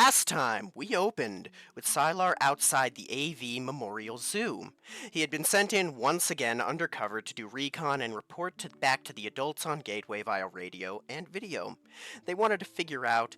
Last time, we opened with Sylar outside the AV Memorial Zoo. He had been sent in once again undercover to do recon and report back to the adults on Gateway via radio and video. They wanted to figure out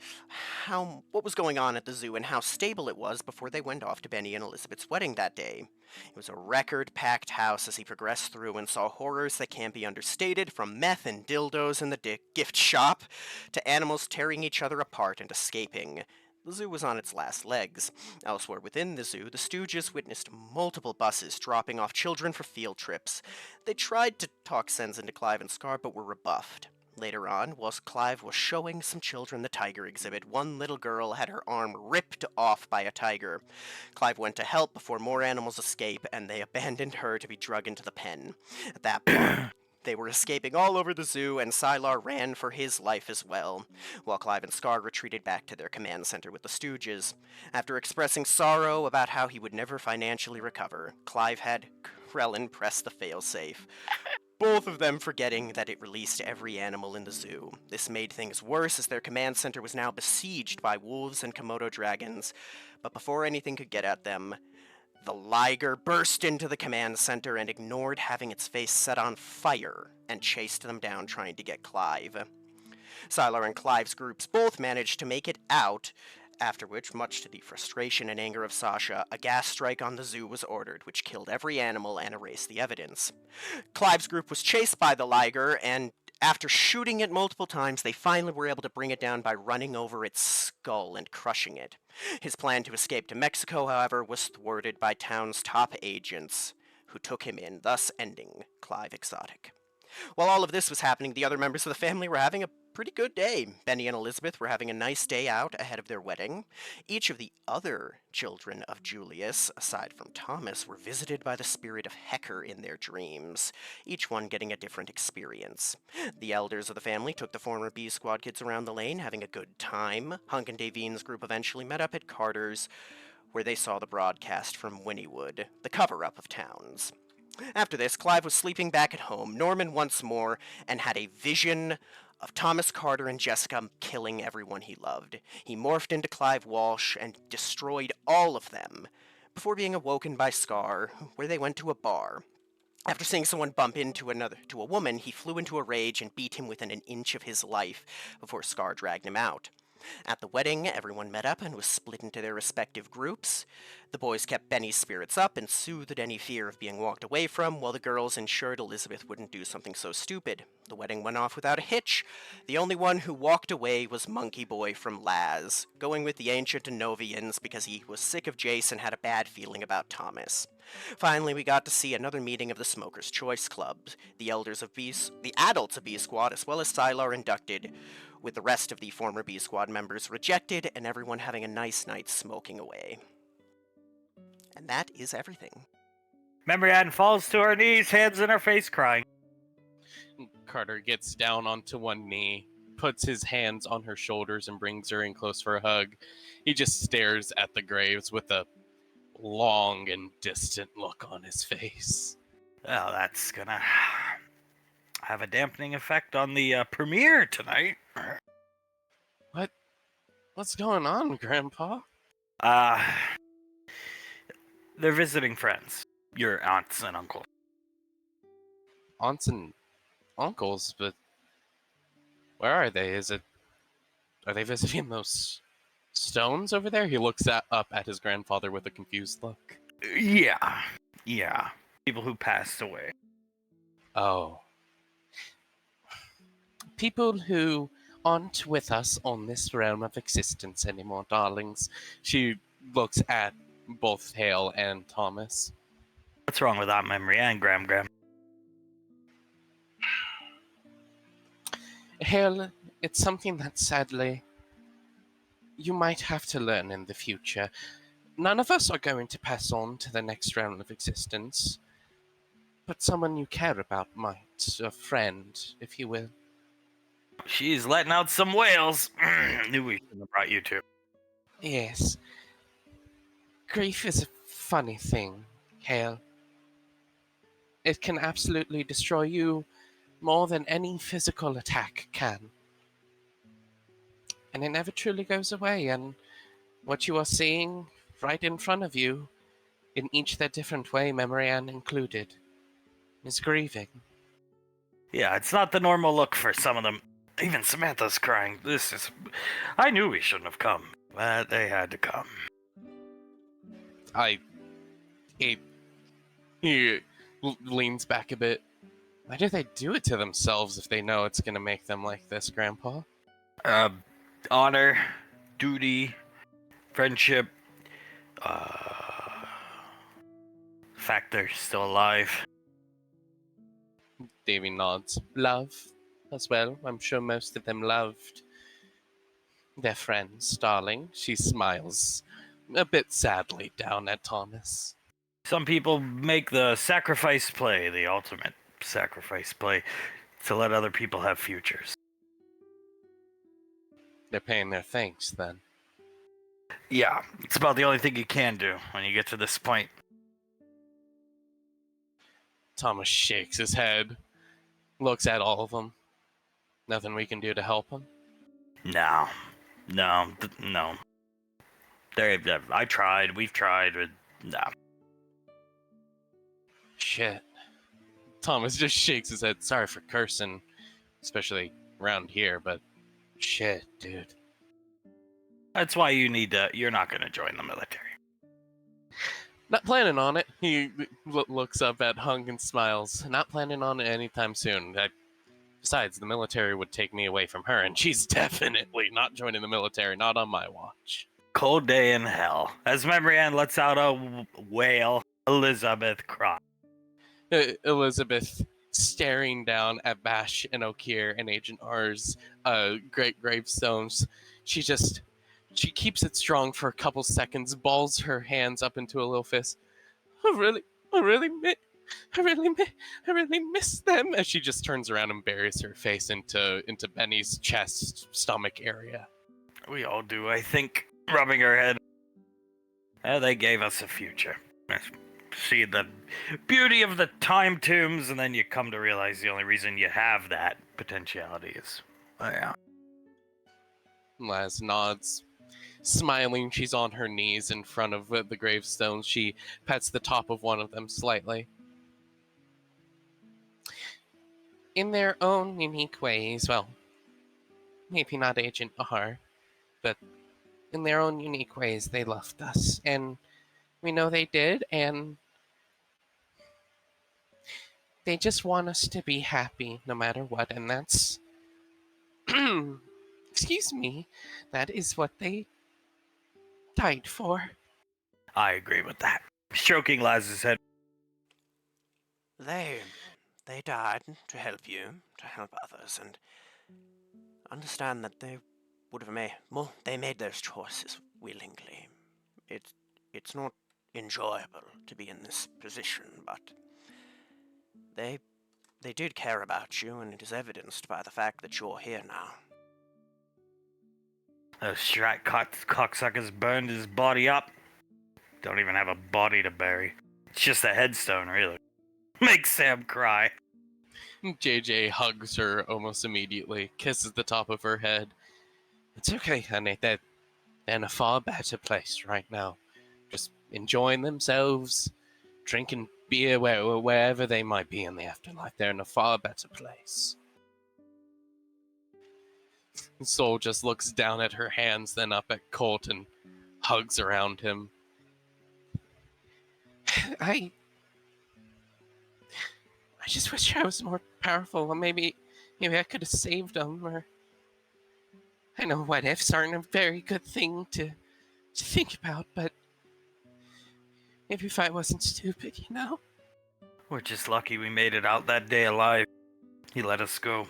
what was going on at the zoo and how stable it was before they went off to Benny and Elizabeth's wedding that day. It was a record-packed house as he progressed through and saw horrors that can't be understated, from meth and dildos in the gift shop to animals tearing each other apart and escaping. The zoo was on its last legs. Elsewhere within the zoo, the Stooges witnessed multiple buses dropping off children for field trips. They tried to talk sense into Clive and Scar, but were rebuffed. Later on, whilst Clive was showing some children the tiger exhibit, one little girl had her arm ripped off by a tiger. Clive went to help before more animals escape, and they abandoned her to be drug into the pen. At that point, they were escaping all over the zoo, and Sylar ran for his life as well, while Clive and Scar retreated back to their command center with the Stooges. After expressing sorrow about how he would never financially recover, Clive had Krellin press the failsafe, both of them forgetting that it released every animal in the zoo. This made things worse as their command center was now besieged by wolves and Komodo dragons, but before anything could get at them, the liger burst into the command center and ignored having its face set on fire and chased them down trying to get Clive. Sylar and Clive's groups both managed to make it out, after which, much to the frustration and anger of Sasha, a gas strike on the zoo was ordered, which killed every animal and erased the evidence. Clive's group was chased by the liger, and after shooting it multiple times, they finally were able to bring it down by running over its skull and crushing it. His plan to escape to Mexico, however, was thwarted by town's top agents, who took him in, thus ending Clive Exotic. While all of this was happening, the other members of the family were having a pretty good day. Benny and Elizabeth were having a nice day out ahead of their wedding. Each of the other children of Julius, aside from Thomas, were visited by the spirit of Hecker in their dreams, each one getting a different experience. The elders of the family took the former B Squad kids around the lane, having a good time. Hunk and Davine's group eventually met up at Carter's, where they saw the broadcast from Wynnywood, the cover-up of Towns. After this, Clive was sleeping back at home, Norman once more, and had a vision of Thomas Carter and Jessica killing everyone he loved. He morphed into Clive Walsh and destroyed all of them, before being awoken by Scar, where they went to a bar. After seeing someone bump into a woman, he flew into a rage and beat him within an inch of his life, before Scar dragged him out. At the wedding, everyone met up and was split into their respective groups. The boys kept Benny's spirits up and soothed any fear of being walked away from, while the girls ensured Elizabeth wouldn't do something so stupid. The wedding went off without a hitch. The only one who walked away was Monkey Boy from Laz, going with the Ancient Novians because he was sick of Jace and had a bad feeling about Thomas. Finally, we got to see another meeting of the Smokers' Choice Club. The adults of B Squad, as well as Sylar, inducted, with the rest of the former B Squad members rejected, and everyone having a nice night smoking away. And that is everything. Memory Ann falls to her knees, hands in her face, crying. Carter gets down onto one knee, puts his hands on her shoulders, and brings her in close for a hug. He just stares at the graves with a long and distant look on his face. Well, that's gonna have a dampening effect on the premiere tonight. What's going on, Grandpa? They're visiting friends. Your aunts and uncles. Aunts and uncles, but where are they? Are they visiting those stones over there? He looks up at his grandfather with a confused look. Yeah. People who passed away. Oh. People who aren't with us on this realm of existence anymore, darlings. She looks at both Hale and Thomas. What's wrong with that, Memory and Gram? Hale, it's something that sadly you might have to learn in the future. None of us are going to pass on to the next realm of existence, but someone you care about might, a friend, if you will. She's letting out some whales. Knew we shouldn't have brought you two. Yes. Grief is a funny thing, Hale. It can absolutely destroy you more than any physical attack can. And it never truly goes away, and What you are seeing right in front of you, in each their different way, Memorian included, is grieving. Yeah, it's not the normal look for some of them. Even Samantha's crying. I knew we shouldn't have come, but they had to come. He, he leans back a bit. Why do they do it to themselves if they know it's gonna make them like this, Grandpa? Honor, duty, friendship, uh, fact they're still alive. Davy nods. Love, as well. I'm sure most of them loved their friends, darling. She smiles a bit sadly down at Thomas. Some people make the sacrifice play, the ultimate sacrifice play, to let other people have futures. They're paying their thanks, then. Yeah, it's about the only thing you can do when you get to this point. Thomas shakes his head, looks at all of them. Nothing we can do to help him? No. I tried, we've tried, but no. Shit. Thomas just shakes his head. Sorry for cursing, especially around here, but shit, dude. That's why you're not gonna join the military. Not planning on it. He looks up at Hunk and smiles. Not planning on it anytime soon. Besides, the military would take me away from her, and she's definitely not joining the military, not on my watch. Cold day in hell. As Memorian lets out a wail, Elizabeth cries. Elizabeth staring down at Bash and Okir and Agent R's great gravestones. She keeps it strong for a couple seconds, balls her hands up into a little fist. I really miss them. As she just turns around and buries her face into Benny's chest, stomach area. We all do, I think, rubbing her head. They gave us a future. See the beauty of the time tombs, and then you come to realize the only reason you have that potentiality is, yeah. Laz nods. Smiling, she's on her knees in front of the gravestones. She pets the top of one of them slightly. In their own unique ways, well, maybe not Agent R, but in their own unique ways, they loved us. And we know they did, and they just want us to be happy no matter what, and that's... Excuse me, that is what they died for. I agree with that. Stroking Laz's head. They died to help you, to help others, and understand that they would have they made those choices willingly. It's not enjoyable to be in this position, but they did care about you, and it is evidenced by the fact that you're here now. Those Strat cocksuckers burned his body up. Don't even have a body to bury. It's just a headstone, really. Makes Sam cry. JJ hugs her almost immediately, kisses the top of her head. It's okay, honey. They're in a far better place right now. Just enjoying themselves, drinking beer wherever they might be in the afterlife. They're in a far better place. Soul just looks down at her hands, then up at Colt and hugs around him. I just wish I was more powerful, or maybe I could have saved them, or... I know what ifs aren't a very good thing to think about, but maybe if I wasn't stupid, you know? We're just lucky we made it out that day alive. He let us go.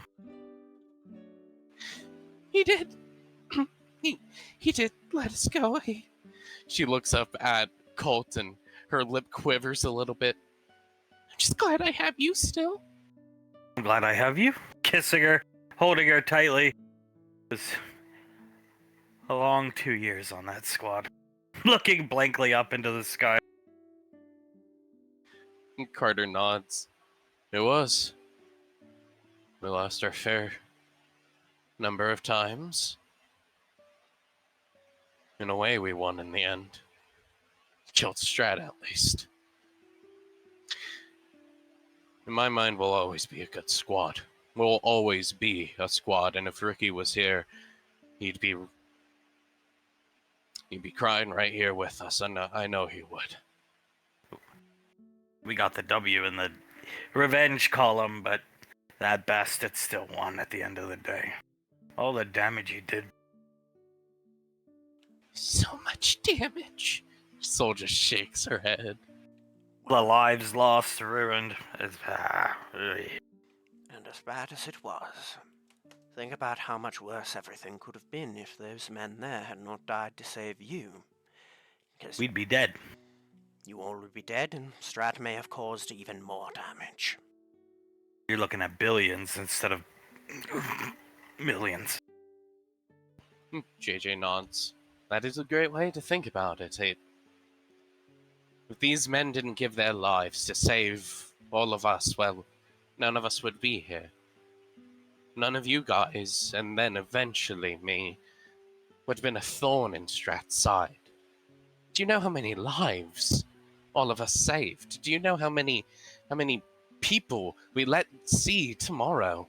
He did. he did let us go. She looks up at Colt and her lip quivers a little bit. I'm just glad I have you still. I'm glad I have you. Kissing her, holding her tightly. It was a long 2 years on that squad. Looking blankly up into the sky. Carter nods. It was. We lost our fair number of times. In a way, we won in the end. Killed Strat, at least. In my mind, we'll always be a good squad. We'll always be a squad, and if Ricky was here, he'd be crying right here with us, and I know he would. We got the W in the revenge column, but that bastard still won at the end of the day. All the damage he did. So much damage. Soul just shakes her head. The lives lost, ruined. And as bad as it was, think about how much worse everything could have been if those men there had not died to save you. Because We'd be dead. you all would be dead, and Strat may have caused even more damage. You're looking at billions instead of millions. JJ nods. That is a great way to think about it. If these men didn't give their lives to save all of us, well, none of us would be here. None of you guys, and then eventually me, would have been a thorn in Strat's side. Do you know how many lives all of us saved? Do you know how many people we let see tomorrow?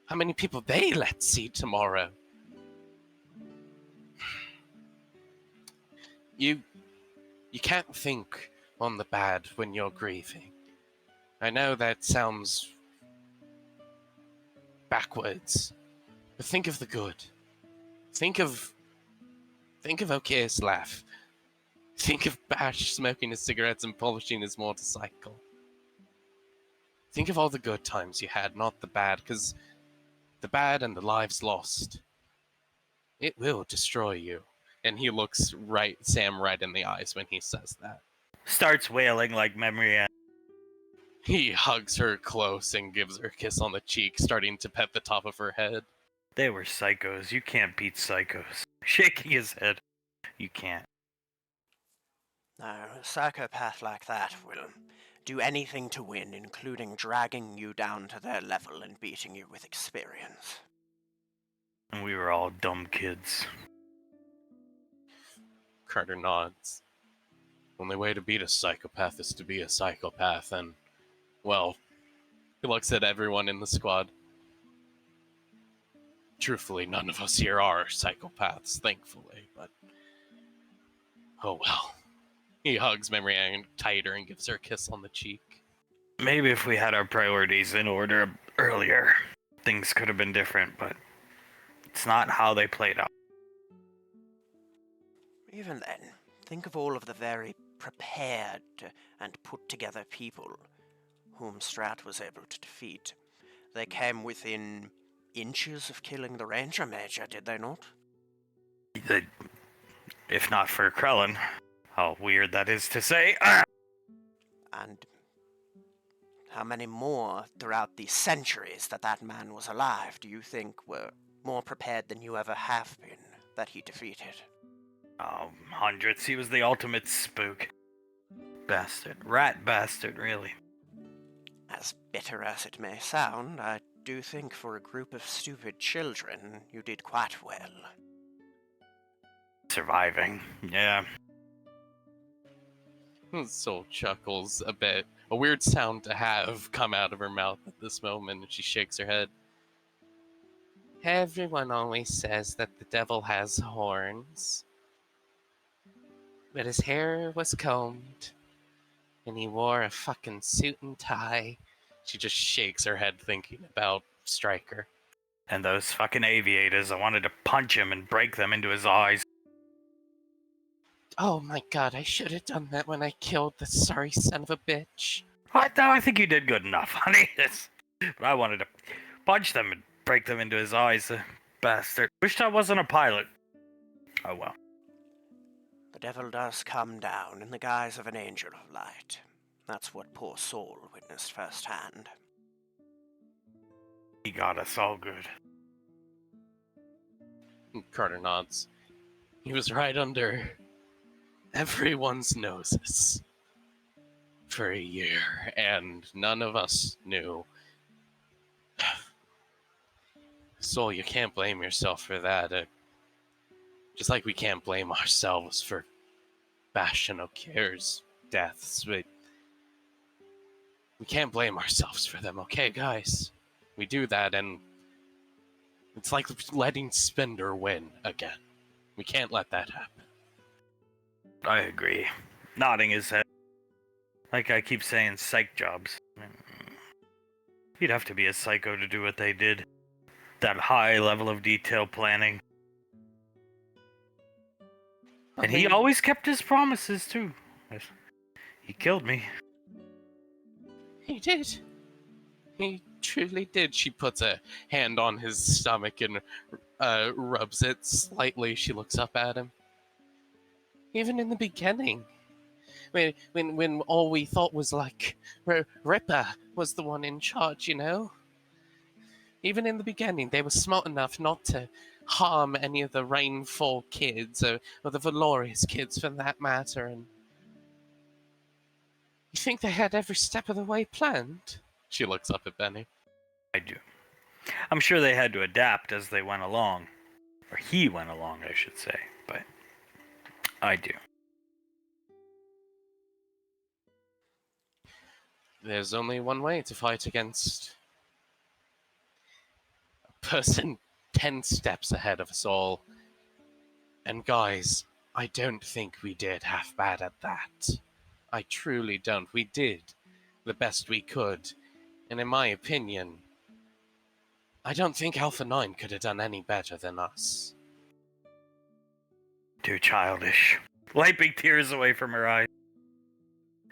How many people they let see tomorrow? You can't think on the bad when you're grieving. I know that sounds backwards, but think of the good. Think of Okia's laugh. Think of Bash smoking his cigarettes and polishing his motorcycle. Think of all the good times you had, not the bad, because the bad and the lives lost, it will destroy you. And he looks Sam right in the eyes when he says that. Starts wailing like memory. He hugs her close and gives her a kiss on the cheek, starting to pet the top of her head. They were psychos. You can't beat psychos. Shaking his head. You can't. No, a psychopath like that will do anything to win, including dragging you down to their level and beating you with experience. And we were all dumb kids. Carter nods. Only way to beat a psychopath is to be a psychopath, and, well, he looks at everyone in the squad. Truthfully, none of us here are psychopaths, thankfully, but oh well. He hugs Memory Ann tighter and gives her a kiss on the cheek. Maybe if we had our priorities in order earlier, things could have been different, but it's not how they played out. Even then, think of all of the very prepared and put together people whom Strat was able to defeat. They came within inches of killing the Ranger Major, did they not? If not for Krellin. How weird that is to say. And how many more throughout the centuries that man was alive do you think were more prepared than you ever have been that he defeated? Oh, hundreds. He was the ultimate spook. Bastard. Rat bastard, really. As bitter as it may sound, I do think for a group of stupid children, you did quite well. Surviving. Yeah. Soul chuckles a bit. A weird sound to have come out of her mouth at this moment, and she shakes her head. Everyone always says that the devil has horns. But his hair was combed, and he wore a fucking suit and tie. She just shakes her head thinking about Stryker. And those fucking aviators, I wanted to punch him and break them into his eyes. Oh my god, I should have done that when I killed the sorry son of a bitch. What? No, I think you did good enough, honey. But I wanted to punch them and break them into his eyes, the bastard. Wished I wasn't a pilot. Oh well. The devil does come down in the guise of an angel of light. That's what poor Saul witnessed firsthand. He got us all good. Carter nods. He was right under everyone's noses for a year, and none of us knew. Soul, you can't blame yourself for that. Just like we can't blame ourselves for Bastion O'Care's deaths, but we can't blame ourselves for them, okay, guys? We do that, and it's like letting Spender win again. We can't let that happen. I agree. Nodding his head. Like I keep saying, psych jobs. You'd have to be a psycho to do what they did. That high level of detail planning. And he always kept his promises, too. He killed me. He did. He truly did. She puts a hand on his stomach and rubs it slightly. She looks up at him. Even in the beginning, when all we thought was like Ripper was the one in charge, you know? Even in the beginning, they were smart enough not to harm any of the Rainfall kids, or the Valorious kids for that matter, and you think they had every step of the way planned? She looks up at Benny. I do. I'm sure they had to adapt as they went along. Or he went along, I should say. But I do. There's only one way to fight against a person 10 steps ahead of us all. And guys, I don't think we did half bad at that. I truly don't. We did the best we could. And in my opinion, I don't think Alpha 9 could have done any better than us. Too childish. Wiping tears away from her eyes.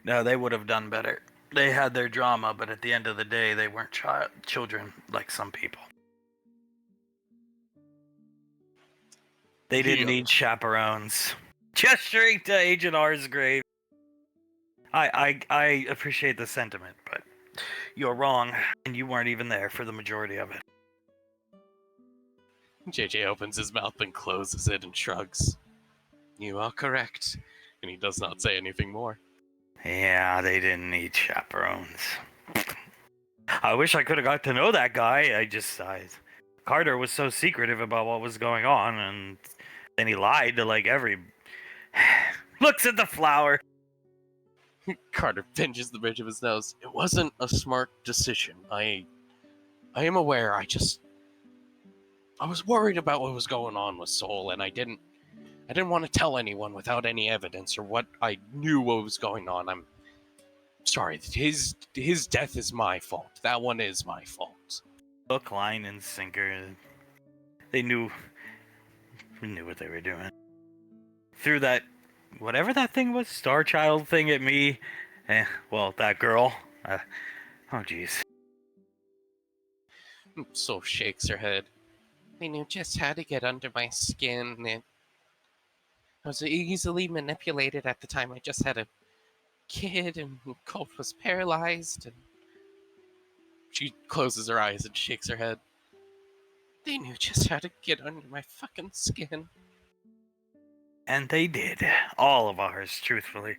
No, they would have done better. They had their drama, but at the end of the day, they weren't children like some people. They didn't need chaperones. Gesturing to Agent R's grave. I appreciate the sentiment, but you're wrong, and you weren't even there for the majority of it. JJ opens his mouth and closes it and shrugs. You are correct. And he does not say anything more. Yeah, they didn't need chaperones. I wish I could have got to know that guy. Carter was so secretive about what was going on, and then he lied to like every... Looks at the flower. Carter pinches the bridge of his nose. It wasn't a smart decision. I am aware. I was worried about what was going on with Soul, and I didn't want to tell anyone without any evidence or what I knew what was going on. I'm sorry. His death is my fault. That one is my fault. Hook, line, and sinker. They knew what they were doing. Threw that, whatever that thing was, Star Child thing at me. That girl. Oh, jeez. Soul shakes her head. They knew just how to get under my skin. I was easily manipulated at the time. I just had a kid, and Colt was paralyzed. And she closes her eyes and shakes her head. They knew just how to get under my fucking skin. And they did. All of ours, truthfully.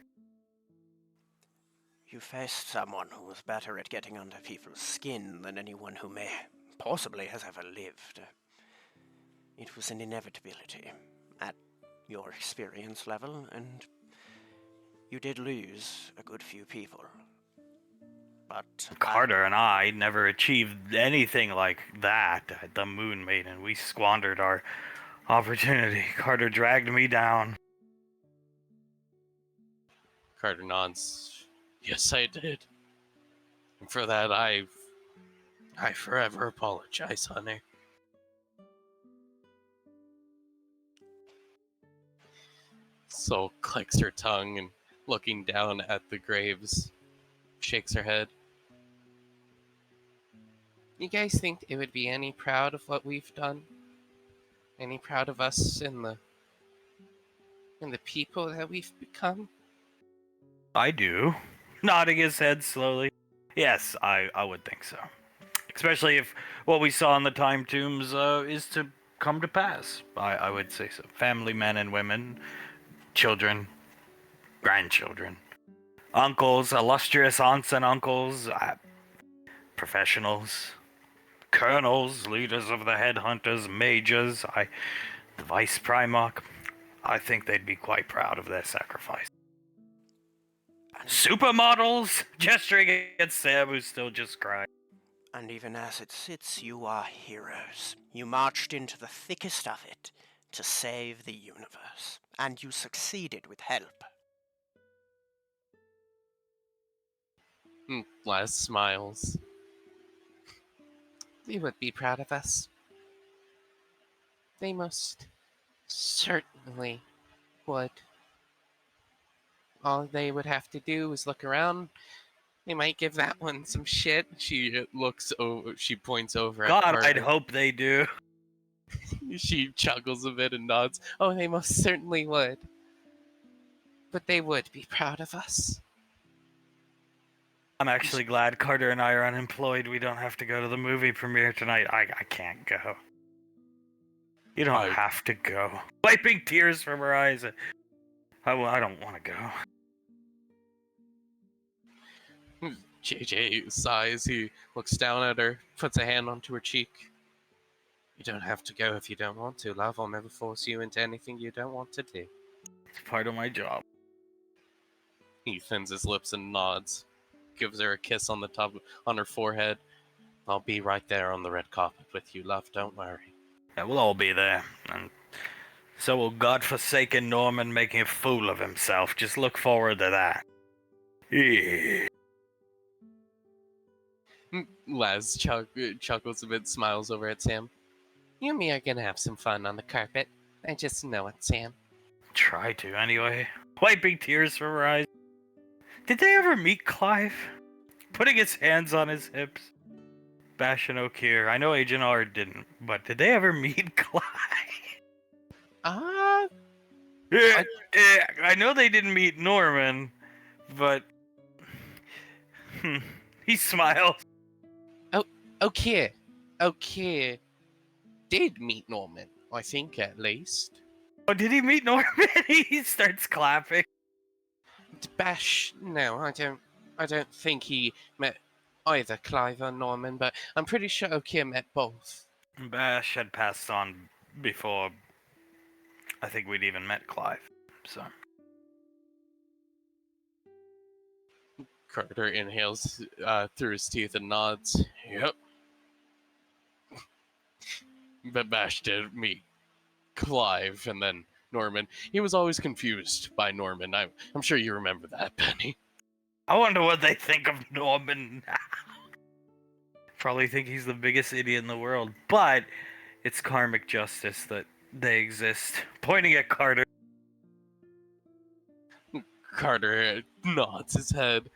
You faced someone who was better at getting under people's skin than anyone who may possibly has ever lived. It was an inevitability at your experience level, and you did lose a good few people. But Carter and I never achieved anything like that at the Moon Maiden. We squandered our opportunity. Carter dragged me down. Carter nods. Yes, I did. And for that, I forever apologize, honey. Soul clicks her tongue and, looking down at the graves, shakes her head. You guys think they would be any proud of what we've done? Any proud of us and the people that we've become? I do. Nodding his head slowly. Yes, I would think so. Especially if what we saw in the time tombs is to come to pass. I would say so. Family men and women, children, grandchildren, uncles, illustrious aunts and uncles, professionals, colonels, leaders of the headhunters, majors, the vice primarch. I think they'd be quite proud of their sacrifice. And, Supermodels! Gesturing at Sam, who's still just crying. and even as it sits, you are heroes. You marched into the thickest of it to save the universe, and you succeeded with help. Les smiles. They would be proud of us. They most certainly would. All they would have to do is look around. They might give that one some shit. She looks over. She points over at God, Carter. I'd hope they do. She chuckles a bit and nods. Oh, they most certainly would. But they would be proud of us. I'm actually glad Carter and I are unemployed. We don't have to go to the movie premiere tonight. I can't go. You don't have to go. Wiping tears from her eyes. I don't want to go. JJ sighs. He looks down at her, puts a hand onto her cheek. You don't have to go if you don't want to, love. I'll never force you into anything you don't want to do. It's part of my job. He thins his lips and nods. Gives her a kiss on her forehead. I'll be right there on the red carpet with you, love. Don't worry. Yeah, we'll all be there. And so will godforsaken Norman making a fool of himself. Just look forward to that. Yeah. Les chuckles a bit, smiles over at Sam. You and me are gonna have some fun on the carpet. I just know it, Sam. Try to, anyway. Wiping tears from her eyes. Did they ever meet Clive? Putting his hands on his hips. Bash and O'Keefe. I know Agent R didn't, but did they ever meet Clive? I know they didn't meet Norman, but he smiles. Okay. Did meet Norman, I think, at least. Oh, did he meet Norman? He starts clapping. Bash, no, I don't think he met either Clive or Norman, but I'm pretty sure O'Keefe met both. Bash had passed on before I think we'd even met Clive, so. Carter inhales through his teeth and nods. Yep. But Bash did meet Clive and then Norman. He was always confused by Norman. I'm sure you remember that, Penny. I wonder what they think of Norman now. Probably think he's the biggest idiot in the world, but it's karmic justice that they exist. Pointing at Carter. Carter nods his head.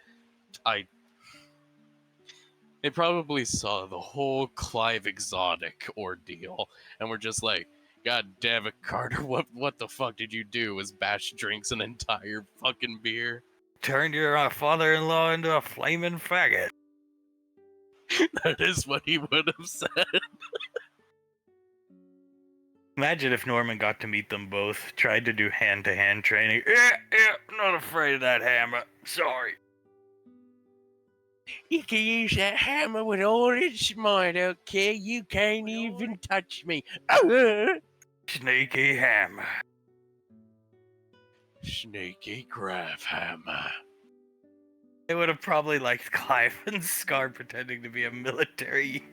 They probably saw the whole Clive Exotic ordeal and were just like, God damn it, Carter, what the fuck did you do? As Bash drinks an entire fucking beer. Turned your father-in-law into a flaming faggot. That is what he would have said. Imagine if Norman got to meet them both, tried to do hand-to-hand training. Yeah, not afraid of that hammer. Sorry. You can use that hammer with all its might, okay? You can't even touch me. Sneaky hammer. Sneaky grab hammer. They would have probably liked Clive and Scar pretending to be a military.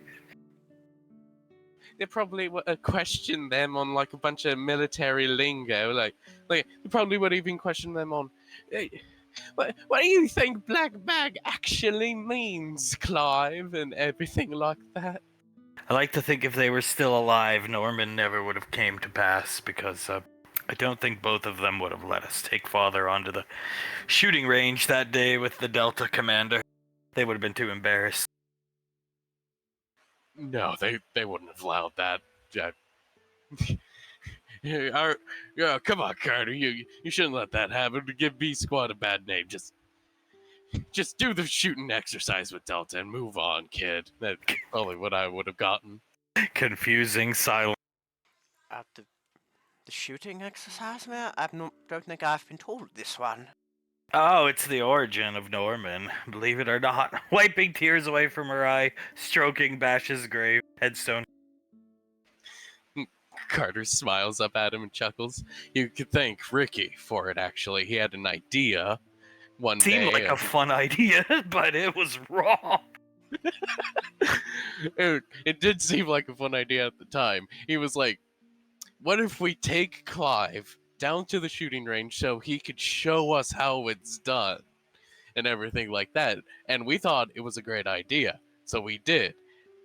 They probably would question them on like a bunch of military lingo. Like they probably would even question them on, hey, what do you think black bag actually means, Clive, and everything like that. I like to think if they were still alive, Norman never would have came to pass because I don't think both of them would have let us take Father onto the shooting range that day with the Delta commander. They would have been too embarrassed. No, they wouldn't have allowed that. Yeah, come on, Carter. You shouldn't let that happen. To give B Squad a bad name. Just do the shooting exercise with Delta and move on, kid. That's probably what I would have gotten. Confusing silence. At the shooting exercise, man? Don't think I've been told this one. Oh, it's the origin of Norman. Believe it or not. Wiping tears away from her eye, stroking Bash's grave headstone. Carter smiles up at him and chuckles. You could thank Ricky for it, actually. He had an idea one Seemed day. like a fun idea, but it was wrong. It did seem like a fun idea at the time. He was like, what if we take Clive down to the shooting range so he could show us how it's done and everything like that? And we thought it was a great idea, so we did.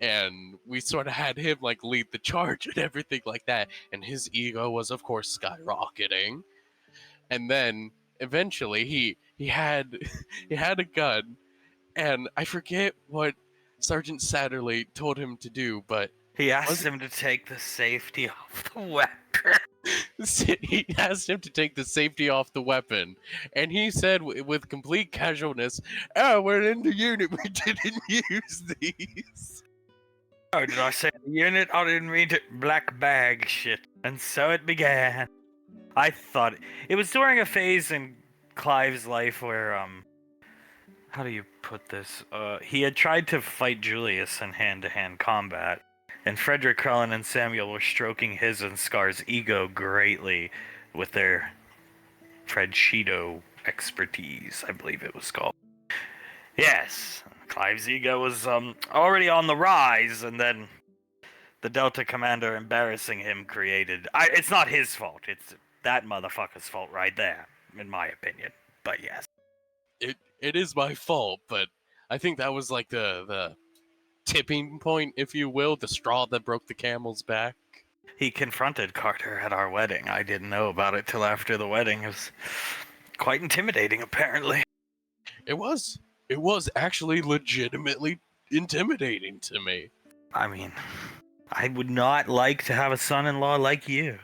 And we sort of had him like lead the charge and everything like that. And his ego was, of course, skyrocketing. And then eventually he had he had a gun, and I forget what Sergeant Satterley told him to do, but He asked him to take the safety off the weapon. he asked him to take the safety off the weapon, and he said with complete casualness, "Oh, we're in the unit. We didn't use these." Oh, did I say the unit? I didn't mean to. Black bag shit. And so it began. I thought it was during a phase in Clive's life where, how do you put this? He had tried to fight Julius in hand-to-hand combat, and Frederick Cullen and Samuel were stroking his and Scar's ego greatly with their Fredshido expertise, I believe it was called. Yes, Clive's ego was already on the rise, and then the Delta Commander embarrassing him created... it's not his fault, it's that motherfucker's fault right there, in my opinion. But yes. It is my fault, but I think that was like the tipping point, if you will, the straw that broke the camel's back. He confronted Carter at our wedding. I didn't know about it till after the wedding. It was quite intimidating, apparently. It was. It was actually legitimately intimidating to me. I mean, I would not like to have a son-in-law like you.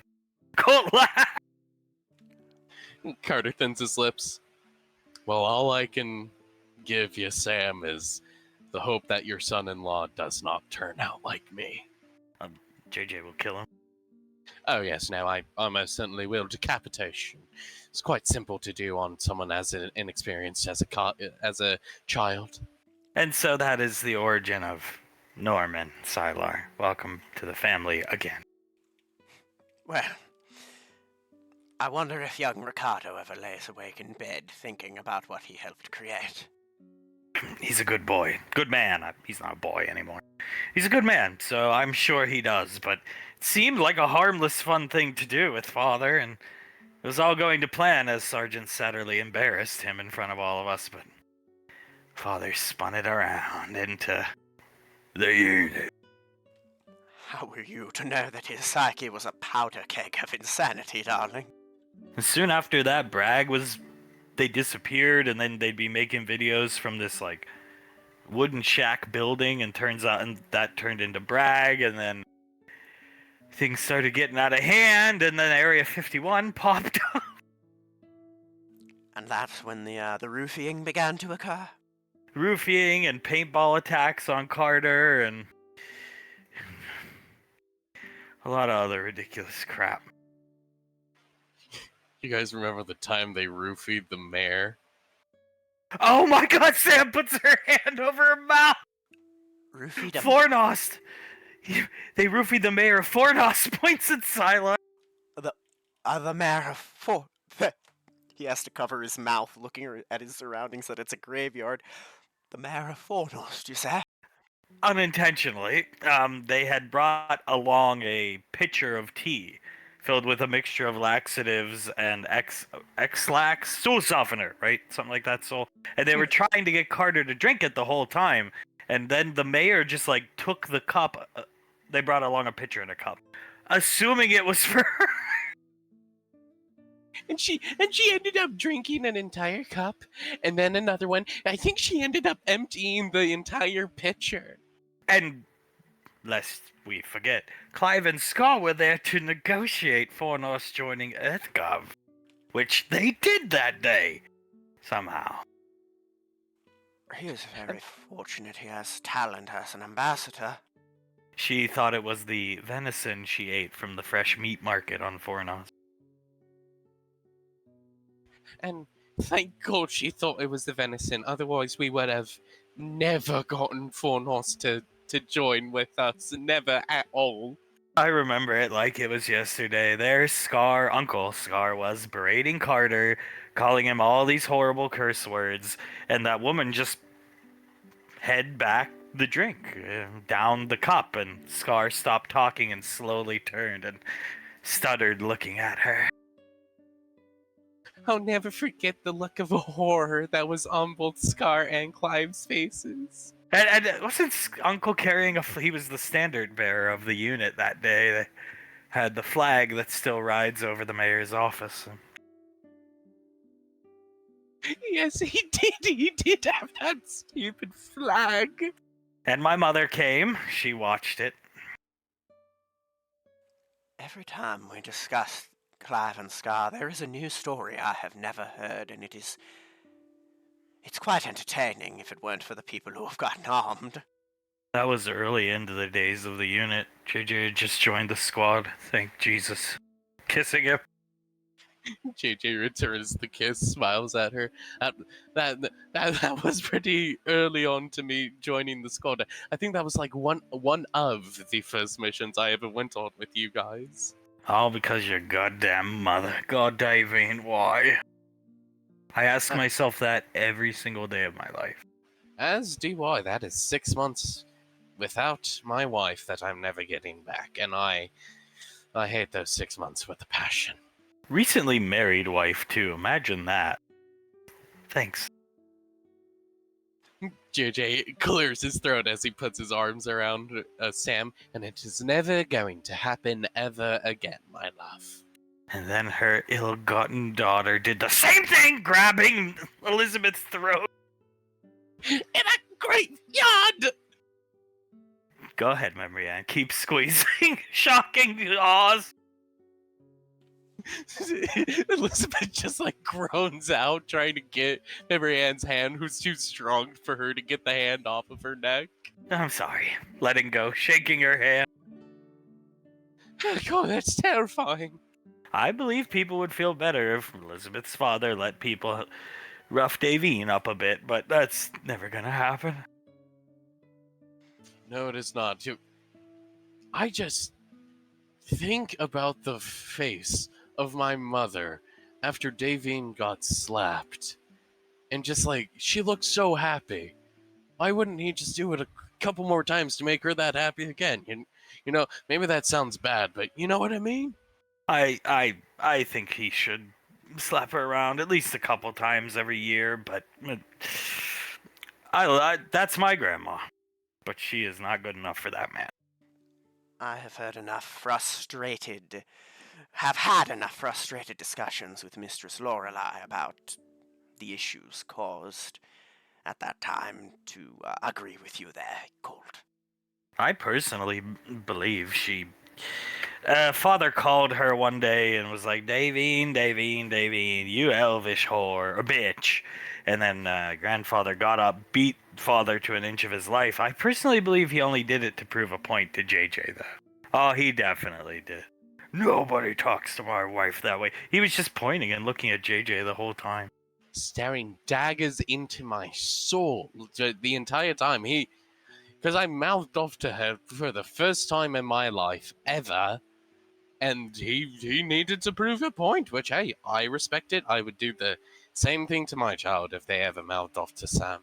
Cold laugh! Carter thins his lips. Well, all I can give you, Sam, is the hope that your son-in-law does not turn out like me. JJ will kill him. Oh yes, now I almost certainly will. Decapitation. It's quite simple to do on someone as inexperienced as a child. And so that is the origin of Norman Sylar. Welcome to the family again. Well, I wonder if young Ricardo ever lays awake in bed thinking about what he helped create. He's a good boy. Good man. He's not a boy anymore. He's a good man, so I'm sure he does, but it seemed like a harmless, fun thing to do with Father, and it was all going to plan as Sergeant Satterley embarrassed him in front of all of us, but Father spun it around into the unit. How were you to know that his psyche was a powder keg of insanity, darling? And soon after that, they disappeared, and then they'd be making videos from this, like, wooden shack building, and that turned into Bragg, and then things started getting out of hand, and then Area 51 popped up. And that's when the roofing began to occur? Roofing and paintball attacks on Carter, and a lot of other ridiculous crap. You guys remember the time they roofied the mayor? Oh my god, Sam puts her hand over her mouth! Roofied him? Fornost! They roofied the mayor of Fornost, points at Sylar. The mayor of He has to cover his mouth, looking at his surroundings that it's a graveyard. The mayor of Fornost, you say? Unintentionally, they had brought along a pitcher of tea filled with a mixture of laxatives and X-Lax, stool softener, right? Something like that, and they were trying to get Carter to drink it the whole time, and then the mayor just, like, took the cup. They brought along a pitcher and a cup, assuming it was for her. And she ended up drinking an entire cup, and then another one. I think she ended up emptying the entire pitcher. And lest we forget, Clive and Scar were there to negotiate Fornos joining EarthGov, which they did that day, somehow. He is very fortunate he has talent as an ambassador. She thought it was the venison she ate from the fresh meat market on Fornos. And thank God she thought it was the venison, otherwise we would have never gotten Fornos to join with us, never at all. I remember it like it was yesterday. There, Uncle Scar was berating Carter, calling him all these horrible curse words, and that woman just head back the drink, down the cup, and Scar stopped talking and slowly turned and stuttered looking at her. I'll never forget the look of horror that was on both Scar and Clive's faces. And wasn't Uncle carrying he was the standard bearer of the unit that day. They had the flag that still rides over the mayor's office. Yes, he did. He did have that stupid flag. And my mother came. She watched it. Every time we discuss Clive and Scar, there is a new story I have never heard, and it's quite entertaining if it weren't for the people who have gotten armed. That was early into the days of the unit. JJ had just joined the squad. Thank Jesus. Kissing him. JJ returns the kiss, smiles at her. That was pretty early on to me joining the squad. I think that was like one of the first missions I ever went on with you guys. All because your goddamn mother. God, Davine, why? I ask myself that every single day of my life. As do I. That is 6 months without my wife that I'm never getting back, and I hate those 6 months with a passion. Recently married wife, too. Imagine that. Thanks. JJ clears his throat as he puts his arms around Sam, and it is never going to happen ever again, my love. And then her ill-gotten daughter did the same thing, grabbing Elizabeth's throat. In a graveyard! Go ahead, Memory Ann. Keep squeezing. Shocking Oz. Elizabeth just like groans out, trying to get Memory Ann's hand, who's too strong for her to get the hand off of her neck. I'm sorry. Letting go, shaking her hand. Oh, that's terrifying. I believe people would feel better if Elizabeth's father let people rough Davine up a bit, but that's never gonna happen. No, it is not. I just think about the face of my mother after Davine got slapped. And just like, she looked so happy. Why wouldn't he just do it a couple more times to make her that happy again? You know, maybe that sounds bad, but you know what I mean? I think he should slap her around at least a couple times every year, but I that's my grandma. But she is not good enough for that man. I have had enough frustrated discussions with Mistress Lorelei about the issues caused at that time to agree with you there, Colt. I personally believe she... father called her one day and was like, Davine, you elvish whore, or bitch. And then grandfather got up, beat father to an inch of his life. I personally believe he only did it to prove a point to JJ, though. Oh, he definitely did. Nobody talks to my wife that way. He was just pointing and looking at JJ the whole time. Staring daggers into my soul the entire time. Because I mouthed off to her for the first time in my life ever, and he needed to prove a point, which, hey, I respect it. I would do the same thing to my child if they ever mouthed off to Sam.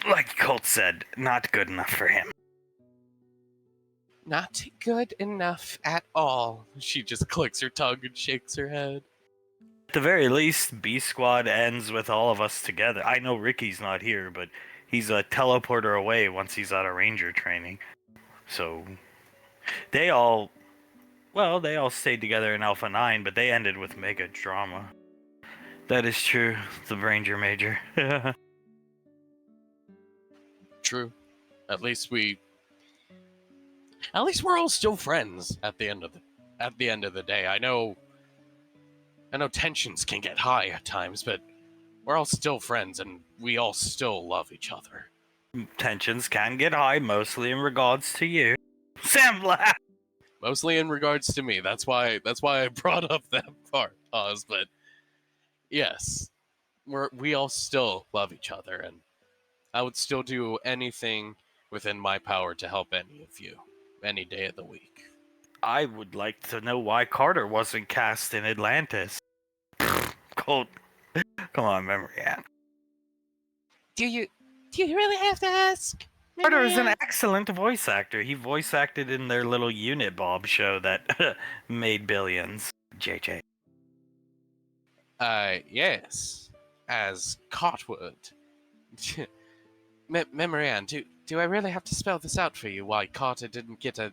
Like Colt said, not good enough for him. Not good enough at all. She just clicks her tongue and shakes her head. At the very least, B Squad ends with all of us together. I know Ricky's not here, but he's a teleporter away once he's out of ranger training. So, they all stayed together in Alpha 9, but they ended with mega drama. That is true, the ranger major. True. At least we're all still friends at the end of the day. I know tensions can get high at times, but we're all still friends and we all still love each other. Tensions can get high, mostly in regards to you. Sam laughed. Mostly in regards to me. That's why I brought up that part, Oz. But yes, we all still love each other, and I would still do anything within my power to help any of you. any day of the week. I would like to know why Carter wasn't cast in Atlantis. Cold. Come on, Memory Ann. Do you really have to ask? Carter is an Marianne? excellent voice actor. He voice acted in their little Unit Bob show that made billions. JJ. Yes. As Cartwood. Marianne, do I really have to spell this out for you why Carter didn't get a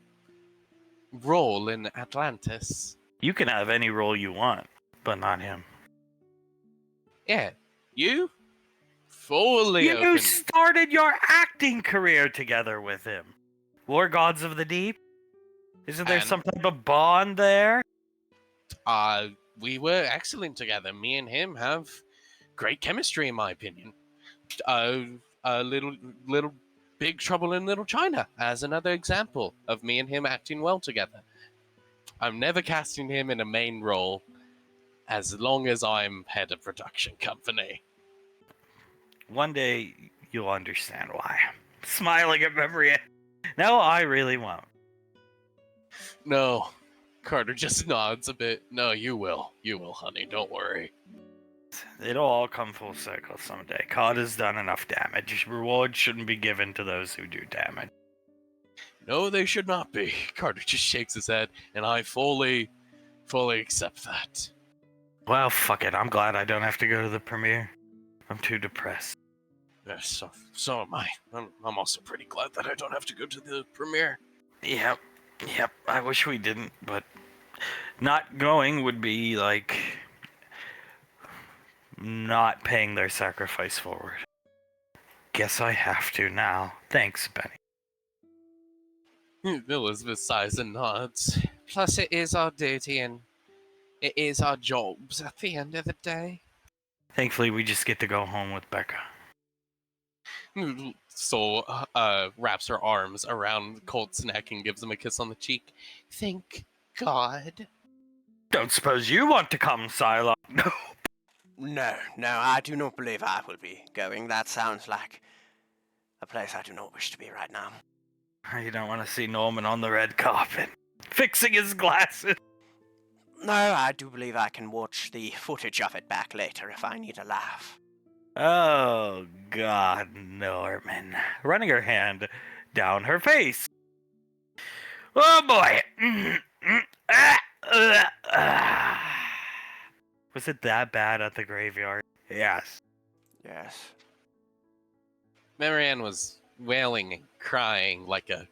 role in Atlantis? You can have any role you want, but not him. Yeah. You? Fully You open. started your acting career together with him. War Gods of the Deep? Isn't there And- some type of bond there? We were excellent together. Me and him have great chemistry, in my opinion. Little Big Trouble in Little China as another example of me and him acting well together. I'm never casting him in a main role as long as I'm head of production company. One day you'll understand why. Smiling at memory. No, I really won't. No, Carter just nods a bit. No, you will. You will, honey. Don't worry. It'll all come full circle someday. COD has done enough damage. Rewards shouldn't be given to those who do damage. No, they should not be. Carter just shakes his head, and I fully accept that. Well, fuck it. I'm glad I don't have to go to the premiere. I'm too depressed. Yes, so am I. I'm also pretty glad that I don't have to go to the premiere. Yep. I wish we didn't, but not going would be like not paying their sacrifice forward. Guess I have to now. Thanks, Benny. Elizabeth sighs and nods. Plus, it is our duty and it is our jobs at the end of the day. Thankfully, we just get to go home with Becca. Soul wraps her arms around Colt's neck and gives him a kiss on the cheek. Thank God. Don't suppose you want to come, Silo? No. No, I do not believe I will be going. That sounds like a place I do not wish to be right now. You don't want to see Norman on the red carpet, fixing his glasses. No, I do believe I can watch the footage of it back later if I need a laugh. Oh, God, Norman. Running her hand down her face. Oh, boy. Was it that bad at the graveyard? Yes. Yes. Marianne was wailing and crying like a...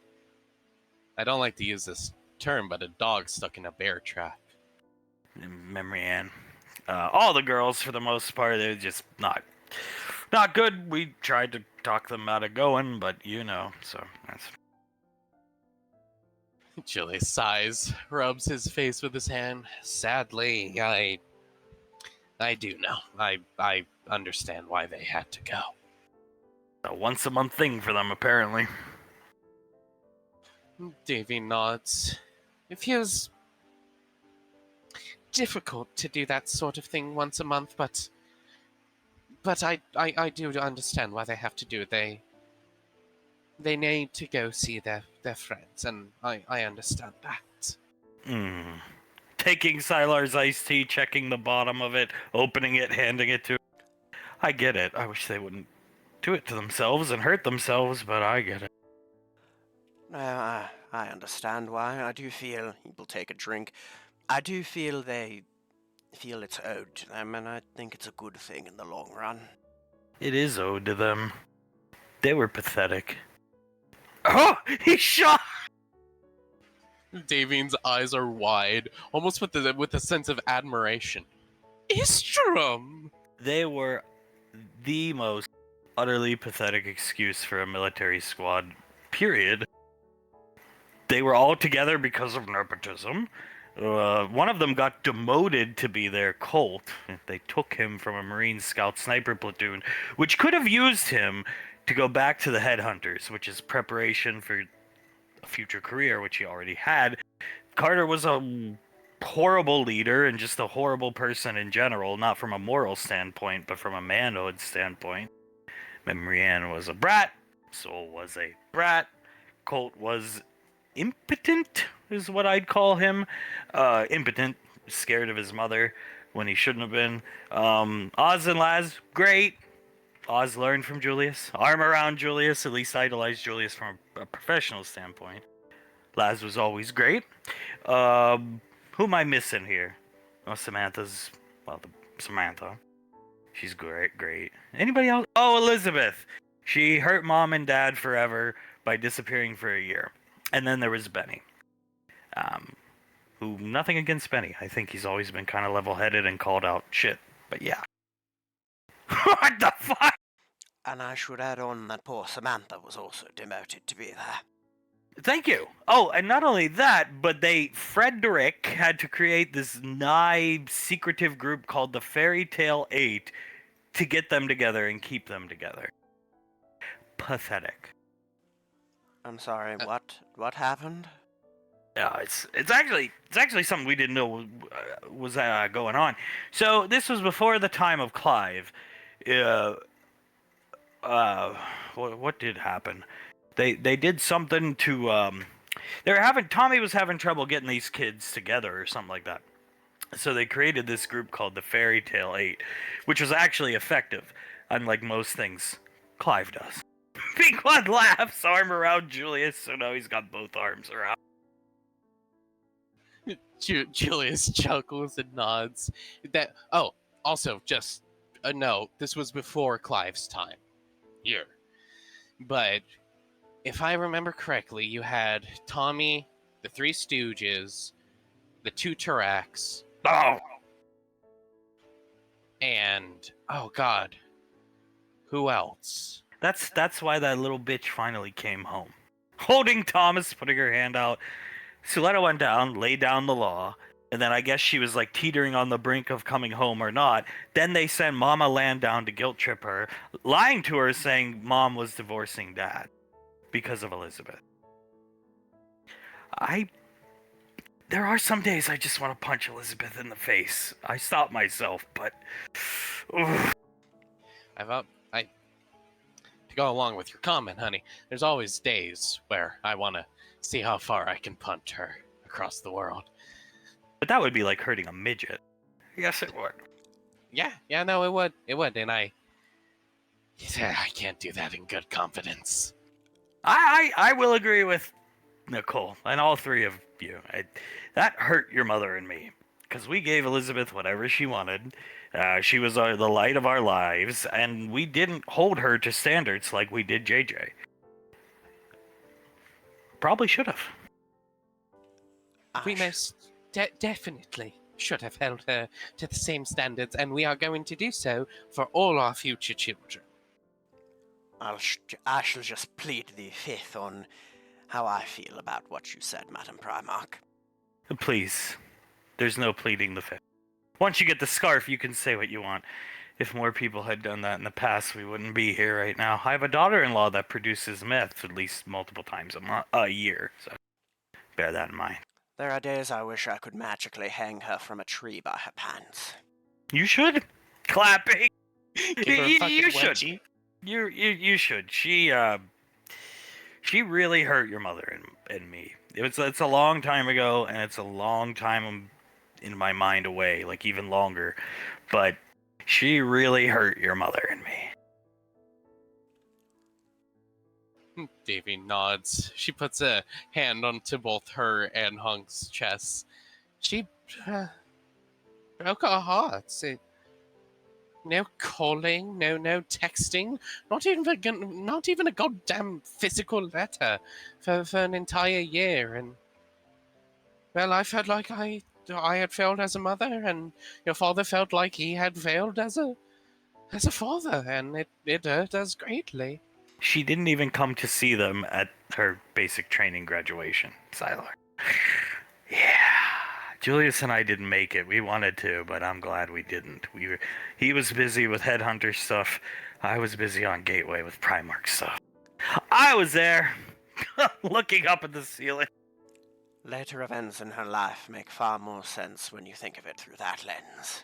I don't like to use this term, but a dog stuck in a bear trap. Memory Ann. All the girls, for the most part, they're just not good. We tried to talk them out of going, but so that's... Chile sighs, rubs his face with his hand. Sadly, I do know. I understand why they had to go. A once-a-month thing for them, apparently. Davy nods. It feels difficult to do that sort of thing once a month, but I do understand why they have to do it. They need to go see their friends, and I understand that. Taking Sylar's iced tea, checking the bottom of it, opening it, handing it to... I get it. I wish they wouldn't do it to themselves and hurt themselves, but I get it. No, I understand why. I do feel... He will take a drink. I do feel they feel it's owed to them, and I think it's a good thing in the long run. It is owed to them. They were pathetic. Oh! He shot! Davine's eyes are wide, almost with a sense of admiration. Istrum! They were the most utterly pathetic excuse for a military squad, period. They were all together because of nepotism. One of them got demoted to be their Colt. They took him from a Marine Scout sniper platoon, which could have used him to go back to the Headhunters, which is preparation for a future career, which he already had. Carter was a horrible leader and just a horrible person in general, not from a moral standpoint, but from a manhood standpoint. Memory Ann was a brat. Soul was a brat. Colt was impotent is what I'd call him. Impotent, scared of his mother when he shouldn't have been. Oz and Laz, great. Oz learned from Julius. Arm around Julius, at least idolized Julius from a professional standpoint. Laz was always great. Who am I missing here? Oh, Samantha. She's great. Anybody else? Oh, Elizabeth. She hurt mom and dad forever by disappearing for a year. And then there was Benny. Who, nothing against Benny. I think he's always been kind of level-headed and called out shit. But yeah. What the fuck? And I should add on that poor Samantha was also demoted to be there. Thank you. Oh, and not only that, but Frederick had to create this nigh secretive group called the Fairy Tale 8 to get them together and keep them together. Pathetic. I'm sorry, what happened? Yeah, it's actually something we didn't know was going on. So this was before the time of Clive. What did happen? They did something to Tommy was having trouble getting these kids together or something like that. So they created this group called the Fairy Tale 8, which was actually effective, unlike most things Clive does. Big One laughs, arm around Julius, so now he's got both arms around. Julius chuckles and nods. Also, just a note, this was before Clive's time. Here. But if I remember correctly, you had Tommy, the Three Stooges, the Two Turaks, Oh! and, oh god, who else? That's why that little bitch finally came home. Holding Thomas, putting her hand out. Suletta went down, laid down the law, and then I guess she was like teetering on the brink of coming home or not. Then they sent Mama Land down to guilt trip her, lying to her saying Mom was divorcing Dad because of Elizabeth. There are some days I just want to punch Elizabeth in the face. I stop myself, but... Oof. To go along with your comment, honey, there's always days where I want to see how far I can punch her across the world. But that would be like hurting a midget. Yes, it would. Yeah, no, it would, and I can't do that in good confidence. I will agree with Nicole and all three of you. That hurt your mother and me, because we gave Elizabeth whatever she wanted. She was the light of our lives, and we didn't hold her to standards like we did JJ. Probably should have. We most definitely should have held her to the same standards, and we are going to do so for all our future children. I shall just plead the fifth on how I feel about what you said, Madam Primarch. Please, there's no pleading the fifth. Once you get the scarf, you can say what you want. If more people had done that in the past, we wouldn't be here right now. I have a daughter-in-law that produces meth at least multiple times a year, so bear that in mind. There are days I wish I could magically hang her from a tree by her pants. You should. Clapping. You should. You should. She really hurt your mother and me. It's a long time ago, and it's a long time in my mind away, like even longer. But she really hurt your mother and me. Davy nods. She puts a hand onto both her and Hunk's chests. She broke our hearts. No calling, no texting, not even a goddamn physical letter for an entire year. And well, I felt like I had failed as a mother, and your father felt like he had failed as a father, and it hurt us greatly. She didn't even come to see them at her basic training graduation, Sylar. Yeah. Julius and I didn't make it. We wanted to, but I'm glad we didn't. He was busy with Headhunter stuff. I was busy on Gateway with Primarch stuff. I was there, looking up at the ceiling. Later events in her life make far more sense when you think of it through that lens.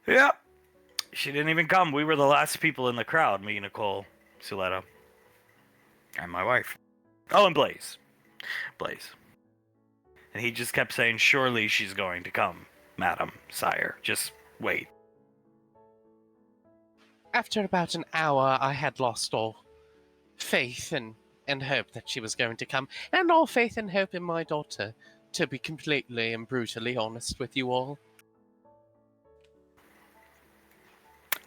Yep. She didn't even come. We were the last people in the crowd, me, Nicole, Suletta, and my wife. Oh, and Blaze. Blaze. And he just kept saying, surely she's going to come, madam, sire. Just wait. After about an hour, I had lost all faith and hope that she was going to come, and all faith and hope in my daughter, to be completely and brutally honest with you all.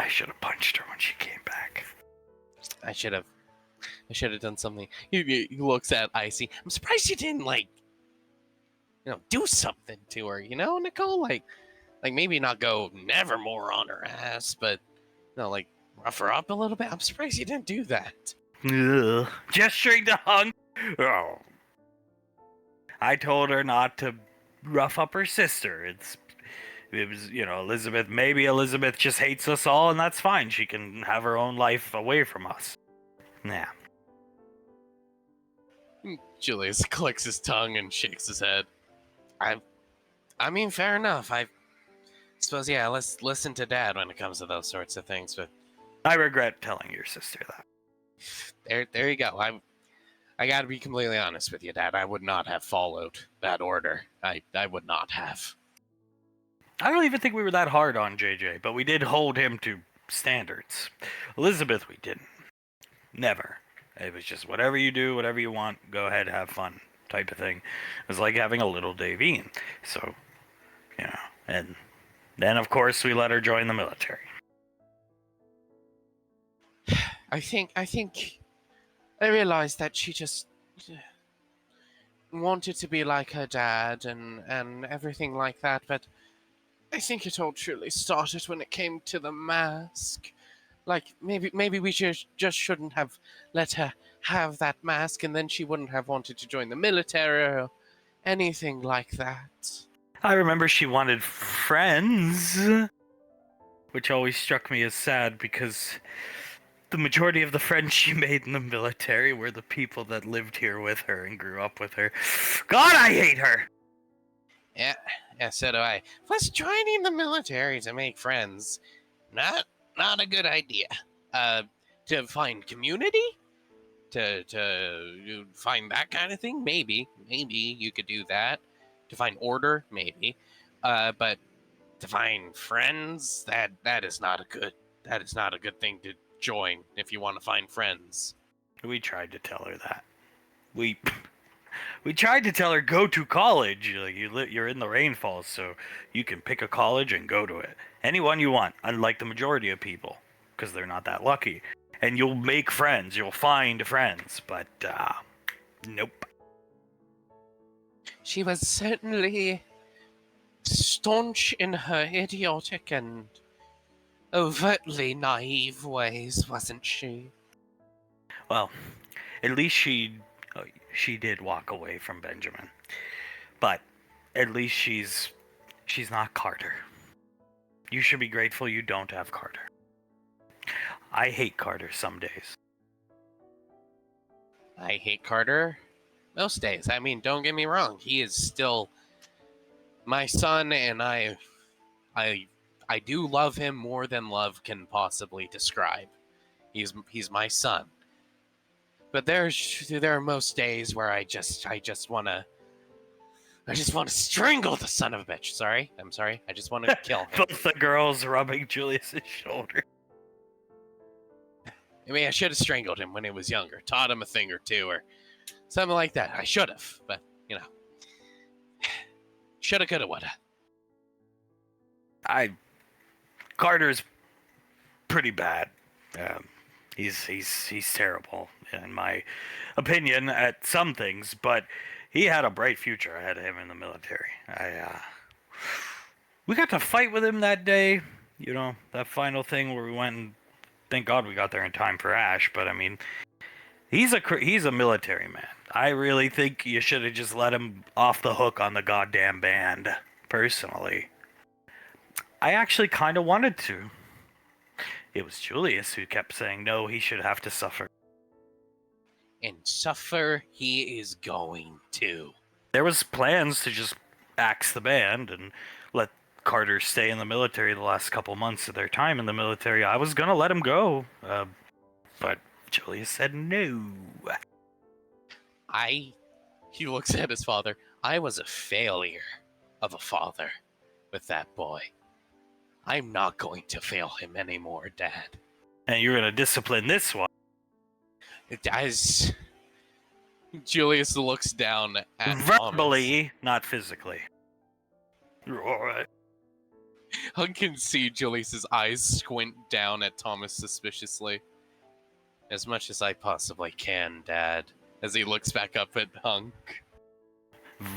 I should have punched her when she came back. I should have done something. He looks at Icy. I'm surprised you didn't, like, do something to her, Nicole? Like maybe not go nevermore on her ass, but, like, rough her up a little bit. I'm surprised you didn't do that. Ugh. Gesturing to Hung. Oh. I told her not to rough up her sister. It was, Elizabeth. Maybe Elizabeth just hates us all, and that's fine. She can have her own life away from us. Yeah. Julius clicks his tongue and shakes his head. I mean, fair enough. I suppose, yeah, let's listen to Dad when it comes to those sorts of things, but I regret telling your sister that. there you go. I gotta be completely honest with you, Dad. I would not have followed that order. I would not have. I don't even think we were that hard on JJ, but we did hold him to standards. Elizabeth, we didn't. Never. It was just whatever you do, whatever you want, go ahead, have fun, type of thing. It was like having a little Davine. So, and then of course we let her join the military. I think I realized that she just wanted to be like her dad and everything like that, but I think it all truly started when it came to the mask. Like, maybe we just shouldn't have let her have that mask, and then she wouldn't have wanted to join the military or anything like that. I remember she wanted friends, which always struck me as sad because the majority of the friends she made in the military were the people that lived here with her and grew up with her. God, I hate her! Yeah, so do I. Plus, joining the military to make friends, not a good idea. To find community? To find that kind of thing? Maybe you could do that. To find order? Maybe. But to find friends? That is not a good thing to join if you want to find friends. We tried to tell her that. We tried to tell her go to college. Like you're in the rainfalls, so you can pick a college and go to it. Anyone you want, unlike the majority of people, because they're not that lucky. And you'll make friends. You'll find friends. But nope. She was certainly staunch in her idiotic and overtly naive ways, wasn't she? Well, at least she did walk away from Benjamin. But at least she's not Carter. You should be grateful you don't have Carter. I hate Carter some days. I hate Carter most days. I mean, don't get me wrong. He is still my son, and I do love him more than love can possibly describe. He's my son. But there are most days where I just want to strangle the son of a bitch. I'm sorry. I just want to kill him. Both the girls rubbing Julius's shoulder. I mean, I should have strangled him when he was younger. Taught him a thing or two or something like that. I should have, but, shoulda, coulda, woulda. Carter's pretty bad. He's terrible, in my opinion, at some things, but he had a bright future ahead of him in the military. We got to fight with him that day, that final thing where we went and thank God we got there in time for Ash, but I mean, he's a military man. I really think you should have just let him off the hook on the goddamn band, personally. I actually kind of wanted to. It was Julius who kept saying no, he should have to suffer. And suffer he is going to. There was plans to just axe the band and let Carter stay in the military the last couple months of their time in the military. I was gonna let him go, but Julius said no. I He looks at his father. I was a failure of a father with that boy. I'm not going to fail him anymore, Dad. And you're gonna discipline this one. As Julius looks down at Verbally, not physically. Alright. Hunk can see Julius's eyes squint down at Thomas suspiciously. As much as I possibly can, Dad. As he looks back up at Hunk.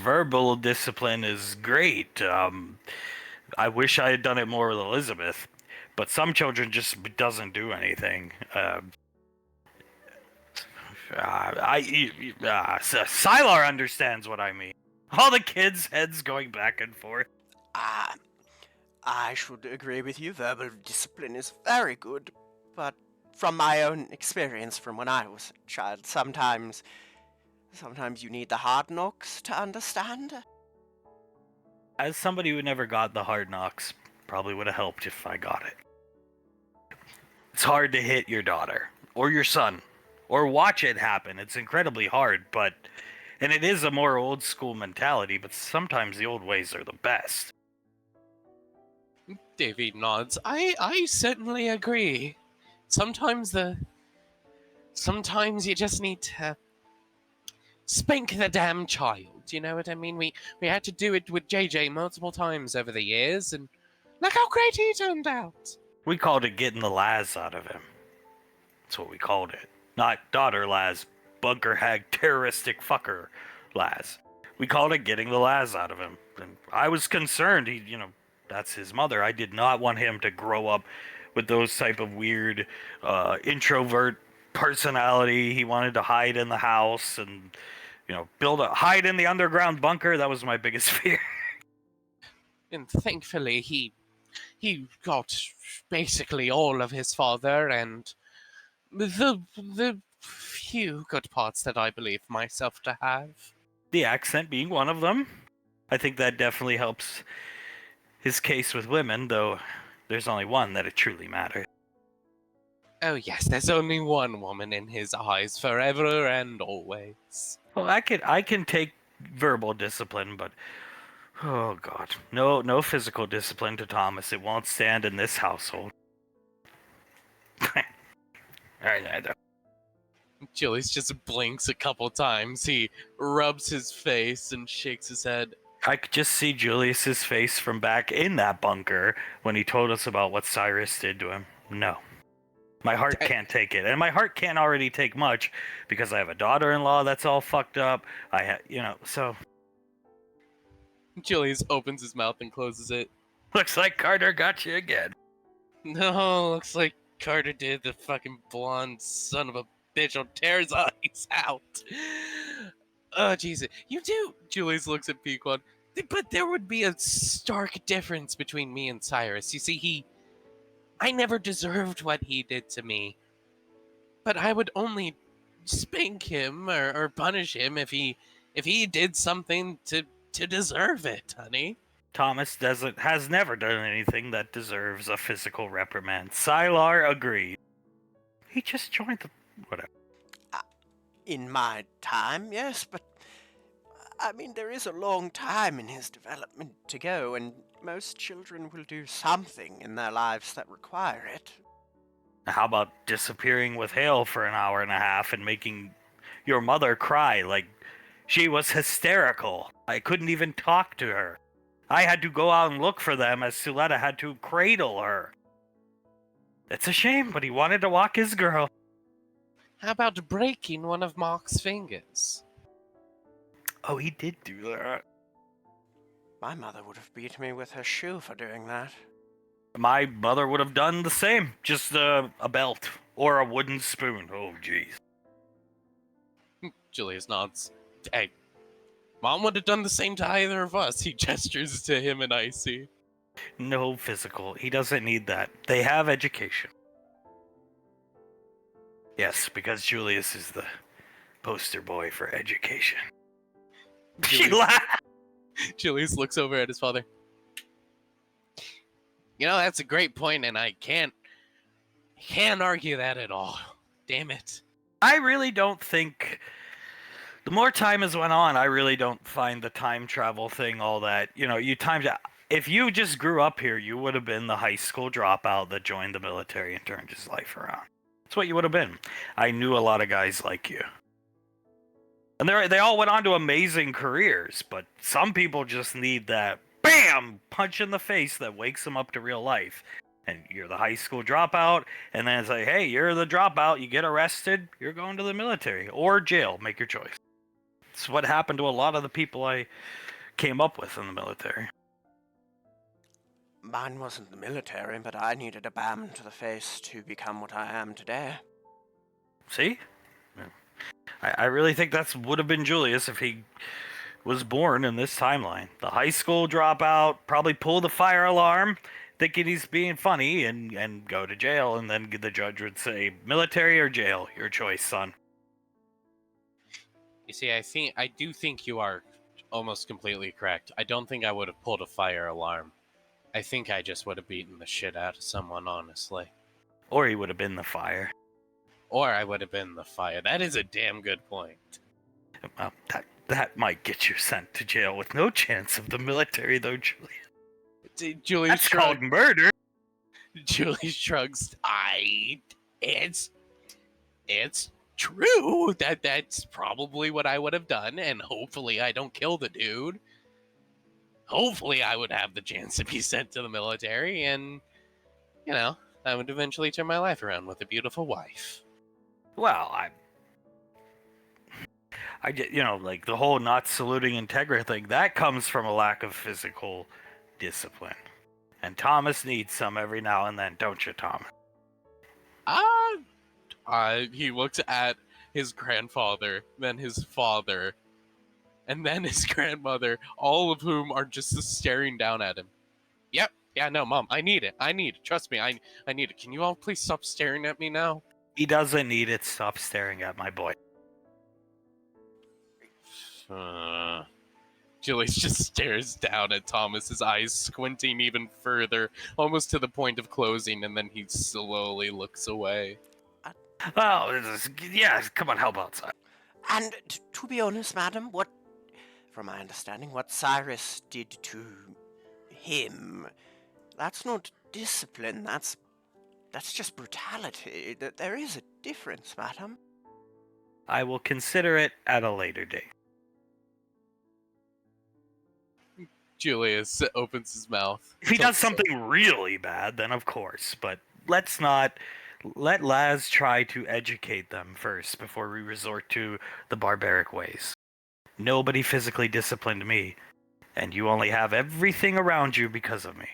Verbal discipline is great. I wish I had done it more with Elizabeth, but some children just doesn't do anything. Sylar understands what I mean. All the kids' heads going back and forth. I should agree with you. Verbal discipline is very good, but from my own experience from when I was a child, sometimes you need the hard knocks to understand. As somebody who never got the hard knocks, probably would have helped if I got it. It's hard to hit your daughter, or your son, or watch it happen. It's incredibly hard, and it is a more old school mentality, but sometimes the old ways are the best. Davy nods. I certainly agree. Sometimes you just need to spank the damn child. You know what I mean? We had to do it with JJ multiple times over the years, and look how great he turned out. We called it getting the Laz out of him. That's what we called it. Not daughter Laz, bunker hag, terroristic fucker Laz. We called it getting the Laz out of him. And I was concerned. That's his mother. I did not want him to grow up with those type of weird introvert personality. He wanted to hide in the house and, hide in the underground bunker. That was my biggest fear. And thankfully, he got basically all of his father and the few good parts that I believe myself to have. The accent being one of them. I think that definitely helps his case with women, though there's only one that it truly matters. Oh yes, there's only one woman in his eyes forever and always. Well, I can take verbal discipline, but oh god, no physical discipline to Thomas. It won't stand in this household. Alright. Julius just blinks a couple times. He rubs his face and shakes his head. I could just see Julius's face from back in that bunker when he told us about what Cyrus did to him. No. My heart can't take it. And my heart can't already take much because I have a daughter-in-law that's all fucked up. So. Julius opens his mouth and closes it. Looks like Carter got you again. No, looks like Carter did. The fucking blonde son of a bitch will tear his eyes out. Oh, Jesus. You do. Julius looks at Pequod. But there would be a stark difference between me and Cyrus. You see, I never deserved what he did to me. But I would only spank him or punish him if he did something to deserve it, honey. Thomas has never done anything that deserves a physical reprimand. Sylar agreed. He just joined the... whatever. In my time, yes, but I mean, there is a long time in his development to go, and most children will do something in their lives that require it. How about disappearing with Hale for an hour and a half and making your mother cry like she was hysterical? I couldn't even talk to her. I had to go out and look for them as Suletta had to cradle her. It's a shame, but he wanted to walk his girl. How about breaking one of Mark's fingers? Oh, he did do that. My mother would have beat me with her shoe for doing that. My mother would have done the same. Just a belt or a wooden spoon. Oh, jeez. Julius nods. Hey, Mom would have done the same to either of us. He gestures to him and Icy. No physical. He doesn't need that. They have education. Yes, because Julius is the poster boy for education. She laughed. Julius looks over at his father. That's a great point, and I can't argue that at all. Damn it. I really don't think The more time has went on, I really don't find the time travel thing all that. You timed out. If you just grew up here, you would have been the high school dropout that joined the military and turned his life around. That's what you would have been. I knew a lot of guys like you. And they all went on to amazing careers, but some people just need that BAM! Punch in the face that wakes them up to real life. And you're the high school dropout, and then it's like, hey, you're the dropout, you get arrested, you're going to the military or jail. Make your choice. It's what happened to a lot of the people I came up with in the military. Mine wasn't the military, but I needed a bam to the face to become what I am today. See? I really think that would have been Julius if he was born in this timeline. The high school dropout, probably pull the fire alarm, thinking he's being funny, and go to jail, and then the judge would say, military or jail, your choice, son. You see, I do think you are almost completely correct. I don't think I would have pulled a fire alarm. I think I just would have beaten the shit out of someone, honestly. Or he would have been the fire. Or I would have been the fire. That is a damn good point. Well, that might get you sent to jail with no chance of the military, though, Julius. Julie That's called murder. Julie shrugs. It's true that's probably what I would have done, and hopefully I don't kill the dude. Hopefully I would have the chance to be sent to the military, and I would eventually turn my life around with a beautiful wife. Well, I get, like the whole not saluting Integra thing, that comes from a lack of physical discipline. And Thomas needs some every now and then, don't you, Thomas? He looks at his grandfather, then his father, and then his grandmother, all of whom are just staring down at him. Yep, yeah, no, Mom, I need it. Trust me, I need it. Can you all please stop staring at me now? He doesn't need it. Stop staring at my boy. Julius just stares down at Thomas, his eyes squinting even further, almost to the point of closing, and then he slowly looks away. Well, yeah, come on, help outside. And to be honest, madam, from my understanding, what Cyrus did to him, that's not discipline, that's just brutality. There is a difference, madam. I will consider it at a later date. Julius opens his mouth. If he does something really bad, then of course, but let's not let Laz try to educate them first before we resort to the barbaric ways. Nobody physically disciplined me, and you only have everything around you because of me.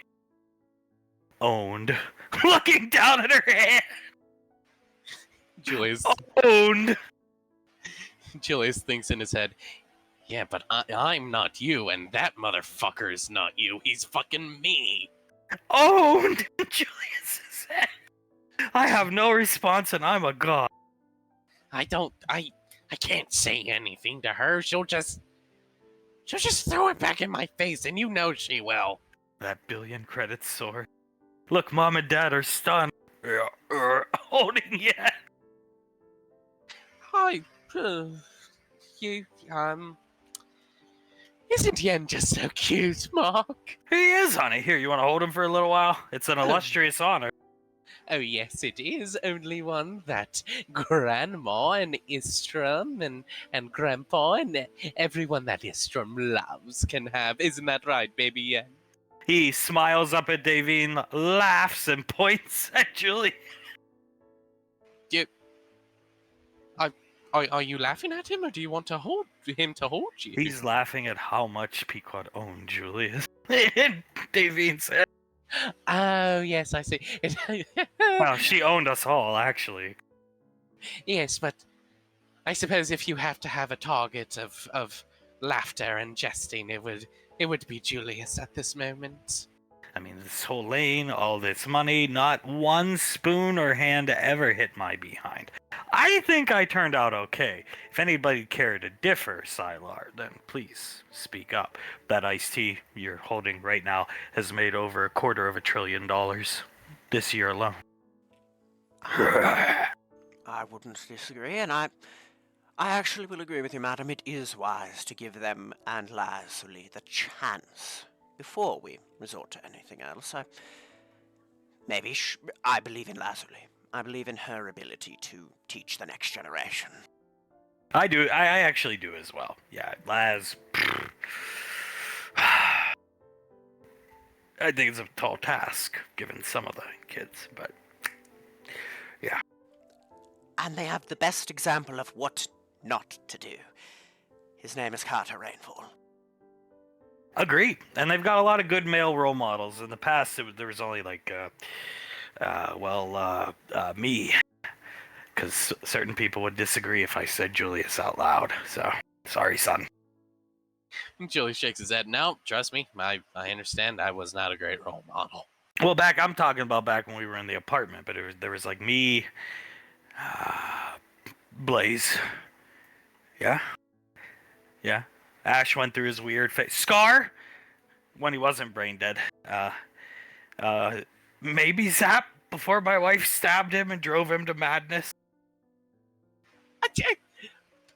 Owned. Looking down at her hand. Julius thinks in his head, yeah, but I'm not you, and that motherfucker is not you. He's fucking me. Owned. Julius said, I have no response, and I'm a god. I can't say anything to her. She'll just throw it back in my face, and you know she will. That billion credits sword. Look, Mom and Dad are stunned. Holding yet. Hi, isn't Yen just so cute, Mark? He is, honey. Here, you want to hold him for a little while? It's an illustrious honor. Oh, yes, it is. Only one that Grandma and Istrom and Grandpa and everyone that Istrom loves can have. Isn't that right, baby Yen? He smiles up at Davine, laughs, and points at Julie. Are you laughing at him, or do you want to hold him to hold you? He's laughing at how much Pequod owned Julius. Davine said. Oh, yes, I see. Well, she owned us all, actually. Yes, but I suppose if you have to have a target of laughter and jesting, it would be Julius at this moment. I mean, this whole lane, all this money, not one spoon or hand ever hit my behind. I think I turned out okay. If anybody cared to differ, Sylar, then please speak up. That iced tea you're holding right now has made over $250 billion this year alone. I wouldn't disagree, and I actually will agree with you, madam. It is wise to give them and Lazuli the chance before we resort to anything else. I believe in Lazuli. I believe in her ability to teach the next generation. I do. I actually do as well. Yeah, Laz. I think it's a tall task given some of the kids, but yeah. And they have the best example of what not to do. His name is Carter Rainfall. Agreed. And they've got a lot of good male role models. In the past, there was only like, me. Because certain people would disagree if I said Julius out loud. So, sorry, son. Julie shakes his head. No, trust me, I understand. I was not a great role model. Well, I'm talking about back when we were in the apartment, but there was like me, Blaze. Yeah? Yeah. Ash went through his weird phase. Scar, when he wasn't brain dead. Maybe Zap, before my wife stabbed him and drove him to madness.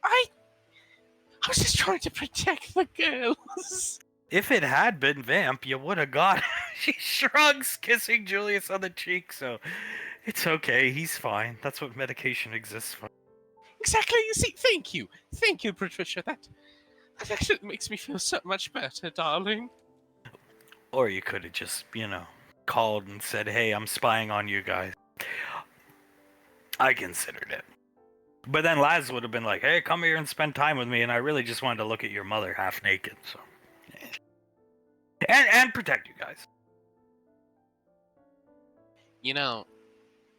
I was just trying to protect the girls. If it had been Vamp, you would have got. She shrugs, kissing Julius on the cheek, so it's okay. He's fine. That's what medication exists for. Exactly. You see, thank you, Patricia. That actually makes me feel so much better, darling. Or you could have just, called and said, "Hey, I'm spying on you guys." I considered it. But then Laz would have been like, "Hey, come here and spend time with me," and I really just wanted to look at your mother half naked, so. And protect you guys.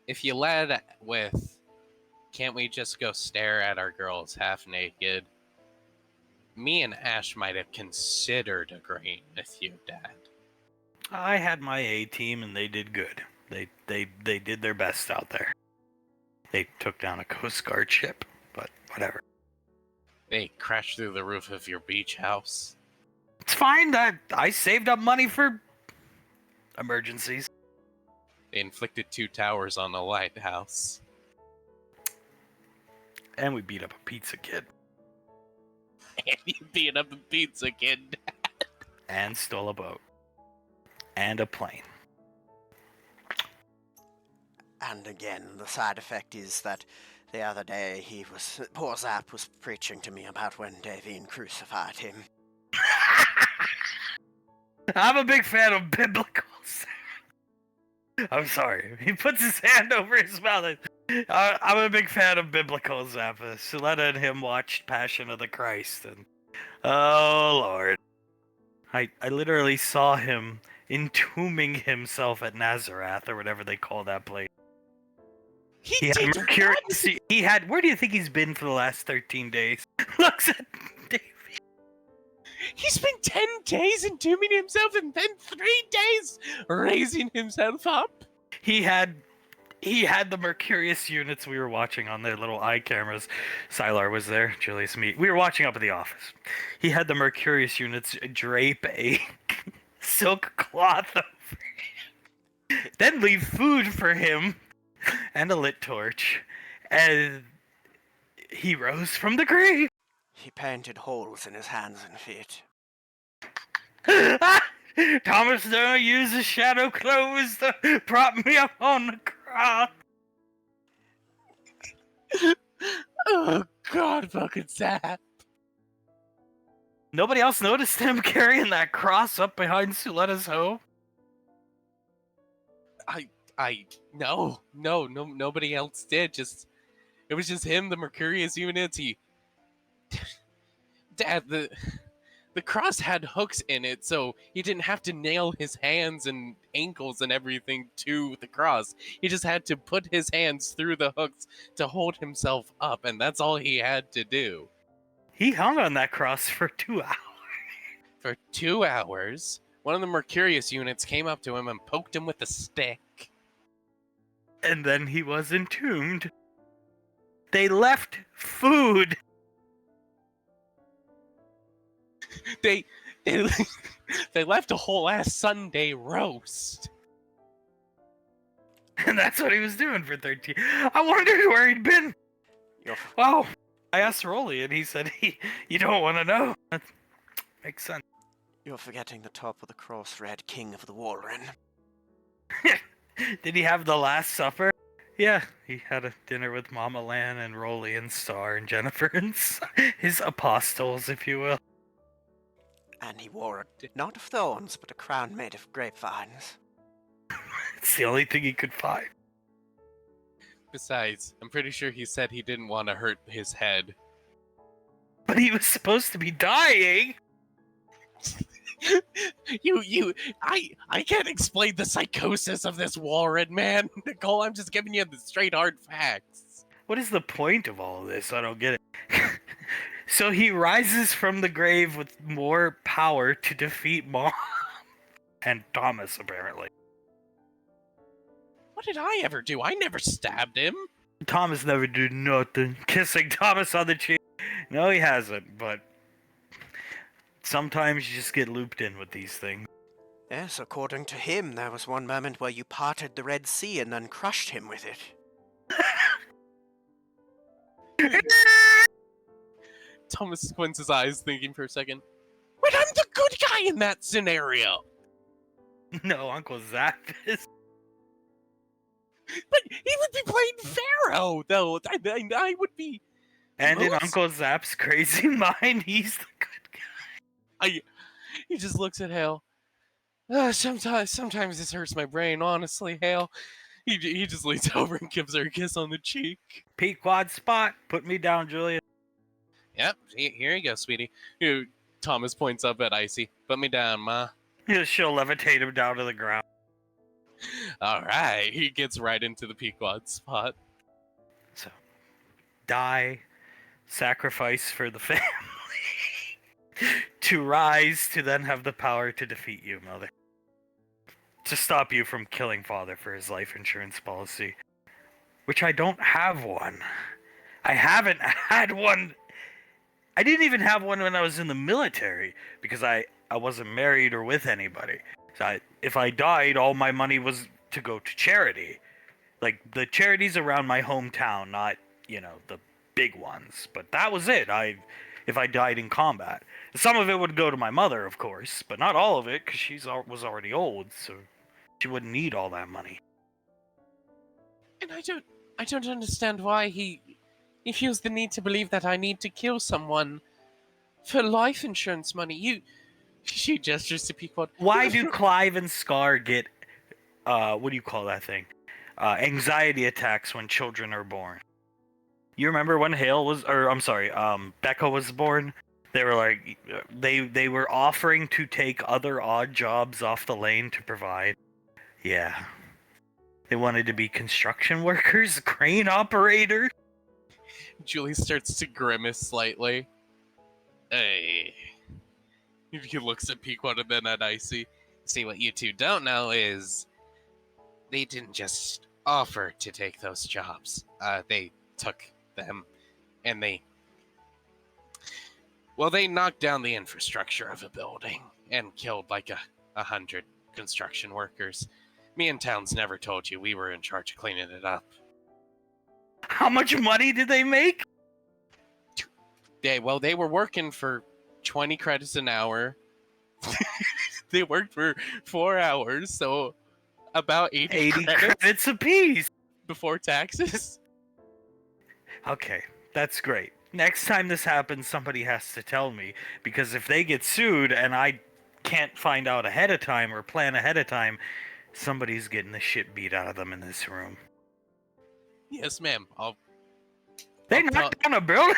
If you led with, "Can't we just go stare at our girls half naked?" me and Ash might have considered agreeing with you, Dad. I had my A team and they did good. They did their best out there. They took down a Coast Guard ship, but whatever. They crashed through the roof of your beach house. It's fine. I saved up money for emergencies. They inflicted 2 towers on the lighthouse. And we beat up a pizza kid. And you beat up a pizza kid. And stole a boat. And a plane. And again, the side effect is that the other day poor Zap was preaching to me about when Davine crucified him. I'm a big fan of biblical. I'm sorry. He puts his hand over his mouth. I'm a big fan of biblical Zappa. Suletta and him watched Passion of the Christ, and oh Lord, I literally saw him entombing himself at Nazareth or whatever they call that place. He did Mercury. what? He had. Where do you think he's been for the last 13 days? Looks at Davey. He spent 10 days entombing himself and then 3 days raising himself up. He had the Mercurius units we were watching on their little eye cameras. Sylar was there, Julius, me. We were watching up at the office. He had the Mercurius units drape a silk cloth over him, then leave food for him and a lit torch, and he rose from the grave. He painted holes in his hands and feet. Thomas Doe used his shadow clothes to prop me up on the cross. Oh God, fucking Zap. Nobody else noticed him carrying that cross up behind Suletta's home? No, nobody else did. It was just him, the Mercurius units. Dad, the cross had hooks in it, so he didn't have to nail his hands and ankles and everything to the cross. He just had to put his hands through the hooks to hold himself up, and that's all he had to do. He hung on that cross for 2 hours. For 2 hours, one of the Mercurius units came up to him and poked him with a stick. And then he was entombed. They left food. They left a whole ass Sunday roast. And that's what he was doing for 13. I wondered where he'd been. Wow. I asked Rolly, and he said you don't want to know. That makes sense. You're forgetting the top of the cross, Red King of the Warren. Did he have the Last Supper? Yeah, he had a dinner with Mama Lan and Rolly and Star and Jennifer and his apostles, if you will. And he wore not of thorns, but a crown made of grapevines. It's the only thing he could find. Besides, I'm pretty sure he said he didn't want to hurt his head. But he was supposed to be dying! I can't explain the psychosis of this Warren, man. Nicole, I'm just giving you the straight hard facts. What is the point of all of this? I don't get it. So he rises from the grave with more power to defeat Mom and Thomas, apparently. What did I ever do? I never stabbed him. Thomas never did nothing. Kissing Thomas on the cheek. No, he hasn't, but sometimes you just get looped in with these things. Yes, according to him, there was one moment where you parted the Red Sea and then crushed him with it. Thomas squints his eyes, thinking for a second. But I'm the good guy in that scenario. No, Uncle Zap is. But he would be playing Pharaoh, though. I would be. And in Most- Uncle Zap's crazy mind, he's the good guy. He just looks at Hale. Sometimes this hurts my brain, honestly, Hale. He just leans over and gives her a kiss on the cheek. Pequod spot. Put me down, Julia. Yep, here you go, sweetie. Thomas points up at Icy. Put me down, Ma. She'll levitate him down to the ground. All right, he gets right into the Pequod spot. So, die, sacrifice for the family, to rise, to then have the power to defeat you, Mother. To stop you from killing Father for his life insurance policy. Which I don't have one. I haven't had one. I didn't even have one when I was in the military, because I wasn't married or with anybody. So if I died, all my money was to go to charity. Like, the charities around my hometown, not, the big ones. But that was it. If I died in combat. Some of it would go to my mother, of course, but not all of it, because she was already old, so she wouldn't need all that money. And I don't understand why he feels the need to believe that I need to kill someone for life insurance money. She gestures to Pequod. Why do Clive and Scar get, what do you call that thing? Anxiety attacks when children are born. You remember when Becca was born? They were like, they were offering to take other odd jobs off the lane to provide. Yeah. They wanted to be construction workers, crane operators. Julie starts to grimace slightly. Hey. He looks at Pequod and then at Icy. See, what you two don't know is they didn't just offer to take those jobs. They took them and they knocked down the infrastructure of a building and killed like 100 construction workers. Me and Towns never told you we were in charge of cleaning it up. How much money did they make? They were working for 20 credits an hour. They worked for 4 hours, so about 80 credits apiece before taxes. Okay, that's great. Next time this happens, somebody has to tell me, because if they get sued and I can't find out ahead of time or plan ahead of time, somebody's getting the shit beat out of them in this room. Yes, ma'am. They knocked down a building.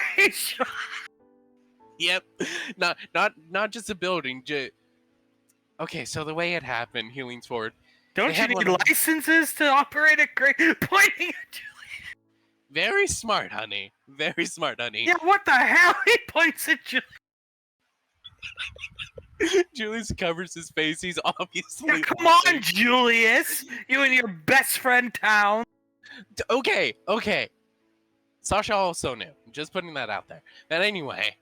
Yep. Not just a building. Okay, so the way it happened, he leans forward. Don't you need licenses to operate a crane? Pointing at Julie. Very smart, honey. Very smart, honey. Yeah, what the hell? He points at Julie. Julius covers his face. He's obviously. Yeah, come on, Julius. You and your best friend Town. Okay. Sasha also knew. Just putting that out there. But anyway.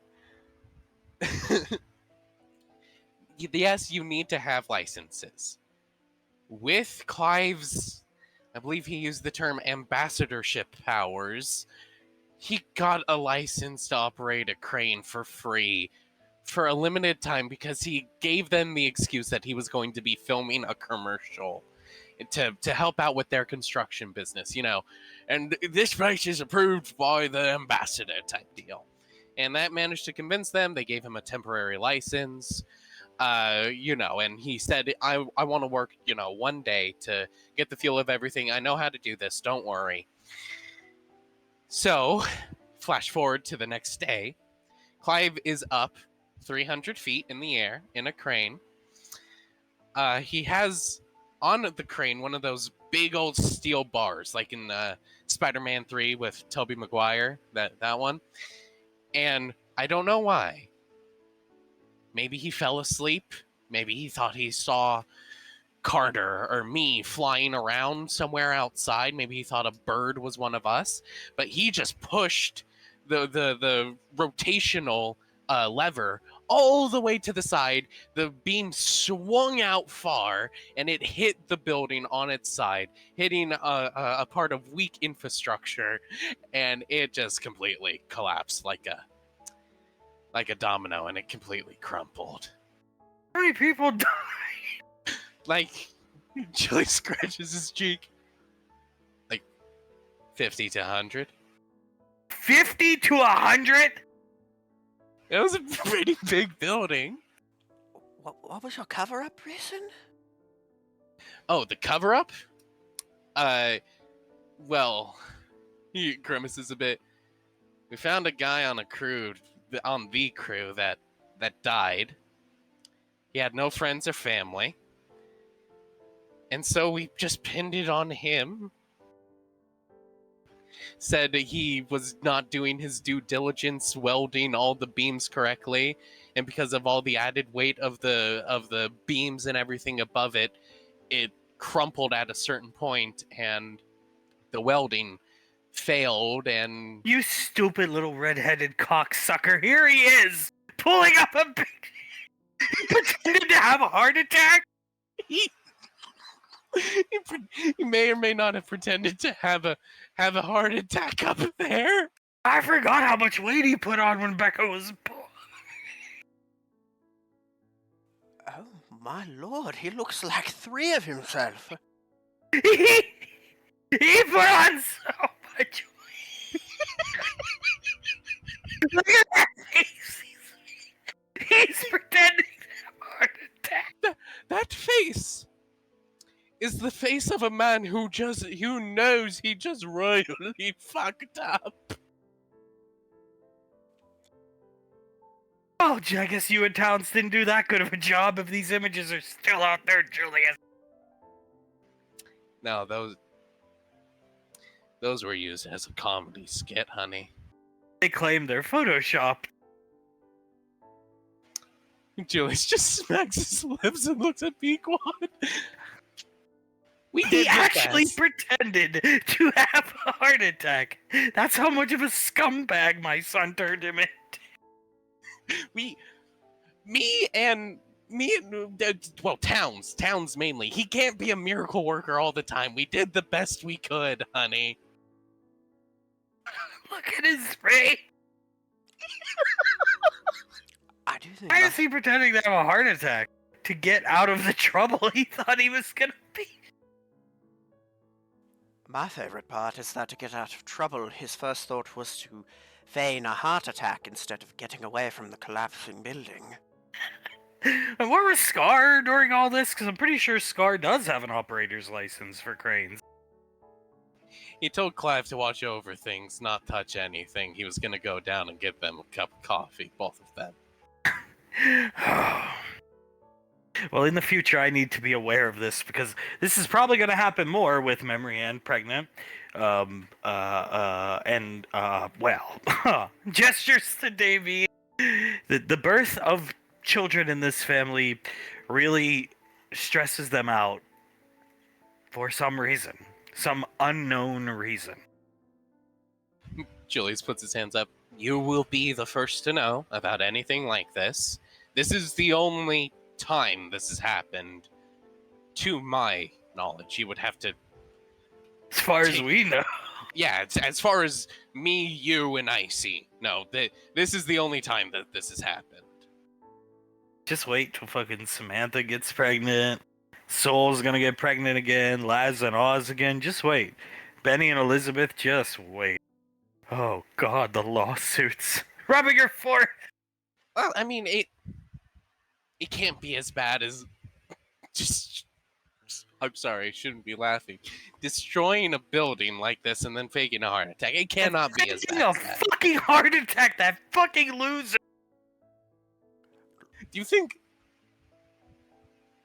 Yes, you need to have licenses. With Clive's, I believe he used the term ambassadorship powers, He got a license to operate a crane for free for a limited time because he gave them the excuse that he was going to be filming a commercial to help out with their construction business, and this place is approved by the ambassador type deal. And that managed to convince them. They gave him a temporary license, and he said, I want to work, one day to get the feel of everything. I know how to do this, don't worry. So, flash forward to the next day. Clive is up 300 feet in the air in a crane. He has on the crane one of those big old steel bars, like in Spider-Man 3 with Tobey Maguire, that one. And I don't know why. Maybe he fell asleep. Maybe he thought he saw Carter or me flying around somewhere outside. Maybe he thought a bird was one of us. But he just pushed the rotational lever all the way to the side. The beam swung out far, and it hit the building on its side, hitting a part of weak infrastructure, and it just completely collapsed like a domino, and it completely crumpled. How many people died? Like, Chili scratches his cheek. Like, 50 to 100. 50 to 100? It was a pretty big building. What was your cover-up reason? Oh, the cover-up? Well, he grimaces a bit. We found a guy on the crew that died. He had no friends or family. And so we just pinned it on him. Said he was not doing his due diligence welding all the beams correctly, and because of all the added weight of the beams and everything above it, it crumpled at a certain point, and the welding failed. And You stupid little red-headed cocksucker! Here he is, pulling up a big. He pretended to have a heart attack. he may or may not have pretended to have a heart attack up there. I forgot how much weight he put on when Becca was born. Oh, my lord, he looks like 3 of himself. He put on so much weight. Look at that face. He's pretending to have a heart attack. That face is the face of a man who knows he just royally fucked up. Oh, I guess you and Towns didn't do that good of a job if these images are still out there, Julius. No, those were used as a comedy skit, honey. They claim they're photoshopped. Julius just smacks his lips and looks at Pequod. We He did your actually best. pretended to have a heart attack. That's how much of a scumbag my son turned him into. Towns mainly. He can't be a miracle worker all the time. We did the best we could, honey. Look at his face. I do think Why is he pretending to have a heart attack? To get out of the trouble he thought he was gonna be. my favorite part is that to get out of trouble, his first thought was to feign a heart attack instead of getting away from the collapsing building. And where was Scar during all this? Because I'm pretty sure Scar does have an operator's license for cranes. He told Clive to watch over things, not touch anything. He was going to go down and give them a cup of coffee, both of them. Well, in the future, I need to be aware of this because this is probably going to happen more with Memory Ann pregnant. Gestures to Davy. The birth of children in this family really stresses them out for some reason, some unknown reason. Julius puts his hands up. You will be the first to know about anything like this. This is the only time this has happened, to my knowledge. You would have to... As far as we know. Yeah, it's, as far as me, you, and Icy. No, this is the only time that this has happened. Just wait till fucking Samantha gets pregnant. Soul's gonna get pregnant again. Laz and Oz again. Just wait. Benny and Elizabeth, just wait. Oh god, the lawsuits. Rubbing your forehead. Well, I mean, it can't be as bad as just. I'm sorry, I shouldn't be laughing. Destroying a building like this and then faking a heart attack. It cannot be as Faking bad a as that. fucking heart attack, that fucking loser. Do you think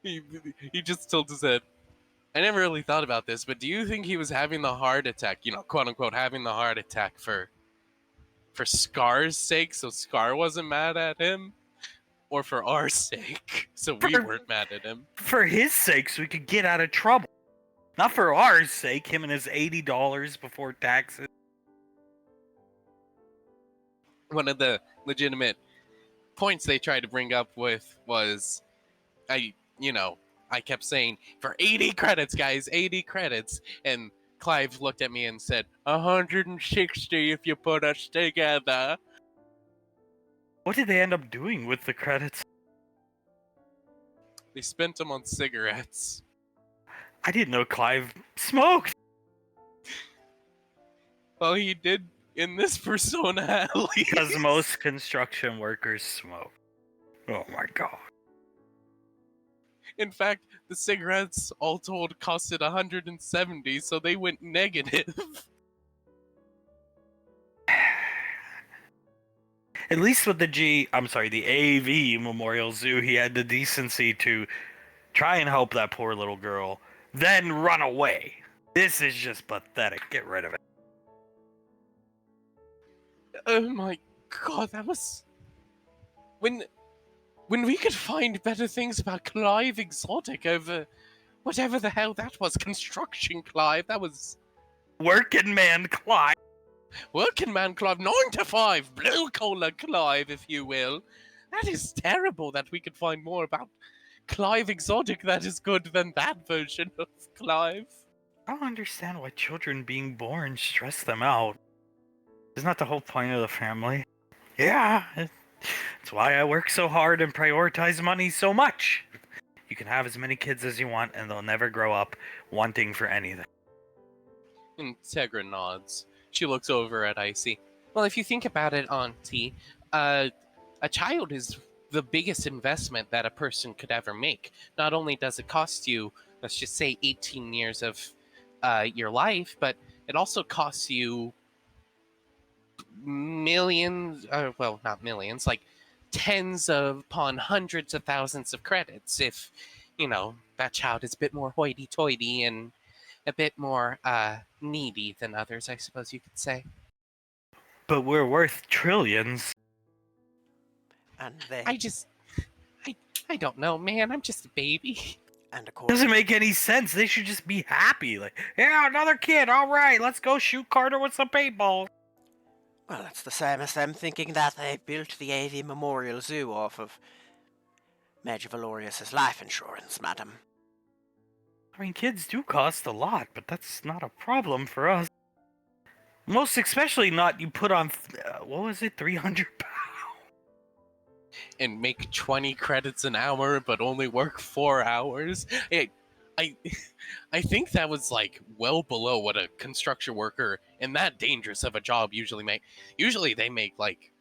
he just tilted his head? I never really thought about this, but do you think he was having the heart attack, quote unquote, having the heart attack for Scar's sake, so Scar wasn't mad at him, or for our sake, so we weren't mad at him? For his sake, so we could get out of trouble. Not for ours sake, him and his $80 before taxes. One of the legitimate points they tried to bring up with was, I kept saying, for 80 credits, guys, 80 credits, and Clive looked at me and said, 160 if you put us together. What did they end up doing with the credits? They spent them on cigarettes. I didn't know Clive smoked. Well, he did in this persona, at least. Because most construction workers smoke. Oh my god. In fact, the cigarettes all told costed 170, so they went negative. At least with the the AV Memorial Zoo, he had the decency to try and help that poor little girl, then run away. This is just pathetic. Get rid of it. Oh my god, that was... When we could find better things about Clive Exotic over whatever the hell that was. Construction Clive, that was... Working man Clive. Working man Clive, 9 to 5, blue collar Clive, if you will. That is terrible that we could find more about Clive Exotic that is good than that version of Clive. I don't understand why children being born stress them out. Isn't that the whole point of the family? Yeah, it's why I work so hard and prioritize money so much. You can have as many kids as you want and they'll never grow up wanting for anything. Integra nods. She looks over at Icy. Well, if you think about it, Auntie, a child is the biggest investment that a person could ever make. Not only does it cost you, let's just say, 18 years of your life, but it also costs you millions, well, not millions, like tens upon hundreds of thousands of credits if, that child is a bit more hoity-toity and a bit more needy than others, I suppose you could say. But we're worth trillions. And they... I don't know, man. I'm just a baby. And according... Doesn't make any sense. They should just be happy. Like, yeah, another kid. All right, let's go shoot Carter with some paintballs. Well, it's the same as them thinking that they built the AV Memorial Zoo off of Major Valorius's life insurance, madam. I mean, kids do cost a lot, but that's not a problem for us. Most especially not you put on, what was it, 300 pounds? And make 20 credits an hour, but only work 4 hours. I think that was like well below what a construction worker in that dangerous of a job usually make. Usually they make like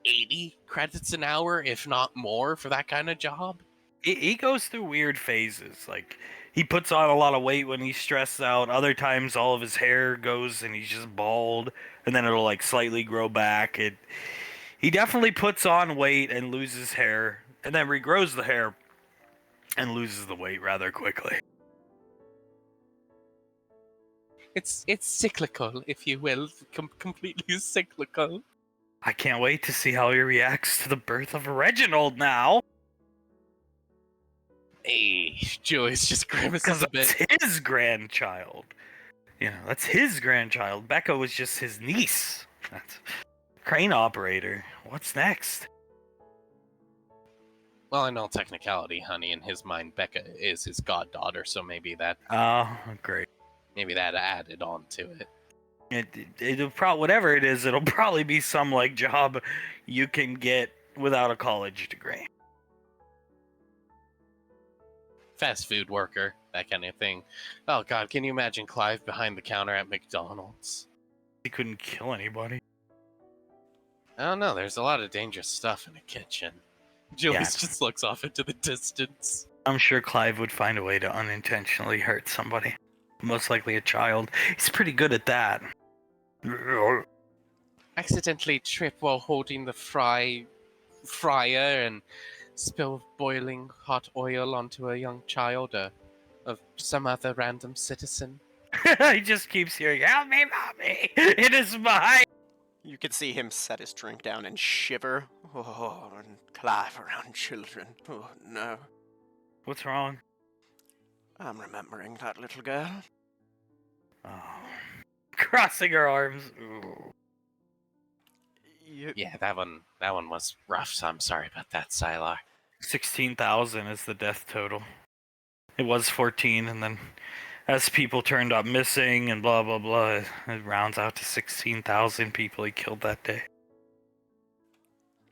80 credits an hour, if not more, for that kind of job. He goes through weird phases. Like, he puts on a lot of weight when he's stressed out. Other times all of his hair goes and he's just bald, and then it'll like slightly grow back. He definitely puts on weight and loses hair, and then regrows the hair and loses the weight rather quickly. It's cyclical, if you will, completely cyclical. I can't wait to see how he reacts to the birth of Reginald now. Hey, Joyce just grimaces a bit. That's his grandchild. That's his grandchild. Becca was just his niece. That's crane operator. What's next? Well, I know technicality, honey. In his mind, Becca is his goddaughter, so maybe that Oh, great. added on to it. Whatever it is, it'll probably be some like job you can get without a college degree. Fast food worker, that kind of thing. Oh god, can you imagine Clive behind the counter at McDonald's? He couldn't kill anybody. I don't know, there's a lot of dangerous stuff in the kitchen. Julius just looks off into the distance. I'm sure Clive would find a way to unintentionally hurt somebody. Most likely a child. He's pretty good at that. Accidentally trip while holding the fryer and spill boiling hot oil onto a young child or of some other random citizen. He just keeps hearing, "Help me, mommy! It is mine!" You could see him set his drink down and shiver. Oh, and Clive around children. Oh, no. What's wrong? I'm remembering that little girl. Oh. Crossing her arms. Ooh. Yeah, that one was rough, so I'm sorry about that, Sylar. 16,000 is the death total. It was 14, and then as people turned up missing and blah blah blah, it rounds out to 16,000 people he killed that day.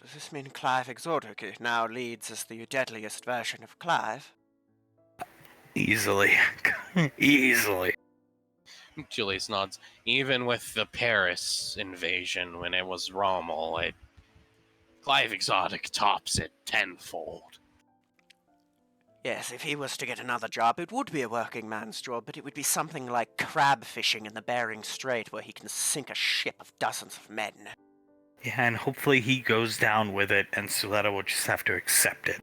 Does this mean Clive Exotic now leads as the deadliest version of Clive? Easily. Easily. Julius nods. Even with the Paris invasion, when it was Rommel, Clive Exotic tops it tenfold. Yes, if he was to get another job, it would be a working man's job, but it would be something like crab fishing in the Bering Strait, where he can sink a ship of dozens of men. Yeah, and hopefully he goes down with it, and Suletta will just have to accept it.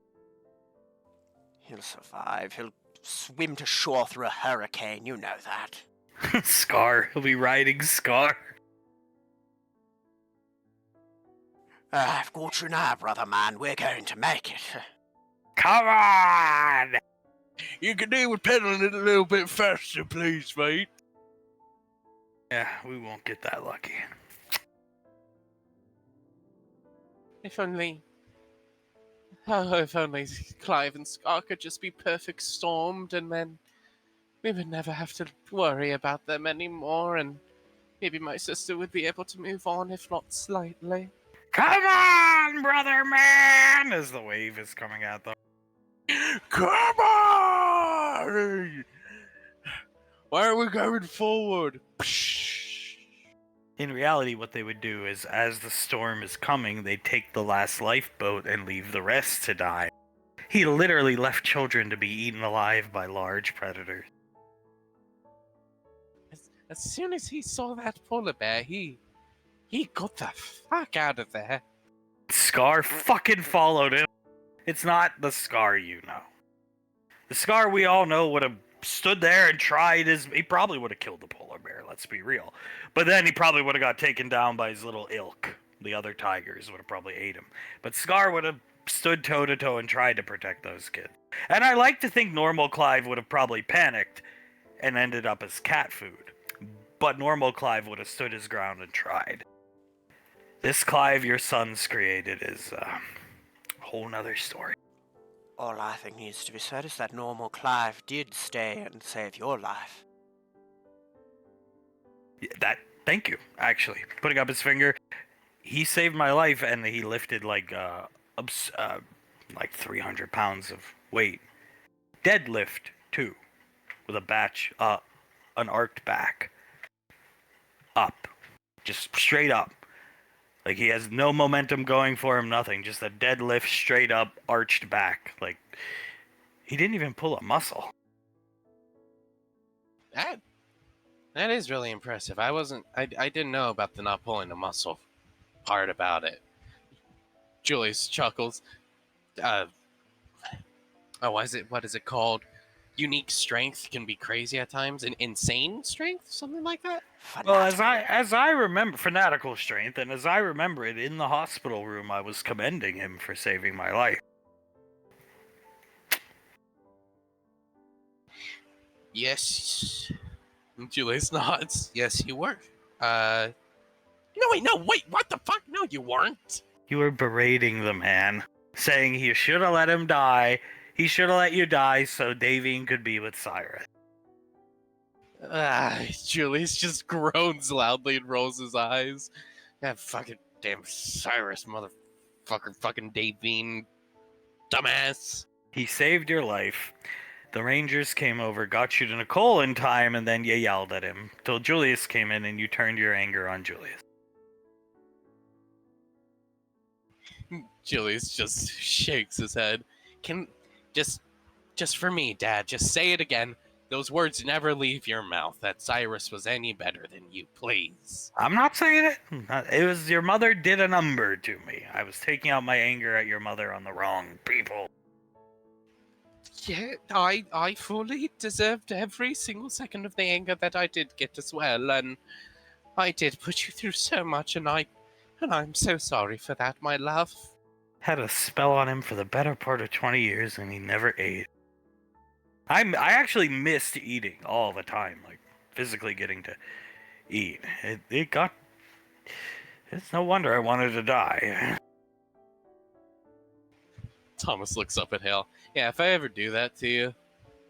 He'll survive. He'll swim to shore through a hurricane, you know that. Scar. He'll be riding Scar. I've got you now, brother man. We're going to make it. Come on! You can do with pedaling it a little bit faster, please, mate. Yeah, we won't get that lucky. If only... Oh, if only Clive and Scar could just be perfect stormed, and then we would never have to worry about them anymore, and maybe my sister would be able to move on, if not slightly. Come on, brother man! As the wave is coming at them. Come on! Why are we going forward? In reality, what they would do is, as the storm is coming, they take the last lifeboat and leave the rest to die. He literally left children to be eaten alive by large predators. As soon as he saw that polar bear, he got the fuck out of there. Scar fucking followed him. It's not the Scar you know. The Scar we all know would have stood there and tried his... He probably would have killed the polar bear, let's be real. But then he probably would have got taken down by his little ilk. The other tigers would have probably ate him. But Scar would have stood toe-to-toe and tried to protect those kids. And I like to think normal Clive would have probably panicked and ended up as cat food. But normal Clive would have stood his ground and tried. This Clive your son's created is a whole nother story. All I think needs to be said is that normal Clive did stay and save your life. Yeah, thank you, actually. Putting up his finger, he saved my life, and he lifted like 300 pounds of weight. Deadlift, too, with an arched back. Up. Just straight up. Like, he has no momentum going for him, nothing. Just a deadlift, straight up, arched back. Like, he didn't even pull a muscle. That is really impressive. I didn't know about the not pulling a muscle part about it. Julius chuckles. What is it called? Unique strength can be crazy at times. Insane strength? Something like that? Well, as I remember, fanatical strength, and as I remember it, in the hospital room, I was commending him for saving my life. Yes. Julius nods. Yes, you were. No, wait, what the fuck? No, you weren't. You were berating the man, saying you should have let him die. He should have let you die so Davine could be with Cyrus. Julius just groans loudly and rolls his eyes. That fucking damn Cyrus motherfucker, fucking Davine, dumbass. He saved your life. The Rangers came over, got you to Nicole in time, and then you yelled at him till Julius came in and you turned your anger on Julius. Julius just shakes his head. Can just for me, Dad, just say it again. Those words never leave your mouth. That Cyrus was any better than you, please. I'm not saying it. It was your mother did a number to me. I was taking out my anger at your mother on the wrong people. Yeah, I fully deserved every single second of the anger that I did get as well, and I did put you through so much, and I'm so sorry for that, my love. Had a spell on him for the better part of 20 years and he never ate. I actually missed eating all the time, like physically getting to eat. It's no wonder I wanted to die. Thomas looks up at Hale. Yeah, if I ever do that to you,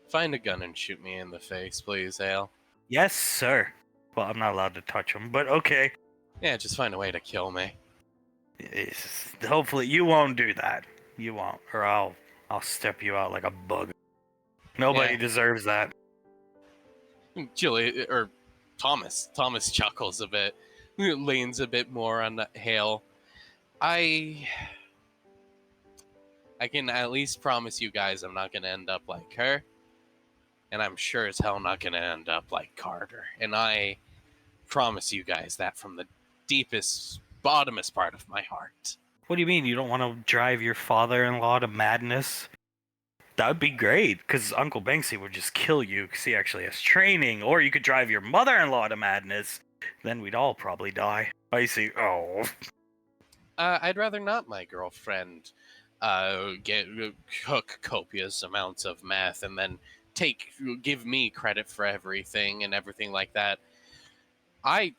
find a gun and shoot me in the face, please, Hale. Yes, sir. Well, I'm not allowed to touch him, but okay. Yeah, just find a way to kill me. Hopefully you won't do that. You won't, or I'll step you out like a bug. Nobody deserves that. Thomas chuckles a bit, leans a bit more on Hale. I can at least promise you guys I'm not going to end up like her. And I'm sure as hell not going to end up like Carter. And I promise you guys that from the deepest, bottomest part of my heart. What do you mean you don't want to drive your father-in-law to madness? That would be great, because Uncle Banksy would just kill you because he actually has training. Or you could drive your mother-in-law to madness. Then we'd all probably die. I see. Oh. I'd rather not, my girlfriend, cook copious amounts of meth and then give me credit for everything and everything like that. I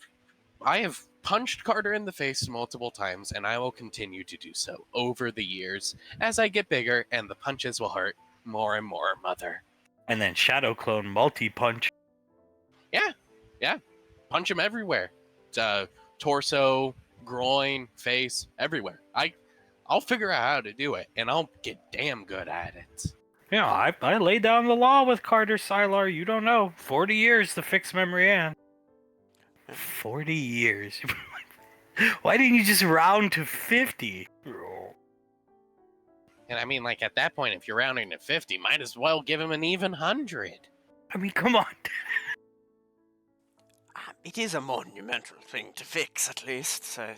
have punched Carter in the face multiple times, and I will continue to do so over the years as I get bigger, and the punches will hurt more and more, Mother. And then Shadow Clone multi-punch. Yeah. Punch him everywhere. Torso, groin, face, everywhere. I'll figure out how to do it, and I'll get damn good at it. Yeah, I laid down the law with Carter Sylar. You don't know. 40 years to fix Memory Ann. 40 years. Why didn't you just round to 50? And I mean, like, at that point, if you're rounding to 50, might as well give him an even 100. I mean, come on. It is a monumental thing to fix, at least, so...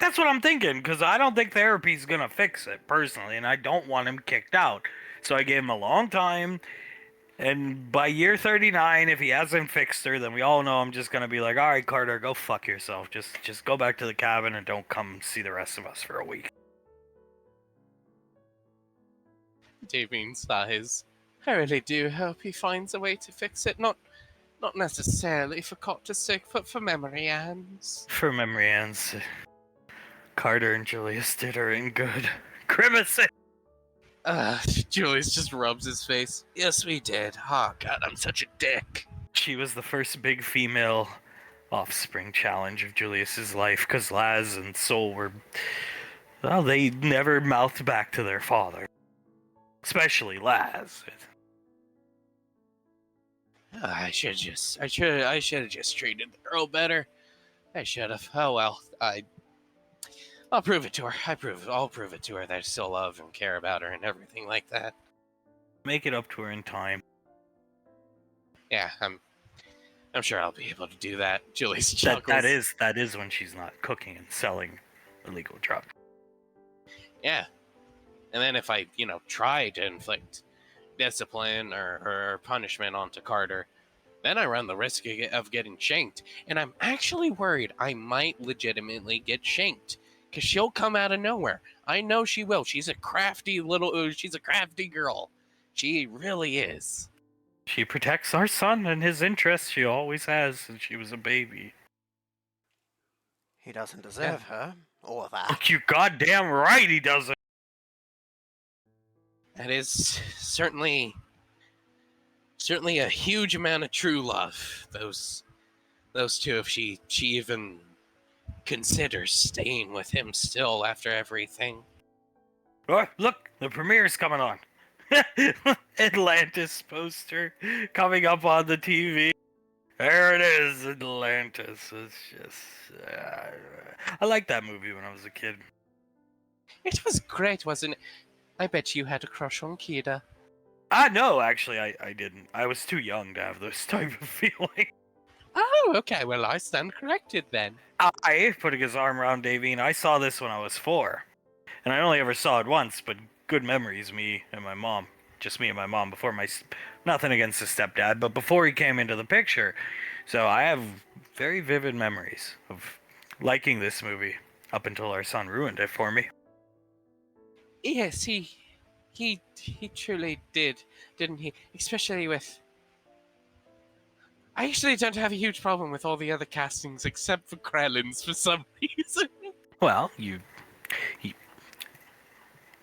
That's what I'm thinking, because I don't think therapy's gonna fix it, personally, and I don't want him kicked out. So I gave him a long time, and by year 39, if he hasn't fixed her, then we all know I'm just gonna be like, alright, Carter, go fuck yourself. Just go back to the cabin and don't come see the rest of us for a week. Davine sighs. I really do hope he finds a way to fix it. Not necessarily for Carter's sake, but for Memory Ann's. For Memory Ann's. Carter and Julius did her in good. Grimace! Julius just rubs his face. Yes, we did. Oh, God, I'm such a dick. She was the first big female offspring challenge of Julius's life, because Laz and Sol were... Well, they never mouthed back to their father. Especially Laz. I should have just treated the girl better. I should have. Oh well. I'll prove it to her. I'll prove it to her that I still love and care about her and everything like that. Make it up to her in time. Yeah, I'm sure I'll be able to do that. Julius chuckles. That is when she's not cooking and selling illegal drugs. Yeah. And then if I, try to inflict discipline or punishment onto Carter, then I run the risk of getting shanked. And I'm actually worried I might legitimately get shanked. Because she'll come out of nowhere. I know she will. She's a crafty girl. She really is. She protects our son and his interests. She always has since she was a baby. He doesn't deserve her, or that. You goddamn right he doesn't. That is certainly certainly a huge amount of true love. Those two, if she even considers staying with him still after everything. Oh, look, the premiere's coming on. Atlantis poster coming up on the TV. There it is, Atlantis. It's just. I liked that movie when I was a kid. It was great, wasn't it? I bet you had a crush on Kida. No, actually, I didn't. I was too young to have this type of feeling. Oh, okay. Well, I stand corrected then. I, putting his arm around Davine, I saw this when I was 4. And I only ever saw it once, but good memories, me and my mom. Just me and my mom before nothing against the stepdad, but before he came into the picture. So I have very vivid memories of liking this movie up until our son ruined it for me. Yes, he truly did, didn't he? Especially with. I actually don't have a huge problem with all the other castings except for Krellin's for some reason. Well,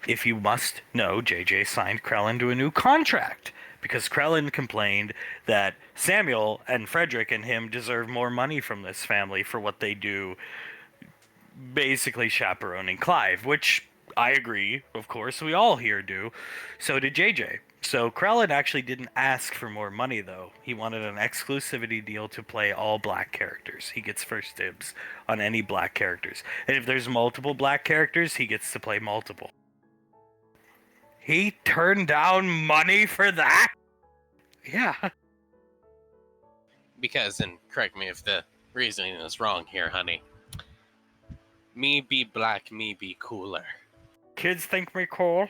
if you must know, JJ signed Krellin to a new contract because Krellin complained that Samuel and Frederick and him deserve more money from this family for what they do, basically chaperoning Clive, which I agree, of course, we all here do. So did JJ. So Krellin actually didn't ask for more money, though. He wanted an exclusivity deal to play all black characters. He gets first dibs on any black characters. And if there's multiple black characters, he gets to play multiple. He turned down money for that? Yeah. Because, and correct me if the reasoning is wrong here, honey. Me be black, me be cooler. Kids think me cool.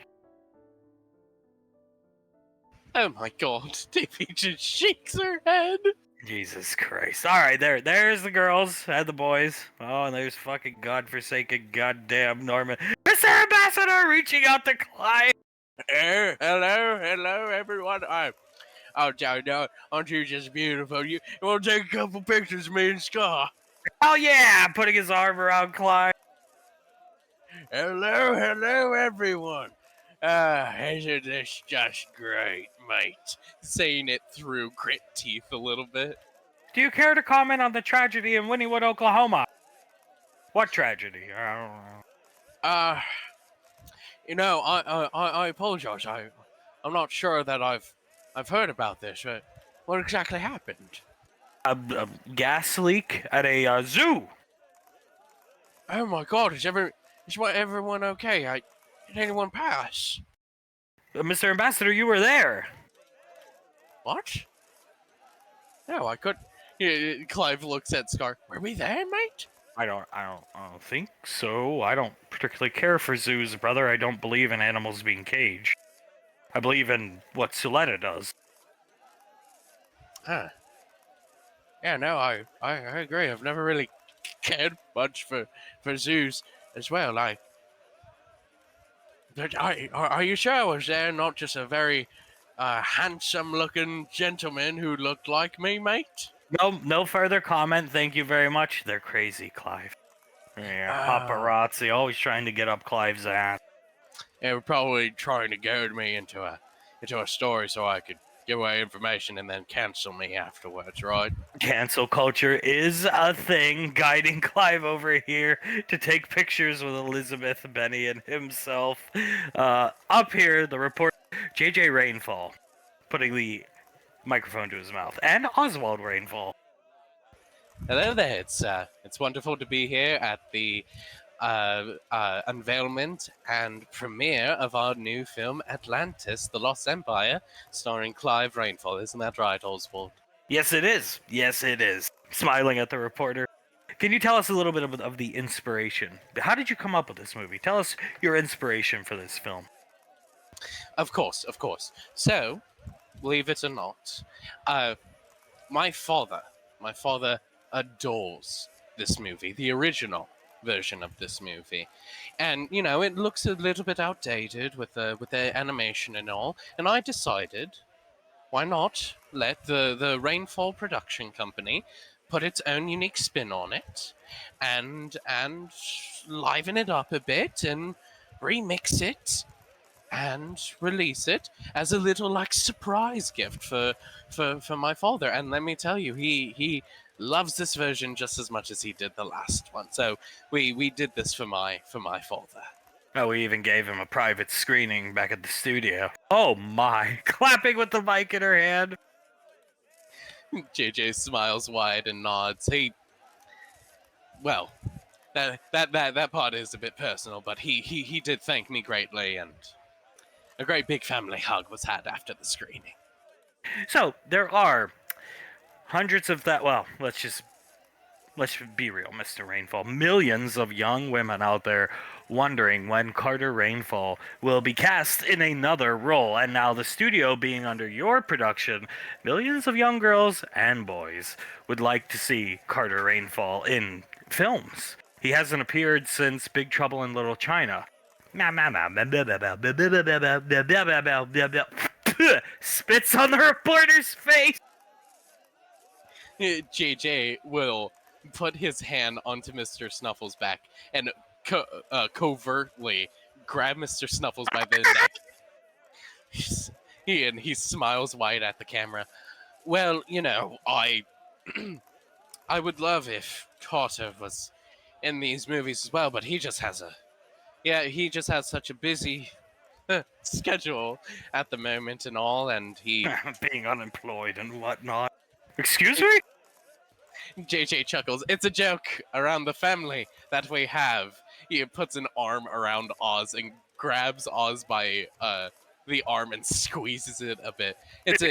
Oh my god, Davy just shakes her head. Jesus Christ. Alright, there's the girls and the boys. Oh, and there's fucking godforsaken goddamn Norman. Mr. Ambassador reaching out to Clive. Hello, everyone. Aren't you just beautiful? You want to take a couple pictures of me and Scar? Oh yeah, putting his arm around Clive. Hello, everyone. Isn't this just great, mate? Saying it through grit teeth a little bit. Do you care to comment on the tragedy in Wynnewood, Oklahoma? What tragedy? I don't know. I apologize. I'm not sure that I've heard about this. But what exactly happened? A gas leak at a zoo. Oh my god, is everyone okay? Did anyone pass? Mr. Ambassador, you were there. What? No, I couldn't. Yeah, Clive looks at Scar. Were we there, mate? I don't think so. I don't particularly care for zoos, brother. I don't believe in animals being caged. I believe in what Suletta does. Huh. Yeah, no, I agree. I've never really cared much for zoos as well. But are you sure? Was there not just a very handsome-looking gentleman who looked like me, mate? No further comment. Thank you very much. They're crazy, Clive. Yeah, paparazzi, always trying to get up Clive's ass. They were probably trying to goad me into a story so I could give away information and then cancel me afterwards, right? Cancel culture is a thing, guiding Clive over here to take pictures with Elizabeth Benny and himself. Up here, the report, JJ Rainfall, putting the microphone to his mouth, and Oswald Rainfall. Hello there. It's wonderful to be here at the unveilment and premiere of our new film Atlantis: The Lost Empire, starring Clive Rainfall. Isn't that right, Oswald? Yes, it is. Yes, it is. Smiling at the reporter. Can you tell us a little bit of the inspiration? How did you come up with this movie? Tell us your inspiration for this film. Of course. So, believe it or not, my father adores this movie, the original version of this movie, and it looks a little bit outdated with the animation and all. And I decided, why not let the Rainfall production company put its own unique spin on it, and liven it up a bit and remix it and release it as a little like surprise gift for my father. And let me tell you, he loves this version just as much as he did the last one. So we did this for my father. Oh, we even gave him a private screening back at the studio. Oh my! Clapping with the mic in her hand. JJ smiles wide and nods. Well, that part is a bit personal, but he did thank me greatly, and a great big family hug was had after the screening. So there are hundreds of that. Well, let's be real, Mr. Rainfall. Millions of young women out there wondering when Carter Rainfall will be cast in another role. And now the studio being under your production, millions of young girls and boys would like to see Carter Rainfall in films. He hasn't appeared since Big Trouble in Little China. Spits on the reporter's face. JJ will put his hand onto Mr. Snuffles' back and covertly grab Mr. Snuffles by the neck. He smiles wide at the camera. Well, I I would love if Carter was in these movies as well, but he just has such a busy schedule at the moment and all, and he Being unemployed and whatnot. Excuse me? JJ chuckles. It's a joke around the family that we have. He puts an arm around Oz and grabs Oz by the arm and squeezes it a bit. It's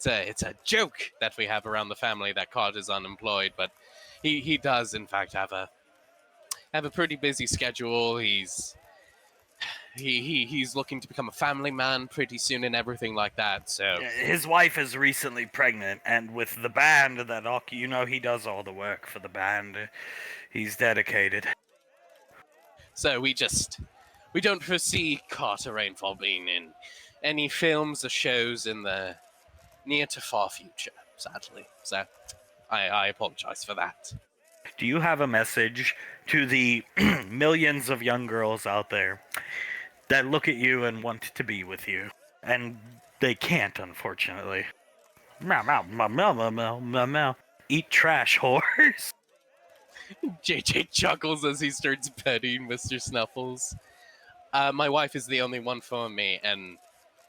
a joke that we have around the family that Carter's unemployed, but he does in fact have a pretty busy schedule. He's looking to become a family man pretty soon and everything like that. So His wife is recently pregnant, and with the band that he does all the work for the band. He's dedicated. so we don't foresee Carter Rainfall being in any films or shows in the near to far future, sadly. So I apologize for that. Do you have a message to the millions of young girls out there that look at you and want to be with you, and they can't, unfortunately? Meow, meow, meow, meow, meow, meow, meow, meow. Eat trash, whores. JJ chuckles as he starts petting Mr. Snuffles. My wife is the only one for me, and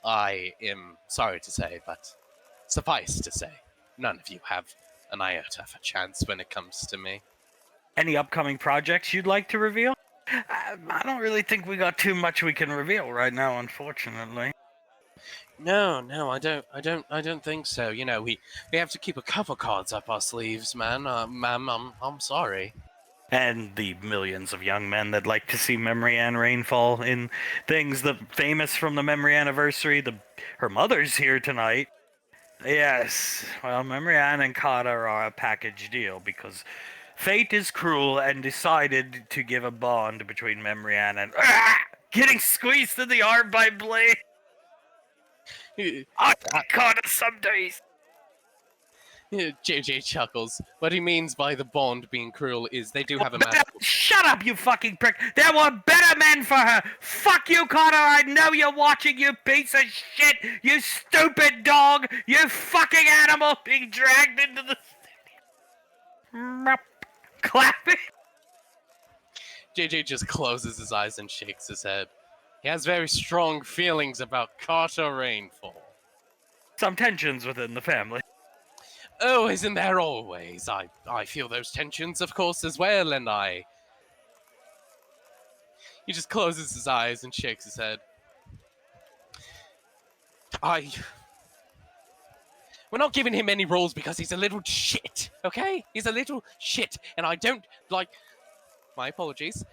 I am sorry to say, but suffice to say, none of you have an iota of a chance when it comes to me. Any upcoming projects you'd like to reveal? I don't really think we got too much we can reveal right now, unfortunately. No, I don't think so. We have to keep a couple cards up our sleeves, man. Ma'am, I'm sorry. And the millions of young men that like to see Memory Ann Rainfall in things famous from the Memory Anniversary. Her mother's here tonight. Yes, well, Memory Ann and Carter are a package deal because fate is cruel and decided to give a bond between Memory Ann and getting squeezed in the arm by Blade. I Carter some days. JJ chuckles. What he means by the bond being cruel is they do have a magical. Shut up, you fucking prick! There were better men for her! Fuck you, Carter! I know you're watching, you piece of shit! You stupid dog! You fucking animal being dragged into the stadium! Clapping! JJ just closes his eyes and shakes his head. He has very strong feelings about Carter Rainfall. Some tensions within the family. Oh, isn't there always? I feel those tensions, of course, as well, and He just closes his eyes and shakes his head. We're not giving him any roles because he's a little shit, okay? He's a little shit, and I don't like... My apologies.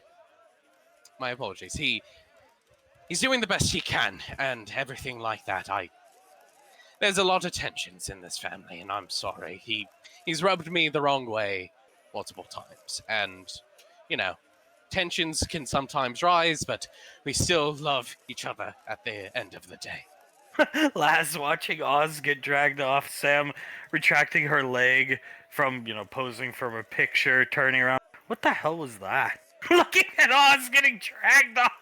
He's doing the best he can, and everything like that. There's a lot of tensions in this family, and I'm sorry. He's rubbed me the wrong way multiple times, and, tensions can sometimes rise, but we still love each other at the end of the day. Last watching Oz get dragged off, Sam retracting her leg from, posing from a picture, turning around. What the hell was that? Looking at Oz getting dragged off.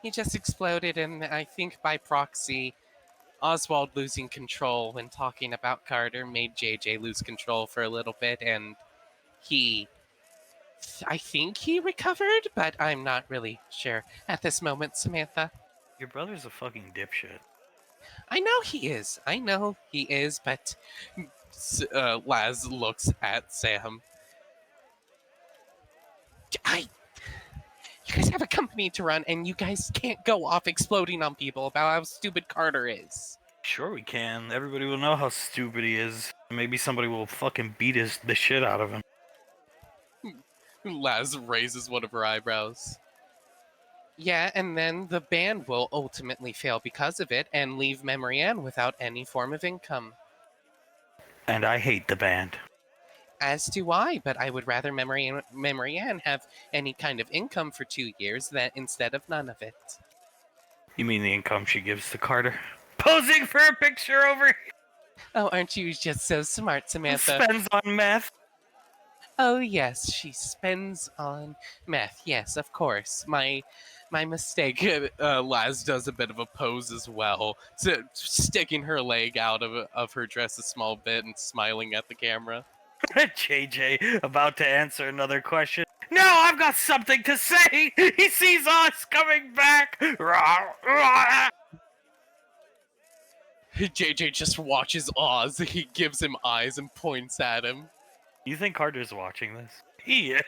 He just exploded, and I think by proxy, Oswald losing control when talking about Carter made JJ lose control for a little bit, and he. I think he recovered, but I'm not really sure at this moment, Samantha. Your brother's a fucking dipshit. I know he is. I know he is, but Laz looks at Sam. You guys have a company to run, and you guys can't go off exploding on people about how stupid Carter is. Sure we can. Everybody will know how stupid he is. Maybe somebody will fucking beat the shit out of him. Laz raises one of her eyebrows. Yeah, and then the band will ultimately fail because of it and leave Memory Ann without any form of income. And I hate the band. As do I, but I would rather Memory Ann have any kind of income for 2 years than instead of none of it. You mean the income she gives to Carter? Posing for a picture over here. Oh, aren't you just so smart, Samantha? Spends on meth. Oh yes, she spends on meth. Yes, of course. My mistake. Laz does a bit of a pose as well, sticking her leg out of her dress a small bit and smiling at the camera. JJ about to answer another question. No, I've got something to say. He sees us coming back. JJ just watches Oz. He gives him eyes and points at him. You think Carter's watching this? He is.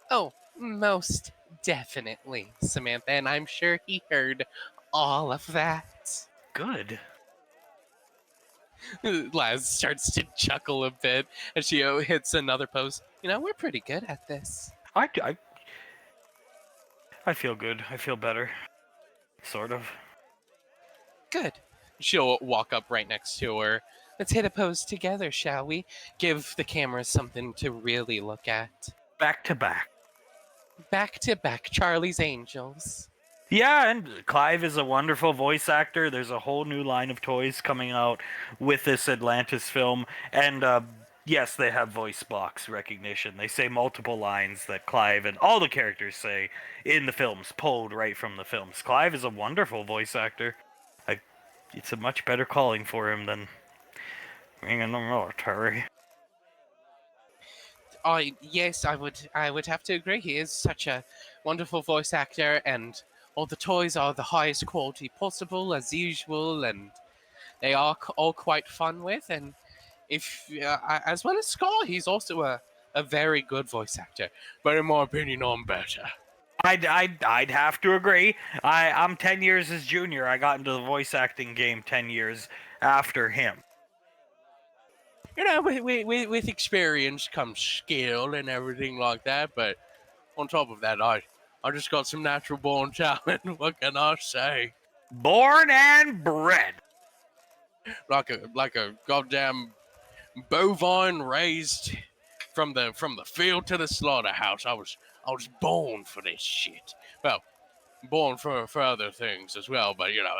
Oh, most definitely, Samantha, and I'm sure he heard all of that. Good. Laz starts to chuckle a bit as she hits another pose. You know, we're pretty good at this. I feel good. I feel better. Sort of. Good. She'll walk up right next to her. Let's hit a pose together, shall we? Give the camera something to really look at. Back to back. Back to back, Charlie's Angels. Yeah, and Clive is a wonderful voice actor. There's a whole new line of toys coming out with this Atlantis film. And yes, they have voice box recognition. They say multiple lines that Clive and all the characters say in the films, pulled right from the films. Clive is a wonderful voice actor. It's a much better calling for him than being in the military. Yes, I would have to agree. He is such a wonderful voice actor, and all the toys are the highest quality possible as usual, and they are all quite fun with. And if as well as Scar, he's also a very good voice actor. But in my opinion, I'm better. I'd have to agree. I'm 10 years his junior. I got into the voice acting game 10 years after him. You know, with experience comes skill and everything like that. But on top of that, I just got some natural born talent. What can I say? Born and bred. Like a goddamn bovine raised from the field to the slaughterhouse. I was born for this shit. Well, born for other things as well, but you know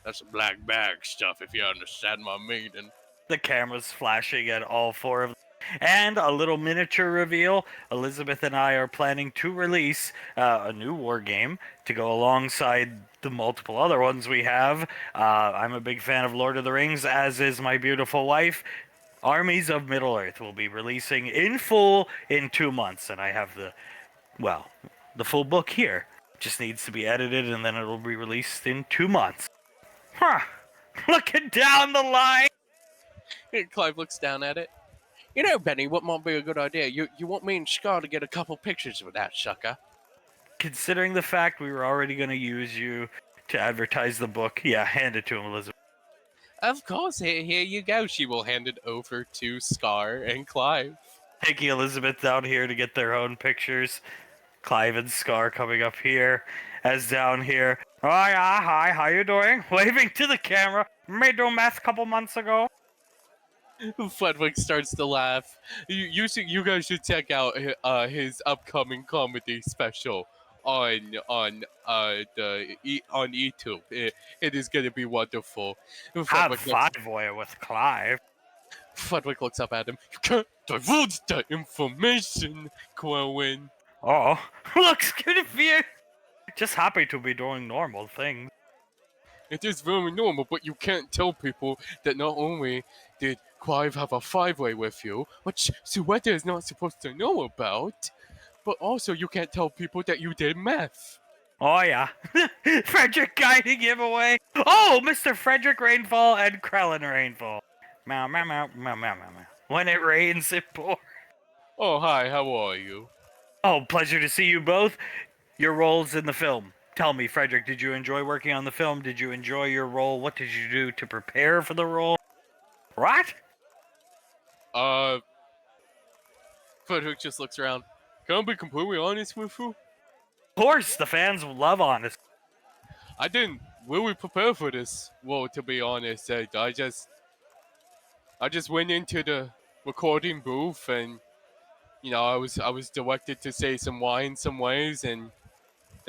that's black bag stuff if you understand my meaning. The camera's flashing at all four of them. And a little miniature reveal. Elizabeth and I are planning to release a new war game to go alongside the multiple other ones we have. I'm a big fan of Lord of the Rings, as is my beautiful wife. Armies of Middle-earth will be releasing in full in 2 months, and I have the full book here. Just needs to be edited, and then it'll be released in 2 months. Huh. Looking down the line. Clive looks down at it. You know, Benny, what might be a good idea? You want me and Scar to get a couple pictures with that sucker? Considering the fact we were already going to use you to advertise the book, yeah, hand it to him, Elizabeth. Of course, here you go. She will hand it over to Scar and Clive. Taking Elizabeth down here to get their own pictures. Clive and Scar coming up here, as down here. Oh yeah, hi, how you doing? Waving to the camera. Made no meth a couple months ago. Fledwick starts to laugh. You guys should check out his upcoming comedy special on YouTube. It is gonna be wonderful. Have fun, boy, with Clive. Fledwick looks up at him. You can't divulge that information, Quentin. Oh, looks confused. Just happy to be doing normal things. It is very normal, but you can't tell people that not only did Clive have a five-way with you, which Suetta is not supposed to know about, but also you can't tell people that you did meth. Oh yeah. Frederick guiding him away. Oh, Mr. Frederick Rainfall and Krellin Rainfall. Meow, meow, meow, meow, meow, meow, meow. When it rains, it pours. Oh, hi, how are you? Oh, pleasure to see you both. Your roles in the film. Tell me, Frederick, did you enjoy working on the film? Did you enjoy your role? What did you do to prepare for the role? What? Frederick just looks around. Can I be completely honest with you? Of course, the fans love honest. I didn't really prepare for this. Well, to be honest, I just went into the recording booth and I was directed to say some lines some ways and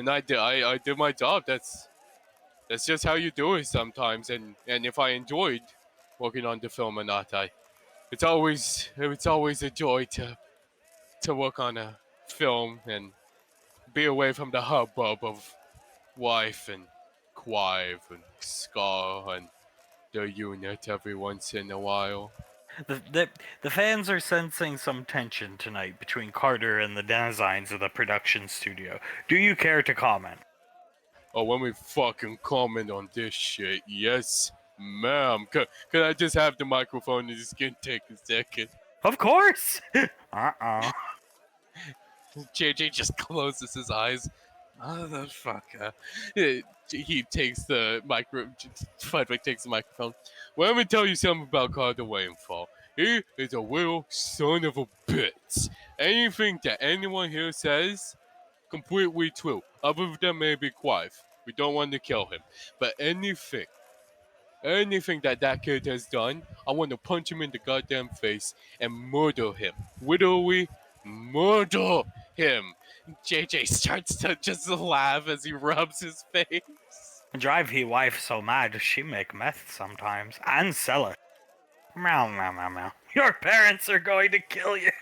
I did my job. That's just how you do it sometimes. And if I enjoyed working on the film or not, it's always a joy to work on a film and be away from the hubbub of wife and Clive and Scar and the unit every once in a while. The fans are sensing some tension tonight between Carter and the designs of the production studio. Do you care to comment? Oh, let me fucking comment on this shit. Yes, ma'am. Could I just have the microphone and just can take a second? Of course! Uh-oh. JJ just closes his eyes. Motherfucker. He takes the micro. Frederick takes the microphone. Well, let me tell you something about Carter Rainfall. He is a little son of a bitch. Anything that anyone here says, completely true. Other than maybe Clive. We don't want to kill him. But anything that kid has done, I want to punch him in the goddamn face and murder him. Literally murder him. JJ starts to just laugh as he rubs his face. Drive he wife so mad she make meth sometimes and sell it. Meow, meow, meow, meow. Your parents are going to kill you.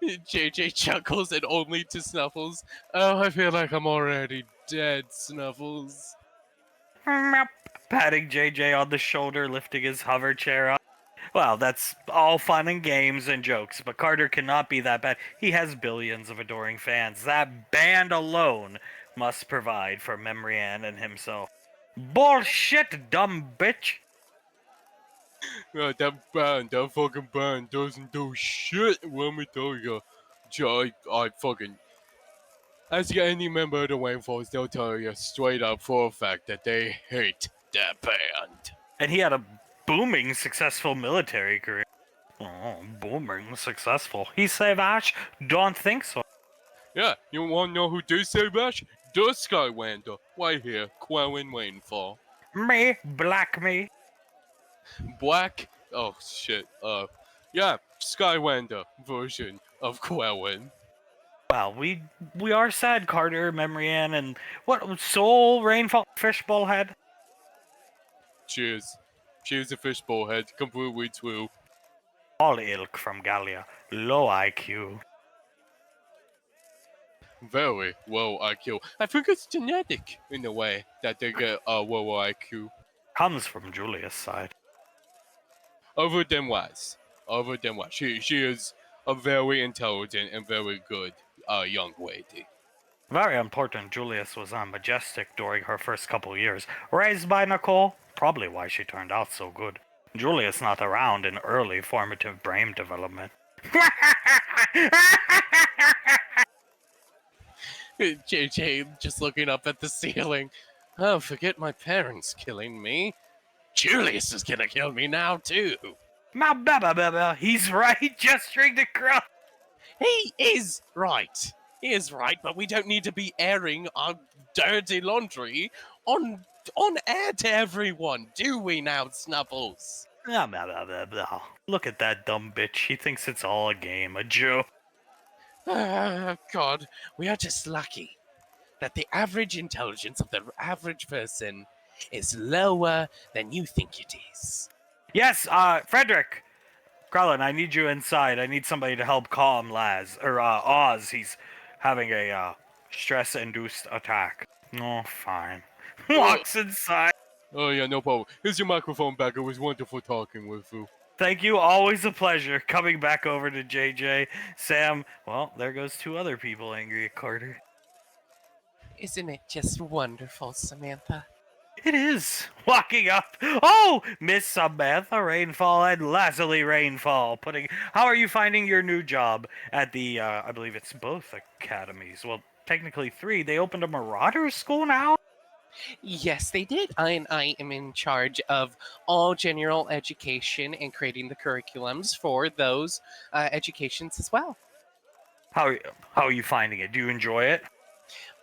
JJ chuckles and only to Snuffles. Oh, I feel like I'm already dead, Snuffles. Meow. Patting JJ on the shoulder, lifting his hover chair up. Well, that's all fun and games and jokes, but Carter cannot be that bad. He has billions of adoring fans. That band alone must provide for Memory Ann and himself. Bullshit, dumb bitch! That fucking band doesn't do shit, let me tell you. I fucking... Ask any member of the Rainforest, they'll tell you straight up for a fact that they hate that band. And he had a booming, successful military career. Oh, booming, successful. He say Ash? Don't think so. Yeah, you wanna know who did say that? The Skylander, right here, Quelling Rainfall. Me, black me. Black, oh shit, yeah, Skylander version of Quelling. Well, we are sad, Carter, Memory Ann, and what, Soul, Rainfall, Fishbowl Head? Cheers. Cheers a fishbowl head, completely true. All ilk from Gallia. Low IQ. Very low IQ. I think it's genetic in a way that they get a lower IQ. Comes from Julia's side. Other than what? She is a very intelligent and very good young lady. Very important, Julius was on Majestic during her first couple years. Raised by Nicole, probably why she turned out so good. Julius not around in early formative brain development. JJ just looking up at the ceiling. Oh, forget my parents killing me. Julius is gonna kill me now too. He's right, gesturing to Crow. He is right. He is right, but we don't need to be airing our dirty laundry on air to everyone, do we now, Snuffles? Look at that dumb bitch. He thinks it's all a game, a joke. God, we are just lucky that the average intelligence of the average person is lower than you think it is. Yes, Frederick. Krellin, I need you inside. I need somebody to help calm Oz. He's having a Stress-induced attack. Oh, fine. Uh, Walks inside. Oh yeah, no problem. Here's your microphone back. It was wonderful talking with you. Thank you. Always a pleasure. Coming back over to JJ. Sam, well, there goes two other people angry at Carter. Isn't it just wonderful, Samantha? It is. Walking up. Oh, Miss Samantha Rainfall and Lazuli Rainfall. How are you finding your new job at the, I believe it's both academies. Well, technically 3. They opened a Marauder school now? Yes, they did. I am in charge of all general education and creating the curriculums for those educations as well. How are you finding it? Do you enjoy it?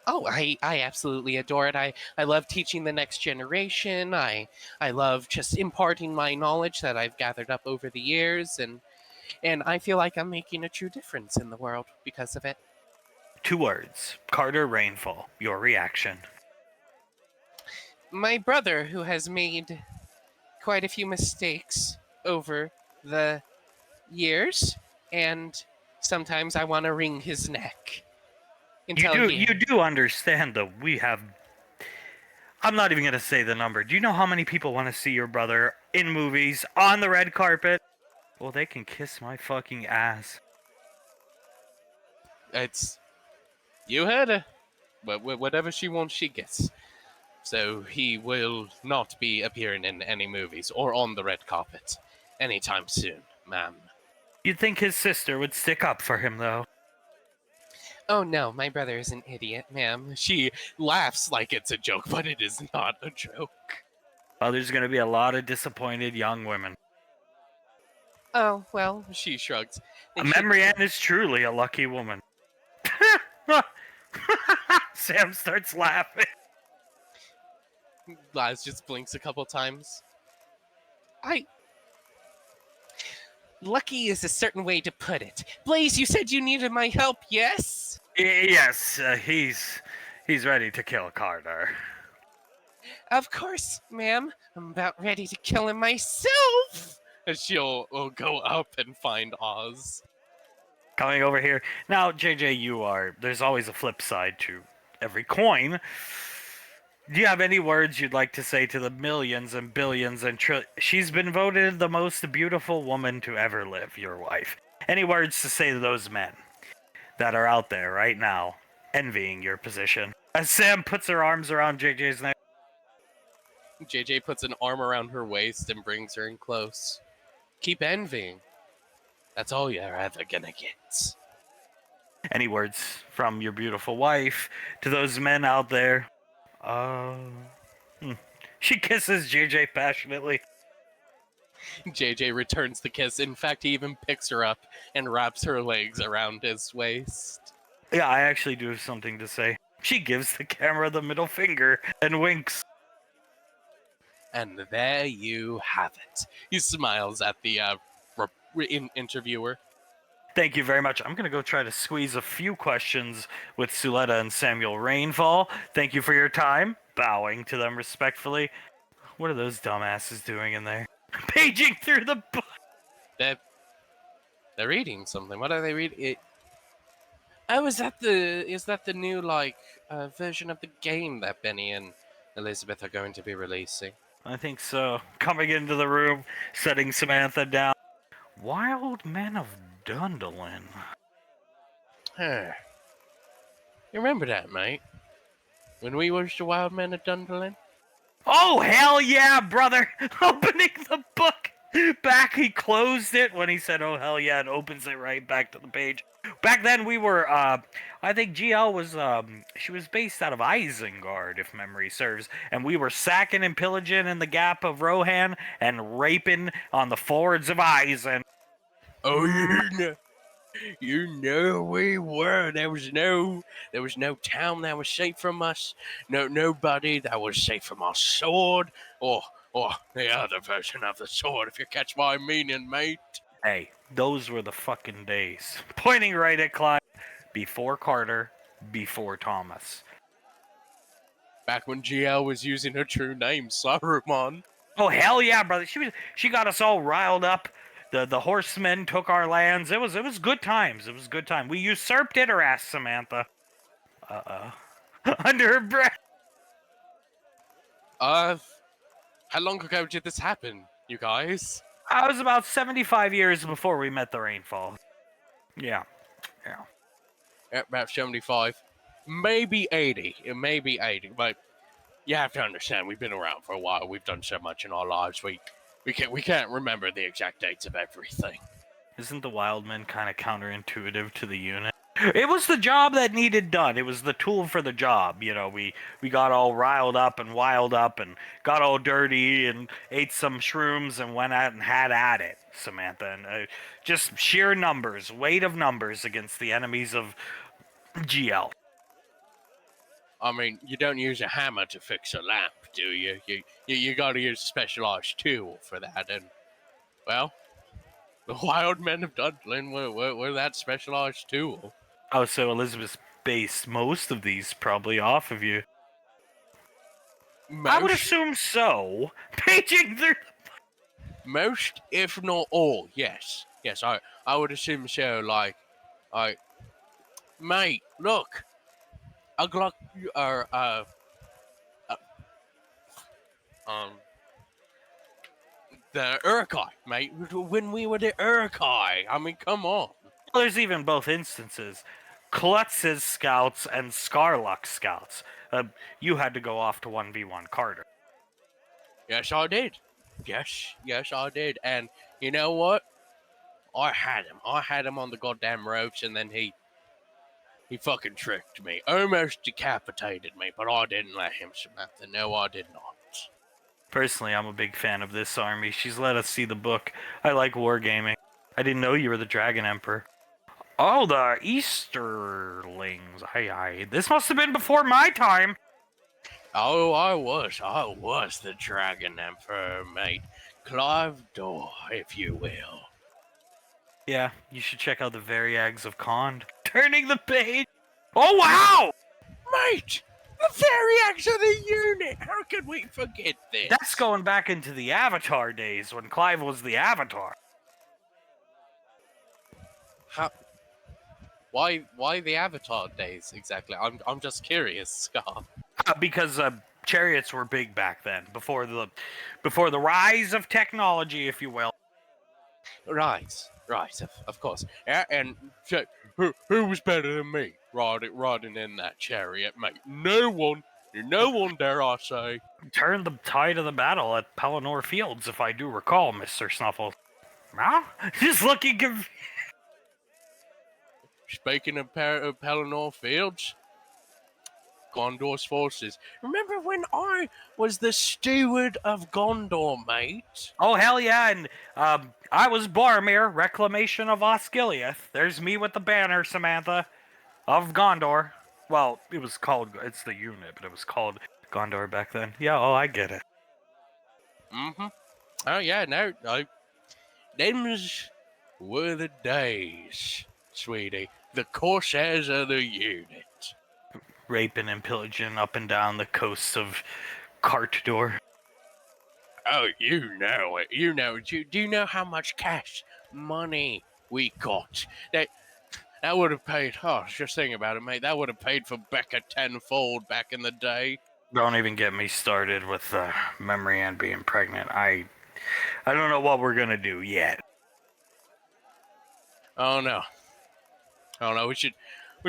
Oh, I absolutely adore it. I love teaching the next generation. I love just imparting my knowledge that I've gathered up over the years, and I feel like I'm making a true difference in the world because of it. 2 words. Carter Rainfall. Your reaction. My brother, who has made quite a few mistakes over the years, and sometimes I want to wring his neck. You do understand though, we have, I'm not even going to say the number. Do you know how many people want to see your brother in movies, on the red carpet? Well, they can kiss my fucking ass. It's you heard her. Whatever she wants, she gets. So he will not be appearing in any movies or on the red carpet anytime soon, ma'am. You'd think his sister would stick up for him though. Oh no, my brother is an idiot, ma'am. She laughs like it's a joke, but it is not a joke. Well, there's going to be a lot of disappointed young women. Oh, well, she shrugs. They should- Memory Ann is truly a lucky woman. Sam starts laughing. Laz just blinks a couple times. Lucky is a certain way to put it. Blaze, you said you needed my help, yes? Yes, he's ready to kill Carter. Of course, ma'am. I'm about ready to kill him myself. And she'll go up and find Oz. Coming over here. Now, JJ, there's always a flip side to every coin. Do you have any words you'd like to say to the millions and billions and she's been voted the most beautiful woman to ever live, your wife. Any words to say to those men that are out there right now, envying your position? As Sam puts her arms around JJ's neck. JJ puts an arm around her waist and brings her in close. Keep envying. That's all you're ever gonna get. Any words from your beautiful wife to those men out there? She kisses JJ passionately. JJ returns the kiss. In fact, he even picks her up and wraps her legs around his waist. Yeah, I actually do have something to say. She gives the camera the middle finger and winks. And there you have it. He smiles at the interviewer. Thank you very much. I'm going to go try to squeeze a few questions with Suletta and Samuel Rainfall. Thank you for your time. Bowing to them respectfully. What are those dumbasses doing in there? Paging through the book. They're reading something. What are they reading? Oh, is that the new version of the game that Benny and Elizabeth are going to be releasing? I think so. Coming into the room, setting Samantha down. Wild Men of Dundalin. Huh. You remember that, mate? When we was the Wild Men of Dundalin? Oh, hell yeah, brother! Opening the book back, he closed it when he said, oh, hell yeah, and opens it right back to the page. Back then, we were, I think GL was, she was based out of Isengard, if memory serves, and we were sacking and pillaging in the Gap of Rohan and raping on the fords of Isen. Oh, you know we were. There was no town that was safe from us. Nobody that was safe from our sword, or the other version of the sword, if you catch my meaning, mate. Hey, those were the fucking days. Pointing right at Clyde. Before Carter, before Thomas. Back when GL was using her true name, Saruman. Oh, hell yeah, brother. She got us all riled up. The horsemen took our lands. It was good times. It was good time. We usurped it, or asked Samantha. Under her breath. How long ago did this happen, you guys? I was about 75 years before we met the rainfall. Yeah. About 75. Maybe 80. It may be 80, but you have to understand, we've been around for a while. We've done so much in our lives. We can't remember the exact dates of everything. Isn't the Wildman kind of counterintuitive to the unit? It was the job that needed done. It was the tool for the job. You know, we got all riled up and wild up and got all dirty and ate some shrooms and went out and had at it, Samantha. And just sheer numbers, weight of numbers against the enemies of GL. I mean, you don't use a hammer to fix a lamp, do you? You got to use a specialized tool for that. And, well, the wild men of Duntlin were that specialized tool. Oh, so Elizabeth based most of these probably off of you. I would assume so. Paging through. Most, if not all, yes. Yes, I would assume so. Mate, look. A Glock, the Urkai, mate. When we were the Urkai, I mean, come on. Well, there's even both instances. Klutz's scouts and Scarluck's scouts. You had to go off to 1v1 Carter. Yes, I did. Yes, I did. And you know what? I had him. I had him on the goddamn ropes, and then he fucking tricked me. Almost decapitated me, but I didn't let him, Samantha. No, I did not. Personally, I'm a big fan of this army. She's let us see the book. I like wargaming. I didn't know you were the Dragon Emperor. Oh, the Easterlings. Aye. This must have been before my time. Oh, I was the Dragon Emperor, mate. Clive Dor, if you will. Yeah, you should check out the Variags of Kond. Turning the page. Oh, wow! Mate! The Variags of the unit! How could we forget this? That's going back into the Avatar days when Clive was the Avatar. How? Why the Avatar days exactly? I'm just curious, Scar. Because chariots were big back then, before the rise of technology, if you will. Right, of course. Yeah, and who was better than me riding in that chariot, mate? No one, dare I say. Turned the tide of the battle at Pelennor Fields, if I do recall, Mr. Snuffles. Huh? Just looking confused. Speaking of Pelennor Fields, Gondor's forces. Remember when I was the steward of Gondor, mate? Oh, hell yeah, and I was Boromir, Reclamation of Osgiliath. There's me with the banner, Samantha, of Gondor. Well, it's the unit, but it was called Gondor back then. Yeah, I get it. Mm-hmm. Oh, yeah, no, them's were the days, sweetie. The Corsairs of the unit. Raping and pillaging up and down the coasts of Cartador. Oh, you know it. You know. Do you know how much cash money we got? That would have paid. Oh, just think about it, mate. That would have paid for Becca tenfold back in the day. Don't even get me started with Memory Ann being pregnant. I don't know what we're gonna do yet. Oh no. We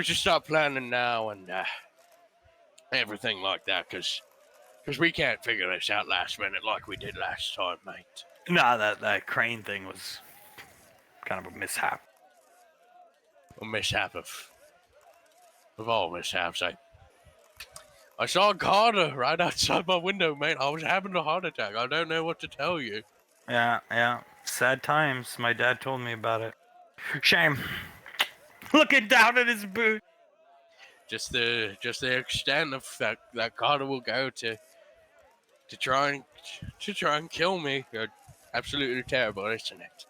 should start planning now and everything like that, because we can't figure this out last minute like we did last time, mate. Nah, that crane thing was kind of a mishap. A mishap of all mishaps. I saw Carter right outside my window, mate. I was having a heart attack. I don't know what to tell you. Yeah. Sad times. My dad told me about it. Shame. Looking down at his boot. Just the extent of that Carter will go to try and kill me. Absolutely terrible, isn't it?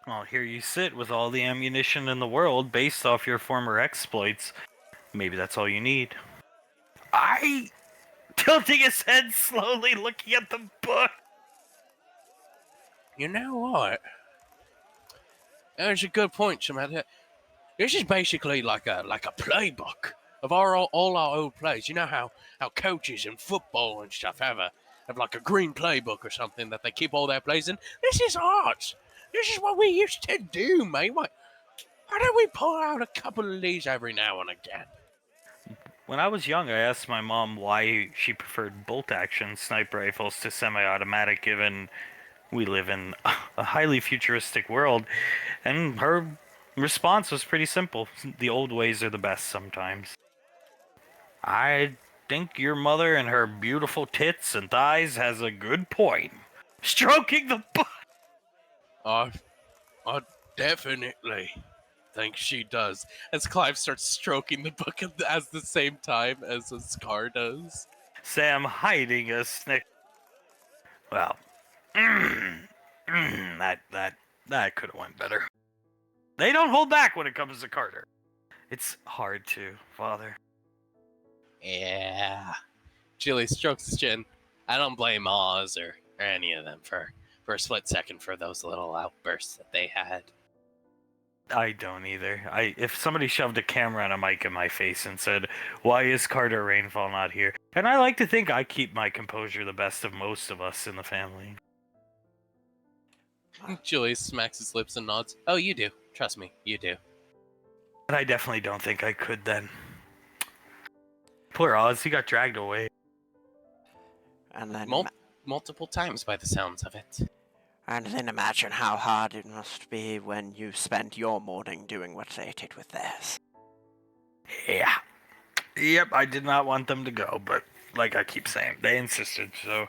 Well, here you sit with all the ammunition in the world based off your former exploits. Maybe that's all you need. Tilting his head slowly, looking at the book. You know what? That's a good point, Samantha. This is basically like a playbook of all our old plays. You know how coaches in football and stuff have like a green playbook or something that they keep all their plays in. This is ours. This is what we used to do, mate. Why don't we pull out a couple of these every now and again? When I was young, I asked my mom why she preferred bolt-action sniper rifles to semi-automatic, given we live in a highly futuristic world, and her response was pretty simple. The old ways are the best sometimes. I think your mother and her beautiful tits and thighs has a good point. Stroking the butt. I definitely think she does. As Clive starts stroking the book at the same time as a Scar does. Sam hiding a snick. Well, that could have went better. They don't hold back when it comes to Carter. It's hard to, Father. Yeah. Julie strokes his chin. I don't blame Oz or any of them for a split second for those little outbursts that they had. I don't either. If somebody shoved a camera and a mic in my face and said, "Why is Carter Rainfall not here?" And I like to think I keep my composure the best of most of us in the family. Julie smacks his lips and nods. Oh, you do. Trust me, you do. But I definitely don't think I could then. Poor Oz, he got dragged away. And then, Multiple times by the sounds of it. and then imagine how hard it must be when you spent your morning doing what they did with theirs. Yeah. Yep, I did not want them to go, but like I keep saying, they insisted, so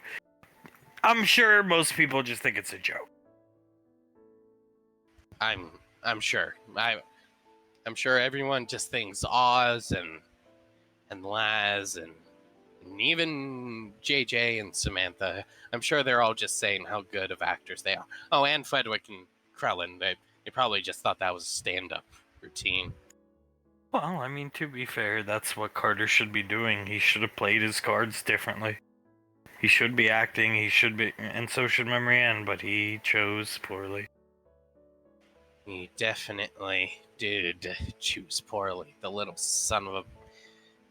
I'm sure most people just think it's a joke. I'm sure. I'm sure everyone just thinks Oz and Laz and even JJ and Samantha. I'm sure they're all just saying how good of actors they are. Oh, and Fredwick and Krellin. They probably just thought that was a stand-up routine. Well, I mean, to be fair, that's what Carter should be doing. He should have played his cards differently. He should be acting, and so should Memory Ann, but he chose poorly. He definitely did choose poorly. The little son of a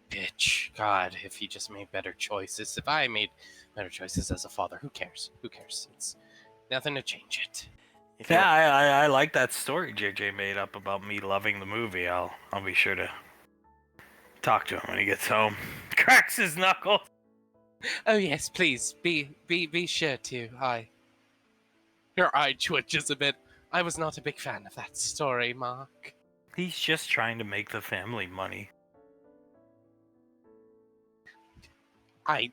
bitch. God, if he just made better choices. If I made better choices as a father, who cares? Who cares? It's nothing to change it. Yeah, I like that story JJ made up about me loving the movie. I'll be sure to talk to him when he gets home. Cracks his knuckles. Oh yes, please be sure to. Your eye twitches a bit. I was not a big fan of that story, Mark. He's just trying to make the family money. I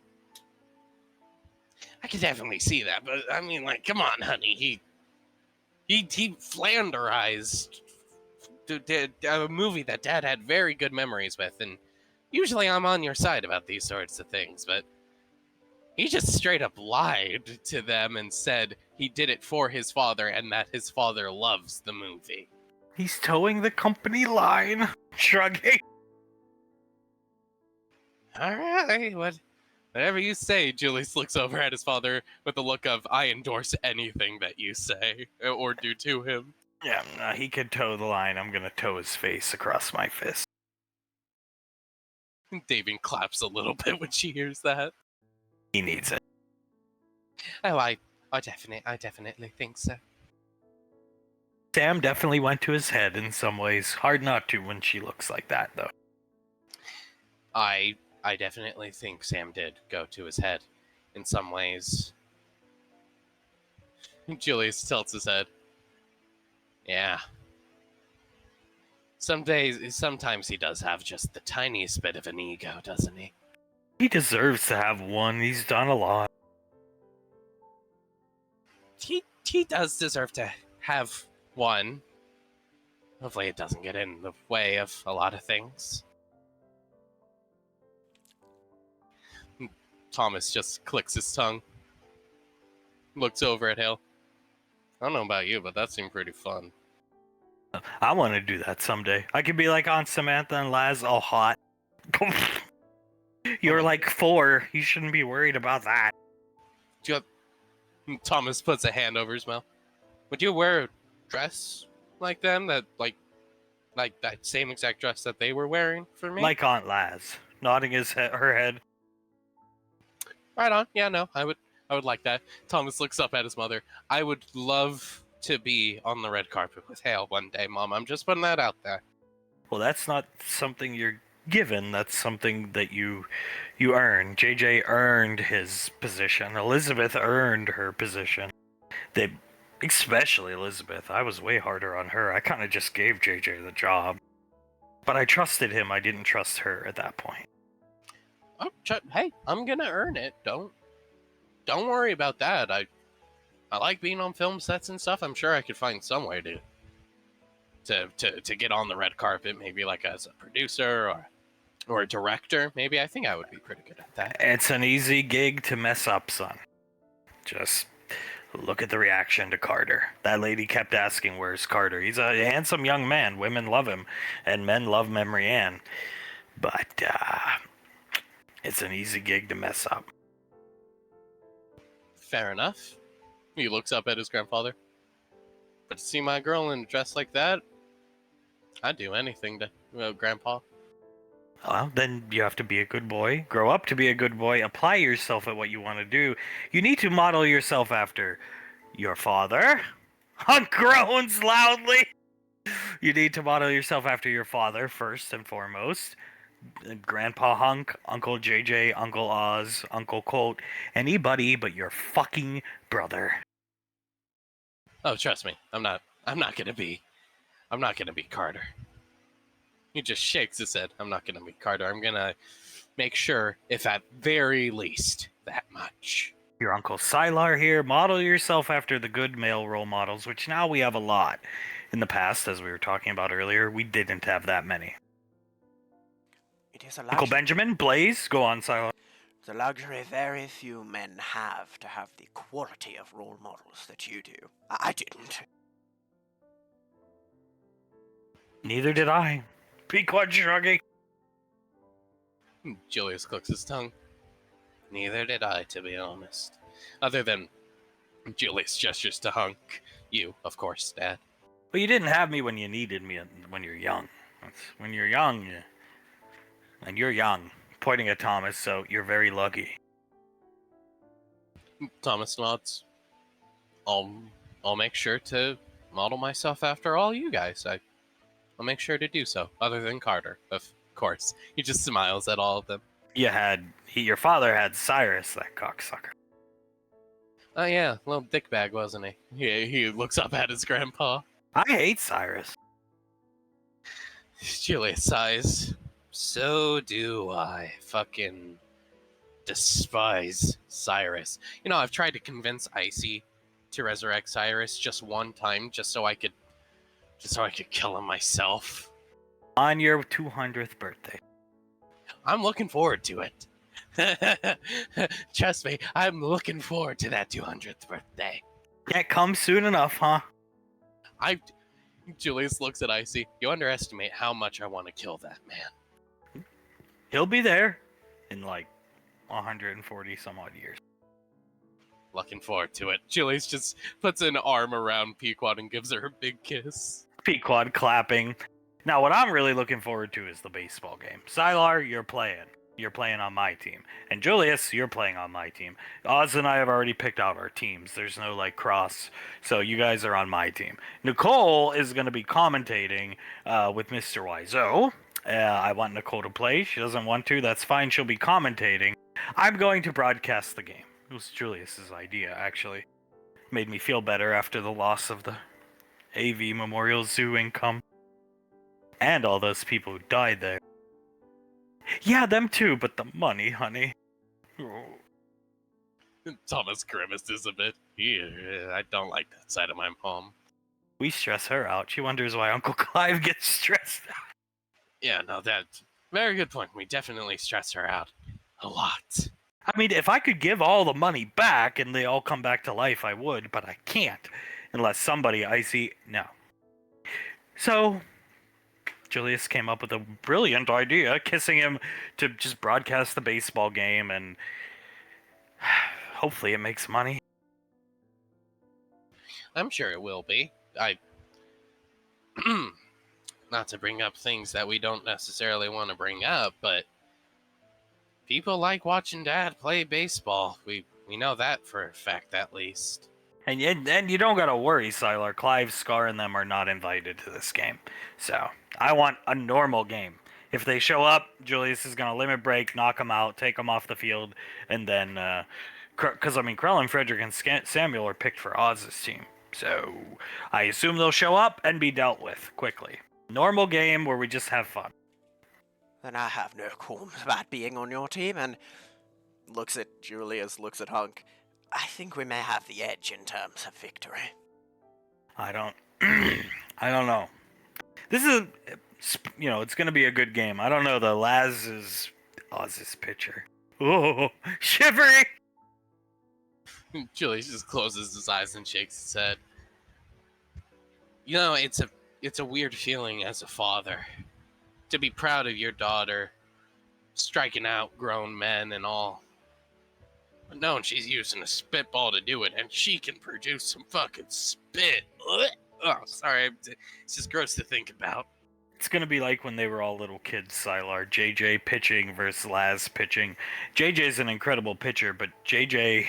can definitely see that, but I mean, like, come on, honey. He flanderized a movie that Dad had very good memories with, and usually I'm on your side about these sorts of things, but he just straight up lied to them and said he did it for his father and that his father loves the movie. He's towing the company line. Shrugging. All right, whatever you say. Julius looks over at his father with a look of, I endorse anything that you say or do to him. Yeah, he could toe the line. I'm gonna toe his face across my fist. Davin claps a little bit when she hears that. He needs it. Oh, I definitely think so. Sam definitely went to his head in some ways. Hard not to when she looks like that, though. I definitely think Sam did go to his head in some ways. Julius tilts his head. Yeah. Sometimes he does have just the tiniest bit of an ego, doesn't he? He deserves to have one. He's done a lot. He does deserve to have one. Hopefully it doesn't get in the way of a lot of things. Thomas just clicks his tongue. Looks over at Hale. I don't know about you, but that seemed pretty fun. I want to do that someday. I could be like Aunt Samantha and Laz, all hot. You're like 4. You shouldn't be worried about that. Thomas puts a hand over his mouth. Would you wear a dress like them? That, like Like that same exact dress that they were wearing for me? Like Aunt Laz, nodding her head. Right on. Yeah, no, I would like that. Thomas looks up at his mother. I would love to be on the red carpet with Hale one day, Mom. I'm just putting that out there. Well, that's not something you're given. That's something that you earn. JJ earned his position. Elizabeth earned her position. They, especially Elizabeth. I was way harder on her. I kind of just gave JJ the job, but I trusted him. I didn't trust her at that point. Oh, hey, I'm gonna earn it. Don't worry about that. I like being on film sets and stuff. I'm sure I could find some way to get on the red carpet, maybe like as a producer or a director. Maybe I think I would be pretty good at that. It's an easy gig to mess up, son. Just look at the reaction to Carter. That lady kept asking, "Where's Carter?" He's a handsome young man. Women love him, and men love Memory Ann. But it's an easy gig to mess up. Fair enough. He looks up at his grandfather. But to see my girl in a dress like that, I'd do anything to Grandpa. Well, then you have to be a good boy, grow up to be a good boy, apply yourself at what you want to do. You need to model yourself after your father. Hunk groans loudly. You need to model yourself after your father first and foremost. Grandpa Hunk, Uncle JJ, Uncle Oz, Uncle Colt, anybody but your fucking brother. Oh, trust me, I'm not gonna be Carter. He just shakes his head. I'm not gonna be Carter. I'm gonna make sure, if at very least, that much. Your Uncle Sylar here. Model yourself after the good male role models, which now we have a lot. In the past, as we were talking about earlier, we didn't have that many. It is a Uncle luxury. Benjamin, Blaze, go on, Sylar. The luxury very few men have to have the quality of role models that you do. I didn't. Neither did I. Pequod shrugging. Julius clicks his tongue. Neither did I, to be honest. Other than Julius gestures to Hunk. You, of course, Dad. But you didn't have me when you needed me when you're young. When you're young, and you're young. Pointing at Thomas, so you're very lucky. Thomas nods. I'll make sure to model myself after all you guys. I'll make sure to do so. Other than Carter, of course. He just smiles at all of them. Your father had Cyrus, that cocksucker. Oh yeah, little dickbag, wasn't he? He looks up at his grandpa. I hate Cyrus. Julius sighs. So do I. Fucking despise Cyrus. You know, I've tried to convince Icy to resurrect Cyrus just one time, just so I could kill him myself. On your 200th birthday. I'm looking forward to it. Trust me, I'm looking forward to that 200th birthday. Can't come soon enough, huh? Julius looks at Icy. You underestimate how much I want to kill that man. He'll be there in like 140 some odd years. Looking forward to it. Julius just puts an arm around Pequod and gives her a big kiss. Pequod clapping. Now, what I'm really looking forward to is the baseball game. Sylar, you're playing. You're playing on my team. And Julius, you're playing on my team. Oz and I have already picked out our teams. There's no, cross. So you guys are on my team. Nicole is going to be commentating with Mr. Wiseau. I want Nicole to play. She doesn't want to. That's fine. She'll be commentating. I'm going to broadcast the game. It was Julius's idea, actually. Made me feel better after the loss of the AV Memorial Zoo income. And all those people who died there. Yeah, them too, but the money, honey. Thomas grimaces a bit. Yeah, I don't like that side of my mom. We stress her out. She wonders why Uncle Clive gets stressed out. Yeah, no, that's very good point. We definitely stress her out. A lot. I mean, if I could give all the money back and they all come back to life, I would, but I can't. Unless somebody I see... No. So... Julius came up with a brilliant idea, kissing him to just broadcast the baseball game, and hopefully it makes money. I'm sure it will be. not to bring up things that we don't necessarily want to bring up, but people like watching Dad play baseball. We know that for a fact, at least. And you don't gotta worry, Sylar. Clive, Scar, and them are not invited to this game. So, I want a normal game. If they show up, Julius is gonna limit break, knock them out, take them off the field, and then, because, Krell and Frederick and Samuel are picked for Oz's team. So, I assume they'll show up and be dealt with quickly. Normal game where we just have fun. Then I have no qualms about being on your team, and looks at Julius, looks at Hunk. I think we may have the edge in terms of victory. I don't know. This is, it's going to be a good game. I don't know, the Laz is Oz's pitcher. Oh, shivering! Julius just closes his eyes and shakes his head. You know, it's a weird feeling as a father to be proud of your daughter striking out grown men and all. But knowing she's using a spitball to do it, and she can produce some fucking spit. Oh, sorry, it's just gross to think about. It's going to be like when they were all little kids, Sylar. JJ pitching versus Laz pitching. JJ's an incredible pitcher, but JJ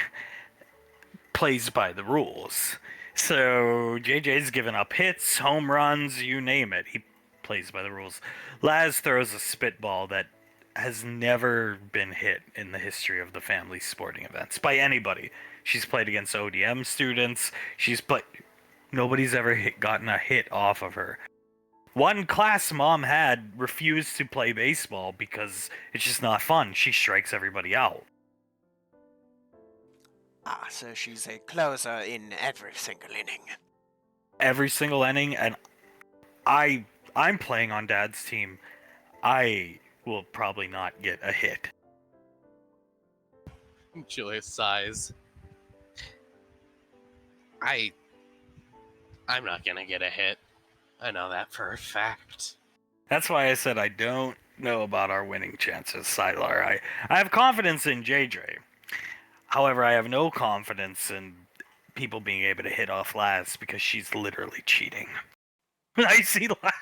plays by the rules. So JJ's given up hits, home runs, you name it. He plays by the rules. Laz throws a spitball that has never been hit in the history of the family sporting events by anybody. She's played against ODM students. Nobody's ever gotten a hit off of her. One class Mom had refused to play baseball because it's just not fun. She strikes everybody out. Ah, so she's a closer in every single inning. Every single inning, and I'm playing on Dad's team. I will probably not get a hit. Julius sighs. I'm not gonna get a hit. I know that for a fact. That's why I said I don't know about our winning chances, Sylar. I have confidence in JJ. However, I have no confidence in people being able to hit off Laz because she's literally cheating. I see Laz.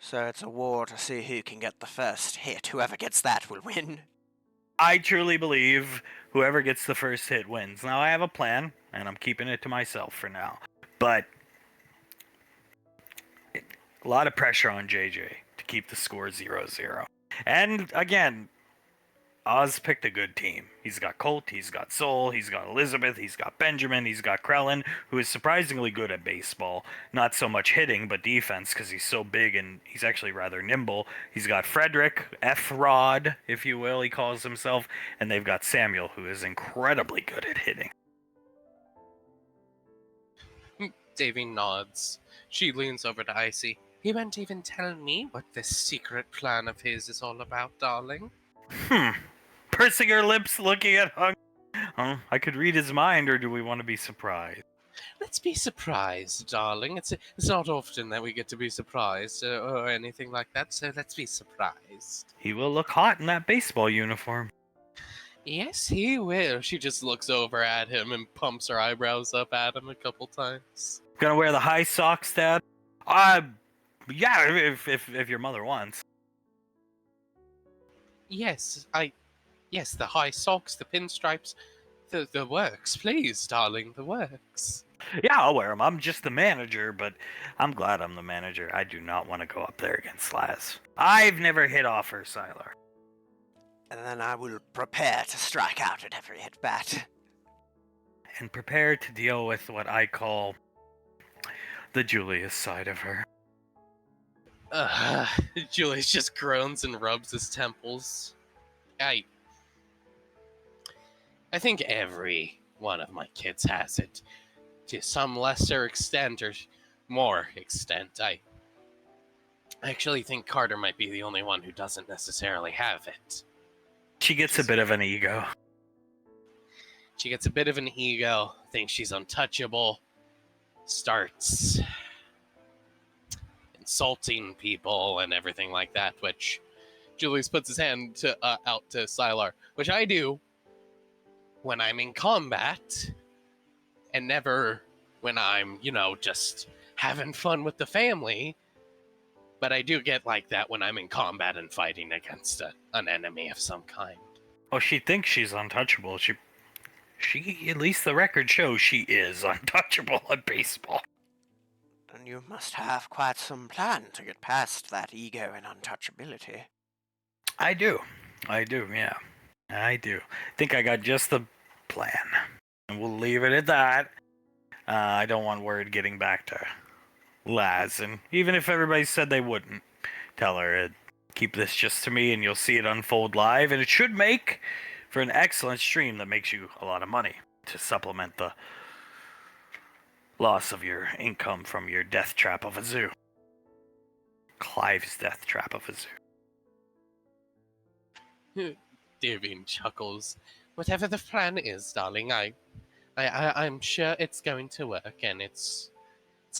So it's a war to see who can get the first hit. Whoever gets that will win. I truly believe whoever gets the first hit wins. Now, I have a plan, and I'm keeping it to myself for now. But a lot of pressure on JJ to keep the score 0-0. And, again, Oz picked a good team. He's got Colt, he's got Sol, he's got Elizabeth, he's got Benjamin, he's got Krellin, who is surprisingly good at baseball. Not so much hitting, but defense, because he's so big and he's actually rather nimble. He's got Frederick, F-Rod, if you will, he calls himself. And they've got Samuel, who is incredibly good at hitting. Davy nods. She leans over to Icy. He won't even tell me what this secret plan of his is all about, darling. Pursing her lips, looking at Hung. Oh, I could read his mind, or do we want to be surprised? Let's be surprised, darling. It's not often that we get to be surprised or anything like that, so let's be surprised. He will look hot in that baseball uniform. Yes, he will. She just looks over at him and pumps her eyebrows up at him a couple times. Gonna wear the high socks, Dad? Yeah, if your mother wants. Yes, the high socks, the pinstripes, the works. Please, darling, the works. Yeah, I'll wear them. I'm just the manager, but I'm glad I'm the manager. I do not want to go up there against Laz. I've never hit off her, Sylar. And then I will prepare to strike out at every at-bat. And prepare to deal with what I call the Julius side of her. Julius just groans and rubs his temples. I think every one of my kids has it, to some lesser extent or more extent. I actually think Carter might be the only one who doesn't necessarily have it. She gets a bit of an ego. She gets a bit of an ego, thinks she's untouchable, starts insulting people and everything like that, which Julius puts his hand out to Sylar, which I do when I'm in combat and never when I'm, just having fun with the family. but I do get like that when I'm in combat and fighting against an enemy of some kind. Oh, she thinks she's untouchable. She, at least the record shows she is untouchable at baseball. Then you must have quite some plan to get past that ego and untouchability. I do, yeah. I do. Think I got just the plan. And we'll leave it at that. I don't want word getting back to Laz, and even if everybody said they wouldn't, tell her, keep this just to me and you'll see it unfold live, and it should make for an excellent stream that makes you a lot of money to supplement the loss of your income from your death trap of a zoo. Clive's death trap of a zoo. Davian chuckles. Whatever the plan is, darling, I'm sure it's going to work, and it's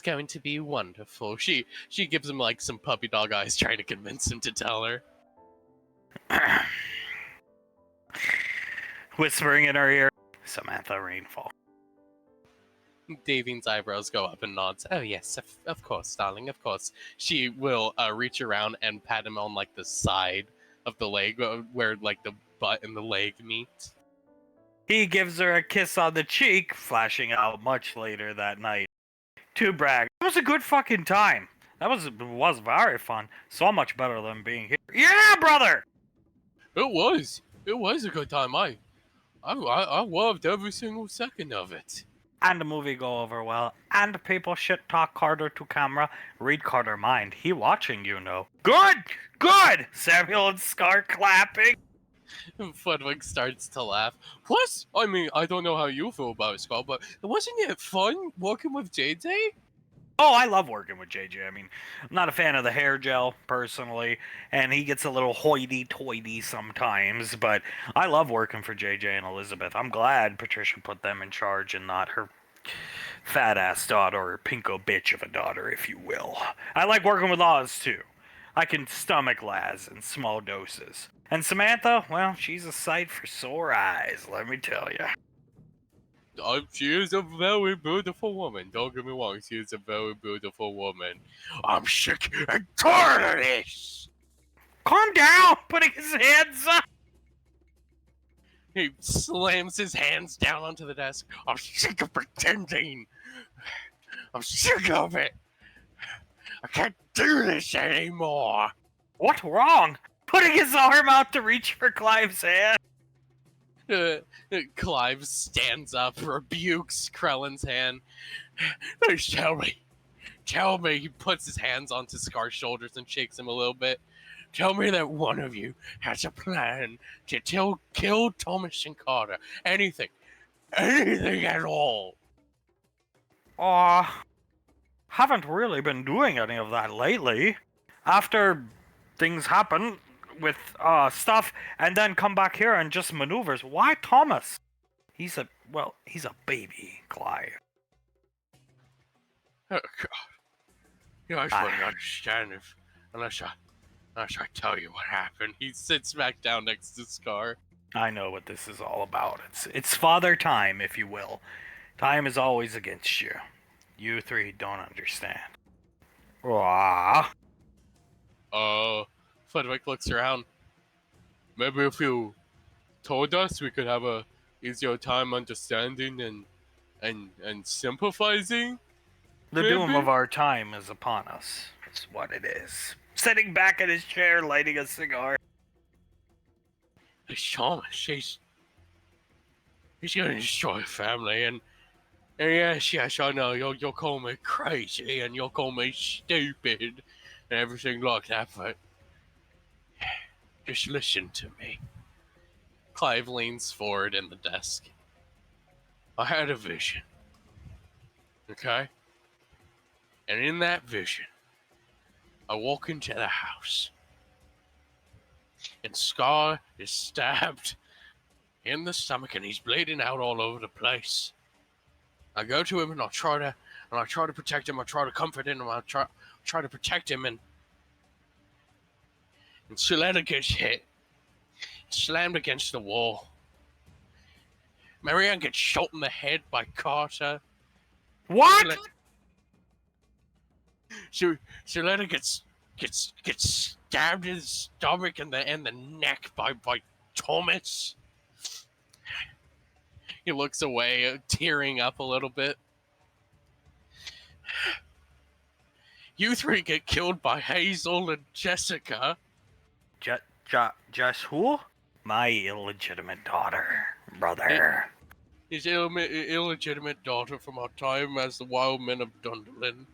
going to be wonderful. She gives him like some puppy dog eyes, trying to convince him to tell her. Whispering in her ear, Samantha Rainfall. Davian's eyebrows go up and nods. Oh yes, of course, darling, of course. She will reach around and pat him on like the side of the leg, where like the butt and the leg meet. He gives her a kiss on the cheek, flashing out much later that night. To brag, it was a good fucking time. That was very fun. So much better than being here. Yeah, brother! It was a good time. I loved every single second of it. And the movie go over well. And people shit talk Carter to camera. Read Carter mind. He watching, you know. Good! Good! Samuel and Scar clapping. Fudwick starts to laugh. Plus, I mean, I don't know how you feel about it, Scott, but wasn't it fun working with JJ? Oh, I love working with JJ. I mean, I'm not a fan of the hair gel, personally, and he gets a little hoity-toity sometimes, but I love working for JJ and Elizabeth. I'm glad Patricia put them in charge and not her fat-ass daughter, or pinko bitch of a daughter, if you will. I like working with Oz, too. I can stomach Laz in small doses. And Samantha, well, she's a sight for sore eyes, let me tell you. She is a very beautiful woman. Don't get me wrong, she is a very beautiful woman. I'm sick and tired of this! Calm down! Putting his hands up! He slams his hands down onto the desk. I'm sick of pretending! I'm sick of it! I can't do this anymore! What's wrong? Putting his arm out to reach for Clive's hand. Clive stands up, rebukes Krellin's hand. Please tell me. Tell me. He puts his hands onto Scar's shoulders and shakes him a little bit. Tell me that one of you has a plan to kill Thomas and Carter. Anything. Anything at all. Haven't really been doing any of that lately. After things happen with stuff, and then come back here and just maneuvers. Why Thomas? He's a baby, Clive. Oh, God. You guys wouldn't understand unless I tell you what happened. He sits back down next to Scar. I know what this is all about. It's father time, if you will. Time is always against you. You three don't understand. Fudwick looks around. Maybe if you told us, we could have a easier time understanding and sympathizing. The Maybe? doom of our time is upon us. That's what it is. Sitting back in his chair, lighting a cigar. This Thomas, he's gonna destroy the family, and yes, I know you'll call me crazy and you'll call me stupid and everything like that, but just listen to me. Clive leans forward in the desk. I had a vision. Okay? And in that vision, I walk into the house. And Scar is stabbed in the stomach and he's bleeding out all over the place. I go to him and I try to protect him. I try to comfort him. I try to protect him, and Soletta gets hit, slammed against the wall. Marianne gets shot in the head by Carter. What? Soletta gets gets stabbed in the stomach and the neck by Thomas. He looks away, tearing up a little bit. You three get killed by Hazel and Jessica. Just who? My illegitimate daughter, brother. His illegitimate daughter from our time as the Wild Men of Dundalin.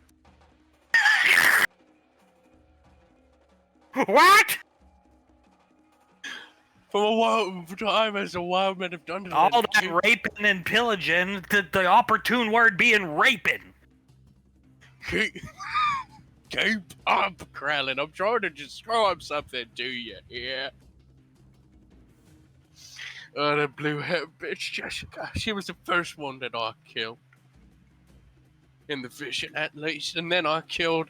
What? From a wild time as the Wild Men of Dundalin. All that raping and pillaging, the opportune word being raping. Keep up, Krellin. I'm trying to describe something to you here. Oh, that blue-haired bitch, Jessica. She was the first one that I killed. In the vision, at least. And then I killed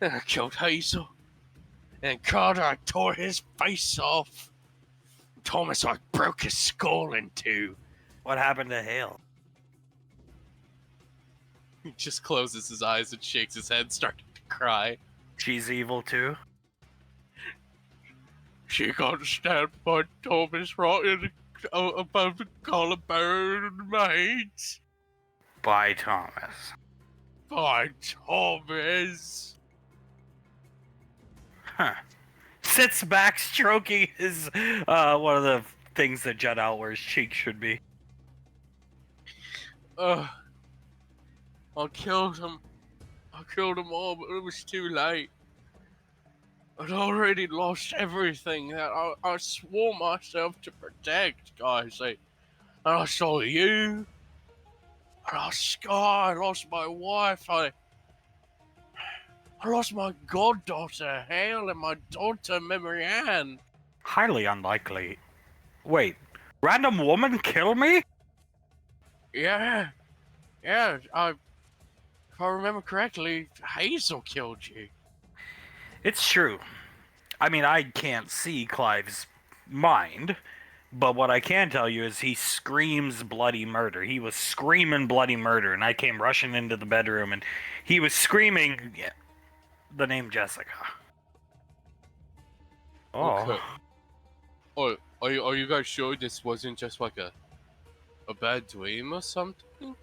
Hazel. And Carter, I tore his face off. Thomas, I broke his skull in two. What happened to Hale? He just closes his eyes and shakes his head, starting to cry. She's evil too? She got stabbed by Thomas right above the collarbone, mate. By Thomas. By Thomas. Huh. Sits back, stroking his, one of the things that jut out where his cheek should be. I killed him. I killed them all, but it was too late. I'd already lost everything that I swore myself to protect, guys. And I saw you. I lost Sky. I lost my wife. I lost my goddaughter, Hale, and my daughter, Marianne. Highly unlikely. Wait, random woman kill me? Yeah. If I remember correctly, Hazel killed you. It's true. I mean, I can't see Clive's mind, but what I can tell you is he screams bloody murder. He was screaming bloody murder, and I came rushing into the bedroom, and he was screaming the name Jessica. Oh. Okay. Oh, are you guys sure this wasn't just like a bad dream or something?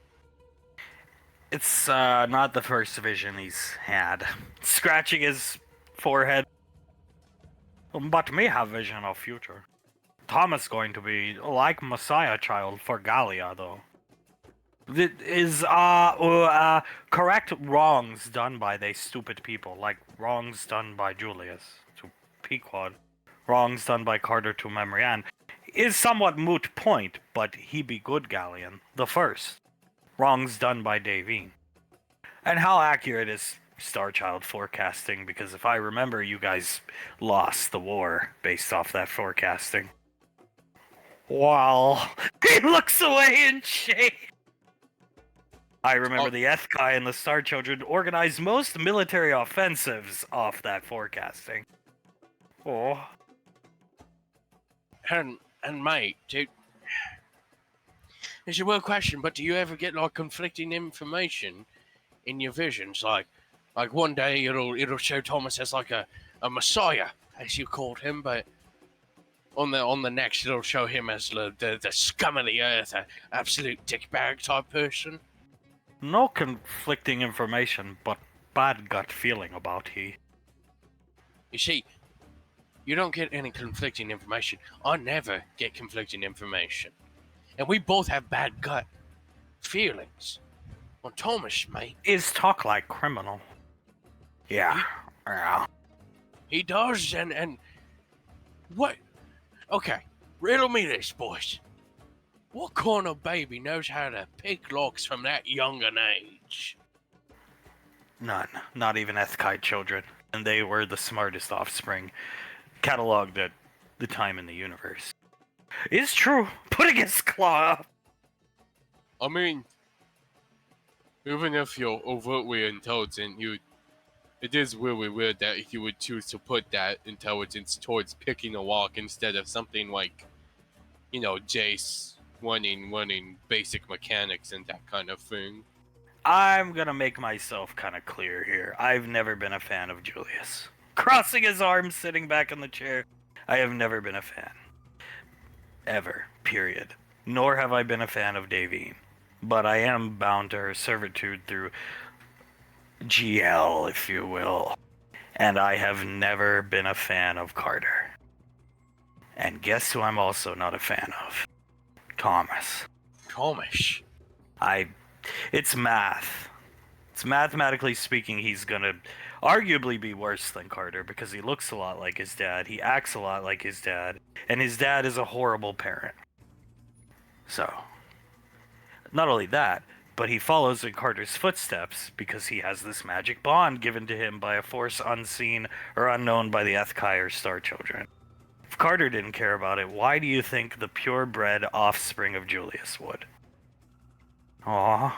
It's not the first vision he's had. Scratching his forehead. But me have vision of future. Thomas going to be like Messiah child for Gallia, though. Is correct wrongs done by they stupid people, like wrongs done by Julius to Pequod, wrongs done by Carter to Memorian, is somewhat moot point, but he be good Gallian, the first. Wrongs done by Davine. And how accurate is Starchild forecasting? Because if I remember, you guys lost the war based off that forecasting. Wow. He looks away in shame. I remember the Ethkai and the Star Children organized most military offensives off that forecasting. Oh. And mate, dude, it's a real question, but do you ever get like conflicting information in your visions? Like one day it'll show Thomas as like a messiah, as you called him, but on the next it'll show him as the scum of the earth, an absolute dickbag type person. No conflicting information, but bad gut feeling about he. You see, you don't get any conflicting information. I never get conflicting information. And we both have bad gut feelings. On Thomas, mate. Is talk like criminal. Yeah. He does, and what? Okay, riddle me this, boys. What kind of baby knows how to pick locks from that young an age? None. Not even Ethkai children. And they were the smartest offspring cataloged at the time in the universe. It's true. Putting his claw up. I mean, even if you're overtly intelligent, it is really weird that you would choose to put that intelligence towards picking a lock instead of something like, Jace running basic mechanics and that kind of thing. I'm gonna make myself kind of clear here. I've never been a fan of Julius. crossing his arms, sitting back in the chair. I have never been a fan. Ever. Period. Nor have I been a fan of Davine. But I am bound to her servitude through GL, if you will. And I have never been a fan of Carter. And guess who I'm also not a fan of? Thomas. Thomas. It's math. It's mathematically speaking, he's gonna arguably be worse than Carter because he looks a lot like his dad, he acts a lot like his dad, and his dad is a horrible parent. So, not only that, but he follows in Carter's footsteps because he has this magic bond given to him by a force unseen or unknown by the Ethkai or Star Children. If Carter didn't care about it, why do you think the purebred offspring of Julius would? Aww.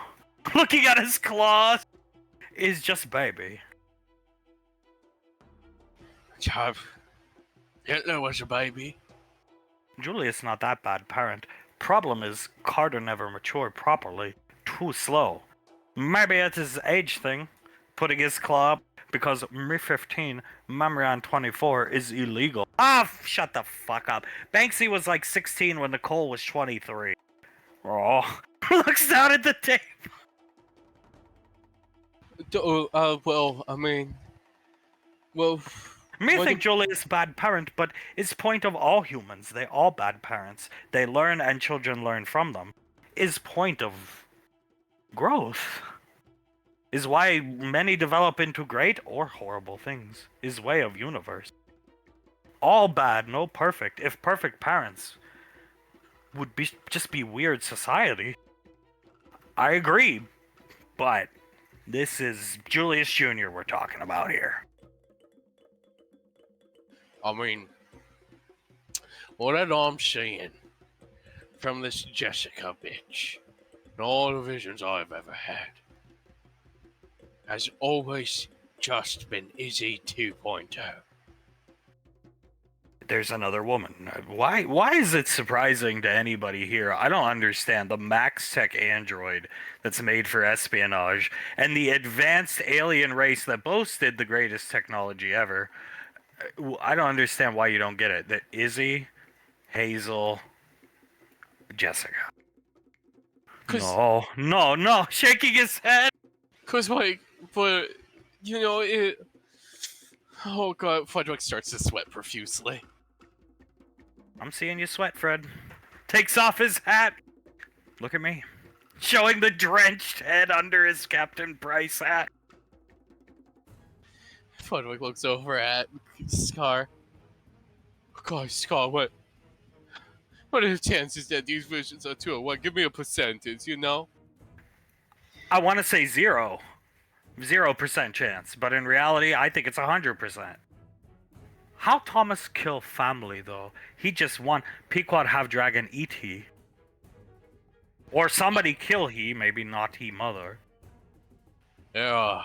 Looking at his claws is just baby. Hitler was a baby. Julius not that bad parent. Problem is, Carter never matured properly. Too slow. Maybe it's his age thing. Putting his claw up because me 15, Memrion 24 is illegal. Shut the fuck up. Banksy was like 16 when Nicole was 23. Oh, looks down at the tape. Well, I mean... Well... Me think Julius bad parent, but is point of all humans. They all bad parents. They learn and children learn from them. Is point of growth. Is why many develop into great or horrible things. Is way of universe. All bad, no perfect. If perfect parents would just be weird society. I agree, but this is Julius Jr. we're talking about here. I mean, what I'm seeing from this Jessica bitch, and all the visions I've ever had, has always just been Izzy 2.0. There's another woman. Why is it surprising to anybody here? I don't understand. The Max Tech android that's made for espionage and the advanced alien race that boasted the greatest technology ever. I don't understand why you don't get it. That Izzy, Hazel, Jessica. No, shaking his head. Cause like, but you know it. Oh god, Frederick starts to sweat profusely. I'm seeing you sweat, Fred. Takes off his hat. Look at me. Showing the drenched head under his Captain Price hat. Frederick looks over at Scar. God, Scar, what are the chances that these visions are true? What? Give me a percentage, you know? I want to say 0% chance, but in reality, I think it's 100%. How Thomas kill family, though? He just won. Pequod have dragon eat he. Or somebody kill he, maybe not he mother. There are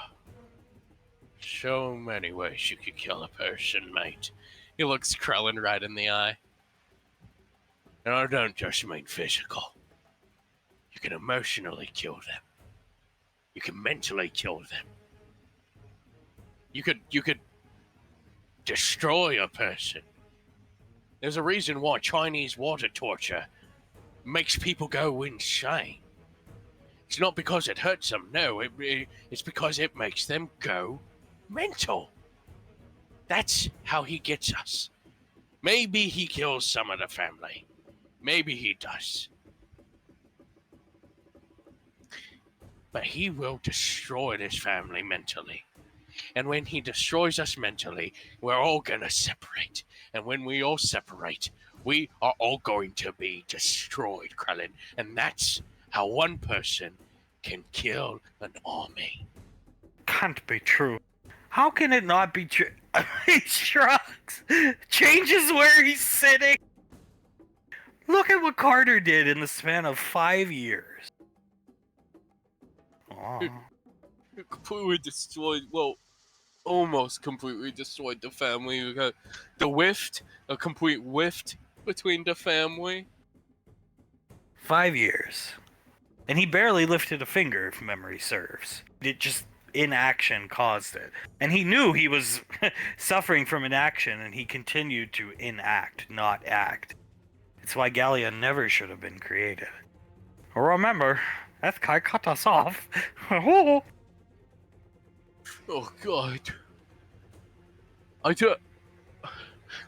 so many ways you could kill a person, mate. He looks Krellin right in the eye. And I don't just mean physical. You can emotionally kill them. You can mentally kill them. You could destroy a person. There's a reason why Chinese water torture makes people go insane. It's not because it hurts them, no, it's because it makes them go mental. That's how he gets us. Maybe he kills some of the family. Maybe he does. But he will destroy this family mentally. And when he destroys us mentally, we're all gonna separate. And when we all separate, we are all going to be destroyed, Krellin. And that's how one person can kill an army. Can't be true. How can it not be true? He shrugs. Changes where he's sitting. Look at what Carter did in the span of 5 years. It completely destroyed, well, almost completely destroyed the family. We got the rift, a complete rift between the family. 5 years. And he barely lifted a finger, if memory serves. It just inaction caused it. And he knew he was suffering from inaction, and he continued to enact, not act. It's why Gallia never should have been created. Remember, Ethkai cut us off. Oh God.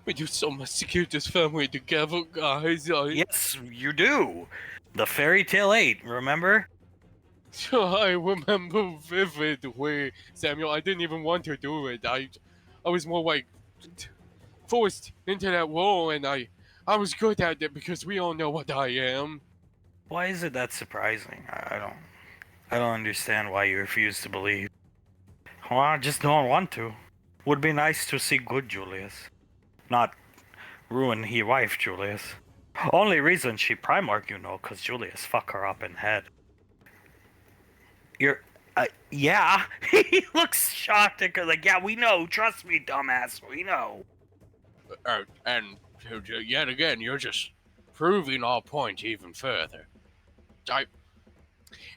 We do so much to keep this family together, guys. Yes, you do. The fairy tale 8, remember? I remember vividly, Samuel. I didn't even want to do it. I was more like forced into that role, and I was good at it because we all know what I am. Why is it that surprising? I don't understand why you refuse to believe. Well, I just don't want to. Would be nice to see good Julius. Not ruin he wife Julius. Only reason she Primarch, you know, 'cause Julius fuck her up in head. Yeah. He looks shocked and like, yeah, we know. Trust me, dumbass. We know. And yet again, you're just proving our point even further. In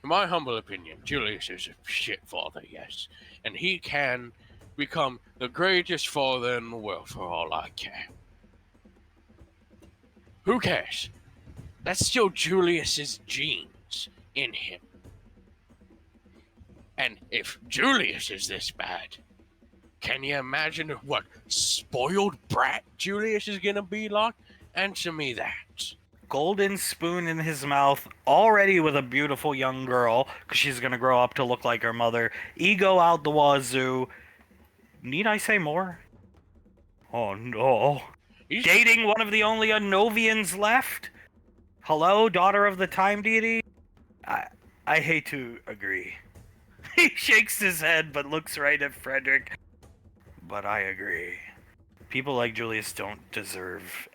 my humble opinion, Julius is a shit father, yes, and he can become the greatest father in the world for all I care. Who cares? That's still Julius's genes in him. And if Julius is this bad, can you imagine what spoiled brat Julius is gonna be like? Answer me that. Golden spoon in his mouth, already with a beautiful young girl, because she's gonna grow up to look like her mother. Ego out the wazoo. Need I say more? Oh no. Dating one of the only Novians left? Hello, daughter of the time deity? I hate to agree. He shakes his head but looks right at Frederick. But I agree. People like Julius don't deserve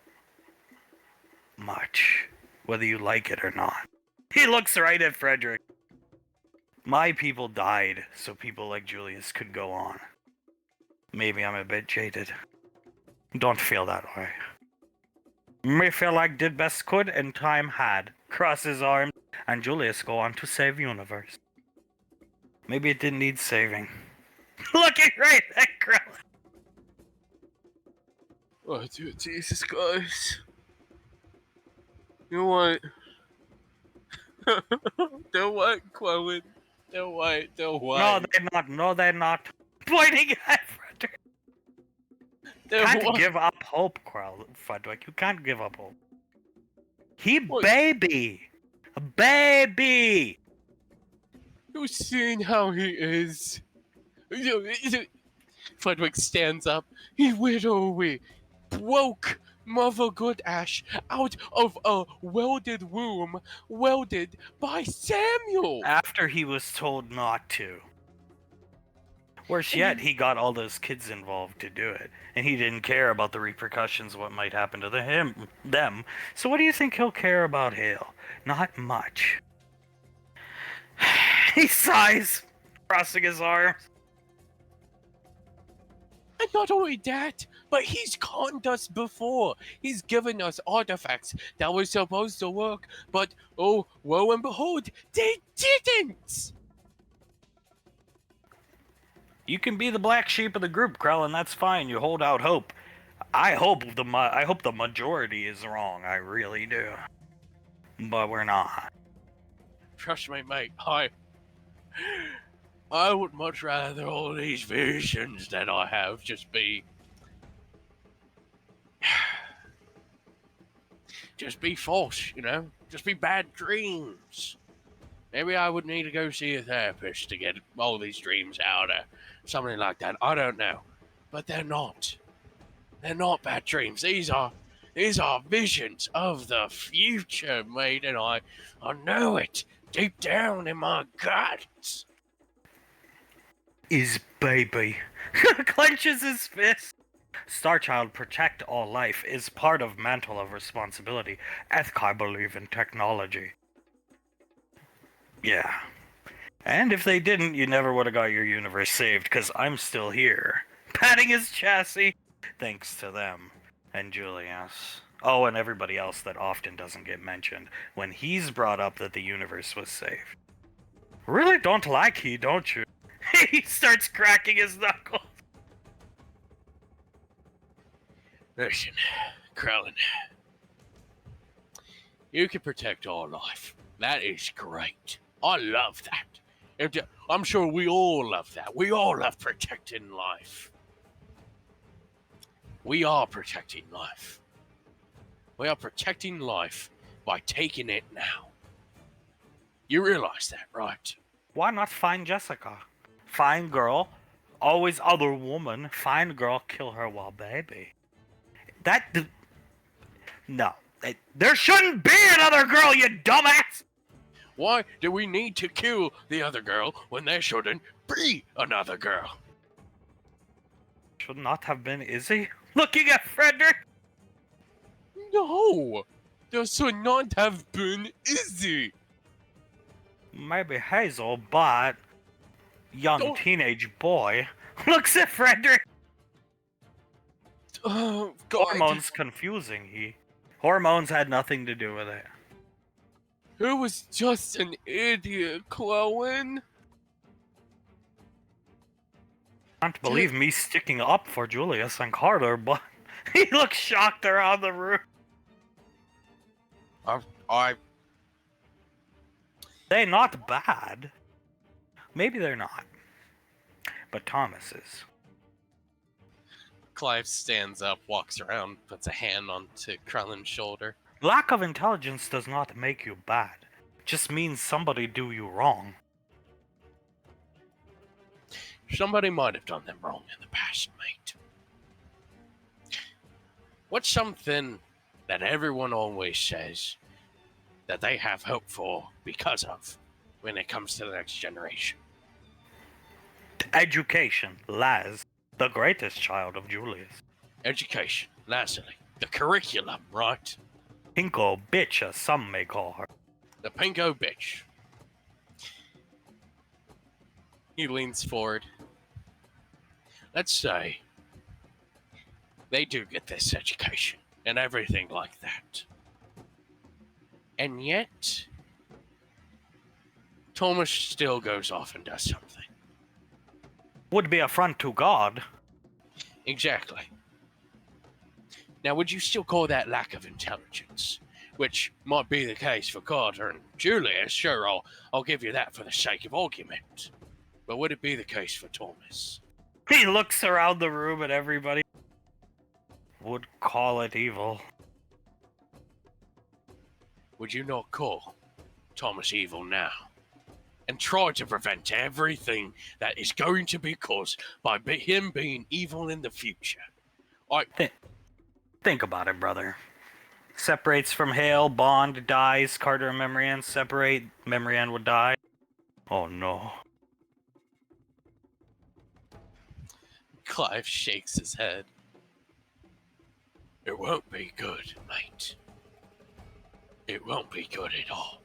much, whether you like it or not. He looks right at Frederick. My people died so people like Julius could go on. Maybe I'm a bit jaded. Don't feel that way. May feel like did best could and time had. Cross his arms and Julius go on to save universe. Maybe it didn't need saving. Looking right at Krillin. Oh, dude, Jesus, guys. You know what? They're white, Chloe. They're white. No, they're not. No, they're not. Pointing at Frederick. Can't give up hope, Frederick. You can't give up hope. Baby! A baby! You've seen how he is. Frederick stands up. He literally broke Mother Goodash out of a welded womb, welded by Samuel. After he was told not to. Worse yet, he got all those kids involved to do it, and he didn't care about the repercussions, what might happen to them. So what do you think he'll care about Hale? Not much. He sighs, crossing his arms. And not only that, but he's conned us before. He's given us artifacts that were supposed to work, but oh, lo and behold, they didn't! You can be the black sheep of the group, Krell, and that's fine. You hold out hope. I hope the majority is wrong. I really do. But we're not. Trust me, mate. I would much rather all these visions that I have just be false, you know? Just be bad dreams. Maybe I would need to go see a therapist to get all these dreams out or something like that. I don't know. But they're not. They're not bad dreams. These are visions of the future, mate, and I know it deep down in my guts. Is baby. Clenches his fist. Starchild protect all life is part of mantle of responsibility. Ethkai believe in technology. Yeah. And if they didn't, you never would have got your universe saved, because I'm still here. Patting his chassis. Thanks to them. And Julius. Oh, and everybody else that often doesn't get mentioned when he's brought up that the universe was saved. Really don't like he, don't you? He starts cracking his knuckles. Listen, Krellin, you can protect our life. That is great. I love that. I'm sure we all love that. We all love protecting life. We are protecting life. We are protecting life by taking it now. You realize that, right? Why not find Jessica? Fine girl, always other woman. Fine girl, kill her while baby. No. There shouldn't be another girl, you dumbass! Why do we need to kill the other girl when there shouldn't be another girl? Should not have been Izzy? Looking at Frederick? No! There should not have been Izzy! Maybe Hazel, but... Young Don't- teenage boy looks at Frederick. Oh, God. Hormones confusing, Hormones had nothing to do with it. It was just an idiot, Chloe. Can't believe me sticking up for Julius and Carter, but he looks shocked around the room. They're not bad. Maybe they're not. But Thomas is. Clive stands up, walks around, puts a hand onto Krellin's shoulder. Lack of intelligence does not make you bad. It just means somebody do you wrong. Somebody might have done them wrong in the past, mate. What's something that everyone always says that they have hope for because of when it comes to the next generation? Education, Laz, the greatest child of Julius. Education, Lazuli, the curriculum, right? Pinko bitch, as some may call her. The pinko bitch. He leans forward. Let's say they do get this education and everything like that. And yet, Thomas still goes off and does something. Would be affront to God. Exactly. Now, would you still call that lack of intelligence? Which might be the case for Carter and Julius. Sure, I'll give you that for the sake of argument. But would it be the case for Thomas? He looks around the room at everybody. Would call it evil. Would you not call Thomas evil now? And try to prevent everything that is going to be caused by him being evil in the future? Think about it, brother. Separates from Hale, Bond dies, Carter and Memrian separate, Memrian would die. Oh no. Clive shakes his head. It won't be good, mate. It won't be good at all.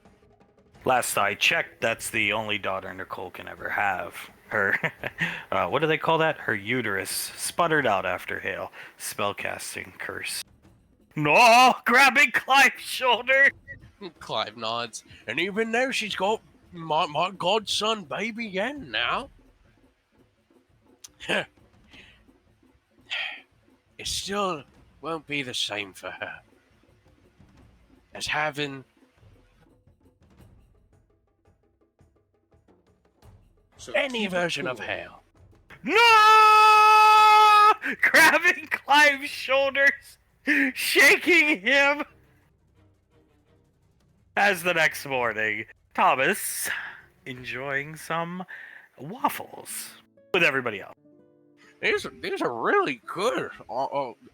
Last I checked, that's the only daughter Nicole can ever have. Her, what do they call that? Her uterus sputtered out after Hale. Spellcasting curse. No! Grabbing Clive's shoulder! Clive nods. And even though she's got my godson baby again now, it still won't be the same for her as having any version of Hale. No! Grabbing Clive's shoulders, shaking him. As the next morning, Thomas enjoying some waffles with everybody else. These are really good,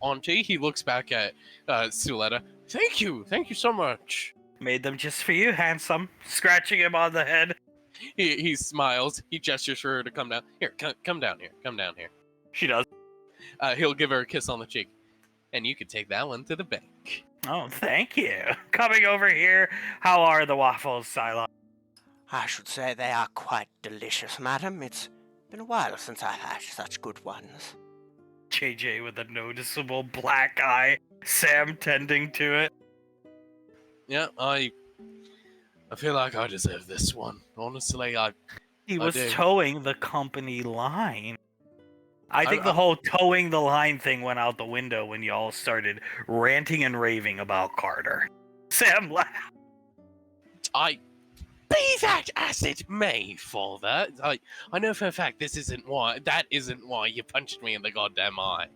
Auntie. He looks back at Suletta. Thank you so much. Made them just for you, handsome. Scratching him on the head. He smiles. He gestures for her to come down. Here, come down here. Come down here. She does. He'll give her a kiss on the cheek. And you can take that one to the bank. Oh, thank you. Coming over here. How are the waffles, Silo? I should say they are quite delicious, madam. It's been a while since I've had such good ones. JJ with a noticeable black eye. Sam tending to it. Yeah, I feel like I deserve this one. Honestly, He I was do. towing the company line. I think the I- whole towing the line thing went out the window when y'all started ranting and raving about Carter. Sam laughed. I be that as it may, Father. I know for a fact that isn't why you punched me in the goddamn eye.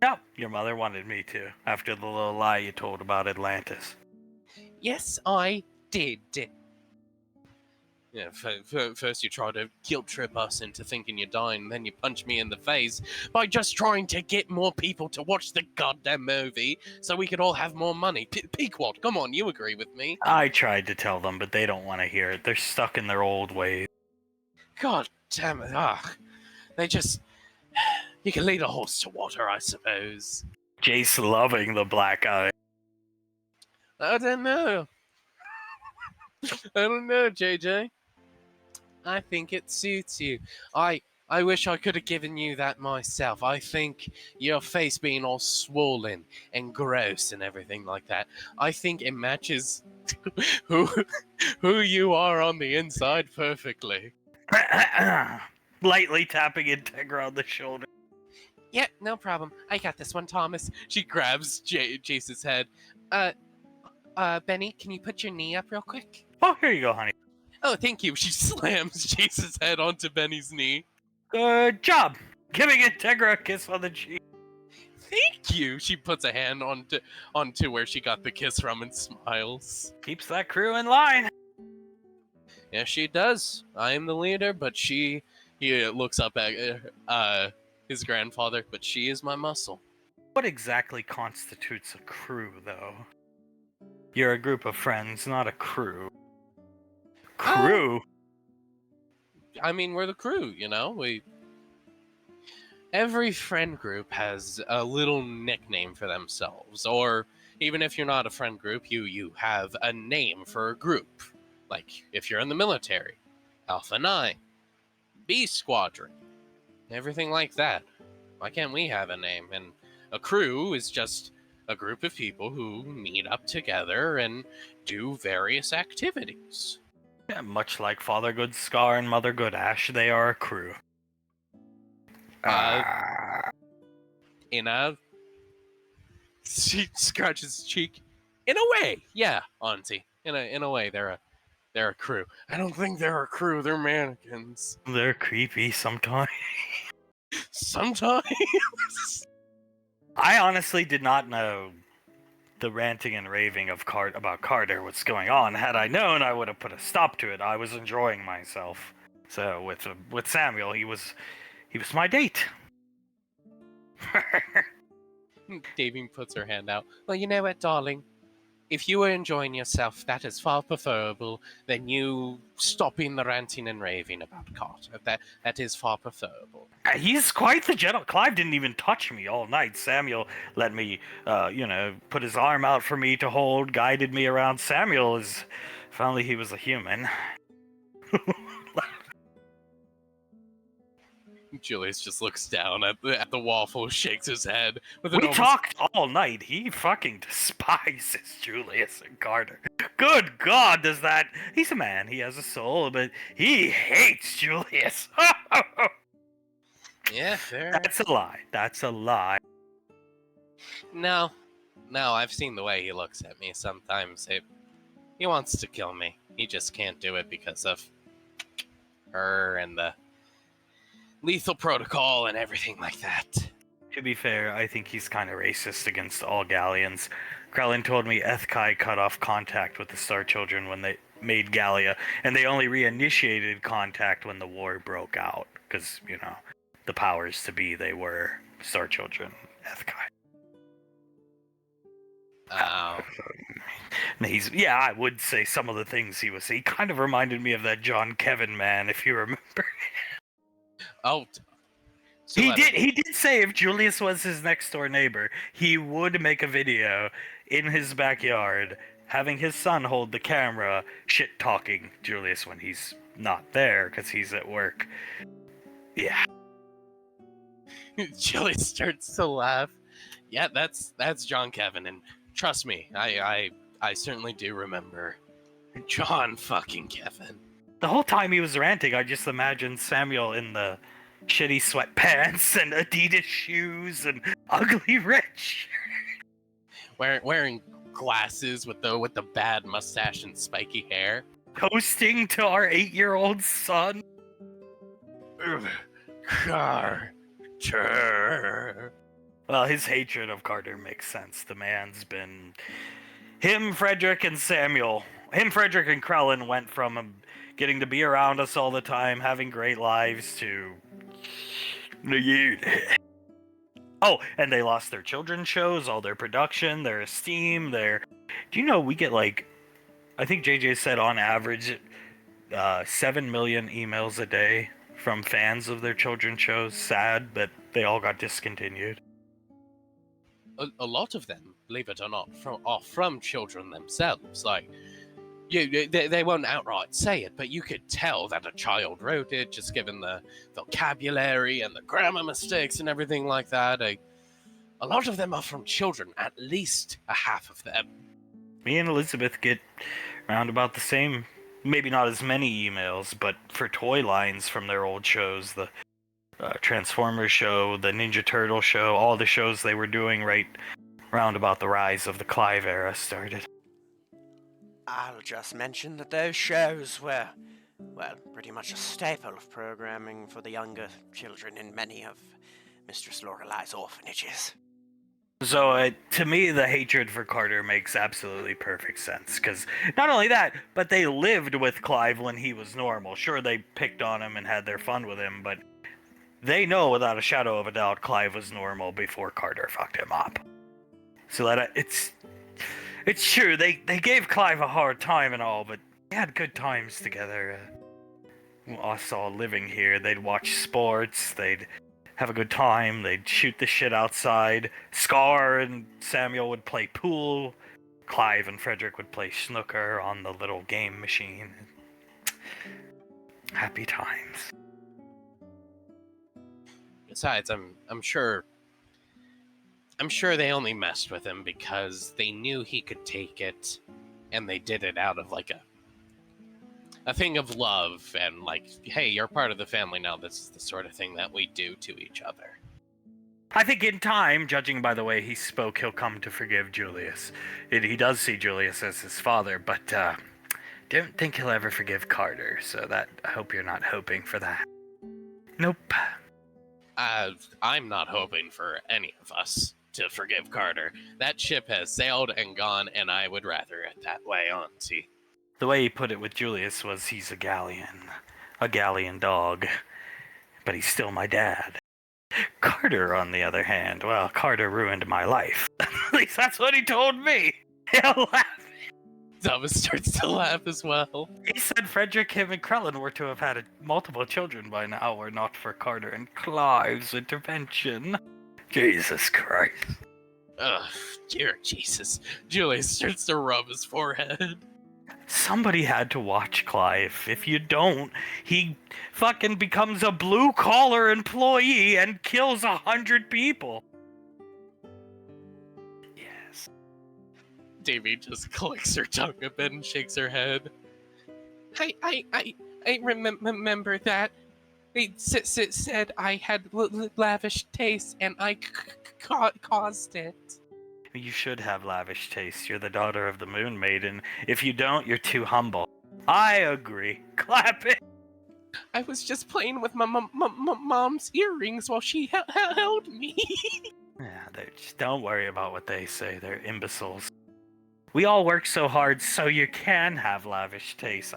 No, your mother wanted me to, after the little lie you told about Atlantis. Yes, I did. Yeah, first you try to guilt trip us into thinking you're dying, then you punch me in the face by just trying to get more people to watch the goddamn movie so we could all have more money. Pequod, come on, you agree with me? I tried to tell them, but they don't want to hear it. They're stuck in their old ways. God damn it, they just... You can lead a horse to water, I suppose. Jace loving the black eye. I don't know. I don't know, JJ. I think it suits you. I wish I could have given you that myself. I think your face being all swollen and gross and everything like that, I think it matches who who you are on the inside perfectly. Lightly tapping Integra on the shoulder. Yeah, no problem. I got this one, Thomas. She grabs Jace's head. Benny, can you put your knee up real quick? Oh, here you go, honey. Oh, thank you. She slams Jace's head onto Benny's knee. Good job. Giving Integra a kiss on the cheek. Thank you. She puts a hand onto where she got the kiss from and smiles. Keeps that crew in line. Yeah, she does. I am the leader, but he looks up at his grandfather, but she is my muscle. What exactly constitutes a crew, though? You're a group of friends, not a crew. Crew? I mean, we're the crew, you know? Every friend group has a little nickname for themselves, or even if you're not a friend group, you have a name for a group. Like, if you're in the military, Alpha 9, B Squadron, everything like that. Why can't we have a name? And a crew is just a group of people who meet up together and do various activities. Yeah, much like Father Good Scar and Mother Good Ash, they are a crew. In a... She scratches his cheek. In a way, yeah, Auntie. In a way, they're a crew. I don't think they're a crew. They're mannequins. They're creepy sometimes. Sometimes. I honestly did not know the ranting and raving of about Carter, what's going on. Had I known, I would have put a stop to it. I was enjoying myself. So with Samuel, he was my date. Davy puts her hand out. Well, you know what, darling? If you were enjoying yourself, that is far preferable than you stopping the ranting and raving about Carter. That is far preferable. He's quite the gentle. Clive didn't even touch me all night. Samuel let me, put his arm out for me to hold, guided me around. Samuel is, finally he was a human. Julius just looks down at the waffle, shakes his head. With We talked all night. He fucking despises Julius and Carter. Good God, does that... He's a man. He has a soul, but he hates Julius. Yeah, fair. That's a lie. That's a lie. No, I've seen the way he looks at me sometimes. He wants to kill me. He just can't do it because of her and the lethal protocol and everything like that. To be fair, I think he's kind of racist against all Gallians. Krellin told me Ethkai cut off contact with the Star Children when they made Gallia, and they only reinitiated contact when the war broke out, because, the powers to be, they were Star Children, Ethkai. Oh. I would say some of the things he kind of reminded me of that John Kevin man, if you remember. Oh. He did say if Julius was his next door neighbor, he would make a video in his backyard having his son hold the camera shit talking Julius when he's not there because he's at work. Yeah. Julius starts to laugh. Yeah, that's John Kevin, and trust me, I certainly do remember John fucking Kevin. The whole time he was ranting, I just imagined Samuel in the shitty sweatpants and Adidas shoes and ugly red shirt. Wearing glasses with the bad mustache and spiky hair. Toasting to our 8-year-old son. Carter. Well, his hatred of Carter makes sense. The man's been... Him, Frederick, and Samuel. Him, Frederick, and Krellin went from getting to be around us all the time, having great lives, to... Oh, and they lost their children's shows, all their production, their esteem, their... Do you know we get, like... I think JJ said on average 7 million emails a day from fans of their children's shows. Sad, but they all got discontinued. A lot of them, believe it or not, are from children themselves. Like, they won't outright say it, but you could tell that a child wrote it, just given the vocabulary and the grammar mistakes and everything like that. A lot of them are from children, at least a half of them. Me and Elizabeth get around about the same, maybe not as many emails, but for toy lines from their old shows, the Transformers show, the Ninja Turtle show, all the shows they were doing right round about the rise of the Clive era started. I'll just mention that those shows were, well, pretty much a staple of programming for the younger children in many of Mistress Lorelei's orphanages. So, to me, the hatred for Carter makes absolutely perfect sense, because not only that, but they lived with Clive when he was normal. Sure, they picked on him and had their fun with him, but they know without a shadow of a doubt Clive was normal before Carter fucked him up. So that it's true, they gave Clive a hard time and all, but they had good times together. Us all living here, they'd watch sports, they'd have a good time, they'd shoot the shit outside. Scar and Samuel would play pool. Clive and Frederick would play snooker on the little game machine. Happy times. Besides, I'm sure they only messed with him because they knew he could take it, and they did it out of like a thing of love and like, hey, you're part of the family now. This is the sort of thing that we do to each other. I think in time, judging by the way he spoke, he'll come to forgive Julius. He does see Julius as his father, but don't think he'll ever forgive Carter, so that I hope you're not hoping for that. Nope. I'm not hoping for any of us to forgive Carter. That ship has sailed and gone, and I would rather it that way, auntie. The way he put it with Julius was he's a galleon dog, but he's still my dad. Carter, on the other hand, well, Carter ruined my life. At least that's what he told me. He'll laugh. Thomas starts to laugh as well. He said Frederick, him, and Krellin were to have had multiple children by now, were not for Carter and Clive's intervention. Jesus Christ. Ugh, dear Jesus. Julius starts to rub his forehead. Somebody had to watch Clive. If you don't, he fucking becomes a blue-collar employee and kills 100 people. Yes. Davy just clicks her tongue a bit and shakes her head. I remember that. They said I had lavish taste and I caused it. You should have lavish taste. You're the daughter of the Moon Maiden. If you don't, you're too humble. I agree. Clap it. I was just playing with my mom's earrings while she held me. Yeah, just don't worry about what they say. They're imbeciles. We all work so hard so you can have lavish taste.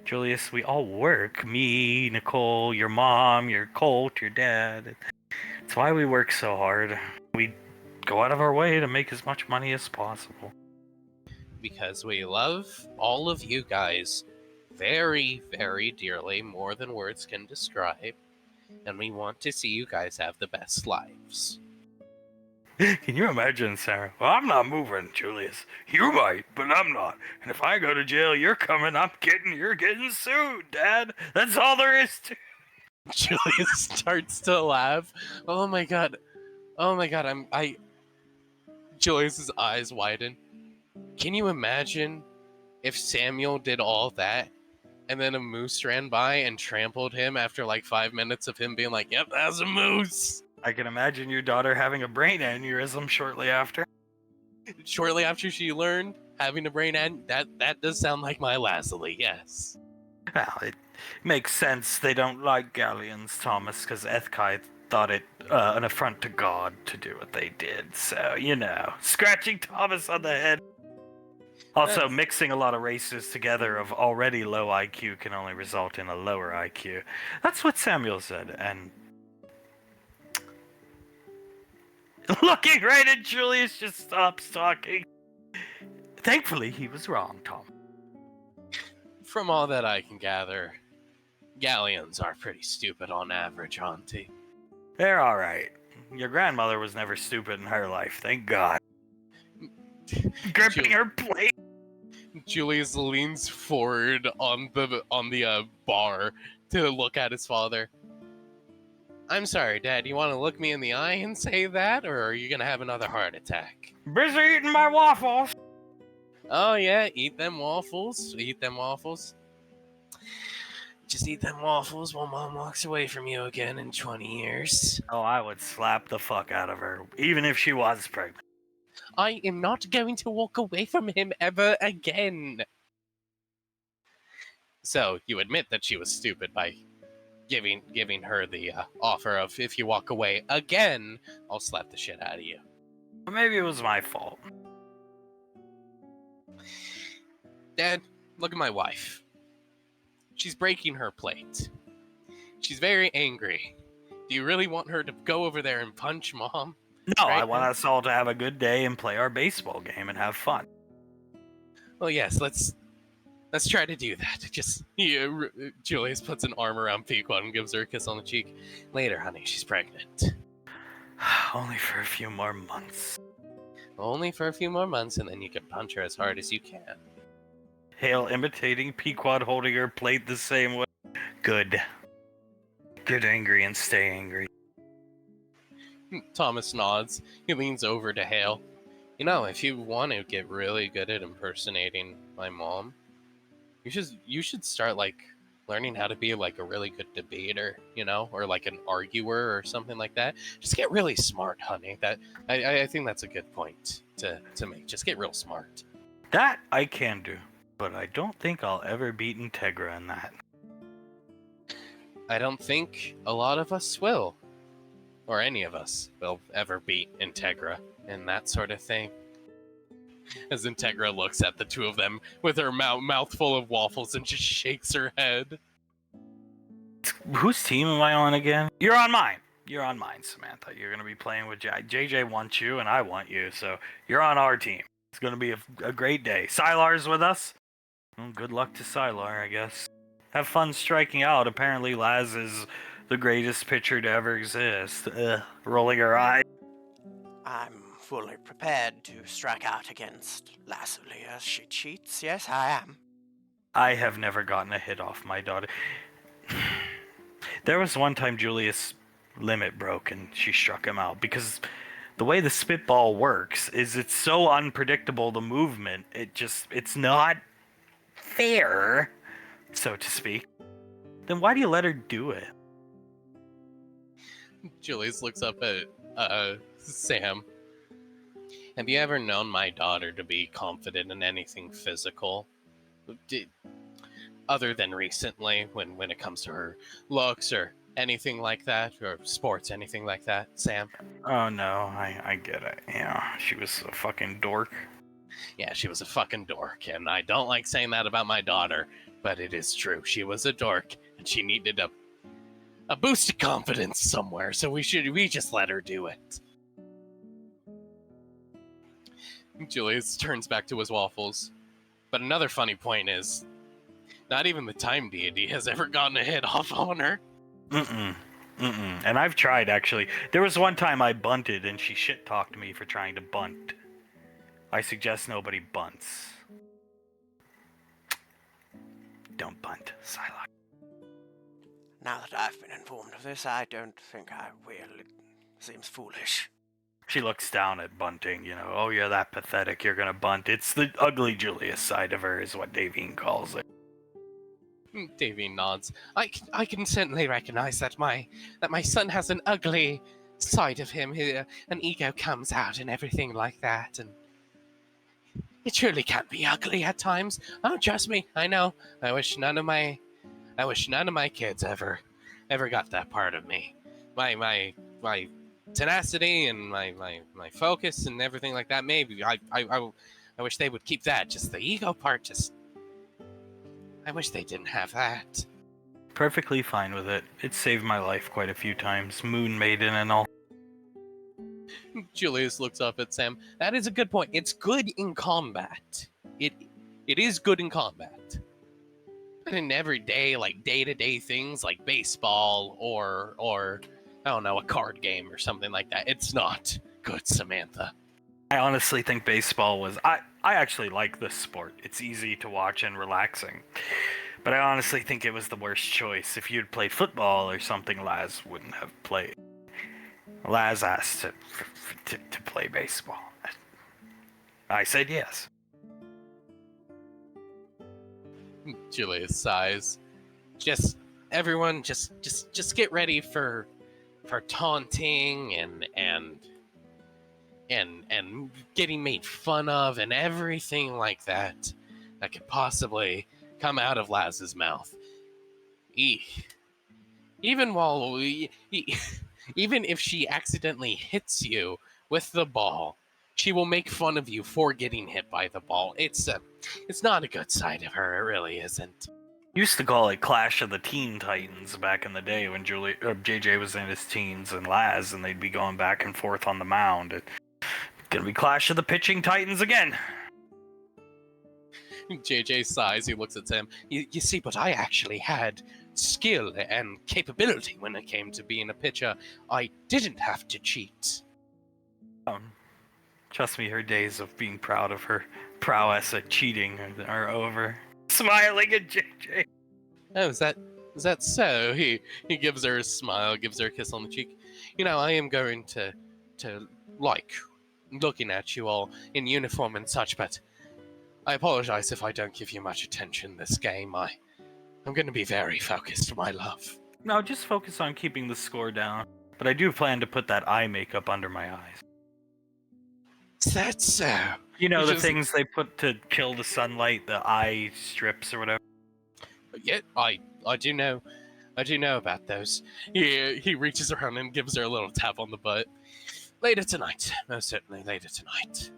Julius, we all work. Me, Nicole, your mom, your Colt, your dad. It's why we work so hard. We go out of our way to make as much money as possible. Because we love all of you guys very, very dearly, more than words can describe. And we want to see you guys have the best lives. Can you imagine, Sarah? Well, I'm not moving, Julius. You might, but I'm not. And if I go to jail, you're coming. You're getting sued, Dad. That's all there is to it. Julius starts to laugh. Oh my god. Julius's eyes widen. Can you imagine if Samuel did all that and then a moose ran by and trampled him after like 5 minutes of him being like, "Yep, that's a moose." I can imagine your daughter having a brain aneurysm shortly after. Shortly after she learned having a brain that does sound like my Lazuli, yes. Well, it makes sense they don't like galleons, Thomas, because Ethkai thought it an affront to God to do what they did. So, scratching Thomas on the head. Also, That's- mixing a lot of races together of already low IQ can only result in a lower IQ. That's what Samuel said, and... Looking right at Julius just stops talking. Thankfully, he was wrong, Tom. From all that I can gather, galleons are pretty stupid on average, Auntie. They're alright. Your grandmother was never stupid in her life, thank God. Gripping her plate. Julius leans forward on the bar to look at his father. I'm sorry, Dad. You want to look me in the eye and say that, or are you gonna have another heart attack? Busy eating my waffles. Oh yeah, eat them waffles. Eat them waffles. Just eat them waffles while Mom walks away from you again in 20 years. Oh, I would slap the fuck out of her, even if she was pregnant. I am not going to walk away from him ever again. So you admit that she was stupid by giving her the offer of, if you walk away again, I'll slap the shit out of you. Maybe it was my fault. Dad, look at my wife. She's breaking her plate. She's very angry. Do you really want her to go over there and punch Mom? No, Right I want now? us all to have a good day and play our baseball game and have fun. Well, yes, let's try to do that. Just Julius puts an arm around Pequod and gives her a kiss on the cheek. Later, honey, she's pregnant. Only for a few more months. Only for a few more months, and then you can punch her as hard as you can. Hale imitating Pequod holding her plate the same way. Good. Get angry and stay angry. Thomas nods. He leans over to Hale. You know, if you want to get really good at impersonating my mom, you should start like learning how to be like a really good debater, or like an arguer or something like that. Just get really smart, honey. I think that's a good point to make. Just get real smart. That I can do, but I don't think I'll ever beat Integra in that. I don't think a lot of us will, or any of us will ever beat Integra in that sort of thing. As Integra looks at the two of them with her mouth full of waffles and just shakes her head. Whose team am I on again? You're on mine. You're on mine, Samantha. You're going to be playing with JJ wants you, and I want you, so you're on our team. It's going to be a great day. Sylar's with us. Well, good luck to Sylar, I guess. Have fun striking out. Apparently Laz is the greatest pitcher to ever exist. Rolling her eye. I'm fully prepared to strike out against Lazuli as she cheats. Yes, I am. I have never gotten a hit off my daughter. There was one time Julius' limit broke and she struck him out because the way the spitball works is it's so unpredictable, the movement. It's not fair, so to speak. Then why do you let her do it? Julius looks up at Sam. Have you ever known my daughter to be confident in anything physical? Other than recently, when it comes to her looks or anything like that, or sports, anything like that, Sam? Oh no, I get it. Yeah, she was a fucking dork. Yeah, she was a fucking dork, and I don't like saying that about my daughter, but it is true. She was a dork, and she needed a boost of confidence somewhere, so we just let her do it. Julius turns back to his waffles. But another funny point is, not even the time deity has ever gotten a hit off on her. And I've tried, actually. There was one time I bunted and she shit-talked me for trying to bunt. I suggest nobody bunts. Don't bunt, Sylar. Now that I've been informed of this, I don't think I will. It seems foolish. She looks down at bunting, oh, you're that pathetic, you're gonna bunt. It's the ugly Julius side of her, is what Davine calls it. Davy nods. I can certainly recognize that my son has an ugly side of him. An ego comes out and everything like that, and it truly can be ugly at times. Oh, trust me, I know. I wish none of my kids ever got that part of me. My tenacity and my focus and everything like that. Maybe I wish they would keep that. Just the ego part. Just I wish they didn't have that. Perfectly fine with it. It saved my life quite a few times. Moon Maiden and all. Julius looks up at Sam. That is a good point. It's good in combat. It is good in combat. But in everyday, like day-to-day things like baseball or I don't know, a card game or something like that, it's not good, Samantha. I honestly think baseball was... I actually like this sport. It's easy to watch and relaxing. But I honestly think it was the worst choice. If you'd played football or something, Laz wouldn't have played. Laz asked to play baseball. I said yes. Julius sighs. Just everyone, just get ready for taunting and getting made fun of and everything like that could possibly come out of Laz's mouth. Even even if she accidentally hits you with the ball, she will make fun of you for getting hit by the ball. It's not a good side of her. It really isn't. Used to call it Clash of the Teen Titans back in the day when JJ was in his teens and Laz, and they'd be going back and forth on the mound. It's gonna be Clash of the Pitching Titans again. JJ sighs. He looks at Sam. You see, but I actually had skill and capability when it came to being a pitcher. I didn't have to cheat. Trust me, her days of being proud of her prowess at cheating are over. Smiling at JJ. Oh, is that so? He gives her a smile, gives her a kiss on the cheek. You know, I am going to like looking at you all in uniform and such, but I apologize if I don't give you much attention this game. I'm going to be very focused, my love. No, just focus on keeping the score down. But I do plan to put that eye makeup under my eyes. Is that so? You know, the things they put to kill the sunlight, the eye strips or whatever. Yeah, I do know about those. He reaches around and gives her a little tap on the butt. Later tonight, most certainly later tonight.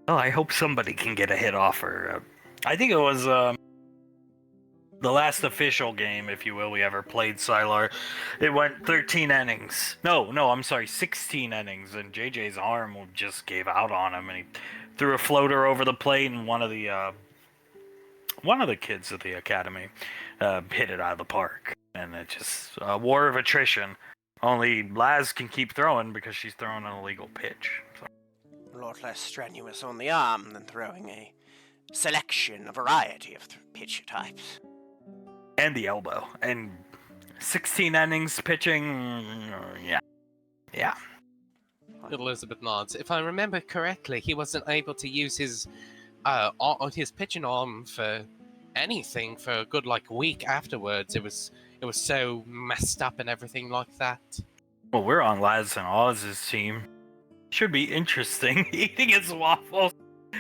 Oh, I hope somebody can get a hit off her. I think it was the last official game, if you will, we ever played Sylar. It went 13 innings. No, I'm sorry, 16 innings, and JJ's arm just gave out on him, and he threw a floater over the plate, and one of the kids at the academy hit it out of the park, and it just a war of attrition. Only Laz can keep throwing because she's throwing an illegal pitch. So. A lot less strenuous on the arm than throwing a variety of pitcher types. And the elbow. And 16 innings pitching, yeah. Elizabeth nods. If I remember correctly, he wasn't able to use his pitching arm for anything for a good week afterwards. It was so messed up and everything like that. Well, we're on Laz and Oz's team. Should be interesting eating his waffles.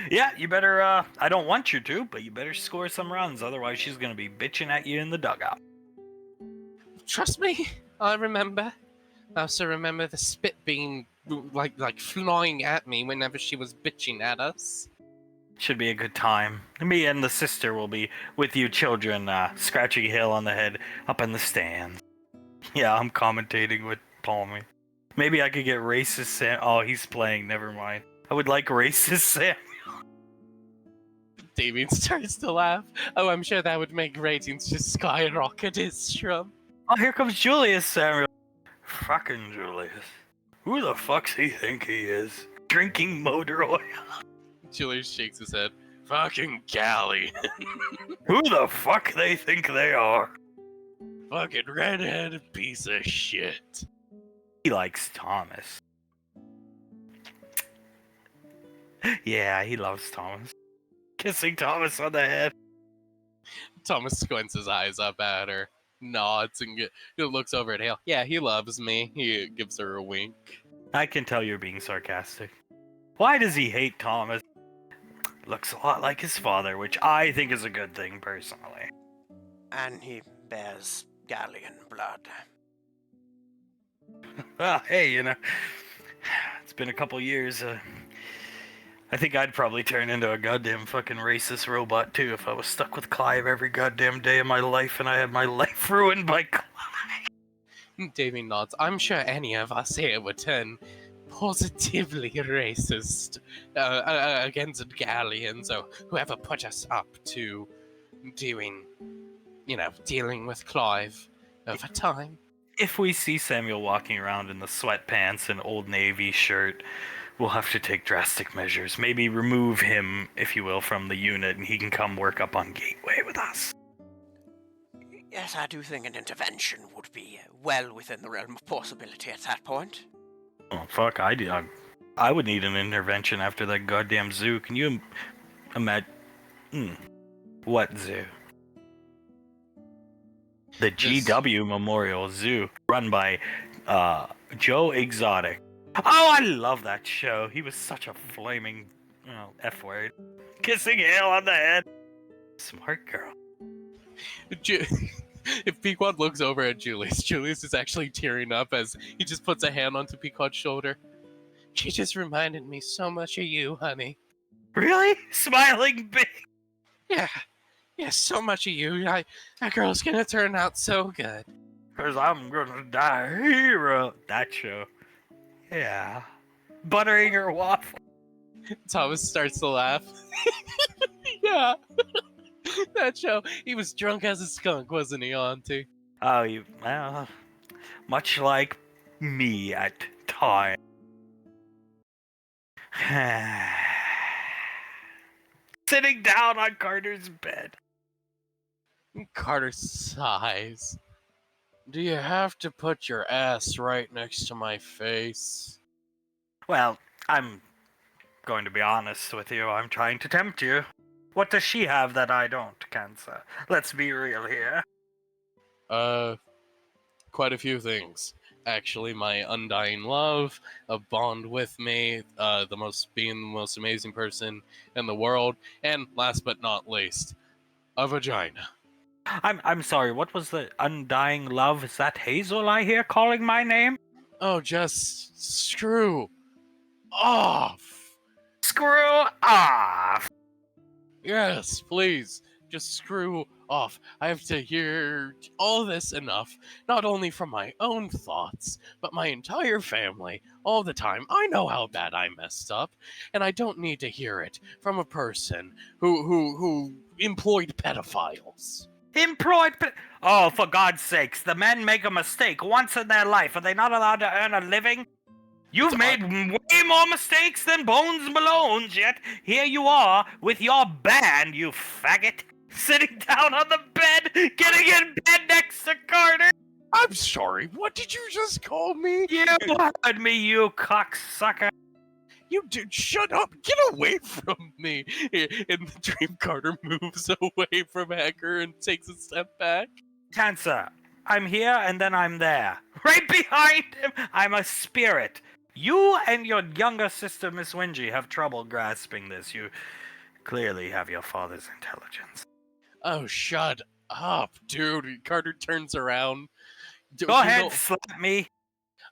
Yeah, you better, I don't want you to, but you better score some runs, otherwise she's gonna be bitching at you in the dugout. Trust me, I remember. I also remember the spit being, like flying at me whenever she was bitching at us. Should be a good time. Me and the sister will be with you children, scratching Hill on the head up in the stands. Yeah, I'm commentating with Palmy. Maybe I could get racist Sam. Oh, he's playing, never mind. I would like racist Sam. Damien starts to laugh. Oh, I'm sure that would make ratings just skyrocket his Shrum. Oh, here comes Julius Samuel. Fucking Julius. Who the fuck's he think he is? Drinking motor oil. Julius shakes his head. Fucking Callie. Who the fuck they think they are? Fucking redheaded piece of shit. He likes Thomas. Yeah, he loves Thomas. Kissing Thomas on the head. Thomas squints his eyes up at her, nods, and looks over at Hale. Yeah, he loves me. He gives her a wink. I can tell you're being sarcastic. Why does he hate Thomas? Looks a lot like his father, which I think is a good thing, personally. And he bears Gallian blood. Well, hey, it's been a couple years. I think I'd probably turn into a goddamn fucking racist robot, too, if I was stuck with Clive every goddamn day of my life and I had my life ruined by Clive. Davy nods. I'm sure any of us here would turn positively racist against Gallians or whoever put us up to dealing with Clive over time. If we see Samuel walking around in the sweatpants and Old Navy shirt, we'll have to take drastic measures. Maybe remove him, if you will, from the unit, and he can come work up on Gateway with us. Yes, I do think an intervention would be well within the realm of possibility at that point. Oh, fuck, I would need an intervention after that goddamn zoo. Can you imagine? What zoo? The GW Memorial Zoo, run by Joe Exotic. Oh, I love that show. He was such a flaming F word. Kissing Hale on the head. Smart girl. If Pequod looks over at Julius is actually tearing up as he just puts a hand onto Pequod's shoulder. She just reminded me so much of you, honey. Really? Smiling big? Yeah, so much of you. That girl's gonna turn out so good. 'Cause I'm gonna die a hero. That show. Yeah. Buttering her waffle. Thomas starts to laugh. Yeah. That show. He was drunk as a skunk, wasn't he, Auntie? Oh, much like me at times. Sitting down on Carter's bed. Carter sighs. Do you have to put your ass right next to my face? Well, I'm going to be honest with you. I'm trying to tempt you. What does she have that I don't, Cancer? Let's be real here. Quite a few things. Actually, my undying love, a bond with me, being the most amazing person in the world, and last but not least, a vagina. I'm sorry, what was the undying love? Is that Hazel I hear calling my name? Oh, just screw off. Screw off! Yes, please. Just screw off. I have to hear all this enough, not only from my own thoughts, but my entire family, all the time. I know how bad I messed up, and I don't need to hear it from a person who employed pedophiles. Oh, for God's sakes, the men make a mistake once in their life. Are they not allowed to earn a living? You've made way more mistakes than Bones Malone's, yet here you are with your band, you faggot, sitting down on the bed, getting in bed next to Carter. I'm sorry, what did you just call me? You heard me, you cocksucker. You dude, shut up! Get away from me! In the dream, Carter moves away from Hacker and takes a step back. Cancer, I'm here and then I'm there. Right behind him, I'm a spirit. You and your younger sister, Miss Wingy, have trouble grasping this. You clearly have your father's intelligence. Oh, shut up, dude. Carter turns around. Go ahead, slap me.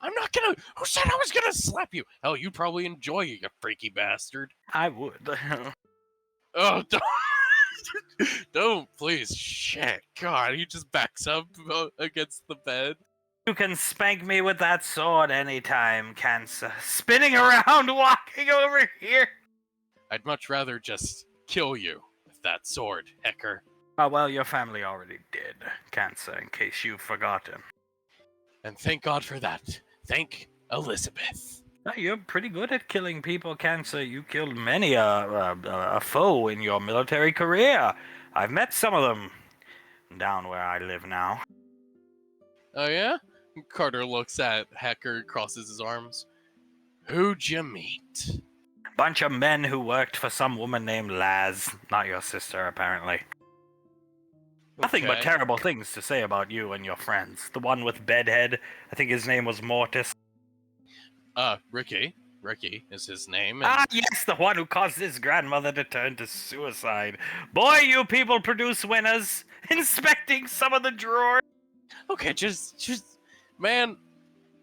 I'm not gonna. Who said I was gonna slap you? Hell, you'd probably enjoy it, you freaky bastard. I would. Oh, don't. Don't, please. Shit. God, he just backs up against the bed. You can spank me with that sword anytime, Cancer. Spinning around, walking over here. I'd much rather just kill you with that sword, Hecker. Oh, well, your family already did, Cancer, in case you've forgotten. And thank God for that. Thank Elizabeth. You're pretty good at killing people, Cancer. You killed many a foe in your military career. I've met some of them down where I live now. Oh, yeah? Carter looks at Hacker, crosses his arms. Who'd you meet? Bunch of men who worked for some woman named Laz. Not your sister, apparently. Nothing but Okay. terrible things to say about you and your friends. The one with bedhead, I think his name was Mortis. Ricky. Ricky is his name, Ah, and yes, the one who caused his grandmother to turn to suicide. Boy, you people produce winners. Inspecting some of the drawers. okay, just, man,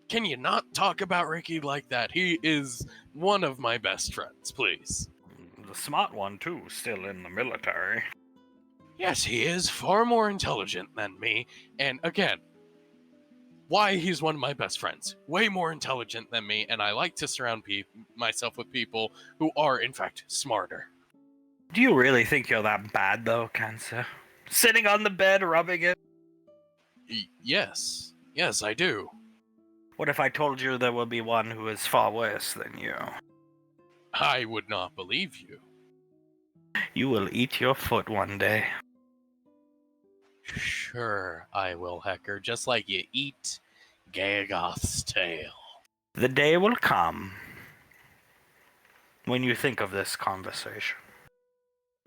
can you not talk about Ricky like that? He is one of my best friends, please. The smart one, too, still in the military. Yes, he is far more intelligent than me, and again, why he's one of my best friends. Way more intelligent than me, and I like to surround myself with people who are, in fact, smarter. Do you really think you're that bad, though, Cancer? Sitting on the bed, rubbing it? Yes. Yes, I do. What if I told you there will be one who is far worse than you? I would not believe you. You will eat your foot one day. Sure, I will, Hecker, just like you eat Gagoth's tail. The day will come when you think of this conversation.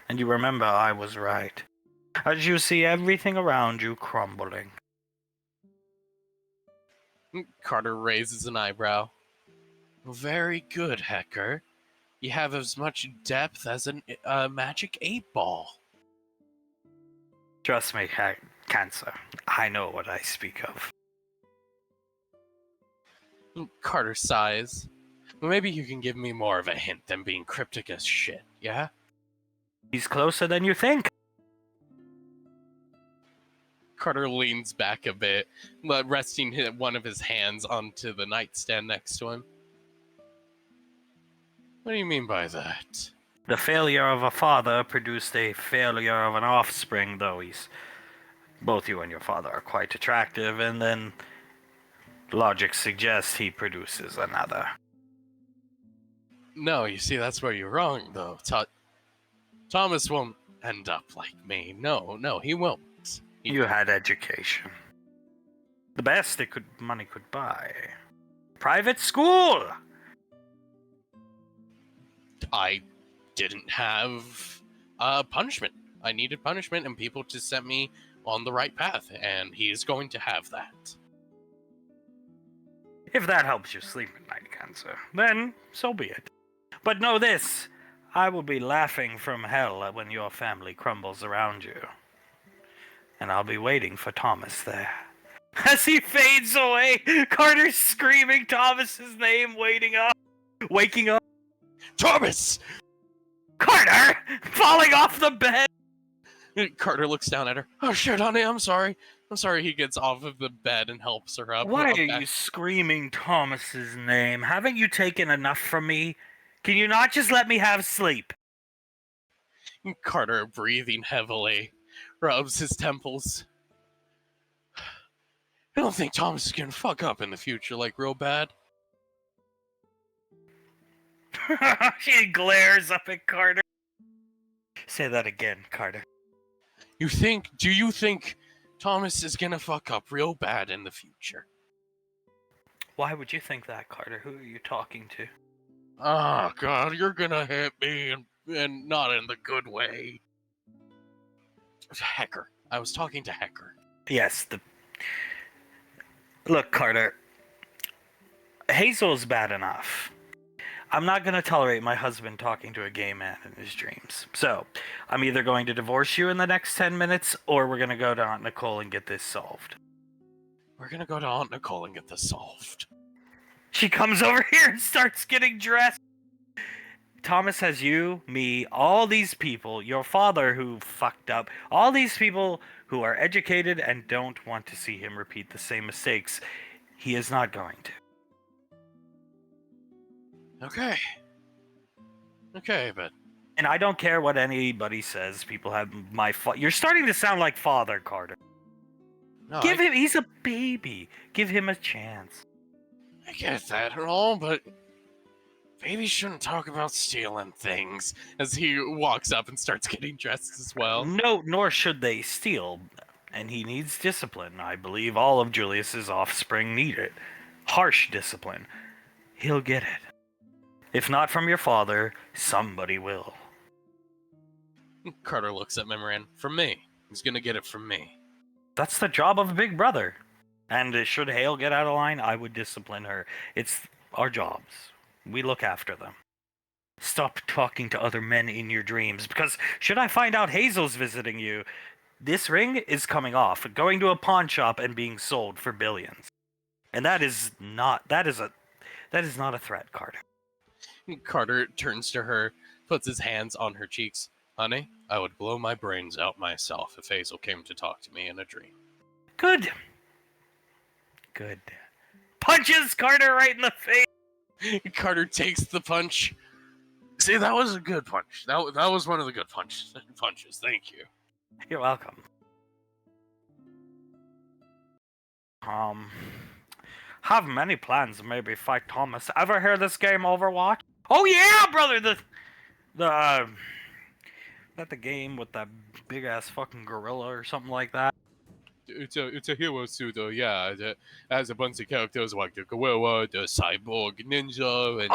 And you remember I was right. As you see everything around you crumbling. Carter raises an eyebrow. Very good, Hecker. You have as much depth as a magic 8-ball. Trust me, Cancer. I know what I speak of. Carter sighs. Maybe you can give me more of a hint than being cryptic as shit, yeah? He's closer than you think. Carter leans back a bit, resting one of his hands onto the nightstand next to him. What do you mean by that? The failure of a father produced a failure of an offspring, though both you and your father are quite attractive, and then logic suggests he produces another. No, you see, that's where you're wrong, though. Thomas won't end up like me. No, he won't. You had education. The best money could buy. Private school! I didn't have punishment. I needed punishment and people to set me on the right path, and he's going to have that. If that helps you sleep at night, Cancer, then so be it. But know this, I will be laughing from hell when your family crumbles around you. And I'll be waiting for Thomas there. As he fades away, Carter's screaming Thomas's name, waking up. Thomas! Carter! Falling off the bed! Carter looks down at her. Oh shit, honey, I'm sorry. I'm sorry. He gets off of the bed and helps her up. Why Up are back. you screaming Thomas's name? Haven't you taken enough from me? Can you not just let me have sleep? Carter, breathing heavily, rubs his temples. I don't think Thomas is gonna fuck up in the future, like real bad. She glares up at Carter. Say that again, Carter. Do you think Thomas is gonna fuck up real bad in the future? Why would you think that, Carter? Who are you talking to? Oh god, you're gonna hit me and not in the good way. Hecker. I was talking to Hecker. Yes, Look, Carter. Hazel's bad enough. I'm not going to tolerate my husband talking to a gay man in his dreams. So, I'm either going to divorce you in the next 10 minutes, or we're going to go to Aunt Nicole and get this solved. We're gonna go to Aunt Nicole and get this solved. She comes over here and starts getting dressed. Thomas has you, me, all these people, your father who fucked up, all these people who are educated and don't want to see him repeat the same mistakes. He is not going to. Okay, but... And I don't care what anybody says. People have You're starting to sound like Father Carter. No, He's a baby. Give him a chance. I get that and all, but... Babies shouldn't talk about stealing things, as he walks up and starts getting dressed as well. No, nor should they steal. And he needs discipline. I believe all of Julius's offspring need it. Harsh discipline. He'll get it. If not from your father, somebody will. Carter looks at Memoran. From me. He's gonna get it from me. That's the job of a big brother. And should Hale get out of line, I would discipline her. It's our jobs. We look after them. Stop talking to other men in your dreams, because should I find out Hazel's visiting you, this ring is coming off, going to a pawn shop and being sold for billions. And that is not a threat, Carter. Carter turns to her, puts his hands on her cheeks. Honey, I would blow my brains out myself if Hazel came to talk to me in a dream. Good. Good. Punches Carter right in the face. Carter takes the punch. See, that was a good punch. That was one of the good punches. Thank you. You're welcome. Have many plans, maybe fight Thomas. Ever hear this game, Overwatch? Oh yeah, brother, that the game with that big ass fucking gorilla or something like that. It's a hero suit, yeah. That has a bunch of characters like the gorilla, the cyborg ninja, and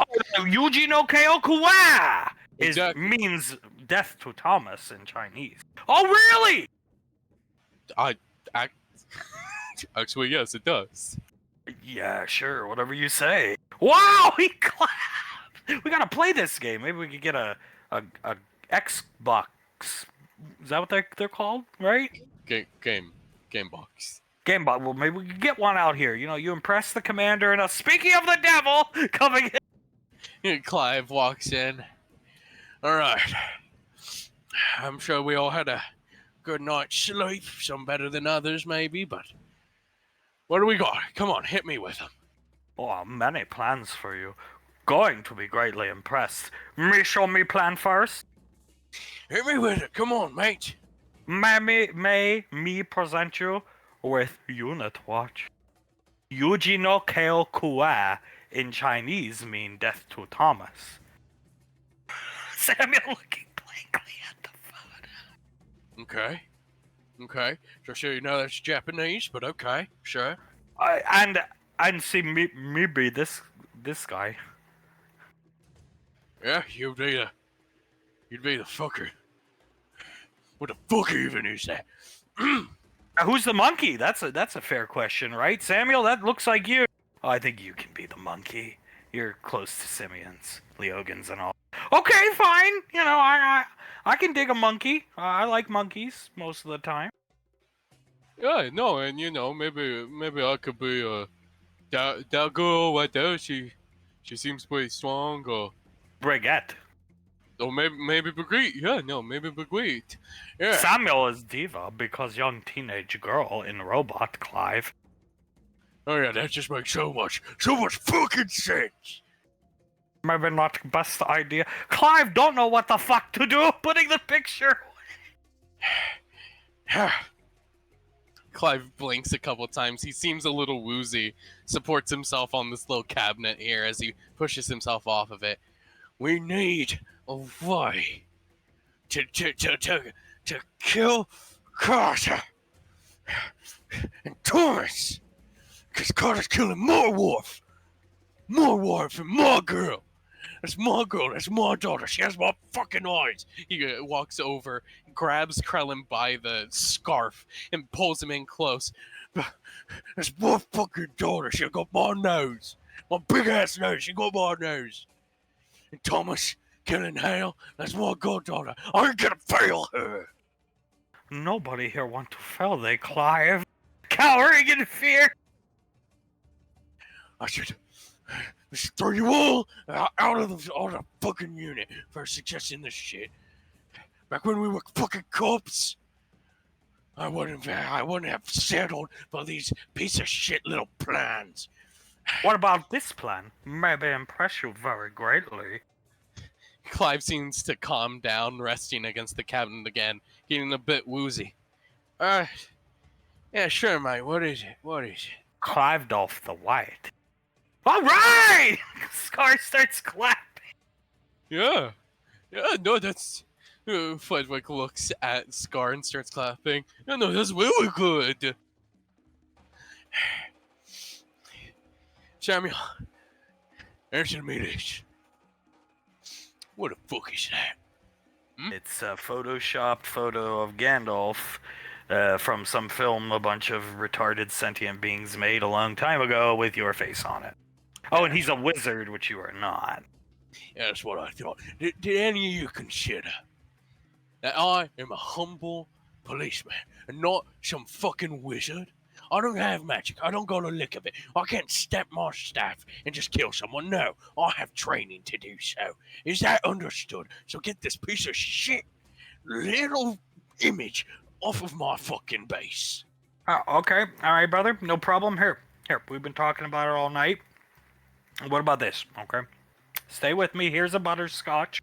Yuji no Kyokuwa Exactly. means death to Thomas in Chinese. Oh really? Actually, yes, it does. Yeah, sure, whatever you say. Wow, he clapped. We gotta play this game. Maybe we could get a Xbox. Is that what they're called, right? Game box. Game bot. Well, maybe we could get one out here. You know, you impress the commander and us. Speaking of the devil, coming in. Clive walks in. All right. I'm sure we all had a good night's sleep. Some better than others, maybe, but what do we got? Come on, hit me with them. Oh, many plans for you. Going to be greatly impressed. Me show me plan first. Hit me with it. Come on, mate. May me present you with Unit Watch. Yuji no Kyokuwa in Chinese mean death to Thomas. Samuel looking blankly at the phone. Okay. Just so you know that's Japanese, but okay, sure. And see me be this guy. Yeah, you'd be the fucker. What the fuck even is that? Who's the monkey? That's a fair question, right? Samuel, that looks like you. Oh, I think you can be the monkey. You're close to simians, Leogans, and all. Okay, fine. You know, I can dig a monkey. I like monkeys most of the time. Yeah, no, and you know, maybe I could be that girl right there. She seems pretty strong, or Brigitte. maybe Brigitte. Yeah, no, maybe Brigitte. Yeah. Samuel is diva because young teenage girl in robot Clive. Oh yeah, that just makes so much fucking sense. Maybe not best idea. Clive don't know what the fuck to do putting the picture. Clive blinks a couple times. He seems a little woozy. Supports himself on this little cabinet here as he pushes himself off of it. We need a way to kill Carter and Thomas, because Carter's killing more Worf and more girl. That's my girl. That's my daughter. She has my fucking eyes. He walks over, grabs Krellin by the scarf, and pulls him in close. That's my fucking daughter. She got my nose. My big ass nose. She got my nose. And Thomas killing Hale. That's my goddaughter. I ain't gonna fail her. Nobody here want to fail, they Clive. Cowering in fear. I should throw you all out of the fucking unit for suggesting this shit. Back when we were fucking cops, I wouldn't have settled for these piece of shit little plans. What about this plan? Maybe impress you very greatly. Clive seems to calm down, resting against the cabinet again, getting a bit woozy. Yeah, sure, mate. What is it? Clive Dolph the White. All right! Scar starts clapping. Yeah, no, that's... Fledwick looks at Scar and starts clapping. No, that's really good. Samuel, answer me this. What the fuck is that? Hmm? It's a photoshopped photo of Gandalf from some film a bunch of retarded sentient beings made a long time ago with your face on it. Oh, and he's a wizard, which you are not. Yeah, that's what I thought. Did any of you consider that I am a humble policeman and not some fucking wizard? I don't have magic. I don't got a lick of it. I can't step my staff and just kill someone. No, I have training to do so. Is that understood? So get this piece of shit little image off of my fucking base. Oh, okay. All right, brother. No problem. Here. We've been talking about it all night. What about this? Okay. Stay with me. Here's a butterscotch.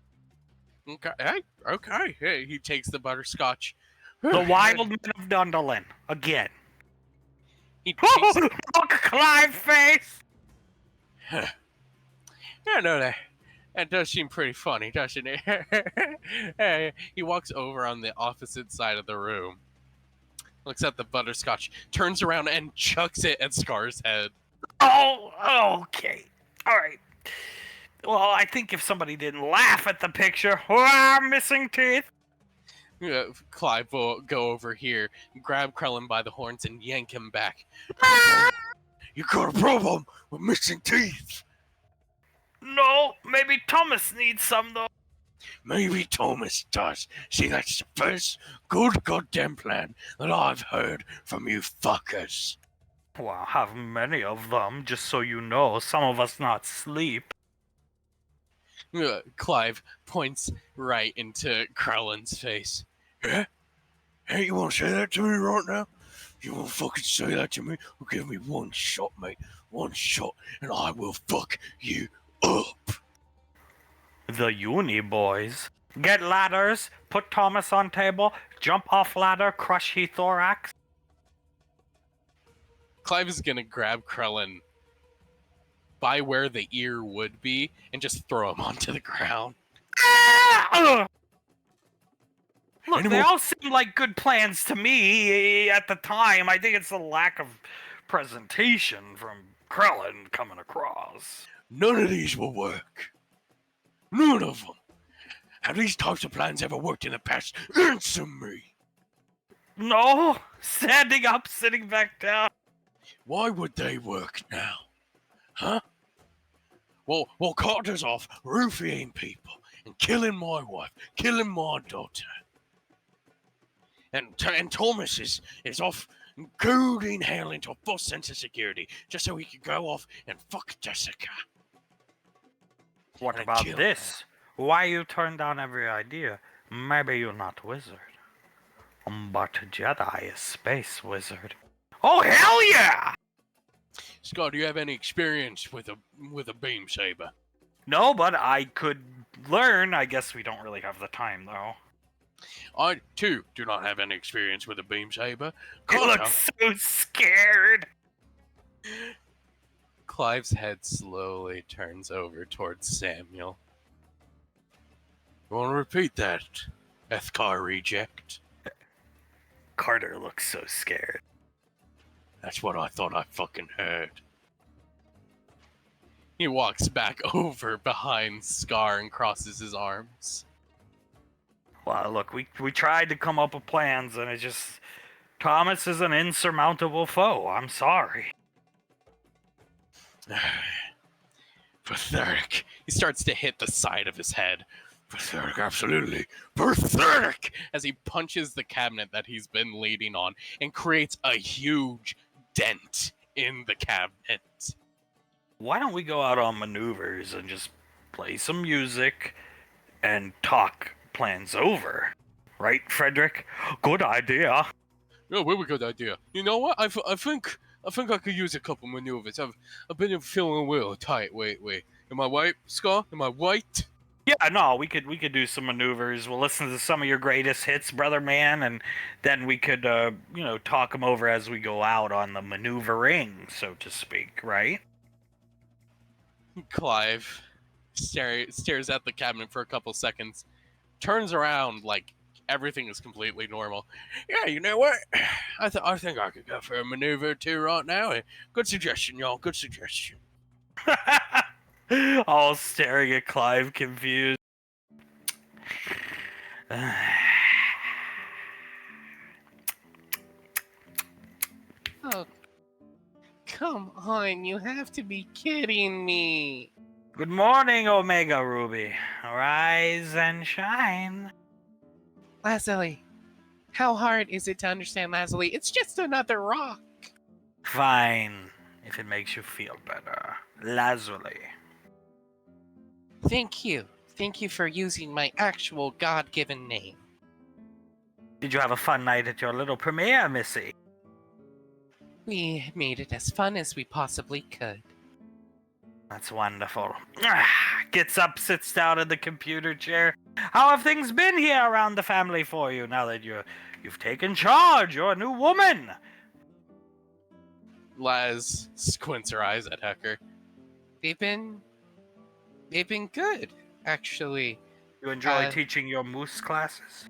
Okay, hey, okay. Hey, he takes the butterscotch. The Wild Men of Dundalin. Again. He takes it. Look, Clive face! Yeah, no, that does seem pretty funny, doesn't it? Hey, he walks over on the opposite side of the room, looks at the butterscotch, turns around and chucks it at Scar's head. Oh, okay. All right. Well, I think if somebody didn't laugh at the picture, missing teeth. Clive will go over here, grab Krellin by the horns, and yank him back. You got a problem with missing teeth? No, maybe Thomas needs some, though. Maybe Thomas does. See, that's the first good goddamn plan that I've heard from you fuckers. Well, have many of them, just so you know. Some of us not sleep. Clive points right into Krellin's face. Yeah? Hey, you want to say that to me right now? You want to fucking say that to me? Well, give me one shot, mate. One shot, and I will fuck you up. The uni boys. Get ladders, put Thomas on table, jump off ladder, crush he thorax. Clive is gonna grab Krellin by where the ear would be and just throw him onto the ground. Look, they all seem like good plans to me at the time. I think it's the lack of presentation from Krellin coming across. None of these will work. None of them. Have these types of plans ever worked in the past? Answer me. No, standing up, sitting back down. Why would they work now? Huh? Well, Carter's off roofing people and killing my wife, killing my daughter. And Thomas is off goading hell into a false sense of security just so he could go off and fuck Jessica. What And about kill this? Why you turn down every idea? Maybe you're not wizard. But Jedi is space wizard. Oh, hell yeah! Scott, do you have any experience with a beam saber? No, but I could learn. I guess we don't really have the time, though. I, too, do not have any experience with a beam saber. You look so scared. Clive's head slowly turns over towards Samuel. You want to repeat that, Ethkar reject? Carter looks so scared. That's what I thought I fucking heard. He walks back over behind Scar and crosses his arms. Well, look, we tried to come up with plans, and it's just... Thomas is an insurmountable foe. I'm sorry. Pathetic. He starts to hit the side of his head. Pathetic, absolutely. Pathetic! As he punches the cabinet that he's been leaning on and creates a huge dent in the cabinet. Why don't we go out on maneuvers and just play some music and talk plans over? Right, Frederick? Good idea. Oh, very good idea. You know what? I think I could use a couple maneuvers. I've been feeling a little tight. Wait. Am I right, Scar? Am I right? Yeah, no, we could do some maneuvers. We'll listen to some of your greatest hits, brother man, and then we could talk them over as we go out on the maneuvering, so to speak, right? Clive stares at the cabinet for a couple seconds, turns around like everything is completely normal. Yeah, you know what? I think I could go for a maneuver or two right now. Good suggestion, y'all. Good suggestion. All staring at Clive, confused. Oh, come on, you have to be kidding me. Good morning, Omega Ruby. Rise and shine. Lazuli, how hard is it to understand Lazuli? It's just another rock. Fine, if it makes you feel better. Lazuli. Thank you. Thank you for using my actual God-given name. Did you have a fun night at your little premiere, Missy? We made it as fun as we possibly could. That's wonderful. Gets up, sits down in the computer chair. How have things been here around the family for you now that you've taken charge? You're a new woman. Laz squints her eyes at Hecker. They've been good, actually. You enjoy teaching your moose classes?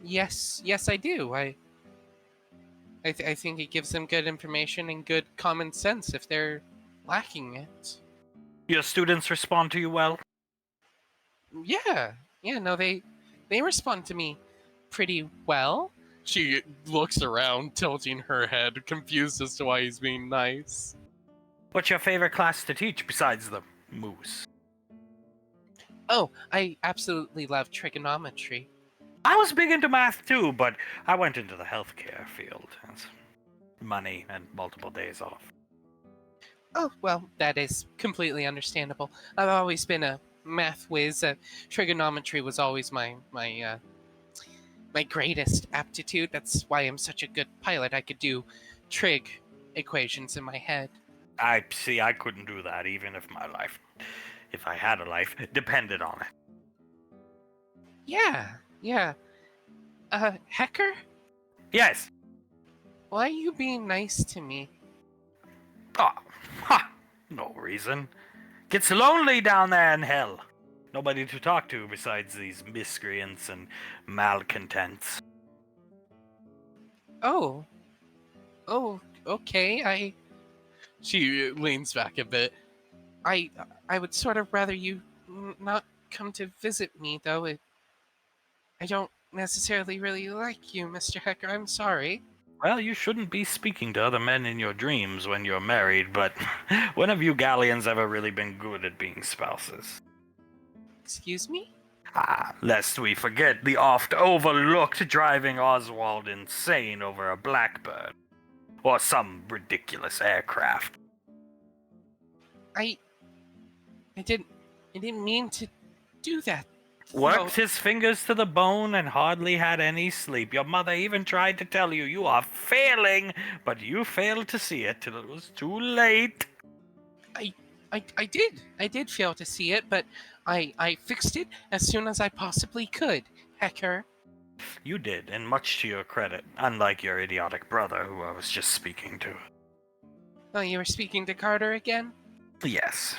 Yes, I do. I think it gives them good information and good common sense if they're lacking it. Your students respond to you well? Yeah, no, they respond to me pretty well. She looks around, tilting her head, confused as to why he's being nice. What's your favorite class to teach besides the moose? Oh, I absolutely love trigonometry. I was big into math too, but I went into the healthcare field. It's money and multiple days off. Oh, well, that is completely understandable. I've always been a math whiz. Trigonometry was always my greatest aptitude. That's why I'm such a good pilot. I could do trig equations in my head. I couldn't do that even if my life, if I had a life, depended on it. Yeah. Hecker? Yes. Why are you being nice to me? Oh, no reason. Gets lonely down there in hell. Nobody to talk to besides these miscreants and malcontents. Oh, okay. She leans back a bit. I would sort of rather you not come to visit me, though. I don't necessarily really like you, Mr. Hecker. I'm sorry. Well, you shouldn't be speaking to other men in your dreams when you're married, but when have you Galleons ever really been good at being spouses? Excuse me? Lest we forget the oft-overlooked driving Oswald insane over a blackbird. Or some ridiculous aircraft. I didn't mean to do that. Worked his fingers to the bone and hardly had any sleep. Your mother even tried to tell you you are failing, but you failed to see it till it was too late. I did fail to see it, but I fixed it as soon as I possibly could, Hecker. You did, and much to your credit, unlike your idiotic brother who I was just speaking to. Oh, you were speaking to Carter again? Yes.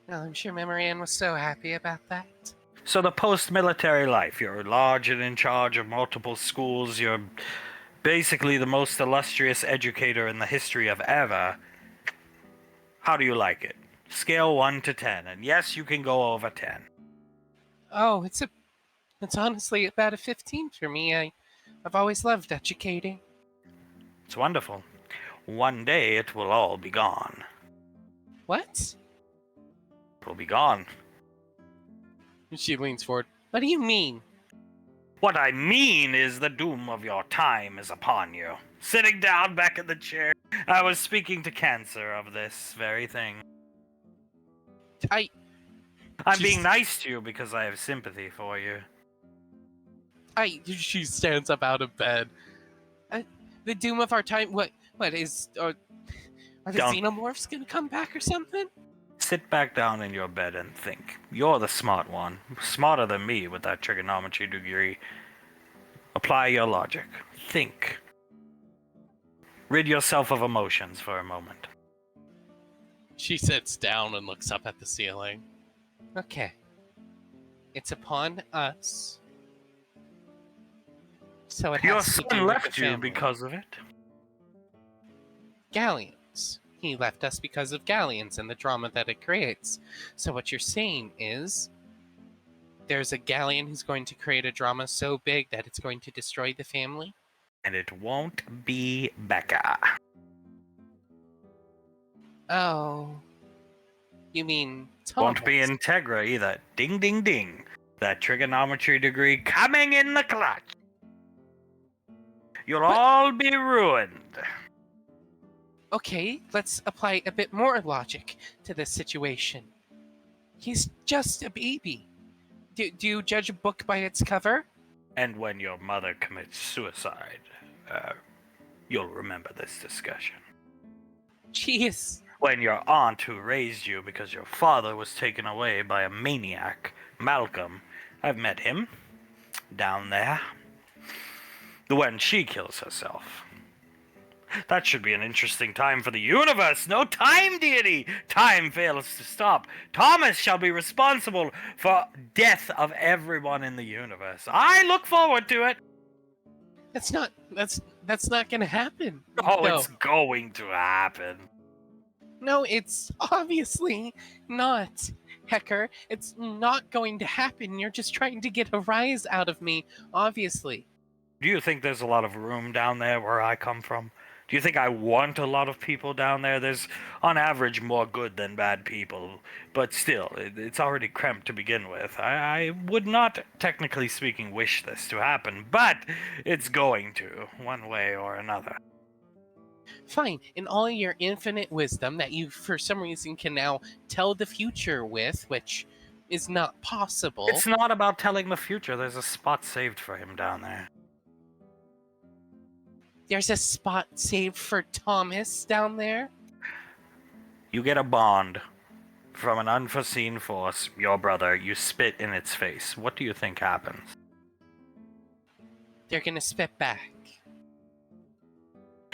Well, I'm sure Marianne was so happy about that. So the post-military life, you're large and in charge of multiple schools, you're basically the most illustrious educator in the history of ever. How do you like it? Scale 1 to 10, and yes, you can go over 10. Oh, it's honestly about a 15 for me. I've always loved educating. It's wonderful. One day it will all be gone. What? It will be gone. She leans forward. What do you mean? What I mean is the doom of your time is upon you. Sitting down back in the chair, I was speaking to Cancer of this very thing. I'm being nice to you because I have sympathy for you. She stands up out of bed. The doom of our time. What is? Are the xenomorphs gonna come back or something? Sit back down in your bed and think. You're the smart one. Smarter than me with that trigonometry degree. Apply your logic. Think. Rid yourself of emotions for a moment. She sits down and looks up at the ceiling. Okay. It's upon us. So it Your has to son do with left the you family. because of it. Galleons. He left us because of Galleons and the drama that it creates. So what you're saying is there's a galleon who's going to create a drama so big that it's going to destroy the family? And it won't be Becca. Oh. You mean Won't be Thomas? Integra either. Ding, ding, ding. That trigonometry degree coming in the clutch. You'll all be ruined. Okay, let's apply a bit more logic to this situation. He's just a baby. Do you judge a book by its cover? And when your mother commits suicide, you'll remember this discussion. Jeez. When your aunt who raised you because your father was taken away by a maniac, Malcolm, I've met him, down there. When she kills herself. That should be an interesting time for the universe. No time, deity! Time fails to stop. Thomas shall be responsible for death of everyone in the universe. I look forward to it. That's not gonna happen. Oh, No. it's going to happen. No, it's obviously not. Hecker, it's not going to happen. You're just trying to get a rise out of me, obviously. Do you think there's a lot of room down there where I come from? Do you think I want a lot of people down there? There's, on average, more good than bad people. But still, it's already cramped to begin with. I would not, technically speaking, wish this to happen, but it's going to, one way or another. Fine, in all your infinite wisdom that you, for some reason, can now tell the future with, which is not possible. It's not about telling the future. There's a spot saved for him down there. There's a spot saved for Thomas down there? You get a bond from an unforeseen force, your brother, you spit in its face. What do you think happens? They're gonna spit back.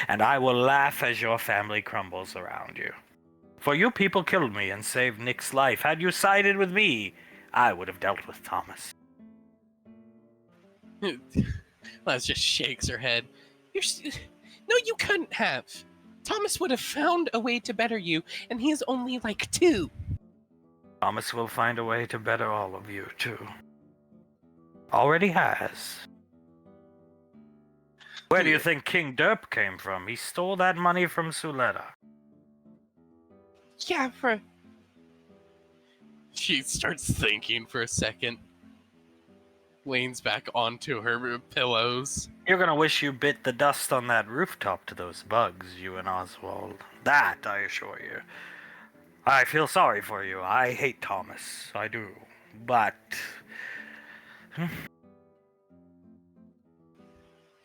And I will laugh as your family crumbles around you. For you people killed me and saved Nick's life. Had you sided with me, I would have dealt with Thomas. Les just shakes her head. No, you couldn't have. Thomas would have found a way to better you, and he's only like 2. Thomas will find a way to better all of you, too. Already has. Where do you think King Derp came from? He stole that money from Suletta. Yeah, for... She starts thinking for a second. Leans back onto her pillows. You're gonna wish you bit the dust on that rooftop to those bugs, you and Oswald. That, I assure you. I feel sorry for you. I hate Thomas. I do. But...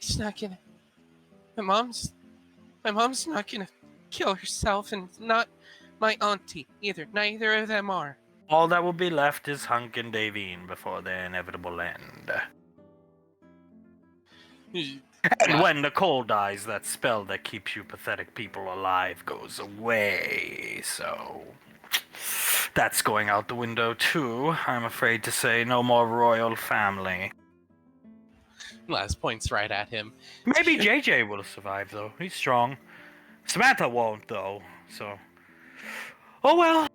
She's not gonna... My mom's not gonna kill herself, and not my auntie either. Neither of them are. all that will be left is Hunk and Davine before their inevitable end. And when Nicole dies, that spell that keeps you pathetic people alive goes away, so... That's going out the window, too. I'm afraid to say no more royal family. Last points right at him. Maybe JJ will survive, though. He's strong. Samantha won't, though, so... Oh well.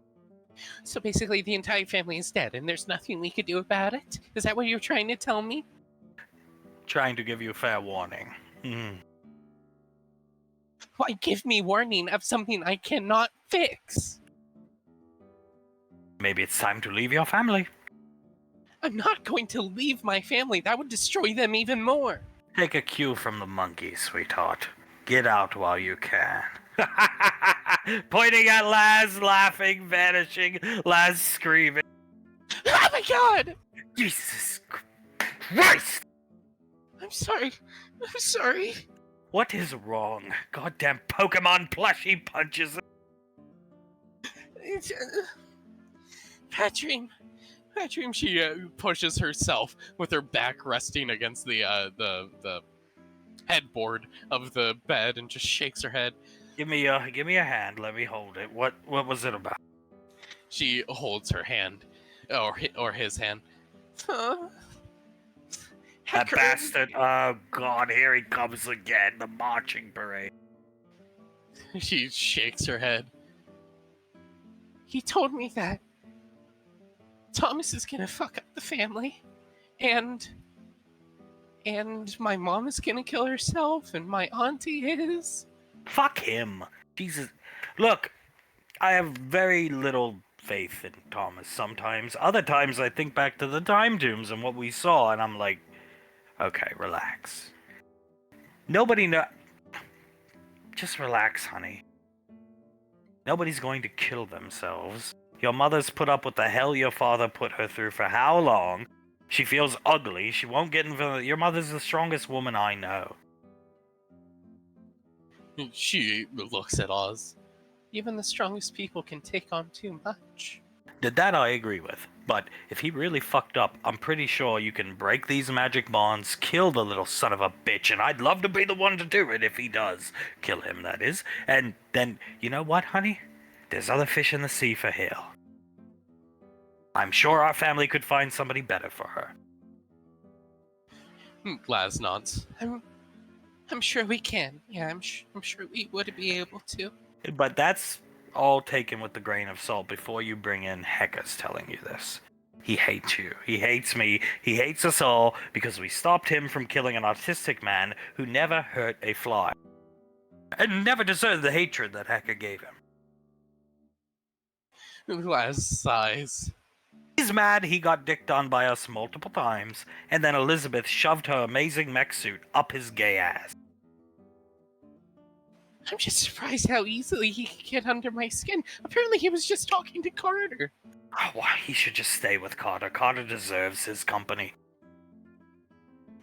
So basically the entire family is dead, and there's nothing we could do about it? Is that what you're trying to tell me? Trying to give you fair warning. Why give me warning of something I cannot fix? Maybe it's time to leave your family. I'm not going to leave my family. That would destroy them even more. Take a cue from the monkey, sweetheart. Get out while you can. Pointing at Laz, laughing, vanishing, Laz screaming. Oh my god! Jesus Christ! I'm sorry. I'm sorry. What is wrong? Goddamn Pokemon plushie punches. It's, Patrim, she pushes herself with her back resting against the headboard of the bed and just shakes her head. Give me a hand. Let me hold it. What was it about? She holds her hand, or his hand. That Hecker. bastard. Oh God, here he comes again. The marching parade. She shakes her head. He told me that Thomas is gonna fuck up the family, and my mom is gonna kill herself, and my auntie is. Fuck him. Jesus. Look, I have very little faith in Thomas sometimes. Other times I think back to the time tombs and what we saw, and I'm like, okay, relax. Nobody know. Just relax, honey. Nobody's going to kill themselves. Your mother's put up with the hell your father put her through for how long? She feels ugly. She won't get involved. Your mother's the strongest woman I know. She looks at Oz. Even the strongest people can take on too much. That I agree with. But if he really fucked up, I'm pretty sure you can break these magic bonds, kill the little son of a bitch, and I'd love to be the one to do it if he does. Kill him, that is. And then, you know what, honey? There's other fish in the sea for Hale. I'm sure our family could find somebody better for her. Laz nods. I'm sure we can. Yeah, I'm sure we would be able to. But that's all taken with a grain of salt before you bring in Hecka's telling you this. He hates you. He hates me. He hates us all because we stopped him from killing an autistic man who never hurt a fly. And never deserved the hatred that Hecka gave him. Laz sighs. He's mad he got dicked on by us multiple times, and then Elizabeth shoved her amazing mech suit up his gay ass. I'm just surprised how easily he could get under my skin. Apparently he was just talking to Carter. Oh, why, he should just stay with Carter. Carter deserves his company.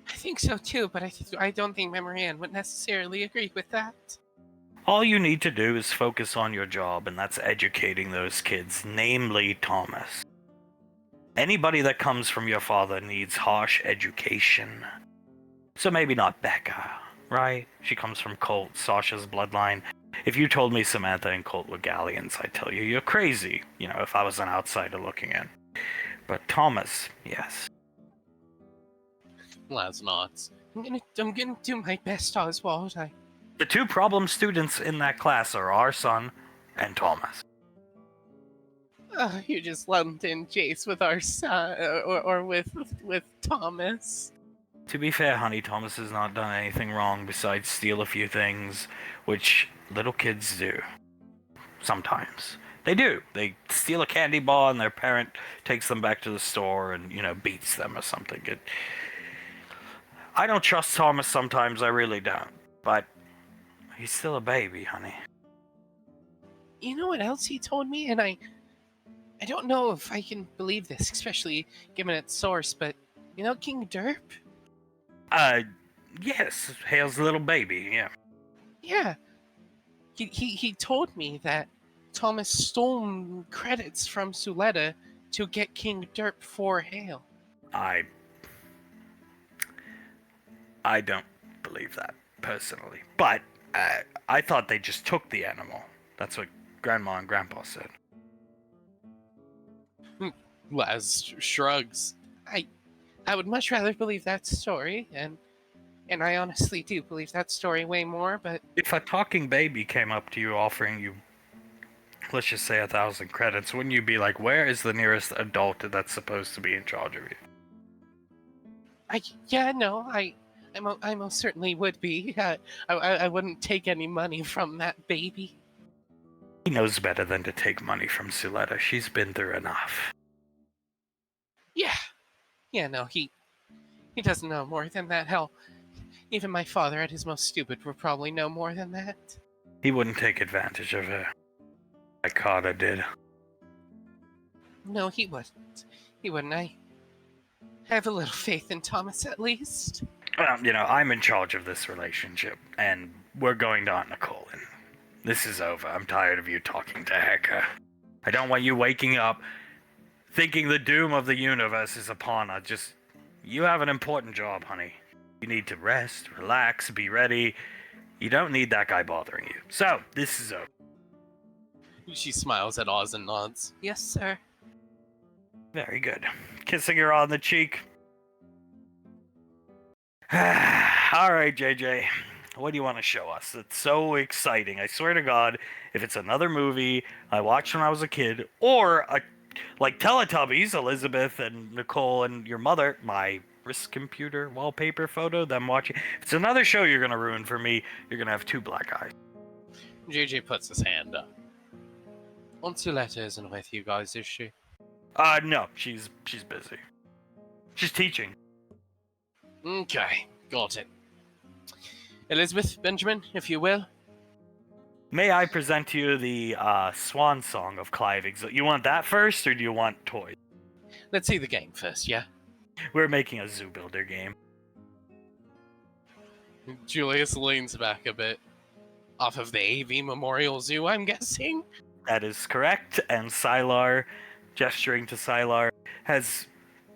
I think so too, but I don't think Marianne would necessarily agree with that. All you need to do is focus on your job, and that's educating those kids, namely Thomas. Anybody that comes from your father needs harsh education. So maybe not Becca, right? She comes from Colt, Sasha's bloodline. If you told me Samantha and Colt were Galleons, I'd tell you you're crazy, if I was an outsider looking in. But Thomas, yes. Laz nods. I'm gonna do my best, Oswald. The two problem students in that class are our son and Thomas. You just lumped in Jace with our son, or with Thomas. To be fair, honey, Thomas has not done anything wrong besides steal a few things, which little kids do. Sometimes. They do. They steal a candy bar and their parent takes them back to the store and, beats them or something. I don't trust Thomas sometimes, I really don't. But he's still a baby, honey. You know what else he told me? And I don't know if I can believe this, especially given its source, but King Derp? Yes, Hale's little baby, yeah. Yeah. He told me that Thomas stole credits from Suletta to get King Derp for Hale. I don't believe that, personally. But, I thought they just took the animal. That's what Grandma and Grandpa said. Laz shrugs. I would much rather believe that story, and I honestly do believe that story way more, but... If a talking baby came up to you offering you, let's just say 1,000 credits, wouldn't you be like, where is the nearest adult that's supposed to be in charge of you? I most certainly would be. I wouldn't take any money from that baby. He knows better than to take money from Suletta. She's been through enough. Yeah, no, he doesn't know more than that. Hell, even my father at his most stupid would probably know more than that. He wouldn't take advantage of her, like Carter did. No, he wouldn't. He wouldn't. I have a little faith in Thomas, at least. Well, I'm in charge of this relationship, and we're going to Aunt Nicole, and this is over. I'm tired of you talking to Hecka. I don't want you waking up thinking the doom of the universe is upon us. You have an important job, honey. You need to rest, relax, be ready. You don't need that guy bothering you. So, this is over. She smiles at Oz and nods. Yes, sir. Very good. Kissing her on the cheek. Alright, JJ. What do you want to show us? It's so exciting. I swear to God, if it's another movie I watched when I was a kid, or like Teletubbies, Elizabeth and Nicole and your mother, my wrist computer wallpaper photo, them watching. If it's another show you're gonna ruin for me, you're gonna have two black eyes. JJ puts his hand up. Ontuletta isn't with you guys, is she? No, she's busy. She's teaching. Okay, got it. Elizabeth, Benjamin, if you will. May I present to you the swan song of Clive You want that first, or do you want toys? Let's see the game first, yeah? We're making a zoo builder game. Julius leans back a bit. Off of the AV Memorial Zoo, I'm guessing? That is correct, and Sylar, gesturing to Sylar, has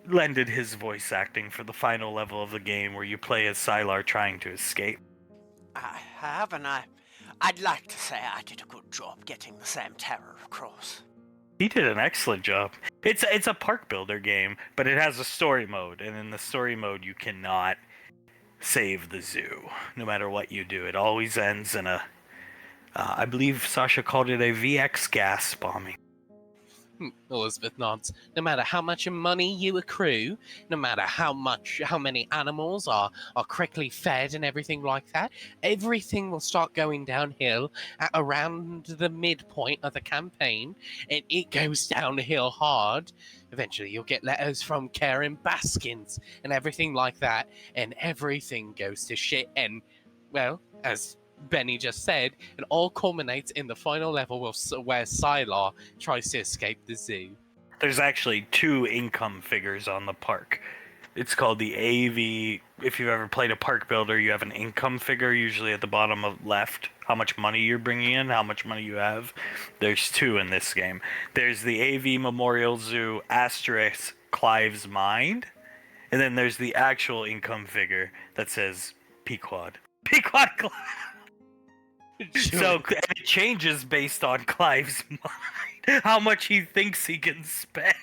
lended his voice acting for the final level of the game where you play as Sylar trying to escape. I have, and I'd like to say I did a good job getting the same terror across. He did an excellent job. It's a park builder game, but it has a story mode, and in the story mode you cannot save the zoo, no matter what you do. It always ends in a, I believe Sasha called it a VX gas bombing. Elizabeth nods. No matter how much money you accrue, no matter how many animals are correctly fed and everything like that, everything will start going downhill at around the midpoint of the campaign, and it goes downhill hard. Eventually you'll get letters from Karen Baskins and everything like that, and everything goes to shit, and, well, as Benny just said, it all culminates in the final level where Sylar tries to escape the zoo. There's actually two income figures on the park. It's called the AV. If you've ever played a park builder, you have an income figure usually at the bottom of left. How much money you're bringing in, how much money you have. There's two in this game. There's the AV Memorial Zoo asterisk Clive's Mind. And then there's the actual income figure that says Pequod. Pequod Clive! So it changes based on Clive's mind, how much he thinks he can spend.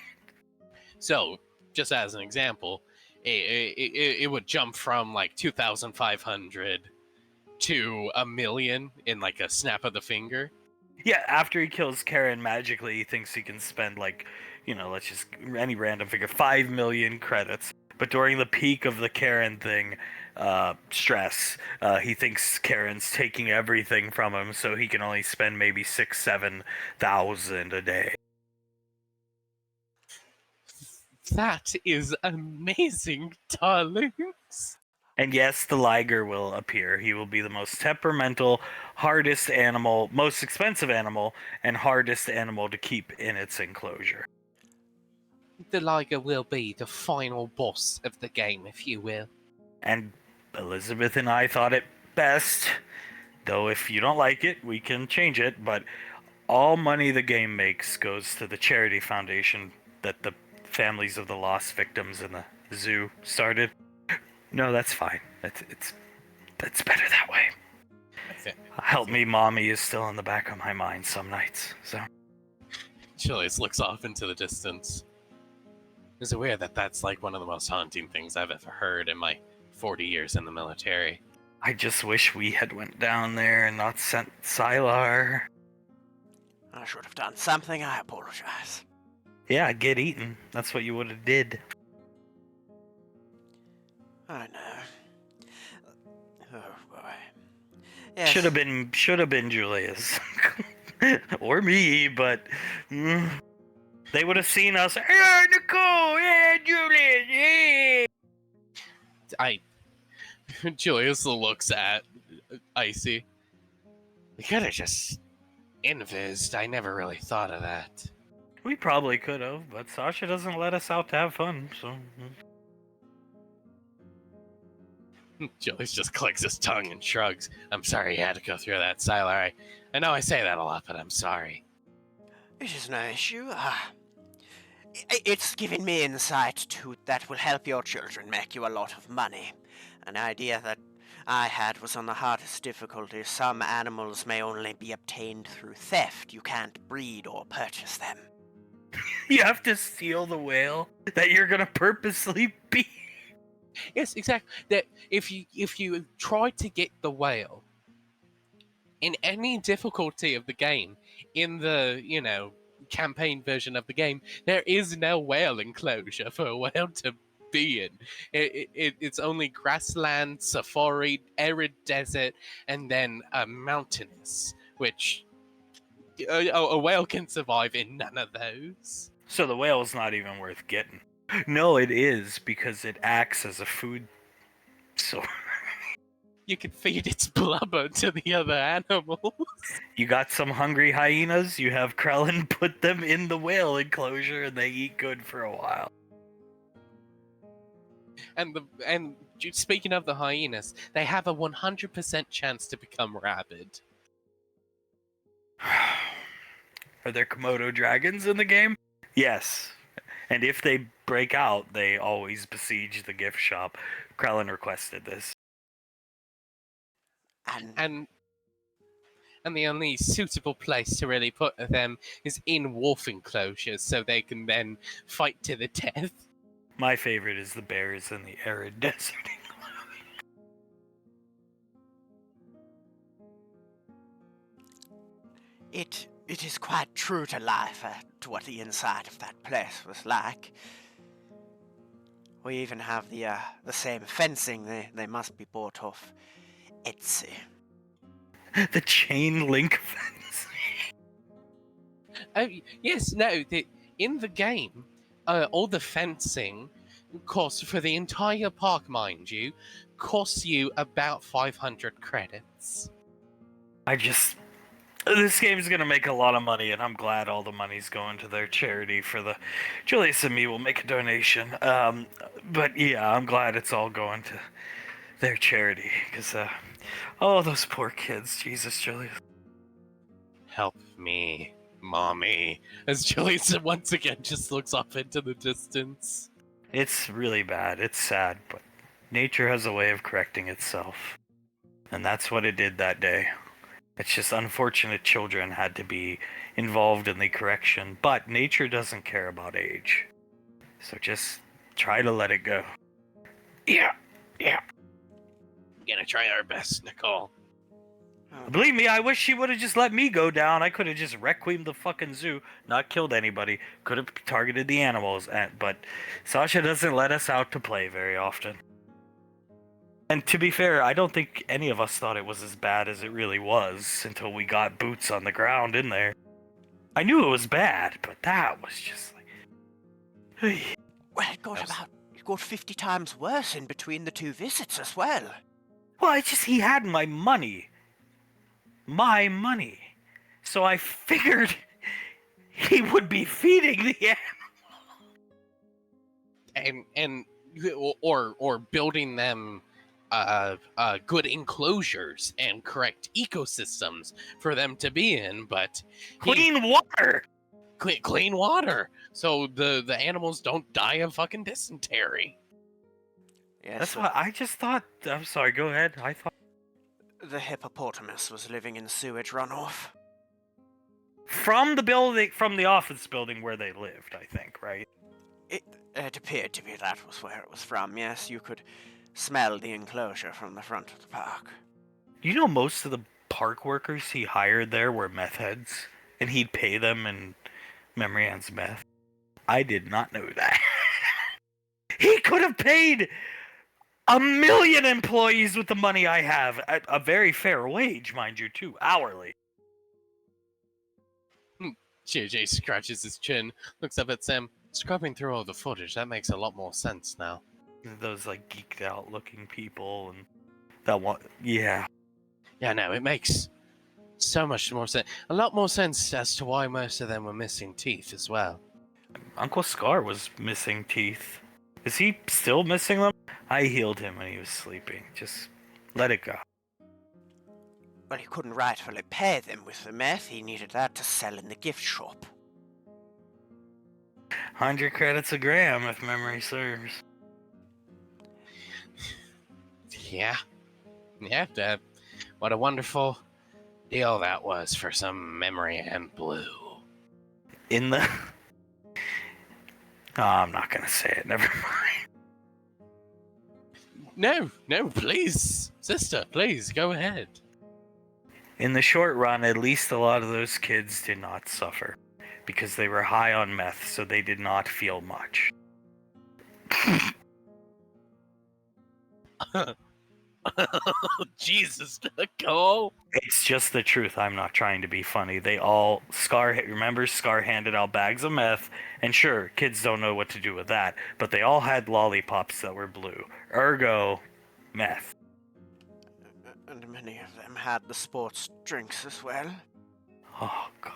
So, just as an example, it would jump from like 2,500 to a million in like a snap of the finger. Yeah, after he kills Karen magically, he thinks he can spend like, let's just any random figure, 5 million credits. But during the peak of the Karen thing, stress, he thinks Karen's taking everything from him, so he can only spend maybe 6,000-7,000 a day. That is amazing, darlings. And yes, the liger will appear. He will be the most temperamental, hardest animal, most expensive animal, and hardest animal to keep in its enclosure. The liger will be the final boss of the game, if you will. And Elizabeth and I thought it best, though if you don't like it, we can change it, but all money the game makes goes to the charity foundation that the families of the lost victims in the zoo started. No, that's fine. That's better that way. Help me, mommy is still in the back of my mind some nights, so. Julius looks off into the distance. Is aware that that's like one of the most haunting things I've ever heard in my 40 years in the military. I just wish we had went down there and not sent Sylar. I should have done something, I apologize. Yeah, get eaten. That's what you would have did. I know. Oh boy. Yes. Should have been Julius. Or me, but they would have seen us. Yeah, Nicole, yeah, Julius, yeah. Julius looks at Icy. We could have just invised. I never really thought of that. We probably could have, but Sasha doesn't let us out to have fun, so. Julius just clicks his tongue and shrugs. I'm sorry you had to go through that, Sylar. I know I say that a lot, but I'm sorry. It is no issue. It's given me insight that will help your children make you a lot of money. An idea that I had was on the hardest difficulty. Some animals may only be obtained through theft. You can't breed or purchase them. You have to steal the whale that you're gonna purposely beat. Yes, exactly. That if you try to get the whale in any difficulty of the game, in the campaign version of the game, there is no whale enclosure for a whale to be in. It's only grassland, safari, arid desert, and then mountainous, which a whale can survive in none of those. So the whale's not even worth getting. No, it is, because it acts as a food source. You can feed its blubber to the other animals. You got some hungry hyenas, you have Krellin put them in the whale enclosure and they eat good for a while. And speaking of the hyenas, they have a 100% chance to become rabid. Are there Komodo dragons in the game? Yes. And if they break out, they always besiege the gift shop. Krellin requested this. And the only suitable place to really put them is in wolf enclosures, so they can then fight to the death. My favorite is the bears in the arid desert. It is quite true to life, to what the inside of that place was like. We even have the same fencing. They must be bought off Etsy. The chain link fence. Oh yes, no. In the game, all the fencing costs for the entire park, mind you, costs you about 500 credits. This game's gonna make a lot of money, and I'm glad all the money's going to their charity for the... Julius and me will make a donation. But yeah, I'm glad it's all going to their charity, because, oh, those poor kids. Jesus, Julius. Help me, mommy. As Julius once again just looks off into the distance. It's really bad. It's sad, but nature has a way of correcting itself. And that's what it did that day. It's just unfortunate children had to be involved in the correction, but nature doesn't care about age. So just try to let it go. Yeah. We're gonna try our best, Nicole. Believe me, I wish she would have just let me go down. I could have just requimed the fucking zoo, not killed anybody, could have targeted the animals, but Sasha doesn't let us out to play very often. And to be fair, I don't think any of us thought it was as bad as it really was until we got boots on the ground in there. I knew it was bad, but that was just like... Well, it got 50 times worse in between the two visits as well. Well, he had my money. My money. So I figured he would be feeding the animal. And or building them good enclosures and correct ecosystems for them to be in, but Clean water! Clean water, so the animals don't die of fucking dysentery. Yes, That's what I just thought. I'm sorry, go ahead. I thought... the hippopotamus was living in sewage runoff. From the office building where they lived, I think, right? It appeared to be that was where it was from, yes. You could smell the enclosure from the front of the park. You know, most of the park workers he hired there were meth heads, and he'd pay them in memory ends meth. I did not know that. He could have paid 1 million employees with the money I have, at a very fair wage, mind you, too, hourly. JJ scratches his chin, looks up at Sam. Scrubbing through all the footage, that makes a lot more sense now. Those, like, geeked out looking people, and that one, yeah. Yeah, no, it makes so much more sense. A lot more sense as to why most of them were missing teeth as well. Uncle Scar was missing teeth. Is he still missing them? I healed him when he was sleeping. Just let it go. Well, he couldn't rightfully pay them with the meth. He needed that to sell in the gift shop. 100 credits a gram, if memory serves. Yeah. Yeah, what a wonderful deal that was for some memory and blue. In the... Oh, I'm not gonna say it, never mind. No, please. Sister, please, go ahead. In the short run, at least a lot of those kids did not suffer. because they were high on meth, so they did not feel much. Jesus, go. It's just the truth. I'm not trying to be funny. Remember Scar handed out bags of meth, and sure, kids don't know what to do with that, but they all had lollipops that were blue. Ergo, meth. And many of them had the sports drinks as well. Oh, God.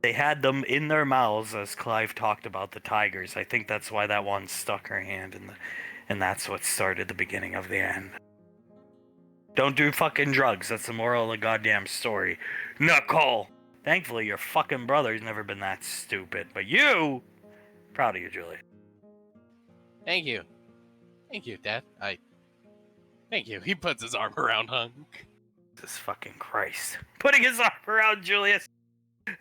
They had them in their mouths as Clive talked about the tigers. I think that's why that one stuck her hand and that's what started the beginning of the end. Don't do fucking drugs. That's the moral of the goddamn story. Nicole! Thankfully, your fucking brother's never been that stupid. But you! Proud of you, Julie. Thank you. Thank you, Dad. Thank you. He puts his arm around Hunk. Jesus fucking Christ. Putting his arm around Julius.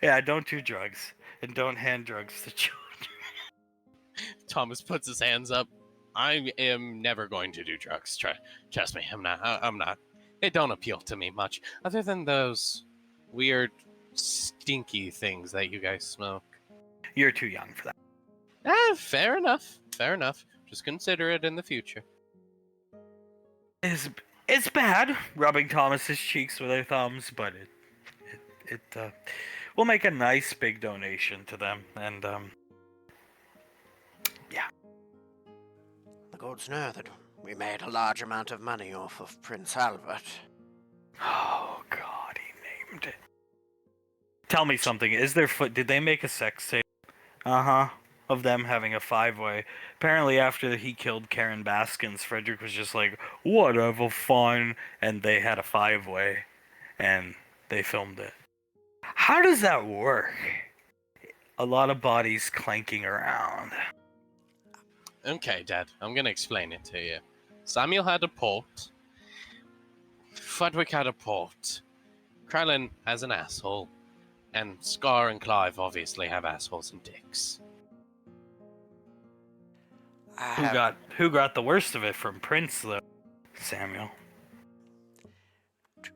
Yeah, don't do drugs. And don't hand drugs to children. Thomas puts his hands up. I am never going to do drugs. Trust me, I'm not. They don't appeal to me much, other than those weird, stinky things that you guys smoke. You're too young for that. Fair enough. Fair enough. Just consider it in the future. It's bad rubbing Thomas's cheeks with our thumbs, but we'll make a nice big donation to them, and yeah. The gods know that we made a large amount of money off of Prince Albert. Oh God, he named it. Tell me something. Did they make a sex tape? Of them having a 5-way. Apparently, after he killed Karen Baskins, Frederick was just like, whatever, fine. And they had a 5-way. And they filmed it. How does that work? A lot of bodies clanking around. Okay, Dad, I'm gonna explain it to you. Samuel had a port. Frederick had a port. Krellin has an asshole. And Scar and Clive obviously have assholes and dicks. Who got the worst of it from Prince, though? Samuel.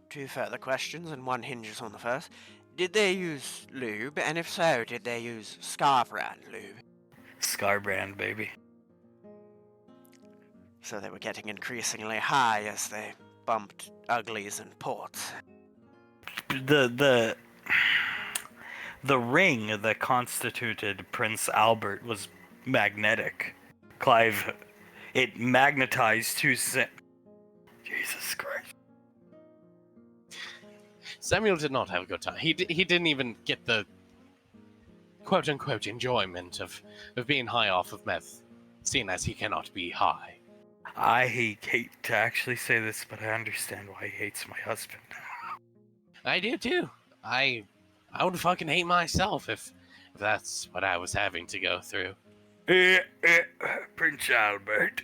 Two further questions, and one hinges on the first. Did they use lube? And if so, did they use Squadron lube? Scarbrand, baby. So they were getting increasingly high as they bumped uglies and ports. The ring that constituted Prince Albert was magnetic. Clive, it magnetized Jesus Christ. Samuel did not have a good time. He didn't even get the quote-unquote enjoyment of being high off of meth, seeing as he cannot be high. I hate to actually say this, but I understand why he hates my husband. I do too. I would fucking hate myself if that's what I was having to go through. Prince Albert.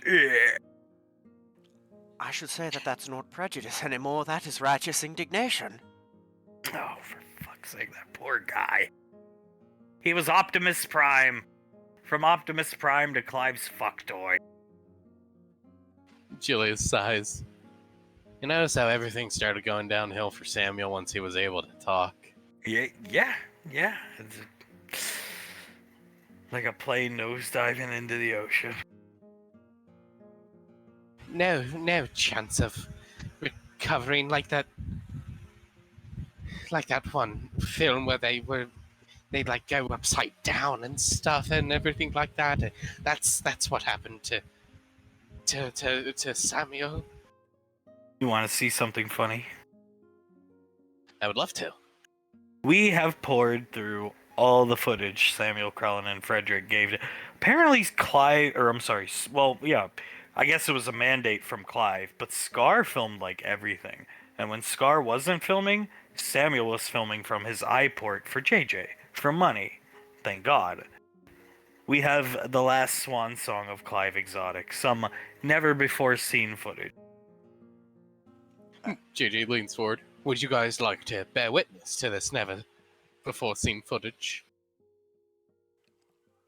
I should say that that's not prejudice anymore, that is righteous indignation. Oh, for fuck's sake, that poor guy. He was Optimus Prime. From Optimus Prime to Clive's fuck toy. Julius sighs. You notice how everything started going downhill for Samuel once he was able to talk? Yeah. It's like a plane nosediving into the ocean. No chance of recovering like that one film where they'd like go upside down and stuff and everything like that. That's what happened to Samuel. You want to see something funny? I would love to. We have poured through all the footage Samuel Krellin and Frederick gave. Apparently Clive, I guess it was a mandate from Clive, but Scar filmed like everything. And when Scar wasn't filming, Samuel was filming from his iPort for JJ, for money. Thank God. We have the last swan song of Clive Exotic, some never-before-seen footage. JJ leans forward. Would you guys like to bear witness to this never-before-seen footage?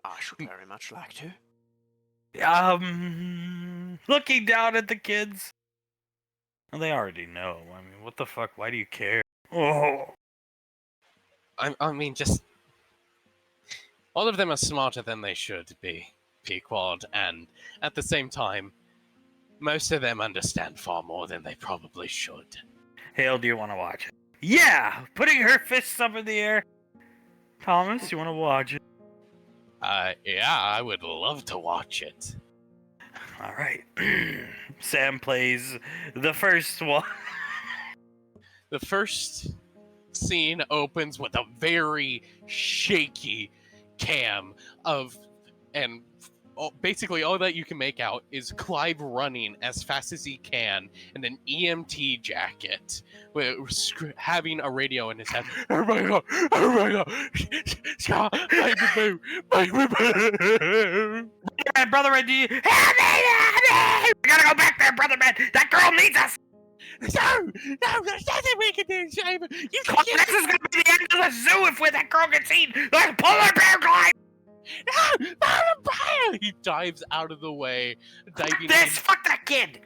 I should very much like to. Looking down at the kids. Well, they already know. I mean, what the fuck? Why do you care? Oh. I mean, just All of them are smarter than they should be, Pequod, and at the same time, most of them understand far more than they probably should. Hale, do you want to watch it? Yeah! Putting her fists up in the air. Thomas, you want to watch it? Yeah, I would love to watch it. All right. Sam plays the first one. The first scene opens with a very shaky cam and basically all that you can make out is Clive running as fast as he can in an EMT jacket, having a radio in his head. Oh my god! Oh my god! Scott, baby boo, baby boo. Brother man, do you... Help me! We gotta go back there, brother man! That girl needs us! No, there's nothing we can do, Shaver. This is gonna be the end of the zoo if that girl gets eaten! Let's pull her bear, Clive! No, polar bear! He dives out of the way, diving Fuck that kid!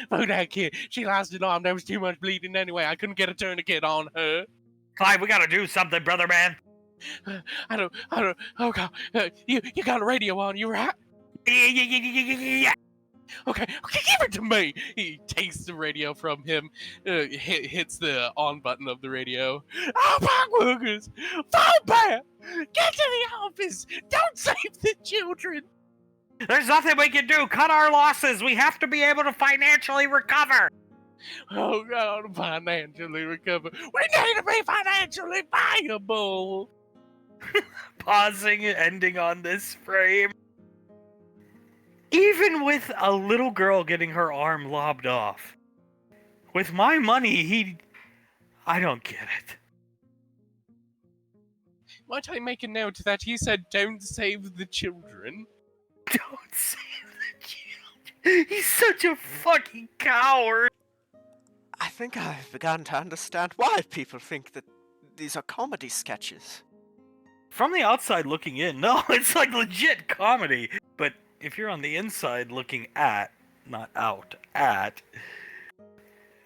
Fuck that kid. She lost an arm. There was too much bleeding anyway. I couldn't get a tourniquet on her. Clive, we gotta do something, brother man. I don't. Oh god. You got a radio on, you right? Yeah. Okay, give it to me. He takes the radio from him, hits the on button of the radio. Oh, fuck workers! Fall back! Get to the office! Don't save the children! There's nothing we can do. Cut our losses. We have to be able to financially recover. Oh god, financially recover. We need to be financially viable! Pausing and ending on this frame. Even with a little girl getting her arm lobbed off, with my money, I don't get it. Might I make a note that he said don't save the children? Don't save the children. He's such a fucking coward. I think I've begun to understand why people think that these are comedy sketches. From the outside looking in, no, it's like legit comedy. But if you're on the inside looking at, not out, at,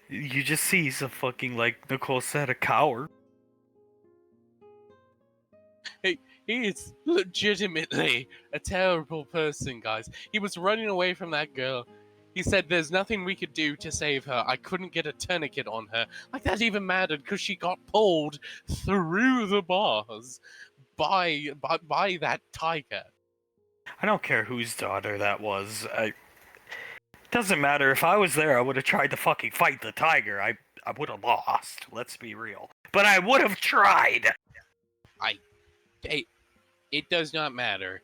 you just see he's a fucking, like Nicole said, a coward. He is legitimately a terrible person, guys. He was running away from that girl. He said there's nothing we could do to save her. I couldn't get a tourniquet on her. Like that even mattered because she got pulled through the bars by that tiger. I don't care whose daughter that was. Doesn't matter. If I was there, I would have tried to fucking fight the tiger. I would have lost. Let's be real. But I would have tried. It does not matter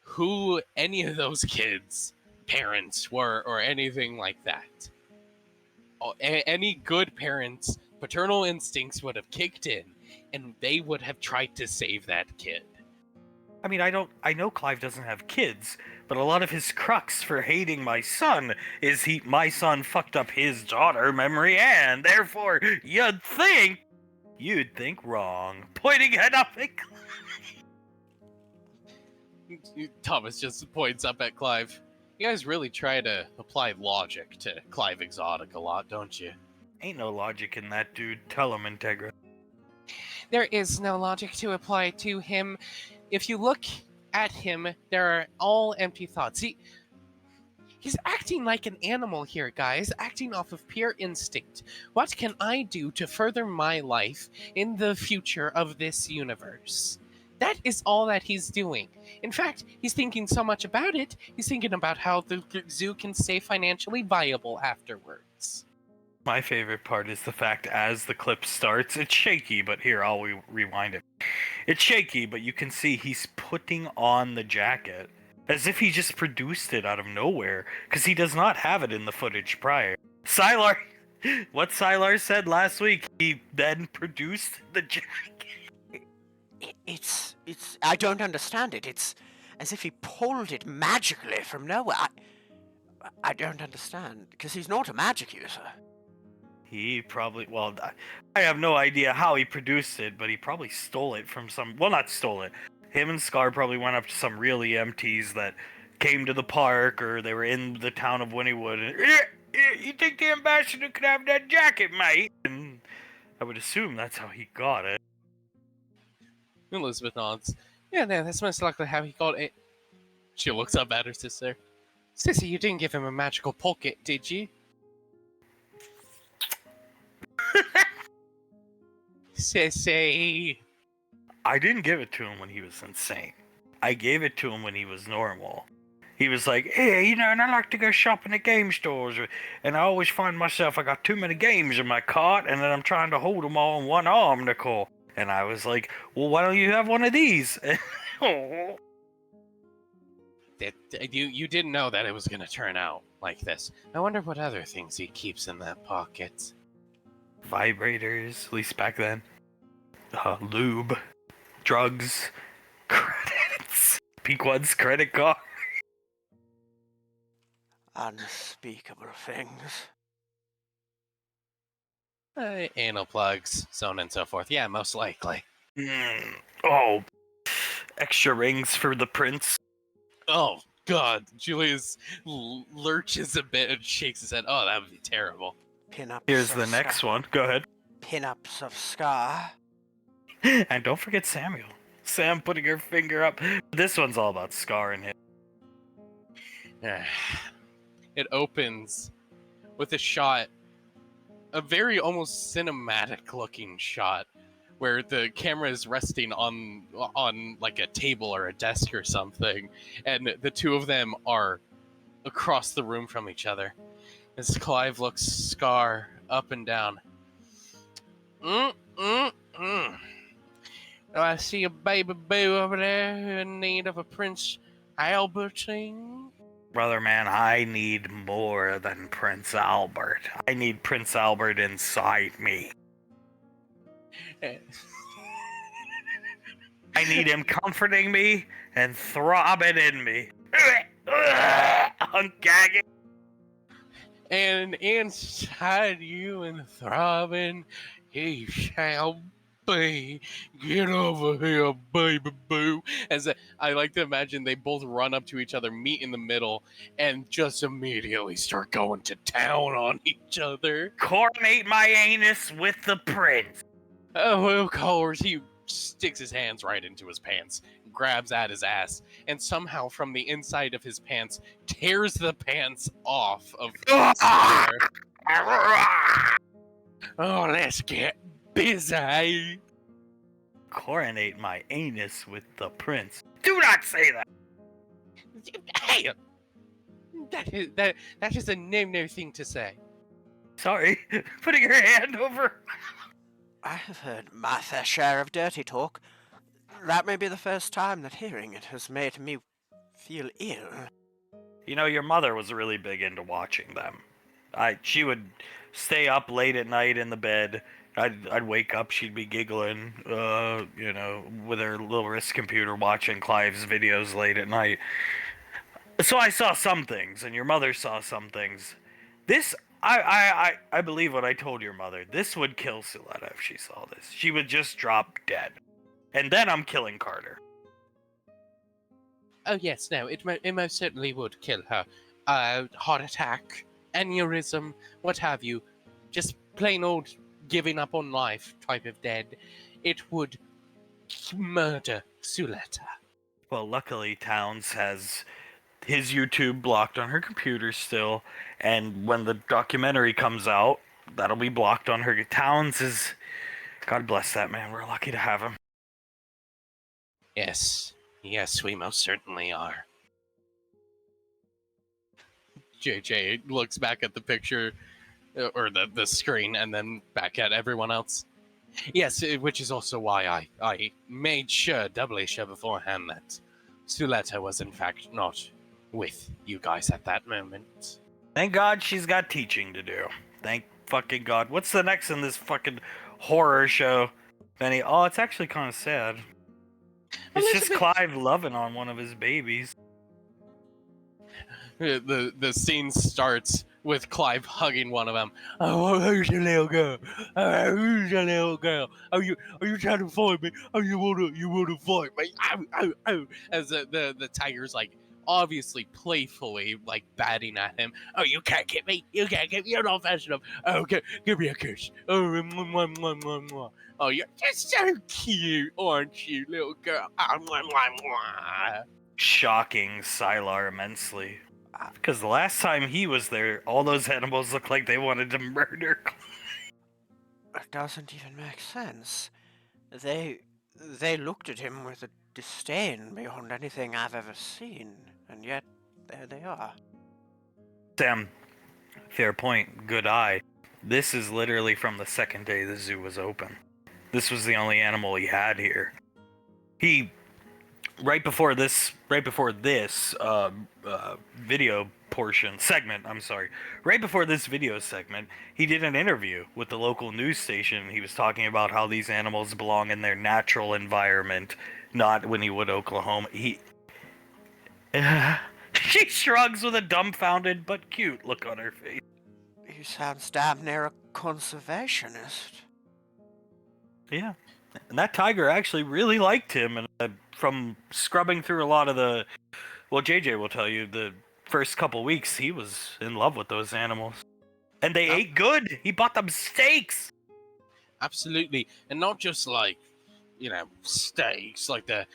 who any of those kids' parents were or anything like that. Any good parents' paternal instincts would have kicked in and they would have tried to save that kid. I mean, I know Clive doesn't have kids, but a lot of his crux for hating my son is my son fucked up his daughter, Memory Ann. Therefore, you'd think wrong. Pointing it up at Clive. Thomas just points up at Clive. You guys really try to apply logic to Clive Exotic a lot, don't you? Ain't no logic in that dude. Tell him, Integra. There is no logic to apply to him. If you look at him, there are all empty thoughts. He's acting like an animal here, guys, acting off of pure instinct. What can I do to further my life in the future of this universe? That is all that he's doing. In fact, he's thinking so much about it, he's thinking about how the zoo can stay financially viable afterwards. My favorite part is the fact as the clip starts, it's shaky, but here, I'll rewind it. It's shaky, but you can see he's putting on the jacket as if he just produced it out of nowhere, because he does not have it in the footage prior. Sylar, what Sylar said last week, he then produced the jacket. I don't understand it. It's as if he pulled it magically from nowhere. I don't understand, because he's not a magic user. He probably, well, I have no idea how he produced it, but he probably stole it from not stole it. Him and Scar probably went up to some real EMTs that came to the park, or they were in the town of Wynnywood, and, you think the ambassador could have that jacket, mate? And I would assume that's how he got it. Elizabeth nods. Yeah, no, that's most likely how he got it. She looks up at her sister. Sissy, you didn't give him a magical pocket, did you? Sissy. I didn't give it to him when he was insane. I gave it to him when he was normal. He was like, hey, and I like to go shopping at game stores, and I always find myself, I got too many games in my cart, and then I'm trying to hold them all in one arm, Nicole. And I was like, well, why don't you have one of these? Oh. You didn't know that it was going to turn out like this. I wonder what other things he keeps in that pocket. Vibrators, at least back then. Lube, drugs, credits, Pequod's credit card. Unspeakable things. Anal plugs, so on and so forth. Yeah, most likely. Oh, extra rings for the prince. Oh, God. Julius lurches a bit and shakes his head. Oh, that would be terrible. Pinups. Here's the next one. Go ahead. Pinups of Scar. And don't forget Samuel. Sam putting her finger up. This one's all about Scar and him. It opens with a shot, a very almost cinematic looking shot, where the camera is resting on like a table or a desk or something, and the two of them are across the room from each other. As Clive looks Scar up and down. I see a baby boo over there in need of a Prince Albertine. Brother man, I need more than Prince Albert. I need Prince Albert inside me. I need him comforting me and throbbing in me. I'm gagging. And inside you and throbbing, he shall be. Get over here, baby boo. As I like to imagine they both run up to each other, meet in the middle, and just immediately start going to town on each other. Coronate my anus with the prince. Oh, of course, he sticks his hands right into his pants, grabs at his ass, and somehow from the inside of his pants tears the pants off of Scar. Oh, let's get busy. Coronate my anus with the prince. Do not say that. Hey, that is a no thing to say. Sorry, putting her hand over. I have heard my fair share of dirty talk. That may be the first time that hearing it has made me feel ill. You know, your mother was really big into watching them. She would stay up late at night in the bed. I'd wake up, she'd be giggling, with her little wrist computer watching Clive's videos late at night. So I saw some things, and your mother saw some things. This, I believe what I told your mother. This would kill Suletta if she saw this. She would just drop dead. And then I'm killing Carter. Oh yes, no, it most certainly would kill her. Heart attack, aneurysm, what have you. Just plain old giving up on life type of dead. It would murder Suletta. Well, luckily Towns has his YouTube blocked on her computer still, and when the documentary comes out, that'll be blocked on her. Towns is... God bless that man, we're lucky to have him. Yes, we most certainly are. JJ looks back at the picture, or the screen, and then back at everyone else. Yes, which is also why I made sure, doubly sure beforehand, that Suletta was in fact not with you guys at that moment. Thank God she's got teaching to do. Thank fucking God. What's the next in this fucking horror show, Benny? Oh, it's actually kind of sad. It's just Clive loving on one of his babies. The scene starts with Clive hugging one of them. Oh, who's your little girl? Oh, who's your little girl? Are you trying to fight me? Oh, you wanna fight me? Ow, ow, ow. As the tiger's like obviously playfully, like, batting at him. Oh, you can't get me! You can't get me! You're not fast enough! Oh, okay, give me a kiss! Oh, mwah, mwah, mwah, mwah, mwah. Oh, you're just so cute, aren't you, little girl? Oh, mwah, mwah, mwah. Shocking Sylar immensely. Because the last time he was there, all those animals looked like they wanted to murder. It doesn't even make sense. They looked at him with a disdain beyond anything I've ever seen, and yet there they are. Sam, fair point, good eye. This is literally from the second day the zoo was open. This was the only animal he had here. He, right before this video segment, right before this video segment, he did an interview with the local news station. He was talking about how these animals belong in their natural environment, not Wynnewood, Oklahoma. She shrugs with a dumbfounded but cute look on her face. He sounds damn near a conservationist. Yeah. And that tiger actually really liked him, and from scrubbing through a lot of JJ will tell you, the first couple weeks he was in love with those animals. And they ate good! He bought them steaks! Absolutely. And not just like, steaks, like the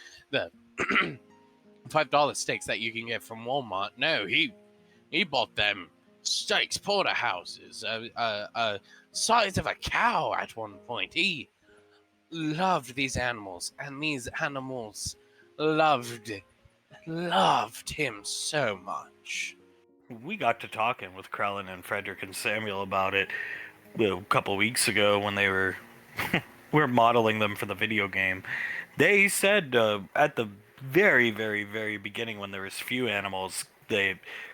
$5 steaks that you can get from Walmart. No, he bought them steaks, porterhouses, size of a cow at one point. He loved these animals, and these animals loved him so much. We got to talking with Krellin and Frederick and Samuel about it a couple weeks ago when they were we're modeling them for the video game. They said at the very, very, very beginning, when there was few animals,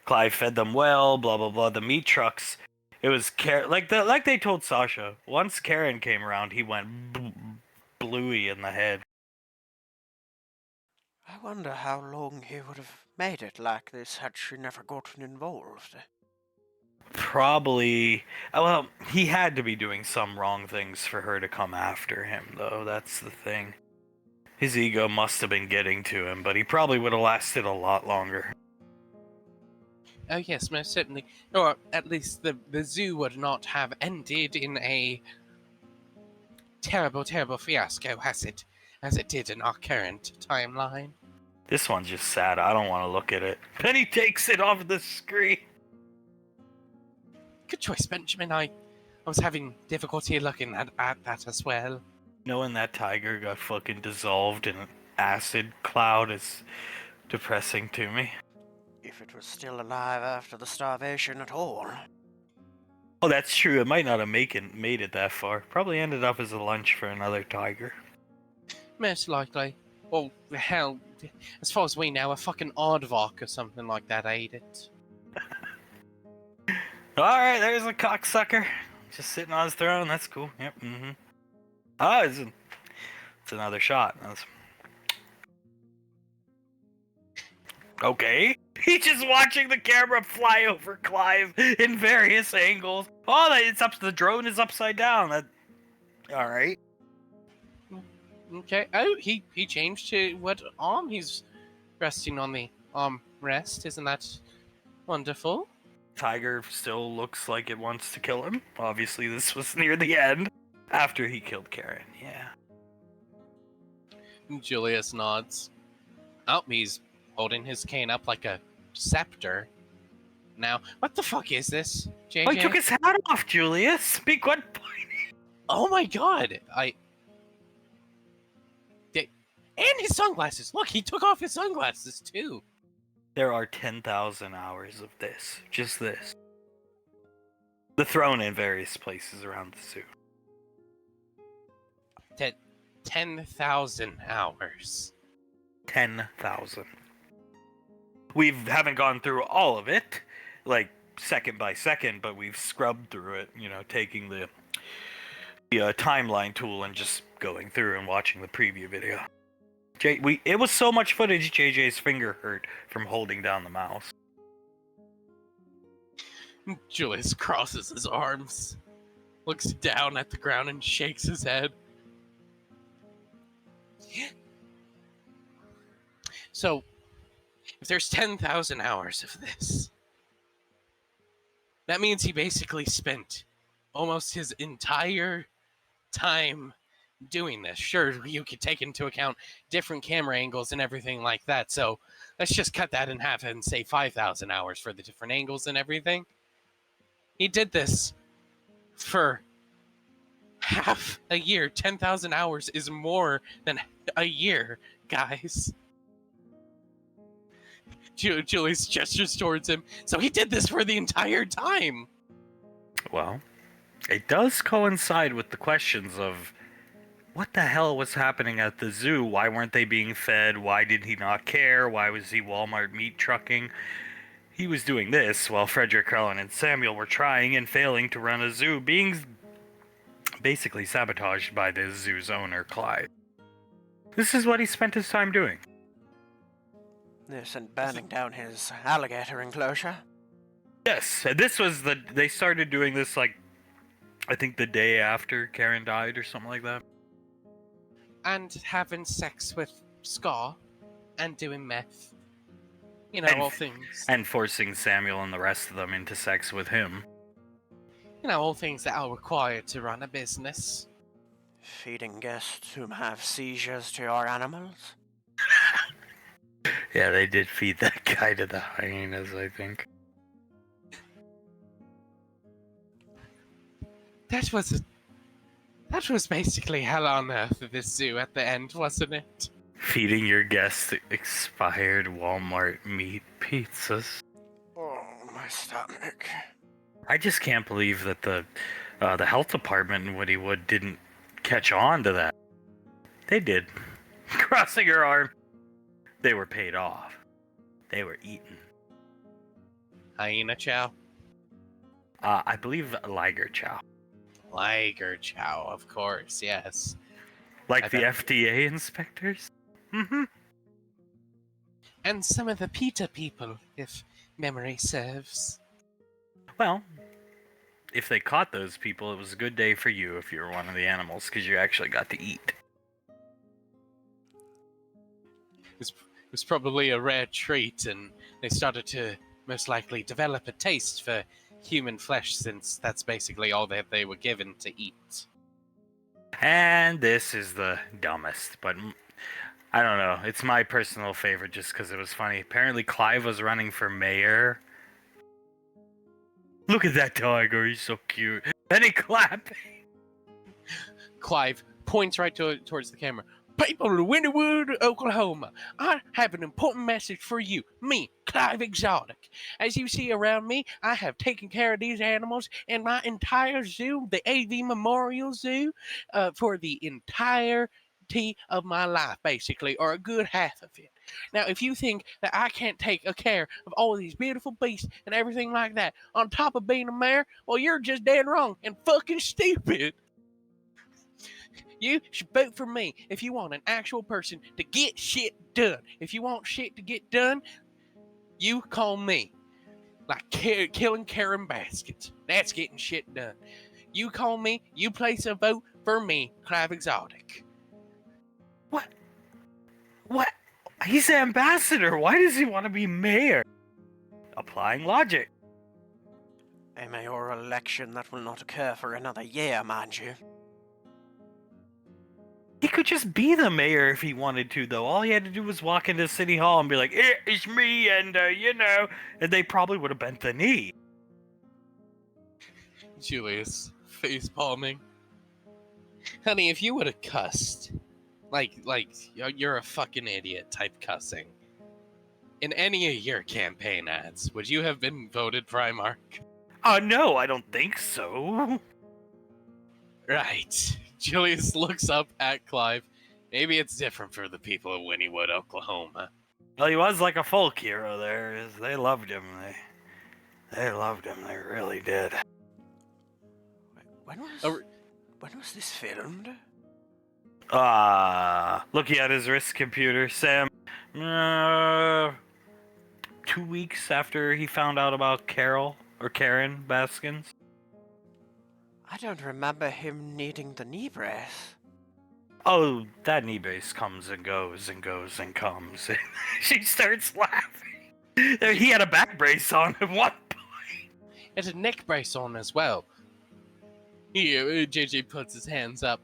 Clive fed them well, blah blah blah. The meat trucks, it was like they told Sasha. Once Karen came around, he went bluey in the head. I wonder how long he would have made it like this had she never gotten involved. Probably, well, he had to be doing some wrong things for her to come after him, though. That's the thing. His ego must have been getting to him, but he probably would have lasted a lot longer. Oh yes, most certainly. Or at least the zoo would not have ended in a terrible, terrible fiasco as it did in our current timeline. This one's just sad. I don't want to look at it. Penny takes it off the screen. Good choice, Benjamin. I was having difficulty looking at that as well. Knowing that tiger got fucking dissolved in an acid cloud is depressing to me. If it was still alive after the starvation at all. Oh, that's true. It might not have made it that far. Probably ended up as a lunch for another tiger. Most likely. Well, hell, as far as we know, a fucking aardvark or something like that ate it. Alright, there's a cocksucker. Just sitting on his throne. That's cool. Yep. Mm-hmm. Oh, it's another shot. Okay. He's just watching the camera fly over Clive in various angles. Oh, the drone is upside down. All right. Okay. Oh, he changed to what arm he's resting on the arm rest. Isn't that wonderful? Tiger still looks like it wants to kill him. Obviously, this was near the end. After he killed Karen, yeah. Julius nods. Oh, he's holding his cane up like a scepter. Now, what the fuck is this, JJ? Oh, he took his hat off, Julius. Big one point. Oh my god! And his sunglasses! Look, he took off his sunglasses too! There are 10,000 hours of this. Just this. The throne in various places around the zoo. 10,000 hours. 10,000. We haven't gone through all of it, like second by second, but we've scrubbed through it, taking the timeline tool and just going through and watching the preview video. It was so much footage, JJ's finger hurt from holding down the mouse. Julius crosses his arms, looks down at the ground and shakes his head. So, there's 10,000 hours of this. That means he basically spent almost his entire time doing this. Sure, you could take into account different camera angles and everything like that. So let's just cut that in half and say 5,000 hours for the different angles and everything. He did this for half a year. 10,000 hours is more than a year, guys. Julius gestures towards him. So he did this for the entire time. Well, it does coincide with the questions of what the hell was happening at the zoo? Why weren't they being fed? Why did he not care? Why was he Walmart meat trucking? He was doing this while Frederick, Carlin, and Samuel were trying and failing to run a zoo, being basically sabotaged by the zoo's owner, Clyde. This is what he spent his time doing. This and burning down his alligator enclosure. Yes, and this was they started doing this, like, I think the day after Karen died or something like that. And having sex with Scar and doing meth. You know, And- all things. And forcing Samuel and the rest of them into sex with him. You know, all things that are required to run a business. Feeding guests who have seizures to your animals. Yeah, they did feed that guy to the hyenas, I think. That was basically hell on earth at this zoo at the end, wasn't it? Feeding your guests expired Walmart meat pizzas. Oh, my stomach. I just can't believe that the health department in Woodywood didn't catch on to that. They did. Crossing her arm. They were paid off. They were eaten. Hyena chow? I believe Liger Chow. Liger chow, of course, yes. Like I the bet. FDA inspectors? Mm-hmm. And some of the PETA people, if memory serves. Well, if they caught those people, it was a good day for you if you were one of the animals, because you actually got to eat. It was probably a rare treat, and they started to most likely develop a taste for human flesh, since that's basically all that they were given to eat. And this is the dumbest, but I don't know. It's my personal favorite just because it was funny. Apparently, Clive was running for mayor. Look at that tiger, he's so cute. And he clapping. Clive points right towards the camera. People of Wynnewood, Oklahoma, I have an important message for you. Me, Clive Exotic. As you see around me, I have taken care of these animals in my entire zoo, the AV Memorial Zoo, for the entirety of my life, basically, or a good half of it. Now, if you think that I can't take care of all of these beautiful beasts and everything like that, on top of being a mayor, well, you're just dead wrong and fucking stupid. You should vote for me if you want an actual person to get shit done. If you want shit to get done, you call me. Like killing Karen Baskets. That's getting shit done. You call me, you place a vote for me, Clive Exotic. What? What? He's the ambassador. Why does he want to be mayor? Applying logic. A mayoral election that will not occur for another year, mind you. He could just be the mayor if he wanted to, though. All he had to do was walk into City Hall and be like, it's me, and, and they probably would have bent the knee. Julius, face palming. Honey, if you would have cussed, like you're a fucking idiot type cussing, in any of your campaign ads, would you have been voted Primarch? No, I don't think so. Right. Julius looks up at Clive. Maybe it's different for the people of Wynnewood, Oklahoma. Well, he was like a folk hero there. They loved him. They loved him. They really did. When was this filmed? Looking at his wrist computer, Sam. 2 weeks after he found out about Karen Baskins. I don't remember him needing the knee brace. Oh, that knee brace comes and goes and goes and comes. She starts laughing. He had a back brace on at one point. It had a neck brace on as well. JJ puts his hands up.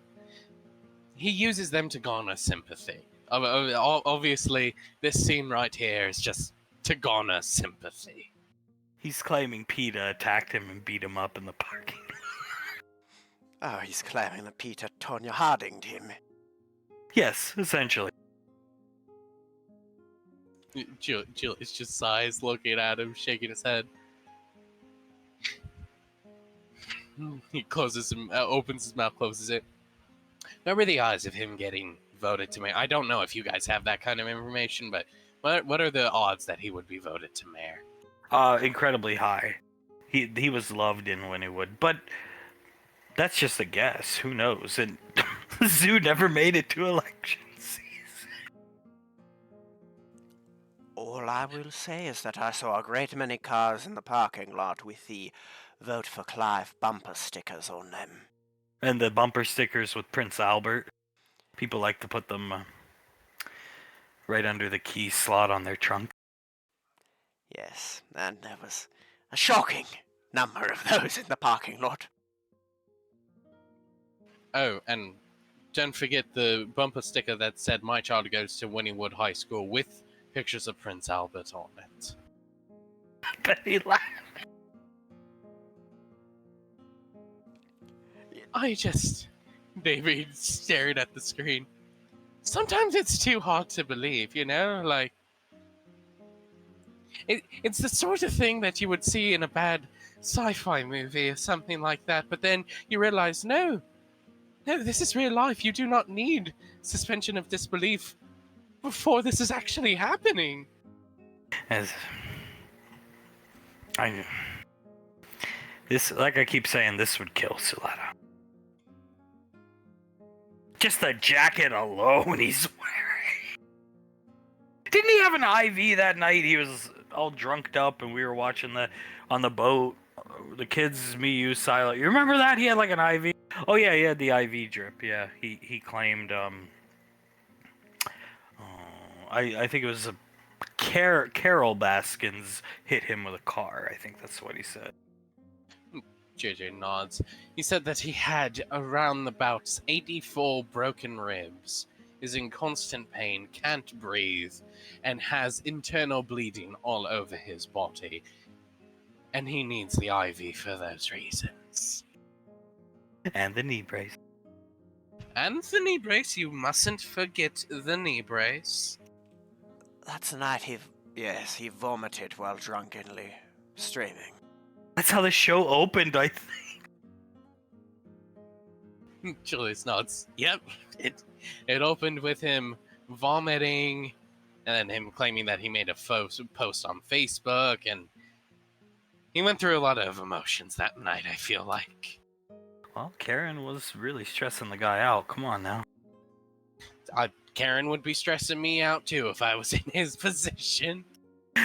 He uses them to garner sympathy. Obviously, this scene right here is just to garner sympathy. He's claiming PETA attacked him and beat him up in the parking. Oh, he's claiming that Peter Tonya Hardinged him. Yes, essentially. Julius just sighs, looking at him, shaking his head. He opens his mouth, closes it. What were the odds of him getting voted to mayor? I don't know if you guys have that kind of information, but what are the odds that he would be voted to mayor? Incredibly high. He was loved in Wynnewood, but that's just a guess. Who knows? And the zoo never made it to election season. All I will say is that I saw a great many cars in the parking lot with the Vote for Clive bumper stickers on them. And the bumper stickers with Prince Albert. People like to put them right under the key slot on their trunk. Yes, and there was a shocking number of those in the parking lot. Oh, and don't forget the bumper sticker that said "My child goes to Wynnewood High School" with pictures of Prince Albert on it. But he laughed. David stared at the screen. Sometimes it's too hard to believe, you know? Like, it's the sort of thing that you would see in a bad sci-fi movie or something like that, but then you realize, no, this is real life. You do not need suspension of disbelief before this is actually happening. Like I keep saying, this would kill Suletta. Just the jacket alone he's wearing. Didn't he have an IV that night? He was all drunked up and we were watching on the boat. The kids, me, you, Silo. You remember that? He had like an IV? Oh yeah, he had the IV drip. Yeah, he claimed, I think it was a Carol Baskins hit him with a car. I think that's what he said. JJ nods. He said that he had around about 84 broken ribs, is in constant pain, can't breathe, and has internal bleeding all over his body. And he needs the IV for those reasons. And the knee brace. And the knee brace, you mustn't forget the knee brace. That's the night he vomited while drunkenly streaming. That's how the show opened, I think. Julius nods. Yep, it opened with him vomiting, and then him claiming that he made a post on Facebook, and he went through a lot of emotions that night, I feel like. Well, Karen was really stressing the guy out. Come on now. Karen would be stressing me out too if I was in his position.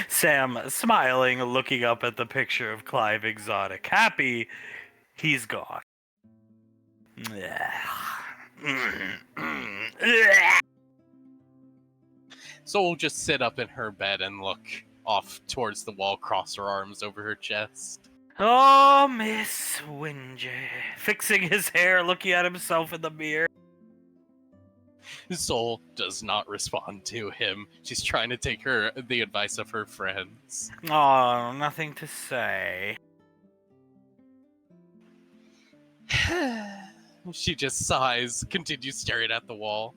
Sam, smiling, looking up at the picture of Clive Exotic. Happy he's gone. Soul just sit up in her bed and look off towards the wall, cross her arms over her chest. Oh, Miss Wingy. Fixing his hair, looking at himself in the mirror. Soul does not respond to him. She's trying to take the advice of her friends. Oh, nothing to say. She just sighs, continues staring at the wall.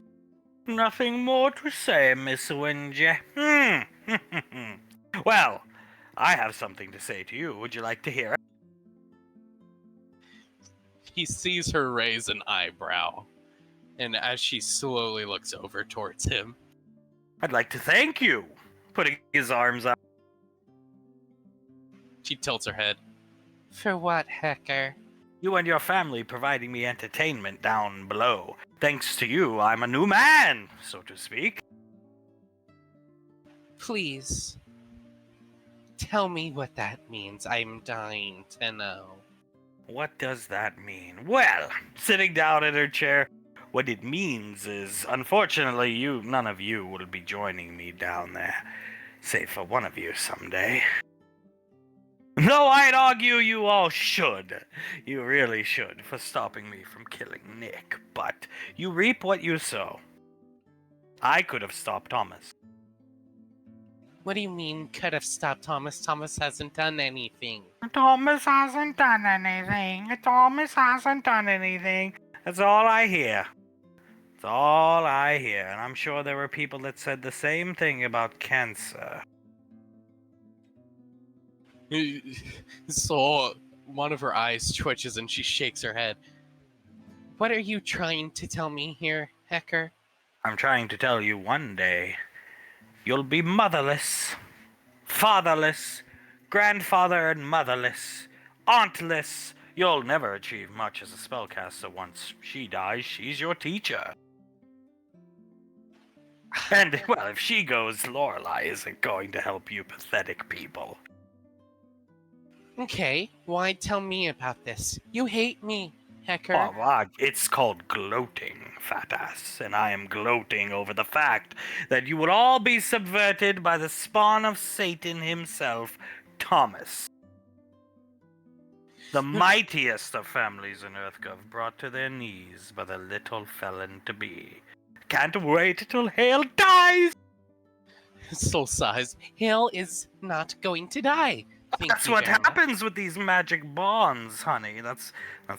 Nothing more to say, Miss Wingy. Well, I have something to say to you. Would you like to hear it? He sees her raise an eyebrow, and as she slowly looks over towards him, I'd like to thank you. Putting his arms up. she tilts her head. For what, Hecker? You and your family providing me entertainment down below. Thanks to you, I'm a new man, so to speak. Please, tell me what that means. I'm dying to know. What does that mean? Well, sitting down in her chair, what it means is, unfortunately, none of you will be joining me down there. Save for one of you someday. Though I'd argue you all should. You really should, for stopping me from killing Nick. But you reap what you sow. I could have stopped Thomas. What do you mean, could have stopped Thomas? Thomas hasn't done anything. Thomas hasn't done anything. Thomas hasn't done anything. That's all I hear. That's all I hear. And I'm sure there were people that said the same thing about cancer. So one of her eyes twitches and she shakes her head. What are you trying to tell me here, Hecker? I'm trying to tell you one day, you'll be motherless, fatherless, grandfather and motherless, auntless. You'll never achieve much as a spellcaster once she dies. She's your teacher. And, well, if she goes, Lorelei isn't going to help you pathetic people. Okay, why tell me about this? You hate me, Hecker. Oh, well, it's called gloating, fat ass, and I am gloating over the fact that you will all be subverted by the spawn of Satan himself, Thomas. The mightiest of families in Earthgov, brought to their knees by the little felon-to-be. Can't wait till Hale dies! Soul sighs. Hale is not going to die. Thank That's you what very much. happens with these magic bonds, honey. That's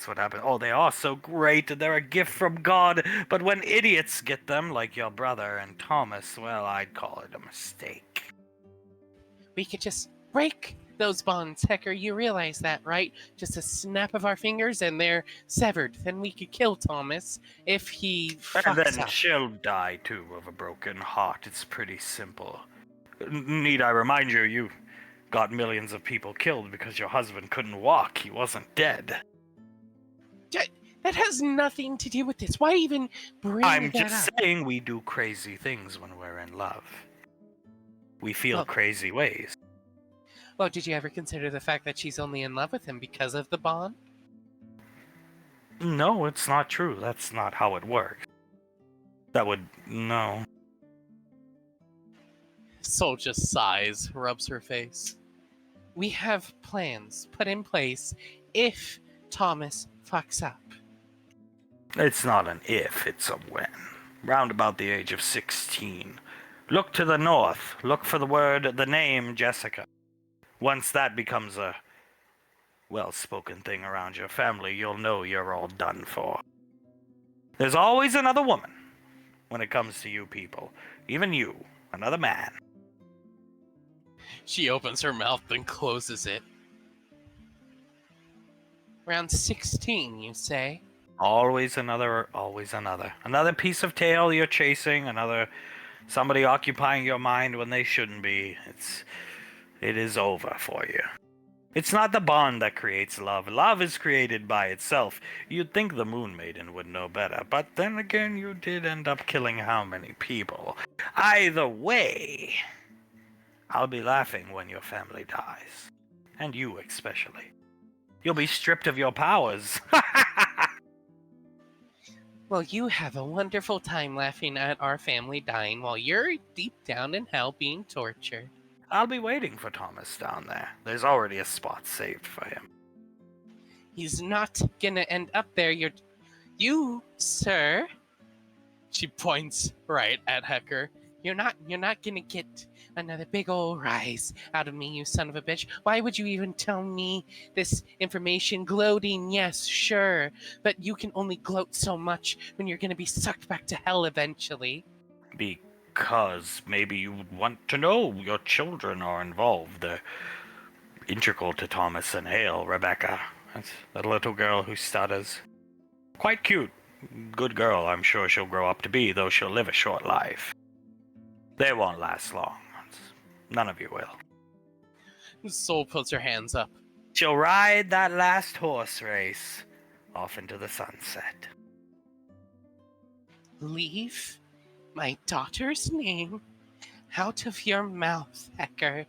what happens. Oh, they are so great. They're a gift from God. But when idiots get them, like your brother and Thomas, well, I'd call it a mistake. We could just break those bonds, Hecker. You realize that, right? Just a snap of our fingers and they're severed. Then we could kill Thomas if he And fucks then up. she'll die, too, of a broken heart. It's pretty simple. Need I remind you, you got millions of people killed because your husband couldn't walk. He wasn't dead. That has nothing to do with this. Why even bring I'm that just up? saying we do crazy things when we're in love. We feel Well- crazy ways. Well, did you ever consider the fact that she's only in love with him because of the bond? No, it's not true. That's not how it works. No. Soul just sighs, rubs her face. We have plans put in place if Thomas fucks up. It's not an if, it's a when. Round about the age of 16. Look to the north. Look for the name Jessica. Once that becomes a well-spoken thing around your family, you'll know you're all done for. There's always another woman when it comes to you people. Even you, another man. She opens her mouth and closes it. Around 16, you say? Always another. Another piece of tail you're chasing, somebody occupying your mind when they shouldn't be. It is over for you. It's not the bond that creates love. Love is created by itself. You'd think the Moon Maiden would know better, but then again, you did end up killing how many people? Either way, I'll be laughing when your family dies. And you especially. You'll be stripped of your powers. Well, you have a wonderful time laughing at our family dying while you're deep down in hell being tortured. I'll be waiting for Thomas down there. There's already a spot saved for him. He's not gonna end up there. You, sir. She points right at Hecker. You're not gonna get another big ol' rise out of me, you son of a bitch. Why would you even tell me this information? Gloating, yes, sure. But you can only gloat so much when you're gonna be sucked back to hell eventually. Because maybe you want to know your children are involved. They're integral to Thomas and Hale. Rebecca. That's that little girl who stutters. Quite cute. Good girl, I'm sure she'll grow up to be, though she'll live a short life. They won't last long. None of you will. Soul puts her hands up. She'll ride that last horse race off into the sunset. Leave my daughter's name out of your mouth, Hecker.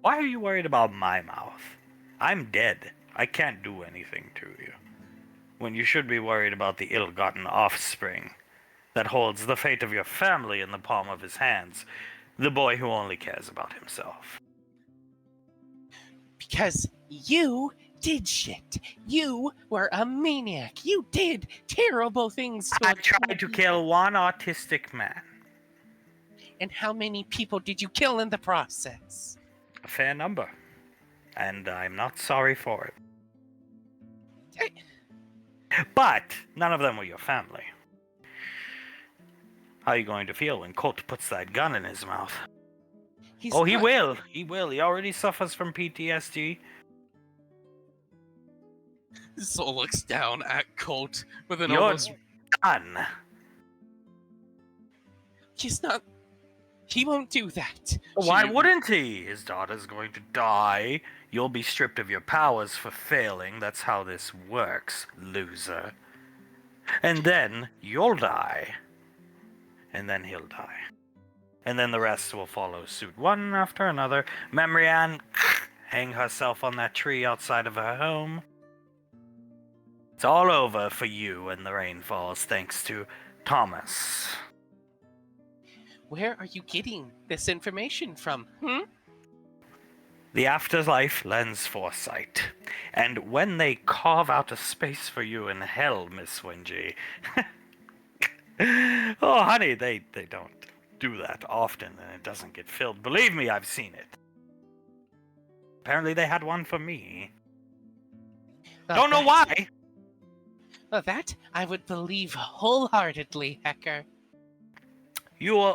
Why are you worried about my mouth? I'm dead. I can't do anything to you. When you should be worried about the ill-gotten offspring that holds the fate of your family in the palm of his hands. The boy who only cares about himself. Because you did shit. You were a maniac. You did terrible things to I a ton tried of to people. kill one autistic man. And how many people did you kill in the process? A fair number. And I'm not sorry for it. But none of them were your family. How are you going to feel when Colt puts that gun in his mouth? He's Oh, he not- will. He will. He already suffers from PTSD. Soul looks down at Colt with an You're almost. done. He's not. He won't do that. Why She- wouldn't he? His daughter's going to die. You'll be stripped of your powers for failing. That's how this works, loser. And then you'll die. And then he'll die. And then the rest will follow suit, one after another. Memory Ann hang herself on that tree outside of her home. It's all over for you when the rain falls, thanks to Thomas. Where are you getting this information from? The afterlife lends foresight. And when they carve out a space for you in hell, Miss Wingy. Oh, honey, they don't do that often, and it doesn't get filled. Believe me, I've seen it. Apparently they had one for me. Don't know why. Well, that I would believe wholeheartedly, Hecker. You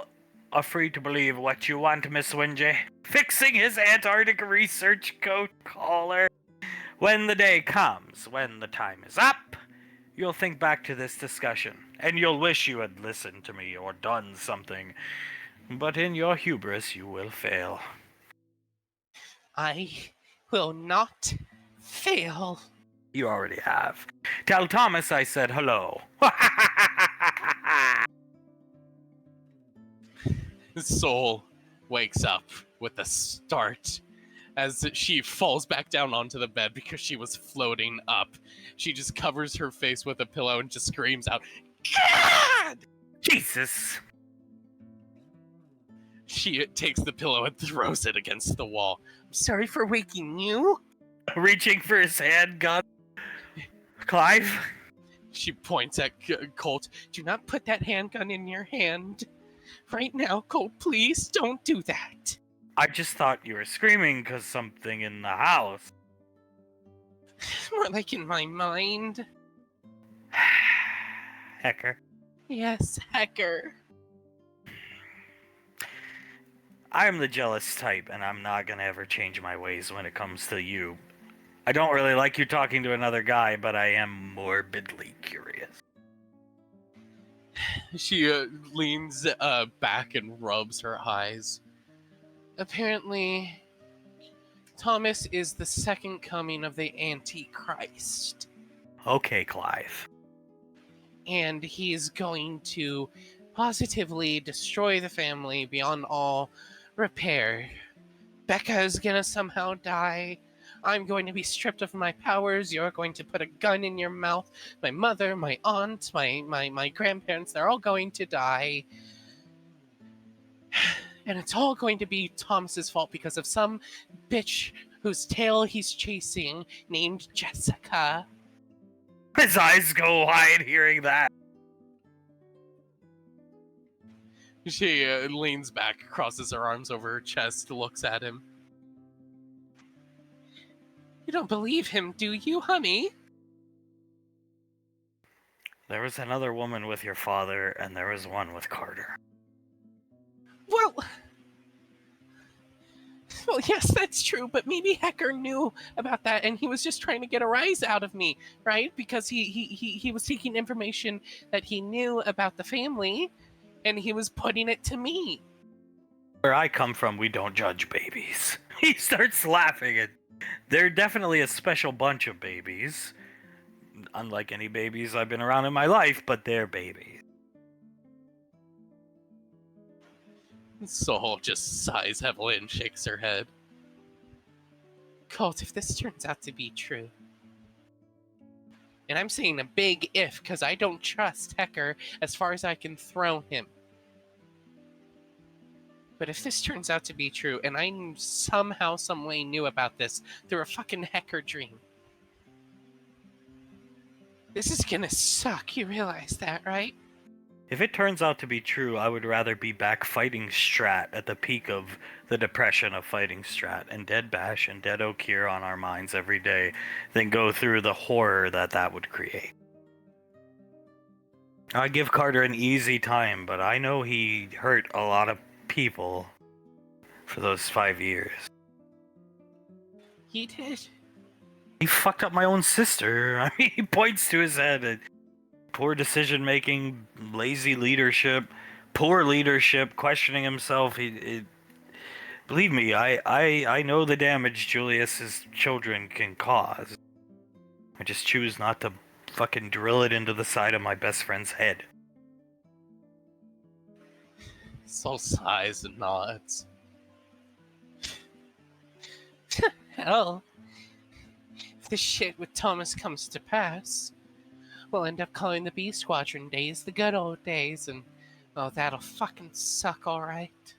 are free to believe what you want, Miss Wingy. Fixing his Antarctic research coat collar. When the day comes, when the time is up, you'll think back to this discussion, and you'll wish you had listened to me or done something. But in your hubris, you will fail. I will not fail. You already have. Tell Thomas I said hello. Soul wakes up with a start as she falls back down onto the bed because she was floating up. She just covers her face with a pillow and just screams out, "God!" Jesus! She takes the pillow and throws it against the wall. I'm sorry for waking you. Reaching for his handgun. Clive? She points at Colt. Do not put that handgun in your hand. Right now, Colt, please don't do that. I just thought you were screaming because something in the house. More like in my mind. Hecker. Yes, Hecker. I'm the jealous type, and I'm not gonna ever change my ways when it comes to you. I don't really like you talking to another guy, but I am morbidly curious. She leans back and rubs her eyes. Apparently, Thomas is the second coming of the Antichrist. Okay, Clive. And he's going to positively destroy the family beyond all repair. Becca is gonna somehow die. I'm going to be stripped of my powers. You're going to put a gun in your mouth. My mother, my aunt, my grandparents, they're all going to die. And it's all going to be Thomas's fault because of some bitch whose tail he's chasing named Jessica. His eyes go wide hearing that. She leans back, crosses her arms over her chest, looks at him. You don't believe him, do you, honey? There was another woman with your father, and there was one with Carter. Well, yes, that's true, but maybe Hecker knew about that, and he was just trying to get a rise out of me, right? Because he was seeking information that he knew about the family, and he was putting it to me. Where I come from, we don't judge babies. He starts laughing at. They're definitely a special bunch of babies. Unlike any babies I've been around in my life, but they're babies. Soul just sighs heavily and shakes her head. Colt, if this turns out to be true, and I'm saying a big if, because I don't trust Hecker as far as I can throw him. But if this turns out to be true, and I somehow, some way knew about this through a fucking hacker dream, this is gonna suck. You realize that, right? If it turns out to be true, I would rather be back fighting Strat at the peak of the depression of fighting Strat and Dead Bash and Dead Okir on our minds every day than go through the horror that would create. I give Carter an easy time, but I know he hurt a lot of people for those 5 years. He did. He fucked up my own sister. I mean, he points to his head at poor decision making, lazy leadership, poor leadership, questioning himself. Believe me, I know the damage Julius's children can cause. I just choose not to fucking drill it into the side of my best friend's head. Soul sighs and nods. Hell, if this shit with Thomas comes to pass, we'll end up calling the B Squadron days the good old days, and oh, that'll fucking suck, alright?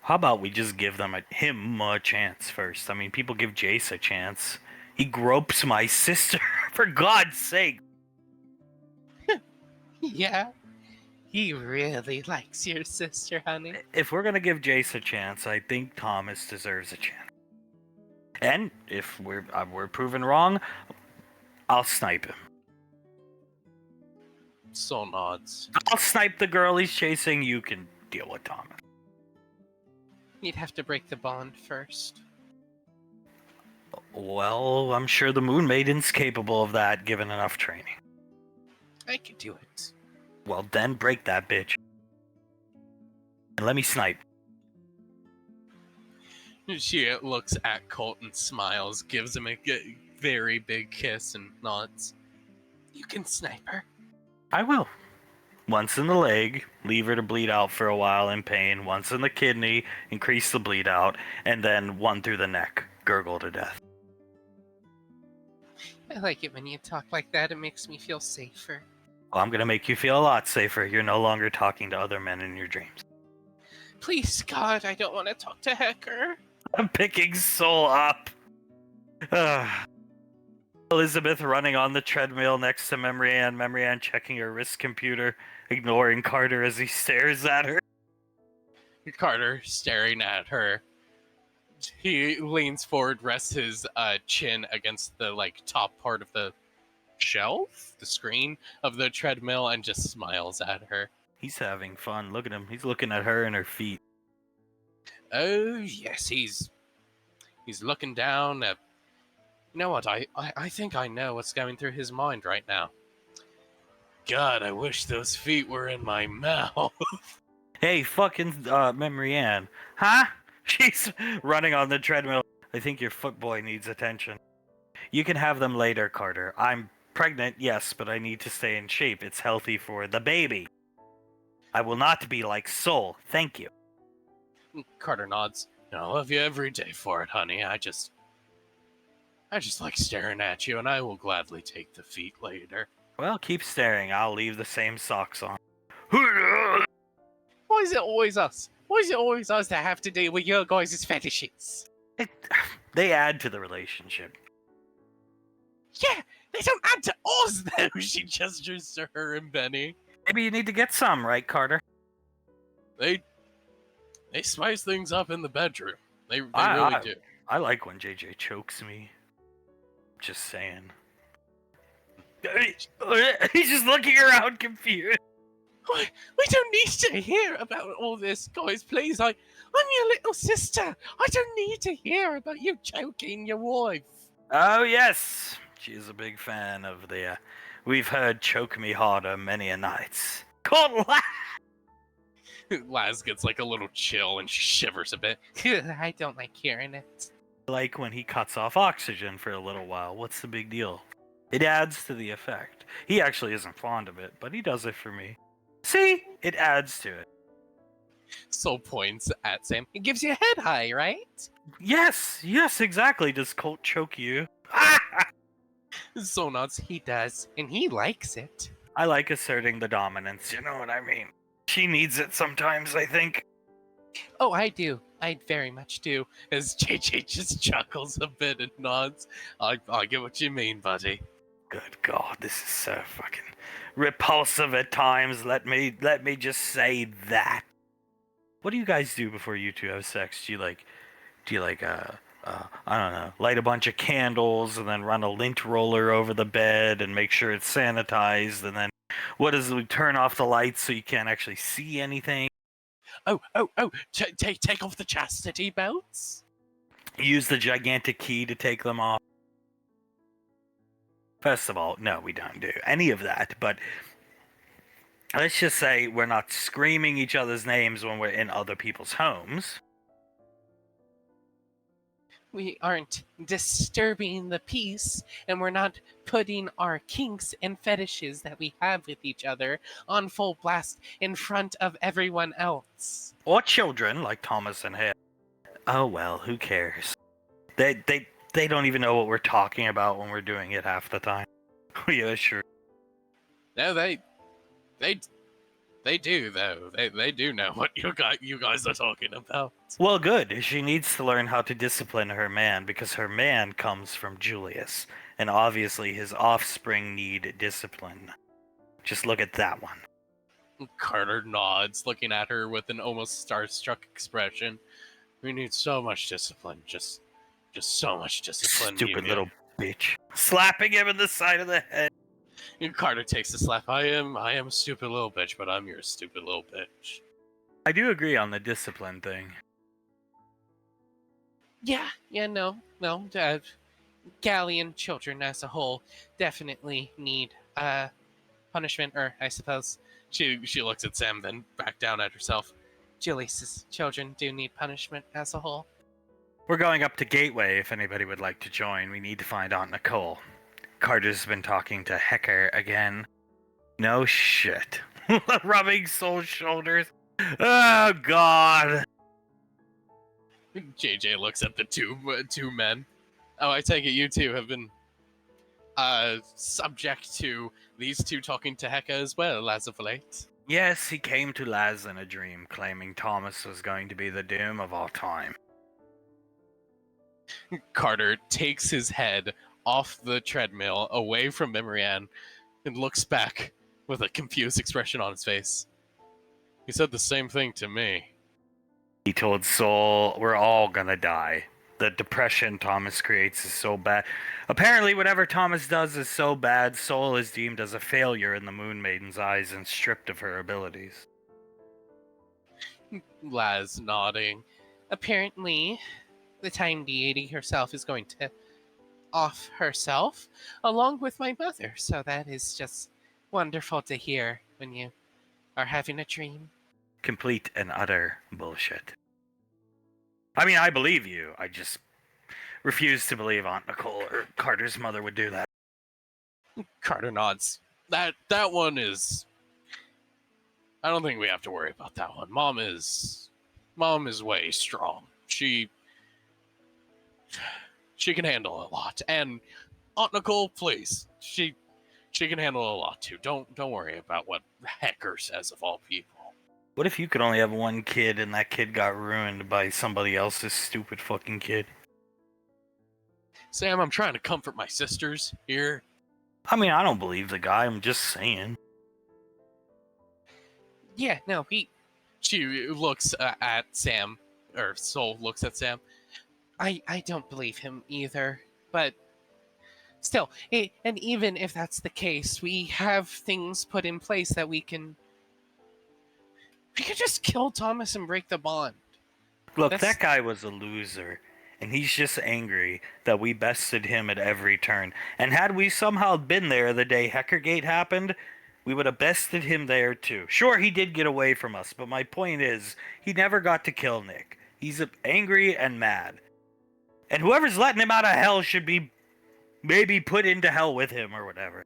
How about we just give him a chance first? I mean, people give Jace a chance. He gropes my sister, for God's sake. Yeah, he really likes your sister, honey. If we're gonna give Jace a chance, I think Thomas deserves a chance. And if we're proven wrong, I'll snipe him. Soul nods. I'll snipe the girl he's chasing. You can deal with Thomas. You'd have to break the bond first. Well, I'm sure the Moon Maiden's capable of that, given enough training. I could do it. Well, then break that bitch. And let me snipe. She looks at Colt and smiles, gives him a very big kiss, and nods. You can snipe her. I will. Once in the leg, leave her to bleed out for a while in pain. Once in the kidney, increase the bleed out. And then one through the neck, gurgle to death. I like it when you talk like that. It makes me feel safer. Well, I'm gonna make you feel a lot safer. You're no longer talking to other men in your dreams. Please, God, I don't want to talk to Hecker. I'm picking Soul up. Elizabeth running on the treadmill next to Memory Ann checking her wrist computer, ignoring Carter as he stares at her. Carter staring at her. He leans forward, rests his chin against the top part of the shelf, the screen of the treadmill, and just smiles at her. He's having fun. Look at him. He's looking at her and her feet. Oh yes, he's looking down at. You know what? I think I know what's going through his mind right now. God, I wish those feet were in my mouth. Hey, fucking Memory Ann. Huh? She's running on the treadmill. I think your footboy needs attention. You can have them later, Carter. I'm pregnant, yes, but I need to stay in shape. It's healthy for the baby. I will not be like Soul. Thank you. Carter nods. I love you every day for it, honey. I just like staring at you, and I will gladly take the feet later. Well, keep staring. I'll leave the same socks on. Why is it always us? Why is it always us that have to deal with your guys' fetishes? They add to the relationship. Yeah, they don't add to ours, though. She gestures to her and Benny. Maybe you need to get some, right, Carter? They spice things up in the bedroom. They really do. I like when JJ chokes me. Just saying. He's just looking around confused. We don't need to hear about all this, guys. Please, I'm your little sister. I don't need to hear about you choking your wife. Oh yes, she is a big fan of the. We've heard "Choke Me Harder" many a nights. Called Laz gets a little chill and she shivers a bit. I don't like hearing it. Like when he cuts off oxygen for a little while. What's the big deal? It adds to the effect. He actually isn't fond of it, but he does it for me. See? It adds to it. Soul points at Sam. It gives you a head high, right? Yes, exactly. Does Colt choke you? Soul nods. He does, and he likes it. I like asserting the dominance, you know what I mean? She needs it sometimes, I think. Oh, I do. I very much do. As JJ just chuckles a bit and nods. I get what you mean, buddy. Good God, this is so fucking repulsive at times. Let me just say that. What do you guys do before you two have sex? I don't know, light a bunch of candles and then run a lint roller over the bed and make sure it's sanitized, and then what is it, we turn off the lights so you can't actually see anything? Oh! Take off the chastity belts. Use the gigantic key to take them off. First of all, no, we don't do any of that, but let's just say we're not screaming each other's names when we're in other people's homes. We aren't disturbing the peace, and we're not putting our kinks and fetishes that we have with each other on full blast in front of everyone else. Or children, like Thomas and Hale. Oh well, who cares? They don't even know what we're talking about when we're doing it half the time. Yeah, sure. No, they do though. They do know what you guys are talking about. Well, good. She needs to learn how to discipline her man because her man comes from Julius, and obviously his offspring need discipline. Just look at that one. Carter nods, looking at her with an almost starstruck expression. We need so much discipline. Just so much discipline. Stupid little bitch. Slapping him in the side of the head. And Carter takes a slap. I am a stupid little bitch, but I'm your stupid little bitch. I do agree on the discipline thing. Yeah, no. Galleon children as a whole definitely need punishment, or I suppose she looks at Sam, then back down at herself. Julius's children do need punishment as a whole. We're going up to Gateway if anybody would like to join. We need to find Aunt Nicole. Carter's been talking to Hecker again. No shit. Rubbing Soul's shoulders. Oh, God. JJ looks at the two men. Oh, I take it you two have been subject to these two talking to Hecker as well as of late. Yes, he came to Laz in a dream, claiming Thomas was going to be the doom of all time. Carter takes his head off the treadmill, away from Memory Ann, and looks back with a confused expression on his face. He said the same thing to me. He told Soul, we're all gonna die. The depression Thomas creates is so bad. Apparently, whatever Thomas does is so bad, Soul is deemed as a failure in the Moon Maiden's eyes and stripped of her abilities. Laz nodding. Apparently, the Time Deity herself is going to off herself, along with my mother, so that is just wonderful to hear when you are having a dream. Complete and utter bullshit. I mean, I believe you. I just refuse to believe Aunt Nicole or Carter's mother would do that. Carter nods. That one is... I don't think we have to worry about that one. Mom is way strong. She can handle a lot. And Aunt Nicole, please. She can handle a lot too. Don't worry about what Hecker says of all people. What if you could only have one kid and that kid got ruined by somebody else's stupid fucking kid? Sam, I'm trying to comfort my sisters here. I mean, I don't believe the guy. I'm just saying. Yeah, no, she looks at Sam, or Soul looks at Sam. I don't believe him either, but still, and even if that's the case, we have things put in place that we could just kill Thomas and break the bond. Look, that guy was a loser, and he's just angry that we bested him at every turn. And had we somehow been there the day Heckergate happened, we would have bested him there too. Sure, he did get away from us, but my point is, he never got to kill Nick. He's angry and mad. And whoever's letting him out of hell should be maybe put into hell with him or whatever.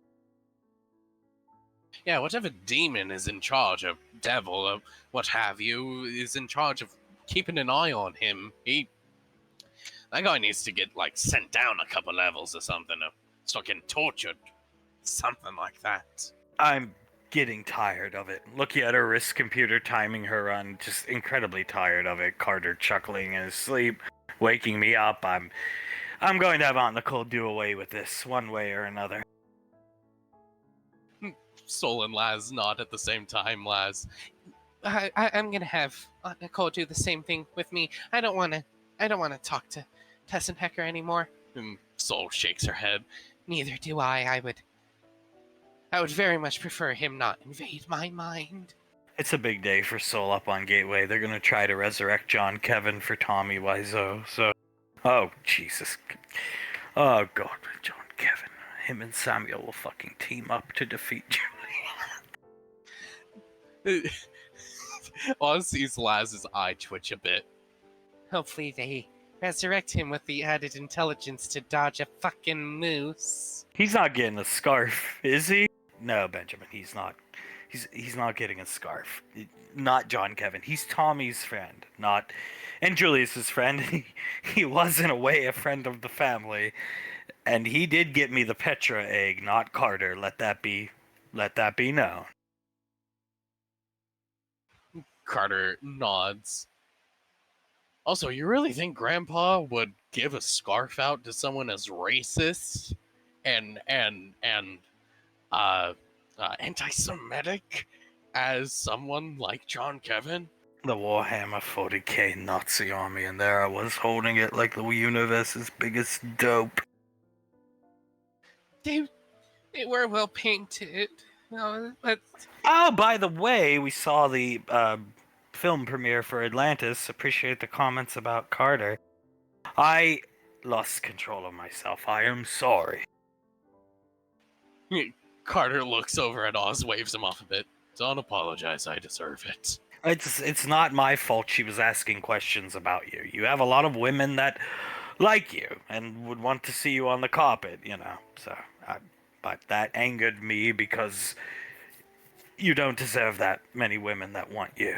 Yeah, whatever demon is in charge of devil or what have you is in charge of keeping an eye on him. That guy needs to get sent down a couple levels or something, or start getting tortured, something like that. I'm getting tired of it. Looking at her wrist computer, timing her run, just incredibly tired of it. Carter chuckling in his sleep, waking me up. I'm going to have Aunt Nicole do away with this one way or another. Sol and Laz nod at the same time. Laz, I'm gonna have Aunt Nicole do the same thing with me. I don't wanna talk to Tessenhecker anymore. And Sol shakes her head. Neither do I. I would very much prefer him not invade my mind. It's a big day for Soul up on Gateway. They're gonna try to resurrect John Kevin for Tommy Wiseau. So, oh Jesus, oh God, John Kevin. Him and Samuel will fucking team up to defeat Julie. Oz sees Laz's eye twitch a bit. Hopefully they resurrect him with the added intelligence to dodge a fucking moose. He's not getting a scarf, is he? No, Benjamin, he's not. He's not getting a scarf. Not John Kevin. He's Tommy's friend, not, and Julius's friend. He was in a way a friend of the family, and he did get me the Petra egg, not Carter. Let that be known. Carter nods. Also, you really think Grandpa would give a scarf out to someone as racist and anti-Semitic as someone like John Kevin? The Warhammer 40k Nazi army, and there I was holding it like the universe's biggest dope. They were well painted. No, but Oh, by the way, we saw the film premiere for Atlantis. Appreciate the comments about Carter. I lost control of myself. I am sorry. Carter looks over at Oz, waves him off a bit. Don't apologize, I deserve it. It's not my fault she was asking questions about you. You have a lot of women that like you and would want to see you on the carpet, you know. So, but that angered me because you don't deserve that many women that want you.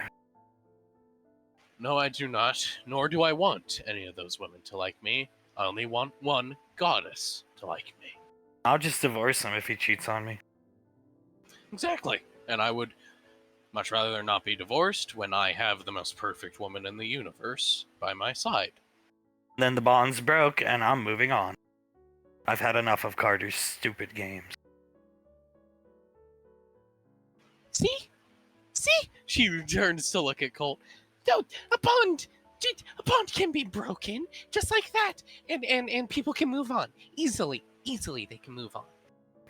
No, I do not, nor do I want any of those women to like me. I only want one goddess to like me. I'll just divorce him if he cheats on me. Exactly. And I would much rather not be divorced when I have the most perfect woman in the universe by my side. Then the bond's broke and I'm moving on. I've had enough of Carter's stupid games. See? She returns to look at Colt. No, a bond can be broken just like that, and people can move on easily. They can move on.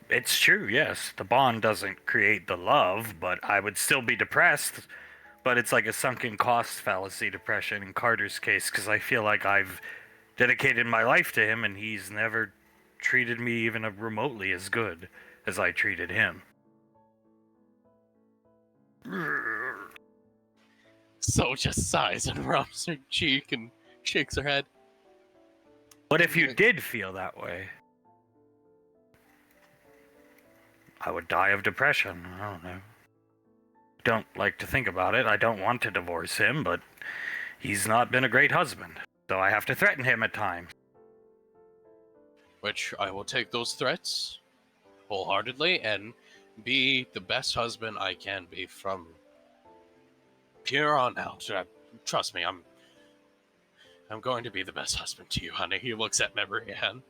It's true, yes. The bond doesn't create the love, but I would still be depressed. But it's like a sunken cost fallacy depression in Carter's case, because I feel like I've dedicated my life to him, and he's never treated me even remotely as good as I treated him. So just sighs and rubs her cheek and shakes her head. What if you did feel that way? I would die of depression. I don't know. Don't like to think about it. I don't want to divorce him, but he's not been a great husband, so I have to threaten him at times. Which I will take those threats wholeheartedly and be the best husband I can be from here on out. Trust me, I'm going to be the best husband to you, honey. He looks at Memory Ann.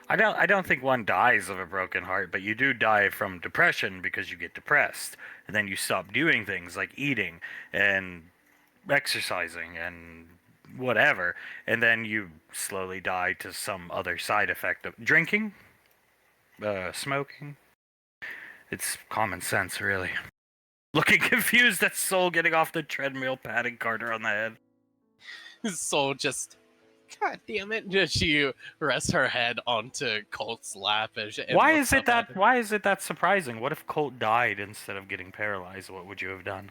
I don't think one dies of a broken heart, but you do die from depression because you get depressed, and then you stop doing things like eating and exercising and whatever, and then you slowly die to some other side effect of drinking, smoking. It's common sense, really. Looking confused at Soul getting off the treadmill, patting Carter on the head. Soul just, God damn it! She rests her head onto Colt's lap. And Why is it that surprising? What if Colt died instead of getting paralyzed? What would you have done?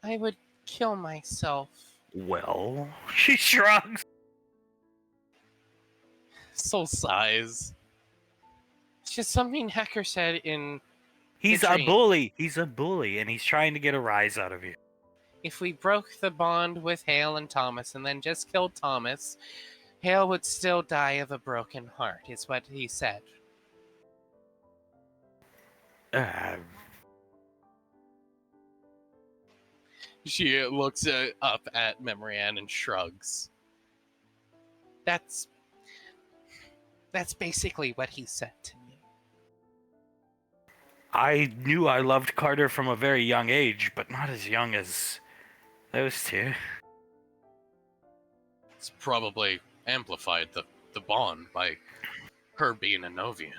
I would kill myself. Well, she shrugs. Soul sighs. It's just something Hacker said in. He's a bully. He's a bully, and he's trying to get a rise out of you. If we broke the bond with Hale and Thomas and then just killed Thomas, Hale would still die of a broken heart, is what he said. She looks up at Memory Ann and shrugs. That's basically what he said to me. I knew I loved Carter from a very young age, but not as young as those two. It's probably amplified the bond by her being a Novian.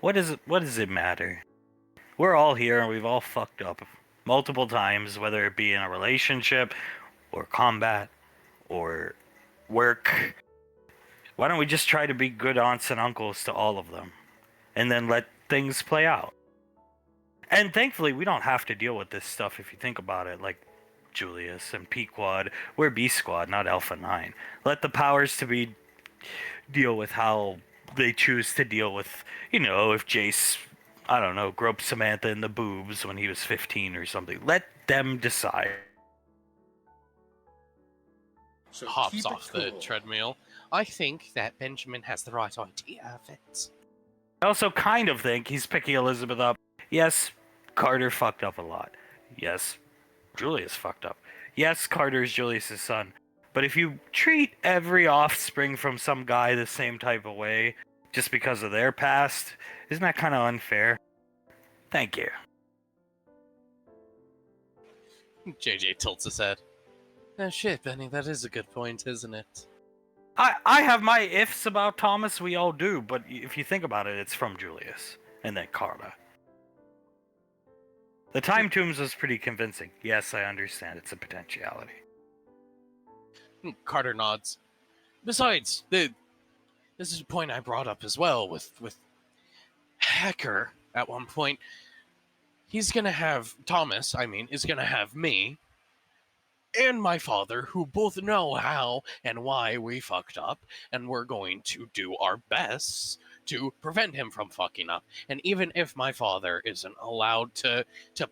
What does it matter? We're all here and we've all fucked up multiple times, whether it be in a relationship or combat or work. Why don't we just try to be good aunts and uncles to all of them and then let things play out? And thankfully, we don't have to deal with this stuff if you think about it, like Julius and Pequod. We're B Squad, not Alpha 9. Let the powers to be deal with how they choose to deal with, if Jace, I don't know, groped Samantha in the boobs when he was 15 or something. Let them decide. So Hops keep it off the cool. treadmill. I think that Benjamin has the right idea of it. I also kind of think he's picking Elizabeth up. Yes, Carter fucked up a lot. Yes, Julius fucked up. Yes, Carter is Julius' son. But if you treat every offspring from some guy the same type of way, just because of their past, isn't that kind of unfair? Thank you. JJ tilts his head. Oh shit, Benny, that is a good point, isn't it? I have my ifs about Thomas, we all do, but if you think about it, it's from Julius, and then Carla. The Time Tombs was pretty convincing. Yes, I understand, it's a potentiality. Carter nods. Besides, this is a point I brought up as well with Hacker at one point. He's gonna have Thomas, is gonna have me and my father, who both know how and why we fucked up, and we're going to do our best to prevent him from fucking up. And even if my father isn't allowed to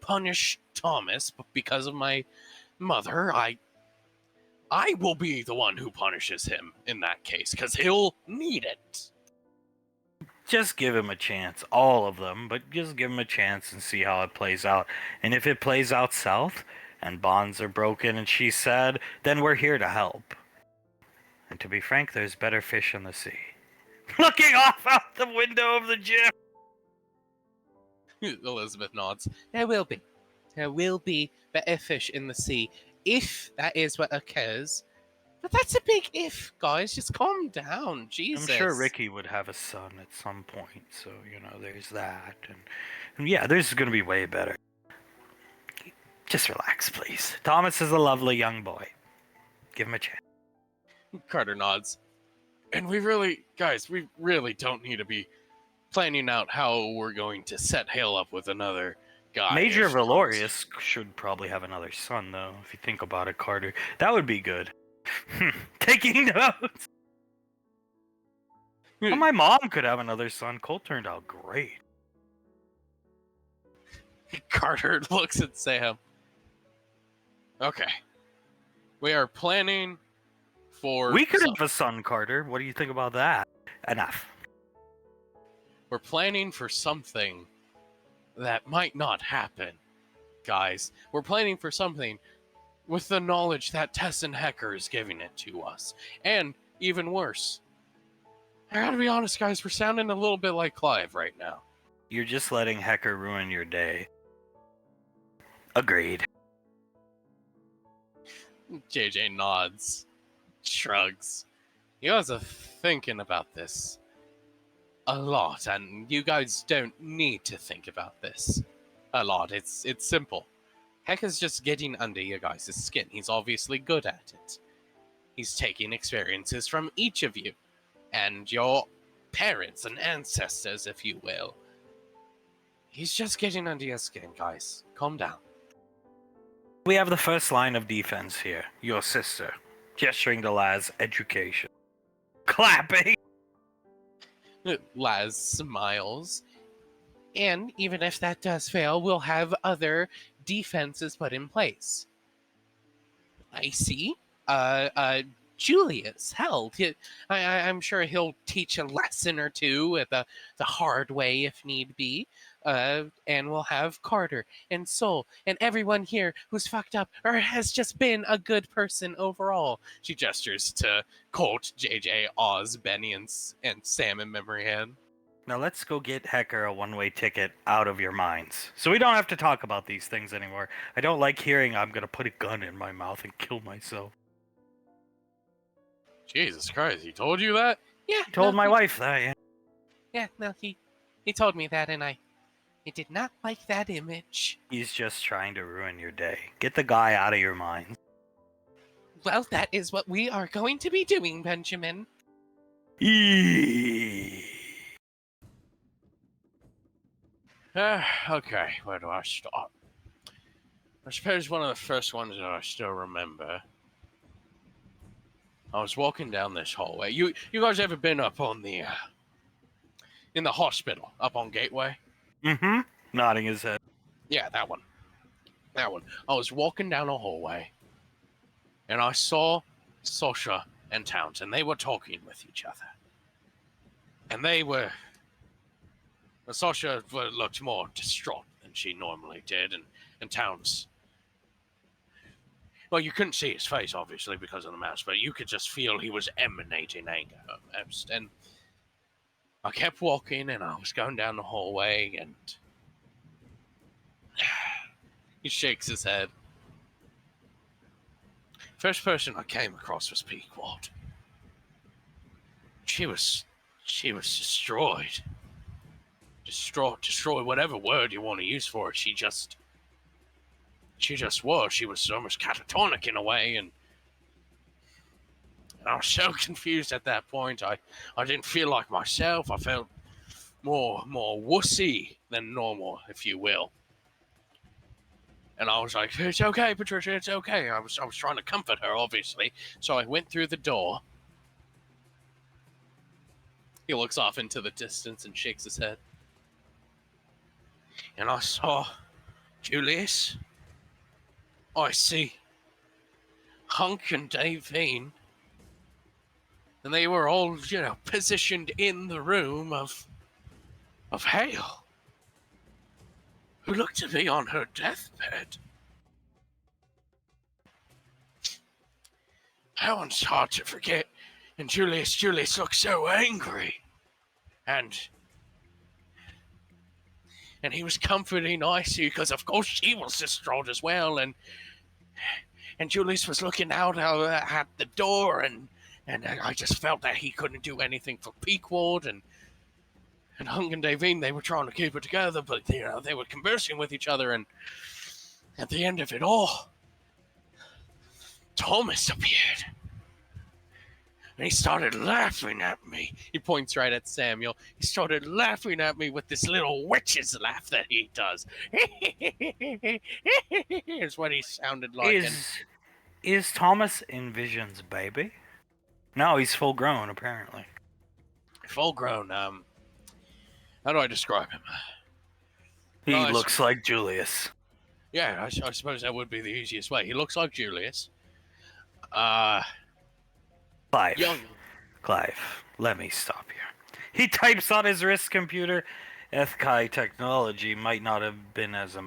punish Thomas because of my mother, I will be the one who punishes him in that case, because he'll need it. Just give him a chance, all of them, but just give him a chance and see how it plays out. And if it plays out south, and bonds are broken and she's sad, then we're here to help. And to be frank, there's better fish in the sea. Looking off out the window of the gym! Elizabeth nods. There will be. There will be better fish in the sea, if that is what occurs. But that's a big if, guys. Just calm down. Jesus. I'm sure Ricky would have a son at some point, so, there's that. And yeah, there's gonna be way better. Just relax, please. Thomas is a lovely young boy. Give him a chance. Carter nods. And we really don't need to be planning out how we're going to set Hale up with another guy. Major Valorius should probably have another son, though, if you think about it, Carter. That would be good. Taking notes! Well, my mom could have another son. Cole turned out great. Carter looks at Sam. Okay. We are planning for... We could have a son, Carter. What do you think about that? Enough. We're planning for something that might not happen, guys. We're planning for something with the knowledge that Tessin Hecker is giving it to us. And even worse, I gotta be honest, guys, we're sounding a little bit like Clive right now. You're just letting Hecker ruin your day. Agreed. JJ nods, shrugs. You guys are thinking about this a lot, and you guys don't need to think about this a lot. It's simple. Hecker's just getting under your guys' skin. He's obviously good at it. He's taking experiences from each of you, and your parents and ancestors, if you will. He's just getting under your skin, guys. Calm down. We have the first line of defense here. Your sister. Gesturing to Laz. Education. Clapping! Laz smiles. And even if that does fail, we'll have other defenses put in place. I see. Julius, hell, I'm sure he'll teach a lesson or two the hard way if need be. And we'll have Carter and Soul and everyone here who's fucked up or has just been a good person overall. She gestures to Colt, JJ, Oz, Benny, and Sam in memory hand. Now let's go get Hecker a one-way ticket out of your minds. So we don't have to talk about these things anymore. I don't like hearing I'm gonna put a gun in my mouth and kill myself. Jesus Christ, he told you that? Yeah. I told my wife that, yeah. Yeah, no, he told me that, and I did not like that image. He's just trying to ruin your day. Get the guy out of your mind. Well, that is what we are going to be doing, Benjamin. Okay, where do I start? I suppose one of the first ones that I still remember. I was walking down this hallway. You guys ever been up on the in the hospital up on Gateway? Mm-hmm. Nodding his head. Yeah, that one. That one. I was walking down a hallway, and I saw Sasha and Townsend. They were talking with each other, and they were. Sasha looked more distraught than she normally did, and Towns. Well, you couldn't see his face, obviously, because of the mask, but you could just feel he was emanating anger almost. And I kept walking, and I was going down the hallway, and he shakes his head. First person I came across was Pequod. She was destroyed. Destroyed, whatever word you want to use for it. She just was. She was almost catatonic in a way, and I was so confused at that point. I didn't feel like myself. I felt more wussy than normal, if you will. And I was like, "It's okay, Patricia, it's okay." I was trying to comfort her, obviously. So I went through the door. He looks off into the distance and shakes his head. And I saw Julius. I see Hunk and Davine. And they were all, positioned in the room of Hale, who looked to be on her deathbed. That one's hard to forget. And Julius looked so angry. And he was comforting Icy because, of course, she was distraught as well. And Julius was looking out at the door, and I just felt that he couldn't do anything for Pequod, and Hung and Davine, they were trying to keep it together, but they were conversing with each other, and at the end of it all, Thomas appeared. And he started laughing at me. He points right at Samuel. He started laughing at me with this little witch's laugh that he does. Is what he sounded like. Is Thomas Envision's baby? No, he's full grown, apparently. Full grown. How do I describe him? He looks like Julius. Yeah, I suppose that would be the easiest way. He looks like Julius. Clive. Young. Clive, let me stop you. He types on his wrist computer. Ethkai technology might not have been as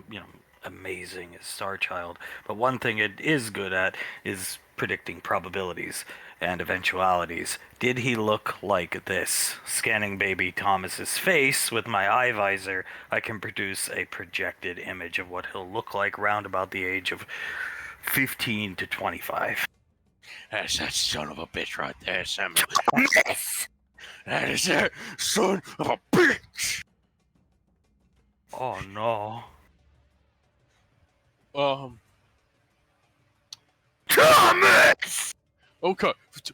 amazing as Starchild, but one thing it is good at is predicting probabilities and eventualities. Did he look like this? Scanning baby Thomas's face with my eye visor, I can produce a projected image of what he'll look like round about the age of 15 to 25. That's that son of a bitch right there, Samuel. That is that son of a bitch. Oh no. Thomas! Okay,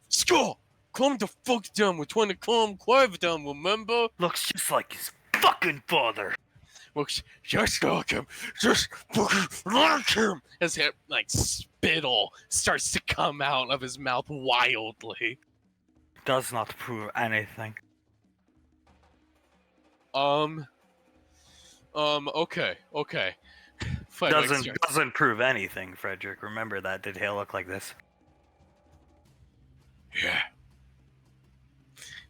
Skull, calm the fuck down. We're trying to calm Clive down, remember? Looks just like his fucking father. Looks just like him. Just fucking like him. His hair, spittle starts to come out of his mouth wildly. Does not prove anything. Okay. Doesn't prove anything, Frederick. Remember that. Did Hale look like this? Yeah.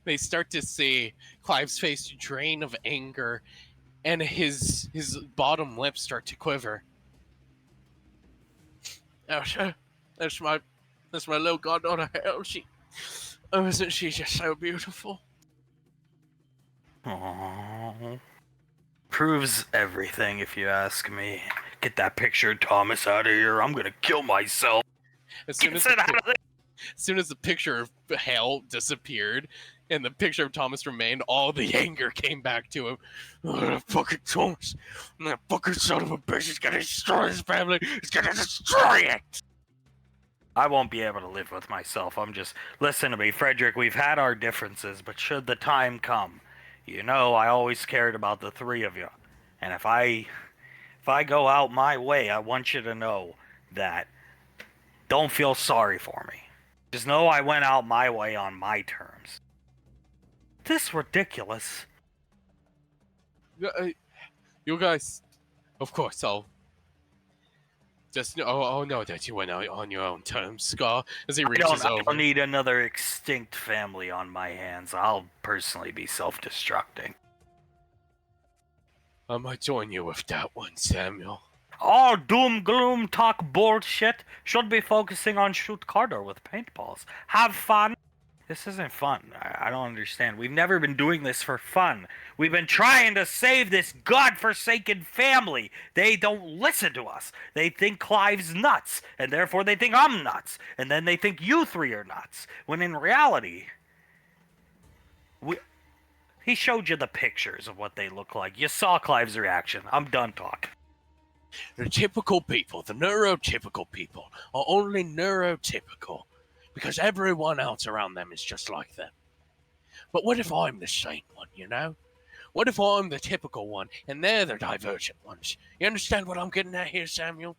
They start to see Clive's face drain of anger, and his bottom lip start to quiver. That's my little goddaughter. Isn't she just so beautiful? Aww. Proves everything, if you ask me. Get that picture of Thomas out of here. I'm gonna kill myself. As soon as, Get it out of there. as soon as the picture of Hale disappeared and the picture of Thomas remained, all the anger came back to him. Oh, that fucking Thomas. That fucking son of a bitch is gonna destroy his family. He's gonna destroy it. I won't be able to live with myself. Listen to me, Frederick, we've had our differences, but should the time come, you know I always cared about the three of you. And if I go out my way, I want you to know that don't feel sorry for me. Just know I went out my way on my terms. This ridiculous. You guys, of course, I'll know that you went out on your own terms, Scar, as he reaches I over. don't need another extinct family on my hands. I'll personally be self-destructing. I might join you with that one, Samuel. All doom gloom talk bullshit. Should be focusing on shoot Carter with paintballs. Have fun. This isn't fun. I don't understand. We've never been doing this for fun. We've been trying to save this godforsaken family. They don't listen to us. They think Clive's nuts, and therefore they think I'm nuts. And then they think you three are nuts. When in reality, he showed you the pictures of what they look like. You saw Clive's reaction. I'm done talking. The typical people, the neurotypical people, are only neurotypical because everyone else around them is just like them. But what if I'm the sane one, you know? What if I'm the typical one and they're the divergent ones? You understand what I'm getting at here, Samuel?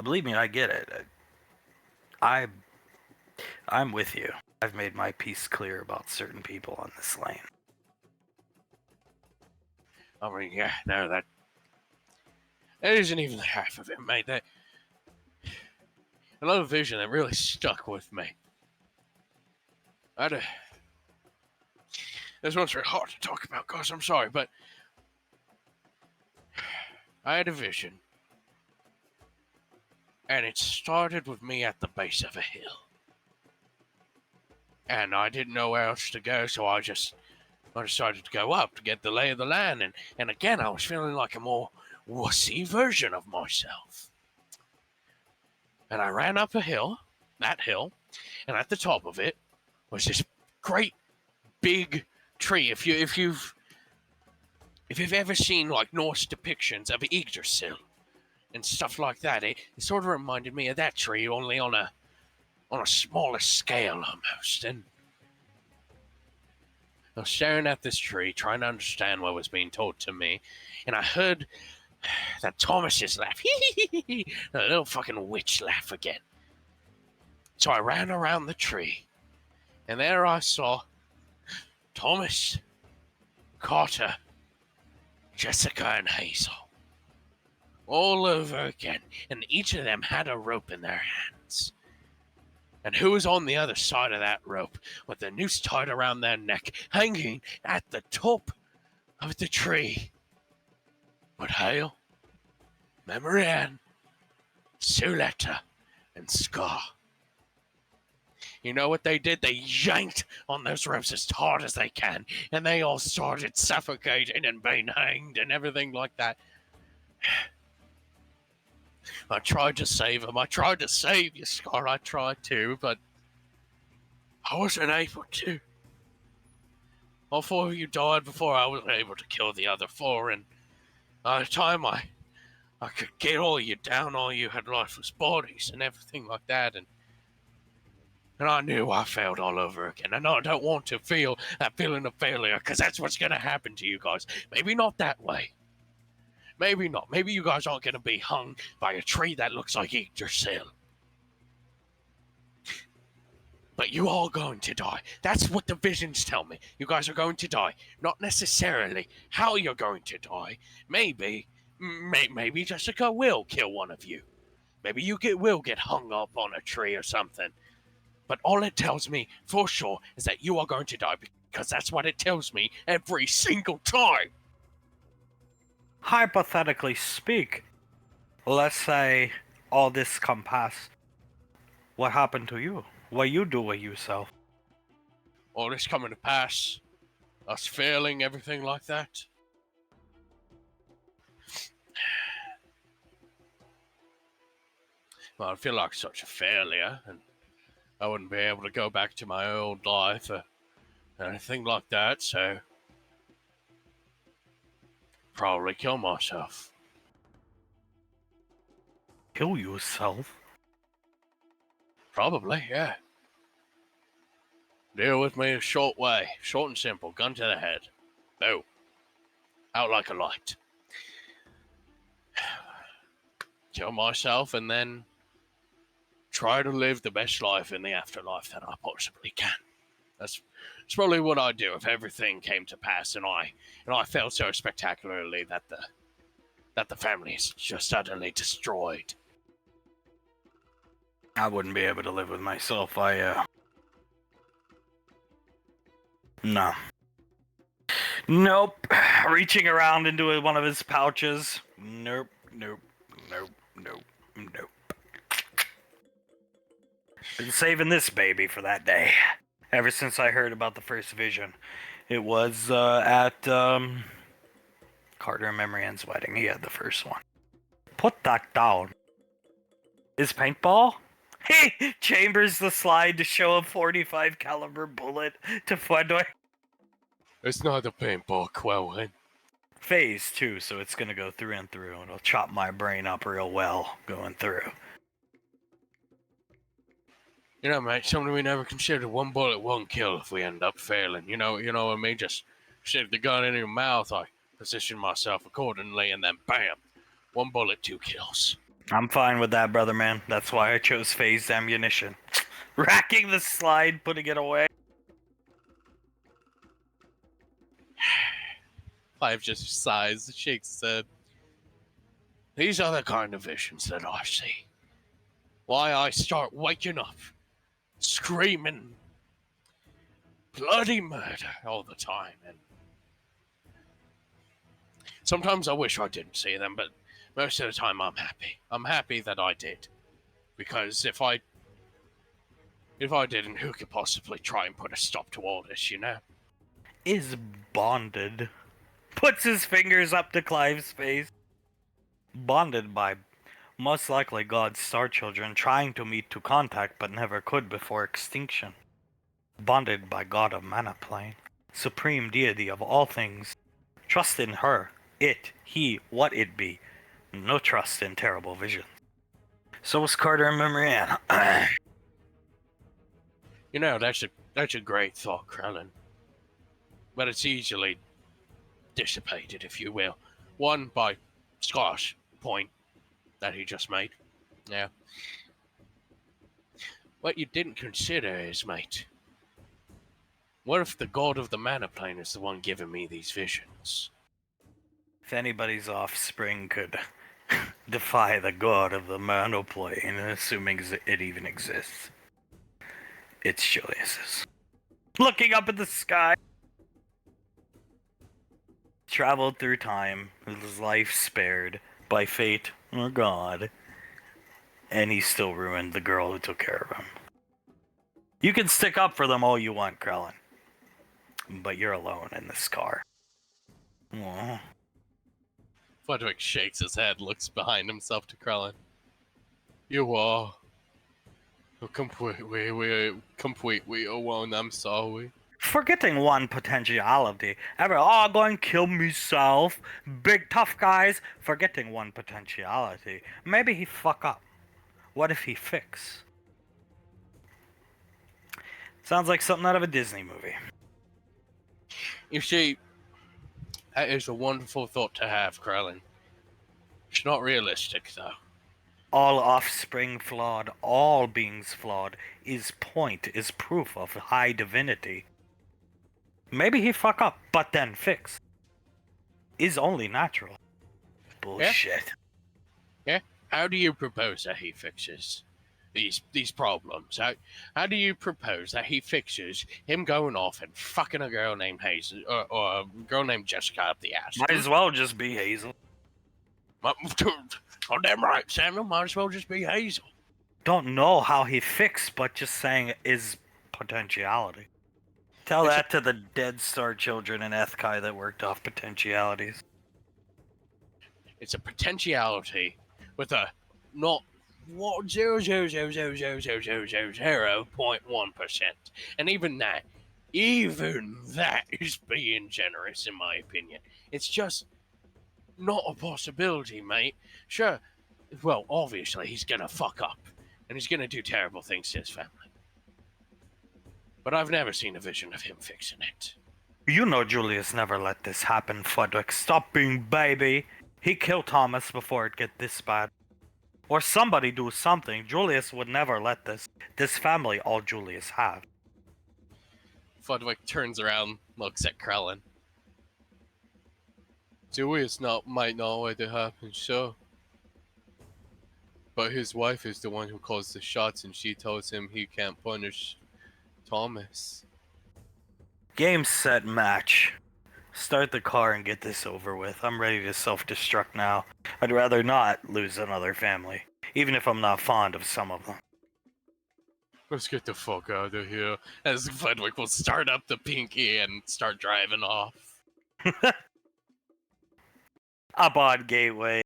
Believe me, I get it. I'm with you. I've made my peace clear about certain people on this lane. I mean, yeah, no, that isn't even half of it, mate. That another vision that really stuck with me. This one's very hard to talk about, guys. I'm sorry, but I had a vision, and it started with me at the base of a hill, and I didn't know where else to go, so I decided to go up to get the lay of the land, and again, I was feeling like a more wussy version of myself. And I ran up that hill, and at the top of it was this great big tree. If you've ever seen like Norse depictions of Yggdrasil and stuff like that, it sort of reminded me of that tree, only on a smaller scale almost. And I was staring at this tree, trying to understand what was being told to me, and I heard that Thomas's laugh. A little fucking witch laugh again. So I ran around the tree, and there I saw Thomas, Carter, Jessica, and Hazel. All over again, and each of them had a rope in their hands. And who was on the other side of that rope, with the noose tied around their neck, hanging at the top of the tree? But Hale, Memory Ann, Suletta, and Scar. You know what they did? They yanked on those ropes as hard as they can, and they all started suffocating and being hanged and everything like that. I tried to save them. I tried to save you, Scar. I tried to, but I wasn't able to. All four of you died before I was able to kill the other four, and by the time I could get all you down, all you had left was bodies and everything like that, and I knew I failed all over again. And I don't want to feel that feeling of failure, because that's what's going to happen to you guys. Maybe not that way. Maybe not. Maybe you guys aren't going to be hung by a tree that looks like Yggdrasil. But you are going to die. That's what the visions tell me. You guys are going to die. Not necessarily how you're going to die. Maybe Jessica will kill one of you. Maybe you will get hung up on a tree or something. But all it tells me for sure is that you are going to die, because that's what it tells me every single time. hypothetically speak, let's say all this come past. What happened to you? What you do with yourself? All this coming to pass, us failing, everything like that. Well, I feel like such a failure, and I wouldn't be able to go back to my old life or anything like that, so probably kill myself. Kill yourself? Probably, yeah. Deal with me a short way, short and simple, gun to the head. Boom. Out like a light. Kill myself and then try to live the best life in the afterlife that I possibly can. That's probably what I'd do if everything came to pass and I failed so spectacularly that the family is just utterly destroyed. I wouldn't be able to live with myself. No. Nope. Reaching around into one of his pouches. Nope. Been saving this baby for that day. Ever since I heard about the first vision. It was at Carter and Memory Ann's wedding. He had the first one. Put that down. Is paintball? He chambers the slide to show a 45 caliber bullet to Fudway. It's not a paintball, Quelwyn. Phase 2, so it's gonna go through and through. It'll chop my brain up real well going through. You know, mate, something we never considered. One bullet, one kill if we end up failing. You know what I mean? Just stick the gun in your mouth. I position myself accordingly, and then bam, one bullet, 2 kills. I'm fine with that, brother man. That's why I chose phased ammunition. Racking the slide, putting it away. Clive just sighs, shakes his head. These are the kind of visions that I see. Why I start waking up, screaming bloody murder all the time. And sometimes I wish I didn't see them, but most of the time I'm happy. I'm happy that I did. Because if I didn't, who could possibly try and put a stop to all this, you know? Is bonded. Puts his fingers up to Clive's face. Bonded by most likely God's star children trying to meet to contact but never could before extinction. Bonded by God of Mana Plane, supreme deity of all things. Trust in her, it, he, what it be. No trust in terrible visions. So was Carter and Memory Ann. You know, that's a great thought, Krellin. But it's easily dissipated, if you will. One, by Scott's point that he just made. Yeah. What you didn't consider is, mate, what if the god of the mana plane is the one giving me these visions? If anybody's offspring could defy the god of the mana plane, assuming it even exists, it's Julius's. Looking up at the sky. Traveled through time, his life spared by fate or God, and he still ruined the girl who took care of him. You can stick up for them all you want, Krellin, but you're alone in this car. Aww. Fudwick shakes his head, looks behind himself to Krellin. You are completely alone, I'm sorry. Forgetting one potentiality. Going kill myself. Big tough guys. Forgetting one potentiality. Maybe he fuck up. What if he fix? Sounds like something out of a Disney movie. You see, that is a wonderful thought to have, Krellin. It's not realistic, though. All offspring flawed, all beings flawed, is proof of high divinity. Maybe he fuck up, but then fix. Is only natural. Bullshit. Yeah? How do you propose that he fixes these problems? How do you propose that he fixes him going off and fucking a girl named Hazel or a girl named Jessica up the ass? Might as well just be Hazel. Oh, damn right, Samuel. Might as well just be Hazel. Don't know how he fixed, but just saying is potentiality. Tell It's a- that to the Dead Star children in Ethkai that worked off potentialities. It's a potentiality with a not what 0.1%, and even that is being generous in my opinion. It's just not a possibility, mate. Sure, well, obviously he's gonna fuck up and he's gonna do terrible things to his family, but I've never seen a vision of him fixing it. You know Julius never let this happen, Frederick. Stop being baby. He killed Thomas before it get this bad. Or somebody do something. Julius would never let this family all Julius have. Fudwick turns around, looks at Krellin. Julius might not let it happen, sure. But his wife is the one who calls the shots, and she tells him he can't punish Thomas. Game, set, match. Start the car and get this over with. I'm ready to self-destruct now. I'd rather not lose another family, even if I'm not fond of some of them. Let's get the fuck out of here. As Fudwick will start up the Pinky and start driving off. Up on Gateway.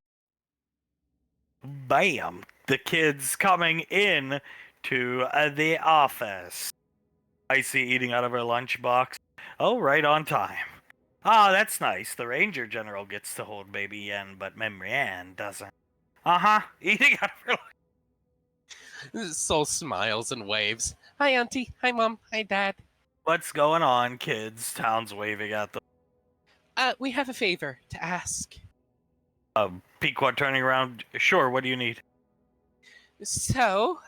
Bam! The kids coming in to the office. Icy eating out of her lunchbox. Oh, right on time. Ah, that's nice. The Ranger General gets to hold baby Yen, but Memrian doesn't. Uh-huh. Eating out of her Soul smiles and waves. Hi, Auntie. Hi, Mom. Hi, Dad. What's going on, kids? Town's waving at them. We have a favor to ask. Pequod turning around. Sure, what do you need? So,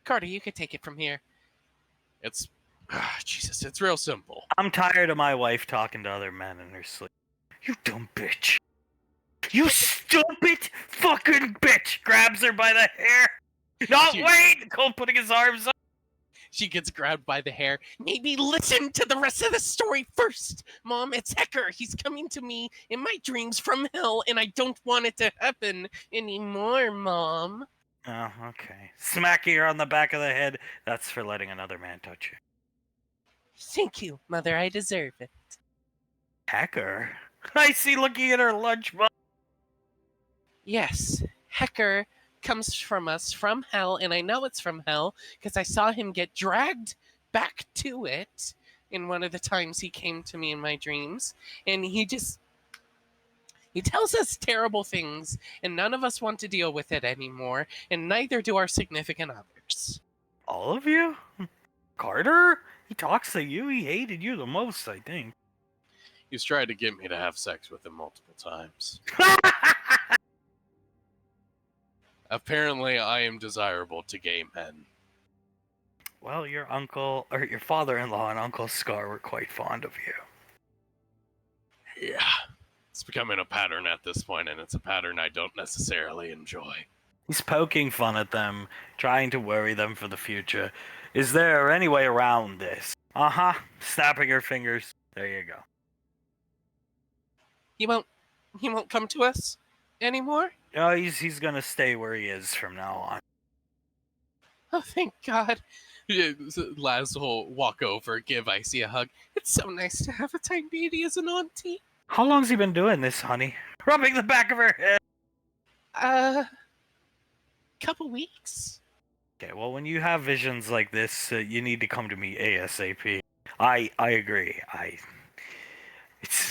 Carter, you could take it from here. It's, Jesus, it's real simple. I'm tired of my wife talking to other men in her sleep. You dumb bitch. You stupid fucking bitch! Grabs her by the hair. No, wait! Cole putting his arms up. She gets grabbed by the hair. Maybe listen to the rest of the story first. Mom, it's Hecker. He's coming to me in my dreams from hell, and I don't want it to happen anymore, Mom. Oh, okay. Smacking her on the back of the head. That's for letting another man touch you. Thank you, Mother. I deserve it. Hecker? I see looking at her lunchbox. Yes, Hecker comes from us from hell, and I know it's from hell because I saw him get dragged back to it in one of the times he came to me in my dreams, and he tells us terrible things, and none of us want to deal with it anymore, and neither do our significant others. All of you? Carter? He talks to you. He hated you the most, I think. He's tried to get me to have sex with him multiple times. Apparently, I am desirable to gay men. Well, your uncle, or your father-in-law and Uncle Scar were quite fond of you. Yeah. It's becoming a pattern at this point, and it's a pattern I don't necessarily enjoy. He's poking fun at them, trying to worry them for the future. Is there any way around this? Uh-huh. Snapping her fingers. There you go. He won't come to us anymore? Oh, he's gonna stay where he is from now on. Oh, thank God. Laz will walk over, give Icy a hug. It's so nice to have a tiny beauty as an auntie. How long's he been doing this, honey? Rubbing the back of her head. Couple weeks. Okay, well, when you have visions like this, you need to come to me ASAP. I agree.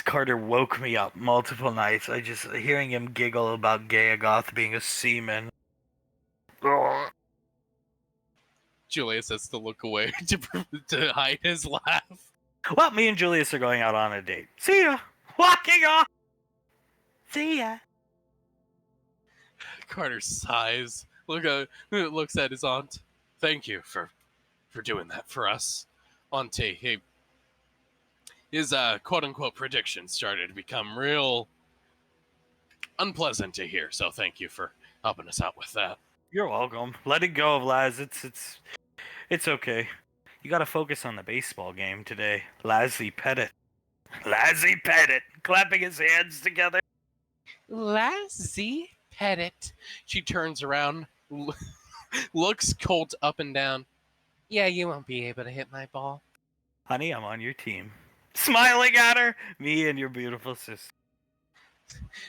Carter woke me up multiple nights. Hearing him giggle about Gayagoth being a seaman. Ugh. Julius has to look away to hide his laugh. Well, me and Julius are going out on a date. See ya! Walking off! See ya! Carter sighs. Looks at his aunt. Thank you for doing that for us, Auntie. His quote-unquote predictions started to become real unpleasant to hear, so thank you for helping us out with that. You're welcome. Let it go, Laz. It's okay. You gotta focus on the baseball game today. Lazzy Pettit. Lazzy Pettit! Clapping his hands together. Lassie Pettit. She turns around, looks Colt up and down. Yeah, you won't be able to hit my ball. Honey, I'm on your team. Smiling at her, me and your beautiful sister.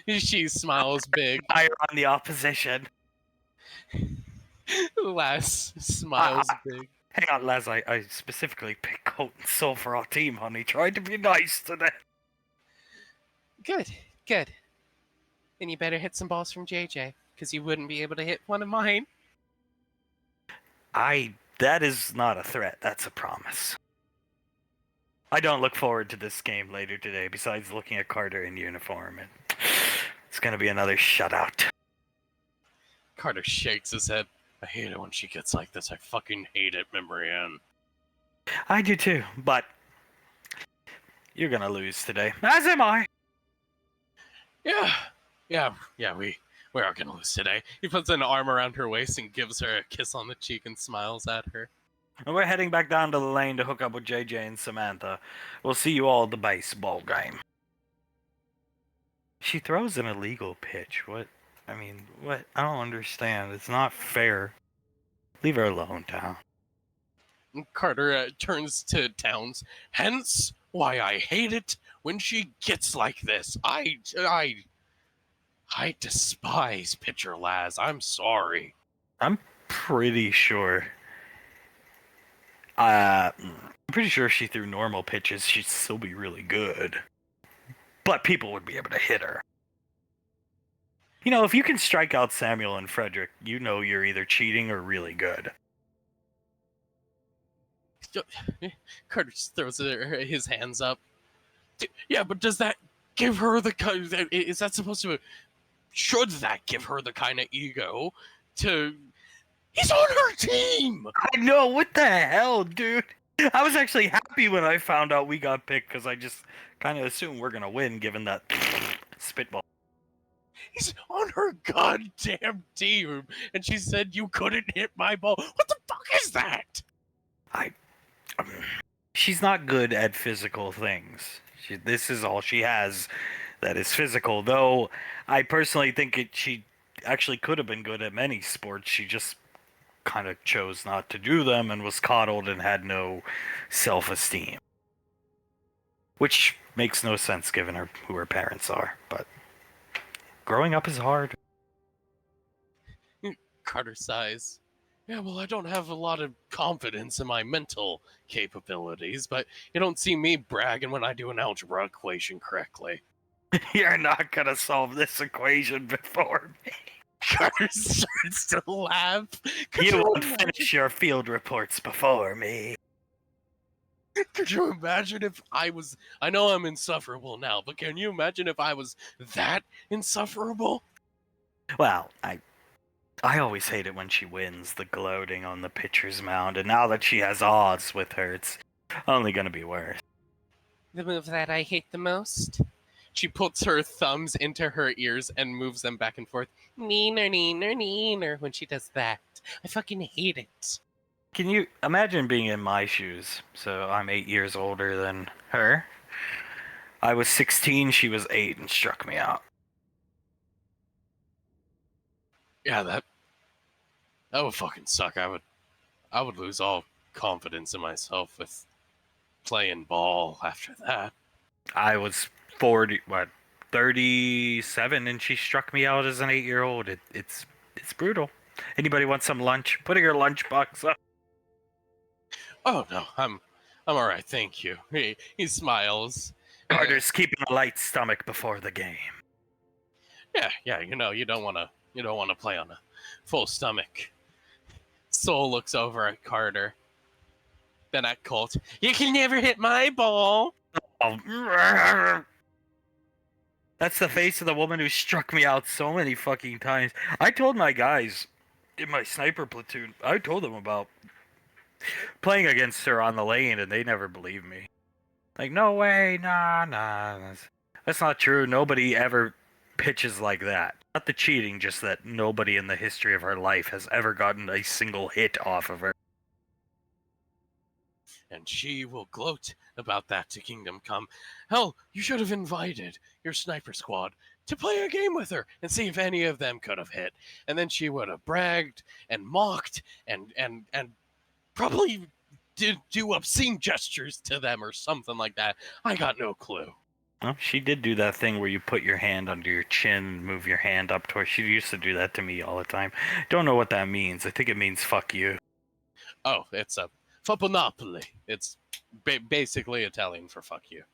She smiles big. I on the opposition. Les smiles big. Hang on, Les. I specifically picked Colt and Soul for our team, honey. Tried to be nice today. Good, good. Then you better hit some balls from JJ, because you wouldn't be able to hit one of mine. That is not a threat. That's a promise. I don't look forward to this game later today, besides looking at Carter in uniform. And it's going to be another shutout. Carter shakes his head. I hate it when she gets like this. I fucking hate it, Marianne. I do too, but you're going to lose today. As am I. Yeah, we are gonna lose today. He puts an arm around her waist and gives her a kiss on the cheek and smiles at her. And we're heading back down to the lane to hook up with JJ and Samantha. We'll see you all at the baseball game. She throws an illegal pitch. What? What? I don't understand. It's not fair. Leave her alone, Town. Carter turns to Towns. Hence why I hate it when she gets like this. I despise pitcher Laz. I'm sorry. I'm pretty sure. I'm pretty sure if she threw normal pitches, she'd still be really good. But people would be able to hit her. You know, if you can strike out Samuel and Frederick, you know you're either cheating or really good. Carter throws his hands up. Yeah, but does that give her the... Is that supposed to... Should that give her the kind of ego to... He's on her team! I know, what the hell, dude? I was actually happy when I found out we got picked, because I just kind of assumed we're going to win, given that spitball. He's on her goddamn team, and she said you couldn't hit my ball. What the fuck is that? She's not good at physical things. This is all she has that is physical, though I personally think she actually could have been good at many sports. She just kind of chose not to do them and was coddled and had no self-esteem. Which makes no sense given who her parents are, but growing up is hard. Carter sighs. Yeah, well, I don't have a lot of confidence in my mental capabilities, but you don't see me bragging when I do an algebra equation correctly. You're not gonna solve this equation before me. Carter starts to laugh. You won't finish your field reports before me. Could you imagine if I was... I know I'm insufferable now, but can you imagine if I was that insufferable? Well, I always hate it when she wins, the gloating on the pitcher's mound, and now that she has odds with her, it's only gonna be worse. The move that I hate the most? She puts her thumbs into her ears and moves them back and forth. Neener, neener, neener, when she does that. I fucking hate it. Can you imagine being in my shoes? So I'm 8 years older than her. I was 16, she was 8, and struck me out. Yeah, that would fucking suck. I would lose all confidence in myself with playing ball after that. I was 37, and she struck me out as an 8-year-old. It's brutal. Anybody want some lunch? Put your lunchbox up. Oh no, I'm all right, thank you. He smiles. Carter's keeping a light stomach before the game. Yeah, you don't want to play on a full stomach. Soul looks over at Carter, then at Colt. You can never hit my ball. Oh. That's the face of the woman who struck me out so many fucking times. I told my guys in my sniper platoon, I told them about playing against her on the lane, and they never believed me. Like, no way, nah, that's not true. Nobody ever pitches like that. Not the cheating, just that nobody in the history of her life has ever gotten a single hit off of her. And she will gloat about that to Kingdom Come. Hell, you should have invited your sniper squad to play a game with her and see if any of them could have hit. And then she would have bragged and mocked and probably did do obscene gestures to them or something like that. I got no clue. Well, she did do that thing where you put your hand under your chin and move your hand up towards. She used to do that to me all the time. Don't know what that means. I think it means fuck you. Oh, it's a Fappanopoli. It's basically Italian for fuck you.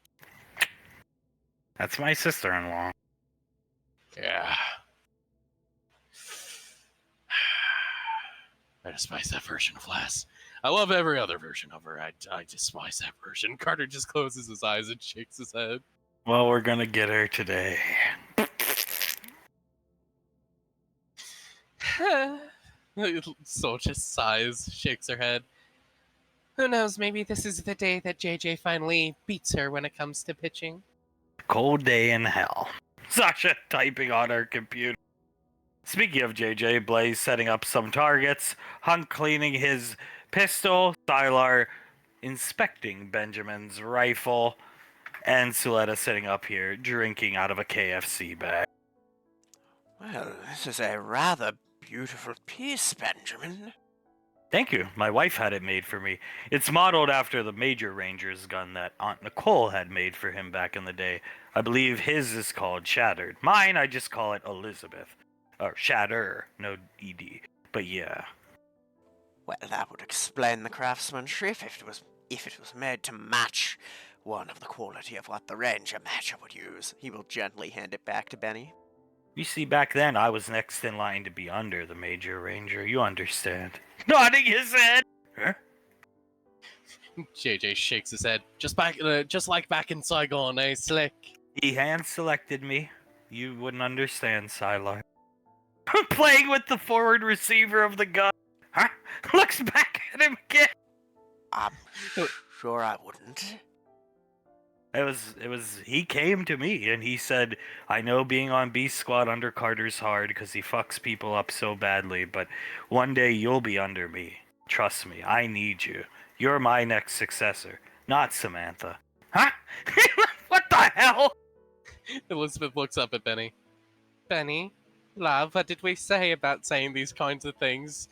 That's my sister-in-law. Yeah. I despise that version of Lass. I love every other version of her. I despise that version. Carter just closes his eyes and shakes his head. Well, we're gonna get her today. Soul just sighs, shakes her head. Who knows, maybe this is the day that JJ finally beats her when it comes to pitching. Cold day in hell. Sasha typing on her computer. Speaking of JJ, Blaze setting up some targets, Hunk cleaning his pistol, Sylar inspecting Benjamin's rifle, and Suletta sitting up here drinking out of a KFC bag. Well, this is a rather beautiful piece, Benjamin. Thank you. My wife had it made for me. It's modeled after the Major Ranger's gun that Aunt Nicole had made for him back in the day. I believe his is called Shattered. Mine, I just call it Elizabeth. Or Shatter, no ED. But yeah. Well, that would explain the craftsmanship if it was made to match one of the quality of what the Ranger Matcher would use. He will gently hand it back to Benny. You see, back then I was next in line to be under the Major Ranger. You understand. Nodding his head. Huh? JJ shakes his head. Just like back in Saigon, eh, Slick? He hand-selected me. You wouldn't understand, Sylar. Playing with the forward receiver of the gun. Huh? Looks back at him again. I'm sure I wouldn't. He came to me and he said, I know being on Beast Squad under Carter's hard because he fucks people up so badly, but one day you'll be under me. Trust me, I need you. You're my next successor, not Samantha. Huh? What the hell? Elizabeth looks up at Benny. Benny, love, what did we say about saying these kinds of things?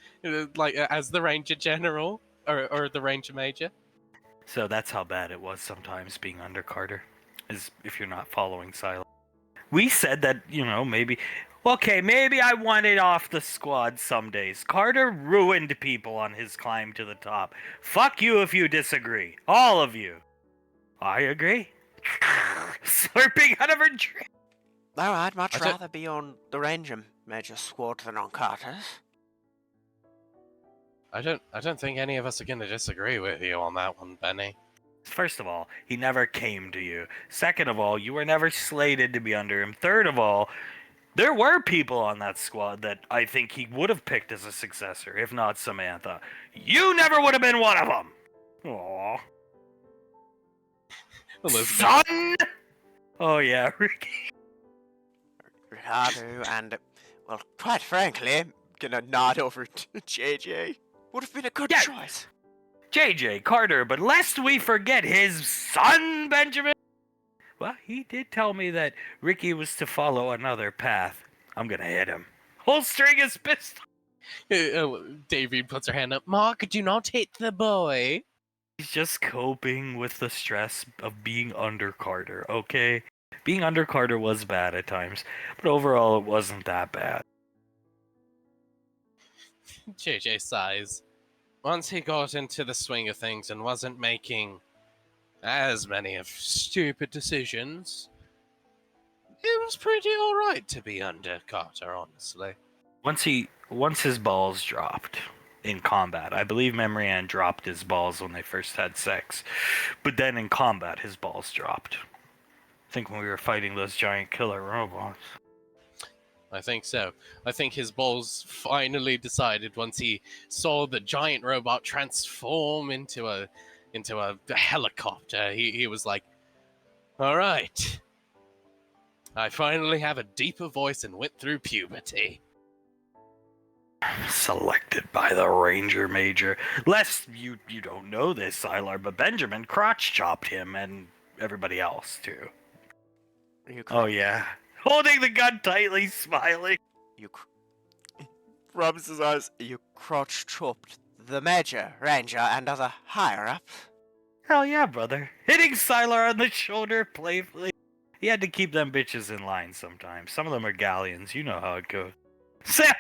Like, as the Ranger General? Or the Ranger Major? So that's how bad it was sometimes being under Carter, is if you're not following Silo. We said that, maybe I wanted off the squad some days. Carter ruined people on his climb to the top. Fuck you if you disagree. All of you. I agree. Slurping out of her drink. No, I'd much rather be on the Ranger Major squad than on Carter's. I don't think any of us are gonna disagree with you on that one, Benny. First of all, he never came to you. Second of all, you were never slated to be under him. Third of all, there were people on that squad that I think he would have picked as a successor, if not Samantha. You never would have been one of them! Aww. Elizabeth. Son! Oh yeah, Ricky. Ricardo and, well, quite frankly, gonna nod over to JJ. Would have been a good choice. JJ Carter, but lest we forget his son, Benjamin. Well, he did tell me that Ricky was to follow another path. I'm gonna hit him. Holstering his pistol. Davy puts her hand up. Mark, do not hit the boy. He's just coping with the stress of being under Carter, okay? Being under Carter was bad at times, but overall it wasn't that bad. JJ sighs. Once he got into the swing of things and wasn't making as many of stupid decisions, it was pretty alright to be under Carter, honestly. Once his balls dropped in combat, I believe Memory Ann dropped his balls when they first had sex, but then in combat his balls dropped. I think when we were fighting those giant killer robots. I think so. I think his balls finally decided once he saw the giant robot transform into a helicopter. He was like, all right. I finally have a deeper voice and went through puberty. Selected by the Ranger Major. Lest you don't know this, Sylar, but Benjamin crotch chopped him and everybody else too. Oh yeah. holding the gun tightly, smiling. You rubs his eyes. You crotch-chopped the major, ranger, and other higher-ups? Hell yeah, brother. Hitting Sylar on the shoulder playfully. He had to keep them bitches in line sometimes. Some of them are galleons. You know how it goes. Sam!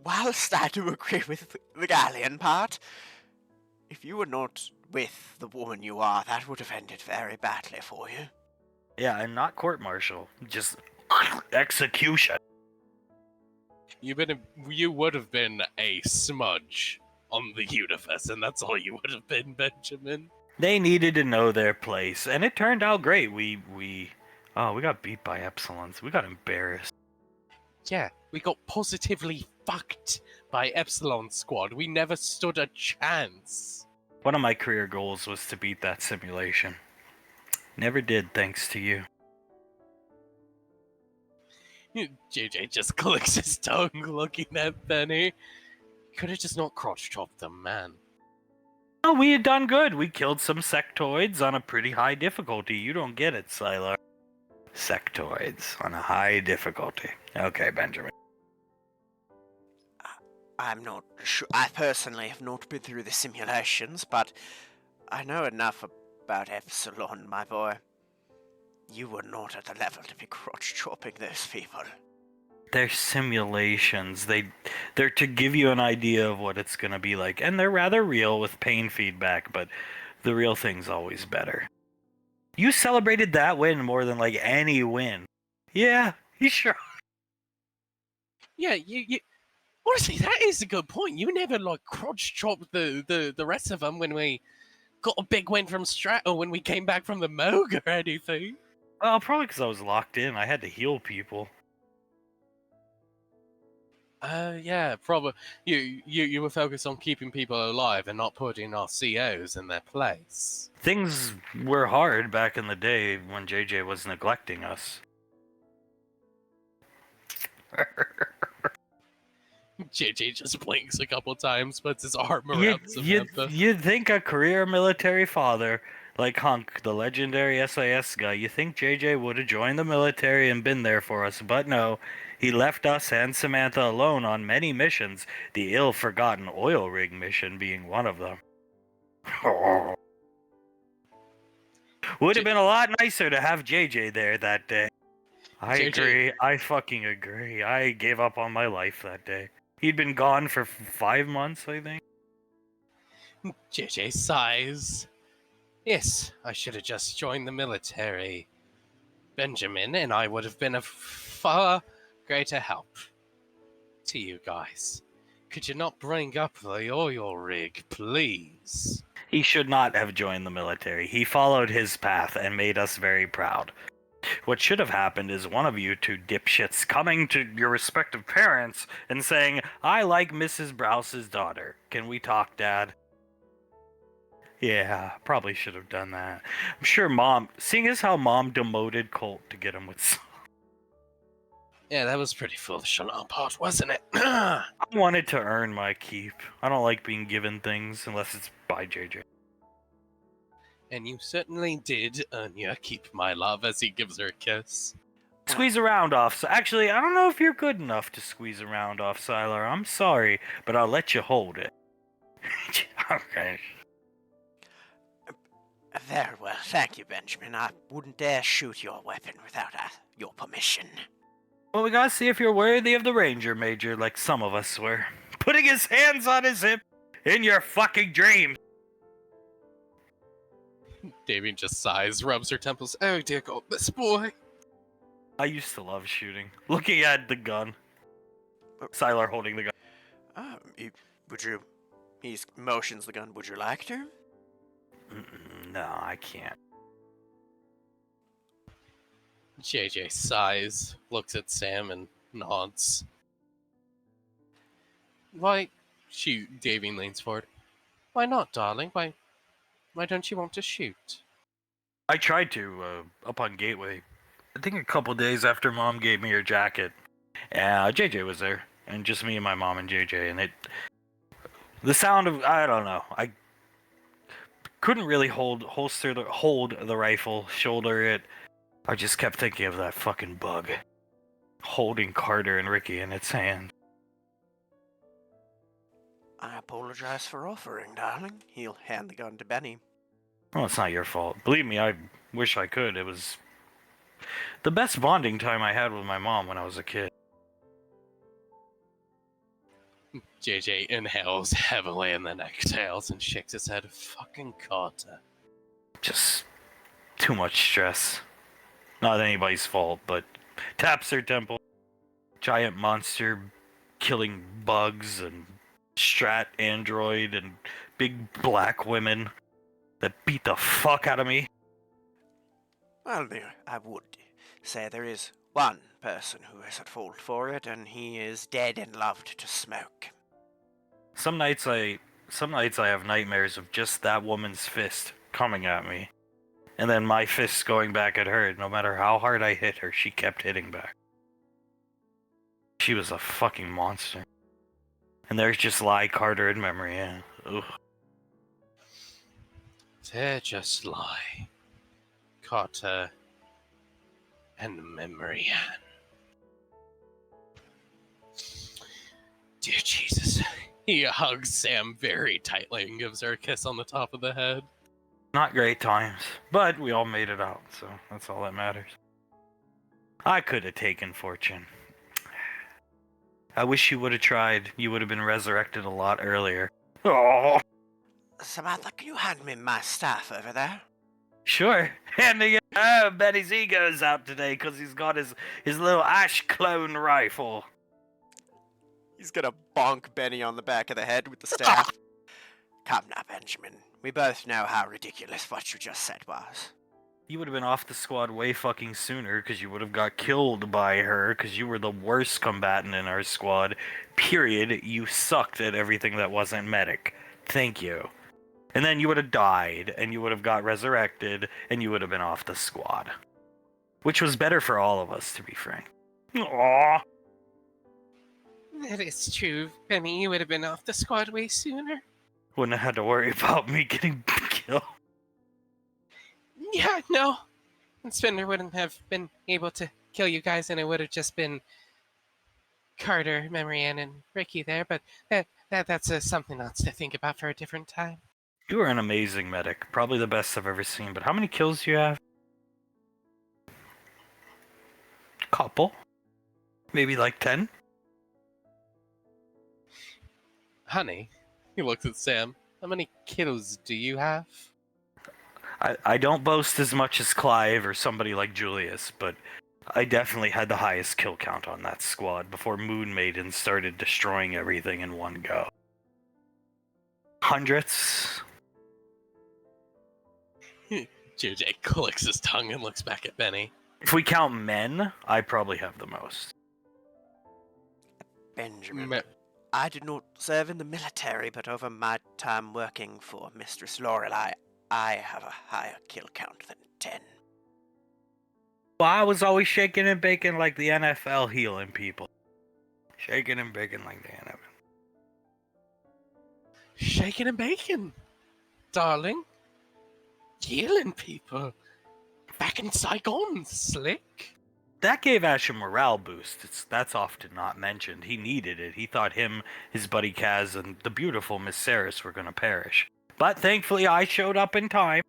Whilst I do agree with the galleon part, if you were not with the woman you are, that would have ended very badly for you. Yeah, and not court-martial. Just execution. You would have been a smudge on the universe, and that's all you would have been, Benjamin. They needed to know their place, and it turned out great. We got beat by Epsilons. We got embarrassed. Yeah, we got positively fucked by Epsilon Squad. We never stood a chance. One of my career goals was to beat that simulation. Never did, thanks to you. JJ just clicks his tongue looking at Benny. Could have just not crotch chopped them, man. Oh, we had done good. We killed some sectoids on a pretty high difficulty. You don't get it, Sylar. Sectoids on a high difficulty. Okay, Benjamin. I'm not sure. I personally have not been through the simulations, but I know enough about Epsilon, my boy. You were not at the level to be crotch-chopping those people. They're simulations. They're to give you an idea of what it's gonna be like, and they're rather real with pain feedback, but the real thing's always better. You celebrated that win more than like any win. Yeah, you sure. Yeah, you honestly, that is a good point. You never like crotch chopped the rest of them when we got a big win from Strat or when we came back from the Moog or anything. Well, probably because I was locked in. I had to heal people. Yeah, probably. You were focused on keeping people alive and not putting our COs in their place. Things were hard back in the day when JJ was neglecting us. JJ just blinks a couple times, puts his arm around Samantha. You'd think a career military father like Hunk, the legendary SAS guy, you think JJ would have joined the military and been there for us, but no. He left us and Samantha alone on many missions, the ill-forgotten oil rig mission being one of them. Would have been a lot nicer to have JJ there that day. I agree. I fucking agree. I gave up on my life that day. He'd been gone for 5 months, I think. JJ sighs. Yes, I should have just joined the military. Benjamin and I would have been a far greater help to you guys. Could you not bring up the oil rig, please? He should not have joined the military. He followed his path and made us very proud. What should have happened is one of you two dipshits coming to your respective parents and saying, I like Mrs. Browse's daughter. Can we talk, Dad? Yeah, probably should have done that. I'm sure Mom, seeing as how Mom demoted Colt to get him with... Yeah, that was pretty foolish on our part, wasn't it? I wanted to earn my keep. I don't like being given things unless it's by JJ. And you certainly did earn your keep, my love, as he gives her a kiss. Squeeze a round off. So actually, I don't know if you're good enough to squeeze a round off, Sylar. I'm sorry, but I'll let you hold it. Okay. Very well, thank you, Benjamin. I wouldn't dare shoot your weapon without your permission. Well, we gotta see if you're worthy of the Ranger, Major, like some of us were. Putting his hands on his hip in your fucking dreams. Damien just sighs, rubs her temples. Oh dear God, this boy. I used to love shooting. Looking at the gun. Sylar holding the gun. Would you... He motions the gun. Would you like to? No, I can't. JJ sighs, looks at Sam and nods. Why, Damien leans forward. Why not, darling? Why don't you want to shoot? I tried to, up on Gateway. I think a couple days after Mom gave me her jacket. JJ was there. And just me and my mom and JJ. And the sound of, I don't know. I couldn't really hold the rifle, shoulder it. I just kept thinking of that fucking bug, holding Carter and Ricky in its hand. I apologize for offering, darling. He'll hand the gun to Benny. Well, it's not your fault. Believe me, I wish I could. It was the best bonding time I had with my mom when I was a kid. JJ inhales heavily and then exhales and shakes his head. Fucking Carter. Just too much stress. Not anybody's fault, but taps her temple. Giant monster killing bugs and strat android and big black women that beat the fuck out of me. Well, I would say there is one person who is at fault for it, and he is dead and loved to smoke. Some nights I have nightmares of just that woman's fist coming at me. And then my fists going back at her. No matter how hard I hit her, she kept hitting back. She was a fucking monster. And there's just lie Carter in memory, yeah. Ugh. There just lie Carter and memory Ann. Dear Jesus. He hugs Sam very tightly and gives her a kiss on the top of the head. Not great times, but we all made it out, so that's all that matters. I could have taken Fortune. I wish you would have tried. You would have been resurrected a lot earlier. Oh, Samantha, can you hand me my staff over there? sure. Handing it. Oh, Benny's ego's out today because he's got his little Ash clone rifle. He's gonna bonk Benny on the back of the head with the staff. Come now, Benjamin. We both know how ridiculous what you just said was. You would have been off the squad way fucking sooner because you would have got killed by her because you were the worst combatant in our squad. Period. You sucked at everything that wasn't medic. Thank you. And then you would have died and you would have got resurrected and you would have been off the squad. Which was better for all of us, to be frank. Aww. That is true, Benny. You would have been off the squad way sooner. Wouldn't have had to worry about me getting killed. Yeah, no. And Spinner wouldn't have been able to kill you guys, and it would have just been Carter, Memory Ann, and Ricky there. But that's something else to think about for a different time. You were an amazing medic. Probably the best I've ever seen. But how many kills do you have? Couple. Maybe like 10? Honey, he looks at Sam. How many kills do you have? I don't boast as much as Clive or somebody like Julius, but I definitely had the highest kill count on that squad before Moon Maiden started destroying everything in one go. Hundreds? JJ clicks his tongue and looks back at Benny. If we count men, I probably have the most. Benjamin, I did not serve in the military, but over my time working for Mistress Lorelei, I have a higher kill count than 10. Well, I was always shaking and baking like the NFL healing people. Shaking and baking like the NFL. Shaking and baking, darling. Healing people. Back in Saigon, slick. That gave Ash a morale boost. That's often not mentioned. He needed it. He thought him, his buddy Kaz, and the beautiful Miss Saris were going to perish. But thankfully I showed up in time.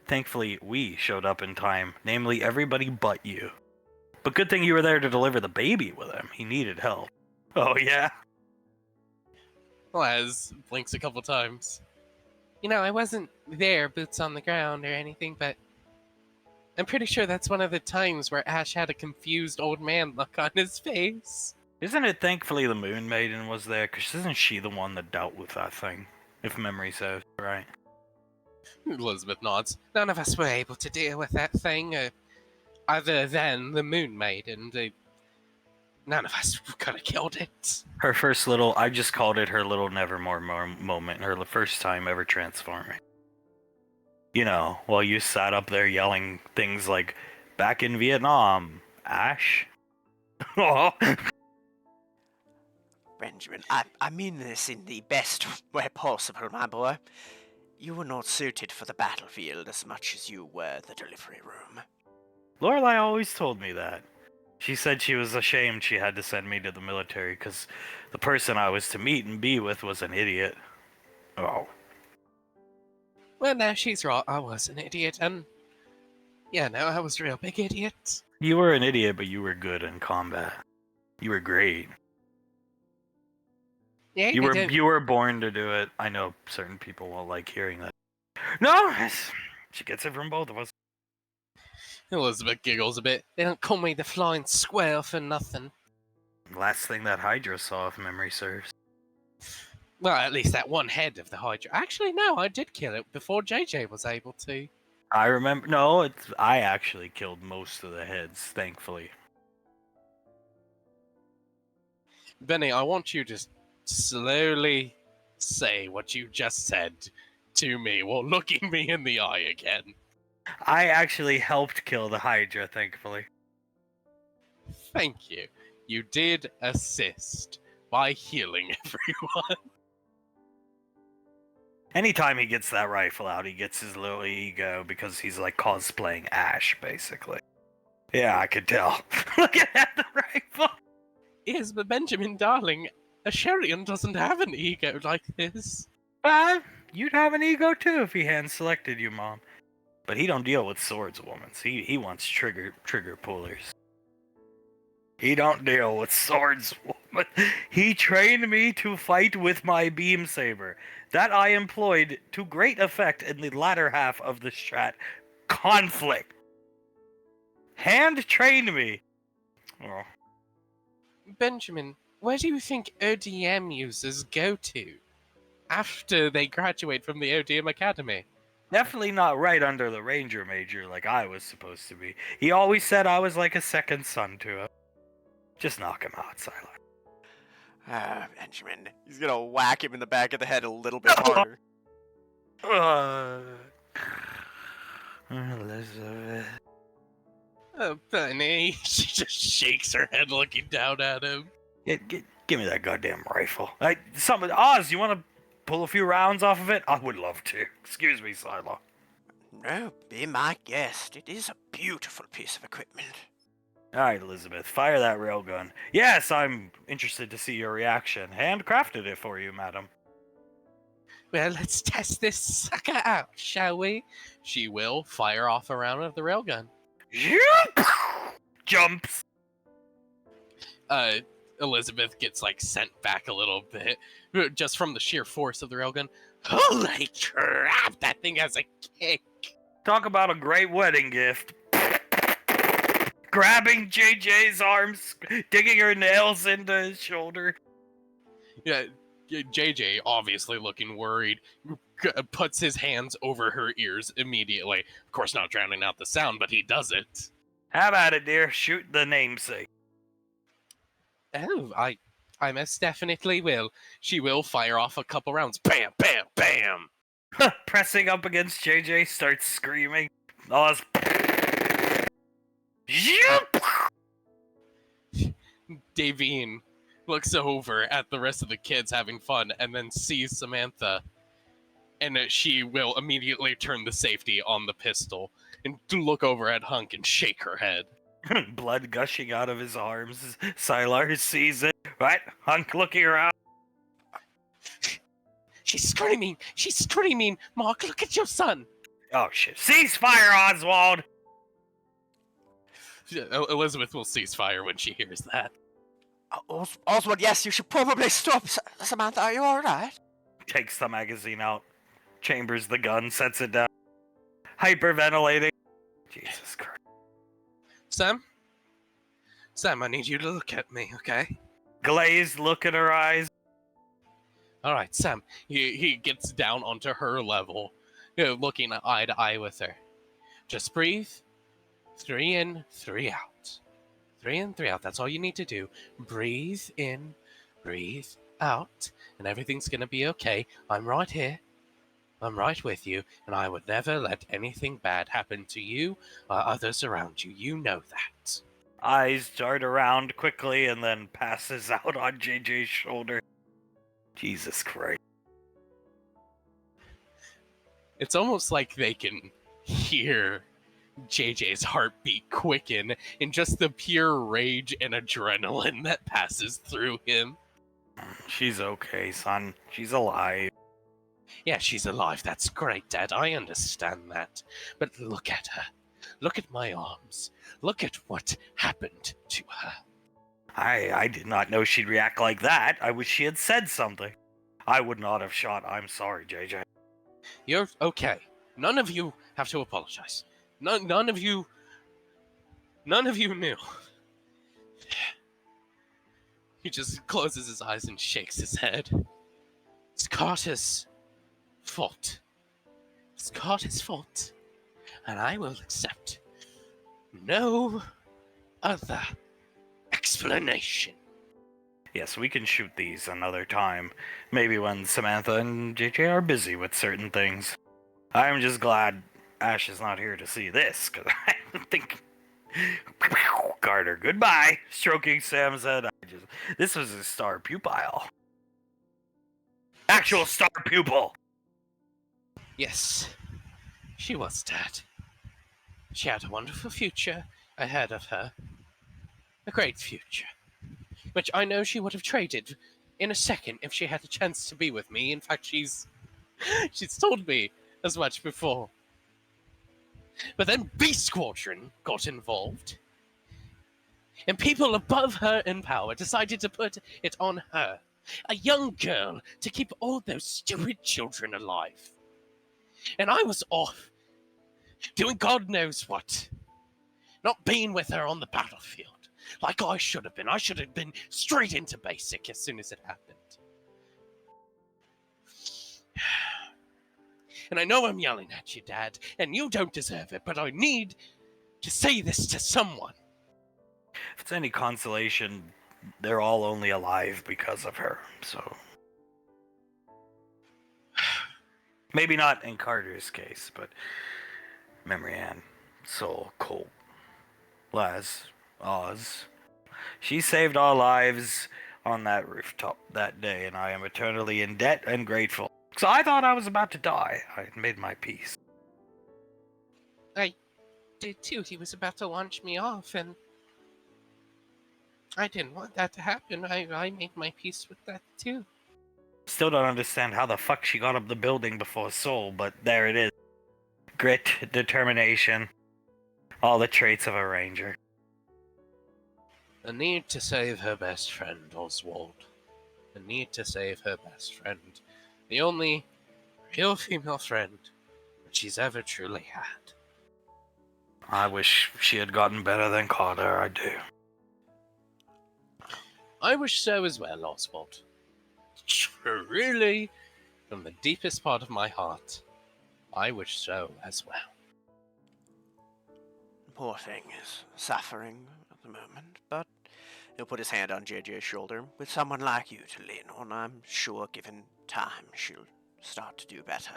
Thankfully we showed up in time. Namely, everybody but you. But good thing you were there to deliver the baby with him. He needed help. Oh, yeah? Laz blinks a couple times. You know, I wasn't there, boots on the ground or anything, but I'm pretty sure that's one of the times where Ash had a confused old man look on his face. Isn't it thankfully the Moon Maiden was there? Because isn't she the one that dealt with that thing? If memory serves, right? Elizabeth nods. None of us were able to deal with that thing, other than the Moon Maiden. None of us could have killed it. Her first little, I just called it her little Nevermore moment. Her first time ever transforming. You know, while you sat up there yelling things like, back in Vietnam, Ash. Oh. Benjamin, I mean this in the best way possible, my boy. You were not suited for the battlefield as much as you were the delivery room. Lorelai always told me that. She said she was ashamed she had to send me to the military because the person I was to meet and be with was an idiot. Oh. Well, no, she's right. I was an idiot, and yeah, no, I was a real big idiot. You were an idiot, but you were good in combat. You were great. Yeah, You were born to do it. I know certain people won't like hearing that. No, she gets it from both of us. Elizabeth giggles a bit. They don't call me the flying square for nothing. Last thing that Hydra saw, if memory serves. Well, at least that one head of the Hydra. Actually, no, I did kill it before JJ was able to. I remember. No, I actually killed most of the heads, thankfully. Benny, I want you to slowly say what you just said to me while looking me in the eye again. I actually helped kill the Hydra, thankfully. Thank you. You did assist by healing everyone. Anytime he gets that rifle out, he gets his little ego because he's like cosplaying Ash, basically. Yeah, I could tell. Looking at the rifle. Yes, but Benjamin, darling, a Sherian doesn't have an ego like this. You'd have an ego too if he hand selected you, Mom. But he don't deal with swords, woman. He wants trigger pullers. He don't deal with swords, woman. He trained me to fight with my beam saber. That I employed to great effect in the latter half of the strat conflict. Hand trained me. Oh. Benjamin, where do you think ODM users go to after they graduate from the ODM Academy? Definitely not right under the Ranger Major like I was supposed to be. He always said I was like a second son to him. Just knock him out, Siler. Benjamin. He's gonna whack him in the back of the head a little bit harder. Elizabeth. Oh, Benny. She just shakes her head looking down at him. Give me that goddamn rifle. Oz, you want to pull a few rounds off of it? I would love to. Excuse me, Silo. No, be my guest. It is a beautiful piece of equipment. Alright, Elizabeth, fire that railgun. Yes, I'm interested to see your reaction. Handcrafted it for you, madam. Well, let's test this sucker out, shall we? She will fire off a round of the railgun. Jumps. Elizabeth gets sent back a little bit just from the sheer force of the railgun. Holy crap! That thing has a kick. Talk about a great wedding gift. Grabbing JJ's arms, digging her nails into his shoulder. Yeah, JJ, obviously looking worried, puts his hands over her ears immediately. Of course, not drowning out the sound, but he does it. Have at it, dear. Shoot the namesake. Oh, I most definitely will. She will fire off a couple rounds. Bam, bam, bam! Pressing up against JJ, starts screaming. Oz. Davine looks over at the rest of the kids having fun and then sees Samantha. And she will immediately turn the safety on the pistol and look over at Hunk and shake her head. Blood gushing out of his arms. Sylar sees it. Right? Hunk looking around. She's screaming! She's screaming! Mark, look at your son! Oh shit. Ceasefire, Oswald! Elizabeth will cease fire when she hears that. Oswald, yes, you should probably stop. Samantha, are you alright? Takes the magazine out. Chambers the gun. Sets it down. Hyperventilating. Jesus Christ. Sam? Sam, I need you to look at me, okay? Glazed look in her eyes. Alright, Sam. He gets down onto her level, looking eye to eye with her. Just breathe. 3 in, 3 out. 3 in, 3 out. That's all you need to do. Breathe in, breathe out, and everything's gonna be okay. I'm right here. I'm right with you, and I would never let anything bad happen to you or others around you. You know that. Eyes dart around quickly and then passes out on JJ's shoulder. Jesus Christ. It's almost like they can hear JJ's heartbeat quicken in just the pure rage and adrenaline that passes through him. She's okay, son. She's alive. Yeah, she's alive. That's great, Dad. I understand that. But look at her. Look at my arms. Look at what happened to her. I did not know she'd react like that. I wish she had said something. I would not have shot. I'm sorry, JJ. You're okay. None of you have to apologize. None of you knew. He just closes his eyes and shakes his head. It's Carter's fault. It's Carter's fault. And I will accept no other explanation. Yes, we can shoot these another time. Maybe when Samantha and JJ are busy with certain things. I'm just glad Ash is not here to see this, because I think... Carter, goodbye! Stroking Sam's head. This was a star pupil. Actual star pupil! Yes, she was, Dad. She had a wonderful future ahead of her. A great future. Which I know she would have traded in a second if she had a chance to be with me. In fact, she's told me as much before. But then Squadron got involved. And people above her in power decided to put it on her, a young girl, to keep all those stupid children alive. And I was off, doing God knows what. Not being with her on the battlefield, like I should have been. I should have been straight into basic as soon as it happened. And I know I'm yelling at you, Dad, and you don't deserve it, but I need to say this to someone. If it's any consolation, they're all only alive because of her, so... Maybe not in Carter's case, but... Memory Ann, Soul, Colt, Laz, Oz. She saved our lives on that rooftop that day, and I am eternally in debt and grateful. So I thought I was about to die. I had made my peace. I did too. He was about to launch me off, and I didn't want that to happen. I made my peace with that too. Still don't understand how the fuck she got up the building before Soul, but there it is. Grit, determination, all the traits of a ranger. A need to save her best friend, Oswald. A need to save her best friend. The only real female friend that she's ever truly had. I wish she had gotten better than Carter, I do. I wish so as well, Oswald. Really, from the deepest part of my heart, I wish so as well. Poor thing is suffering at the moment, but he'll put his hand on JJ's shoulder. With someone like you to lean on, I'm sure given time she'll start to do better.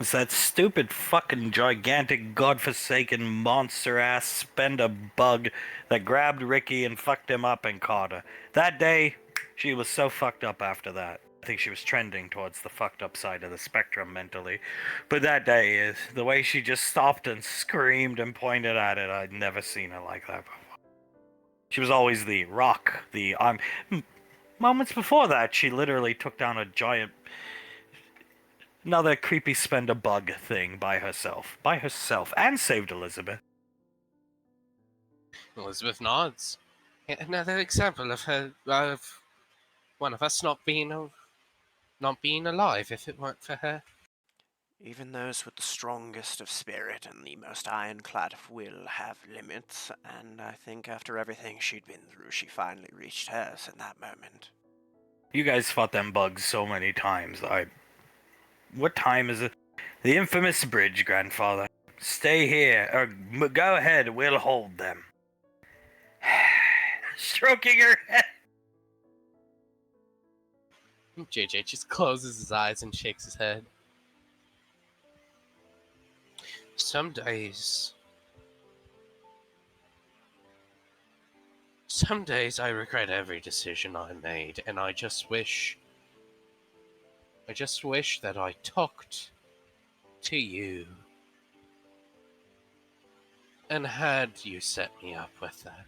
It's that stupid fucking gigantic godforsaken monster-ass spender bug that grabbed Ricky and fucked him up in Carter. That day, she was so fucked up after that. I think she was trending towards the fucked up side of the spectrum mentally. But that day, the way she just stopped and screamed and pointed at it, I'd never seen her like that before. She was always the rock, moments before that, she literally took down a giant... Another creepy spender bug thing by herself. And saved Elizabeth. Elizabeth nods. Another example of one of us not being alive if it weren't for her. Even those with the strongest of spirit and the most ironclad of will have limits, and I think after everything she'd been through, she finally reached hers in that moment. You guys fought them bugs so many times. What time is it? The infamous bridge, grandfather. Stay here, or go ahead, we'll hold them. Stroking her head. JJ just closes his eyes and shakes his head. Some days I regret every decision I made, and I just wish that I talked to you And had you set me up with that?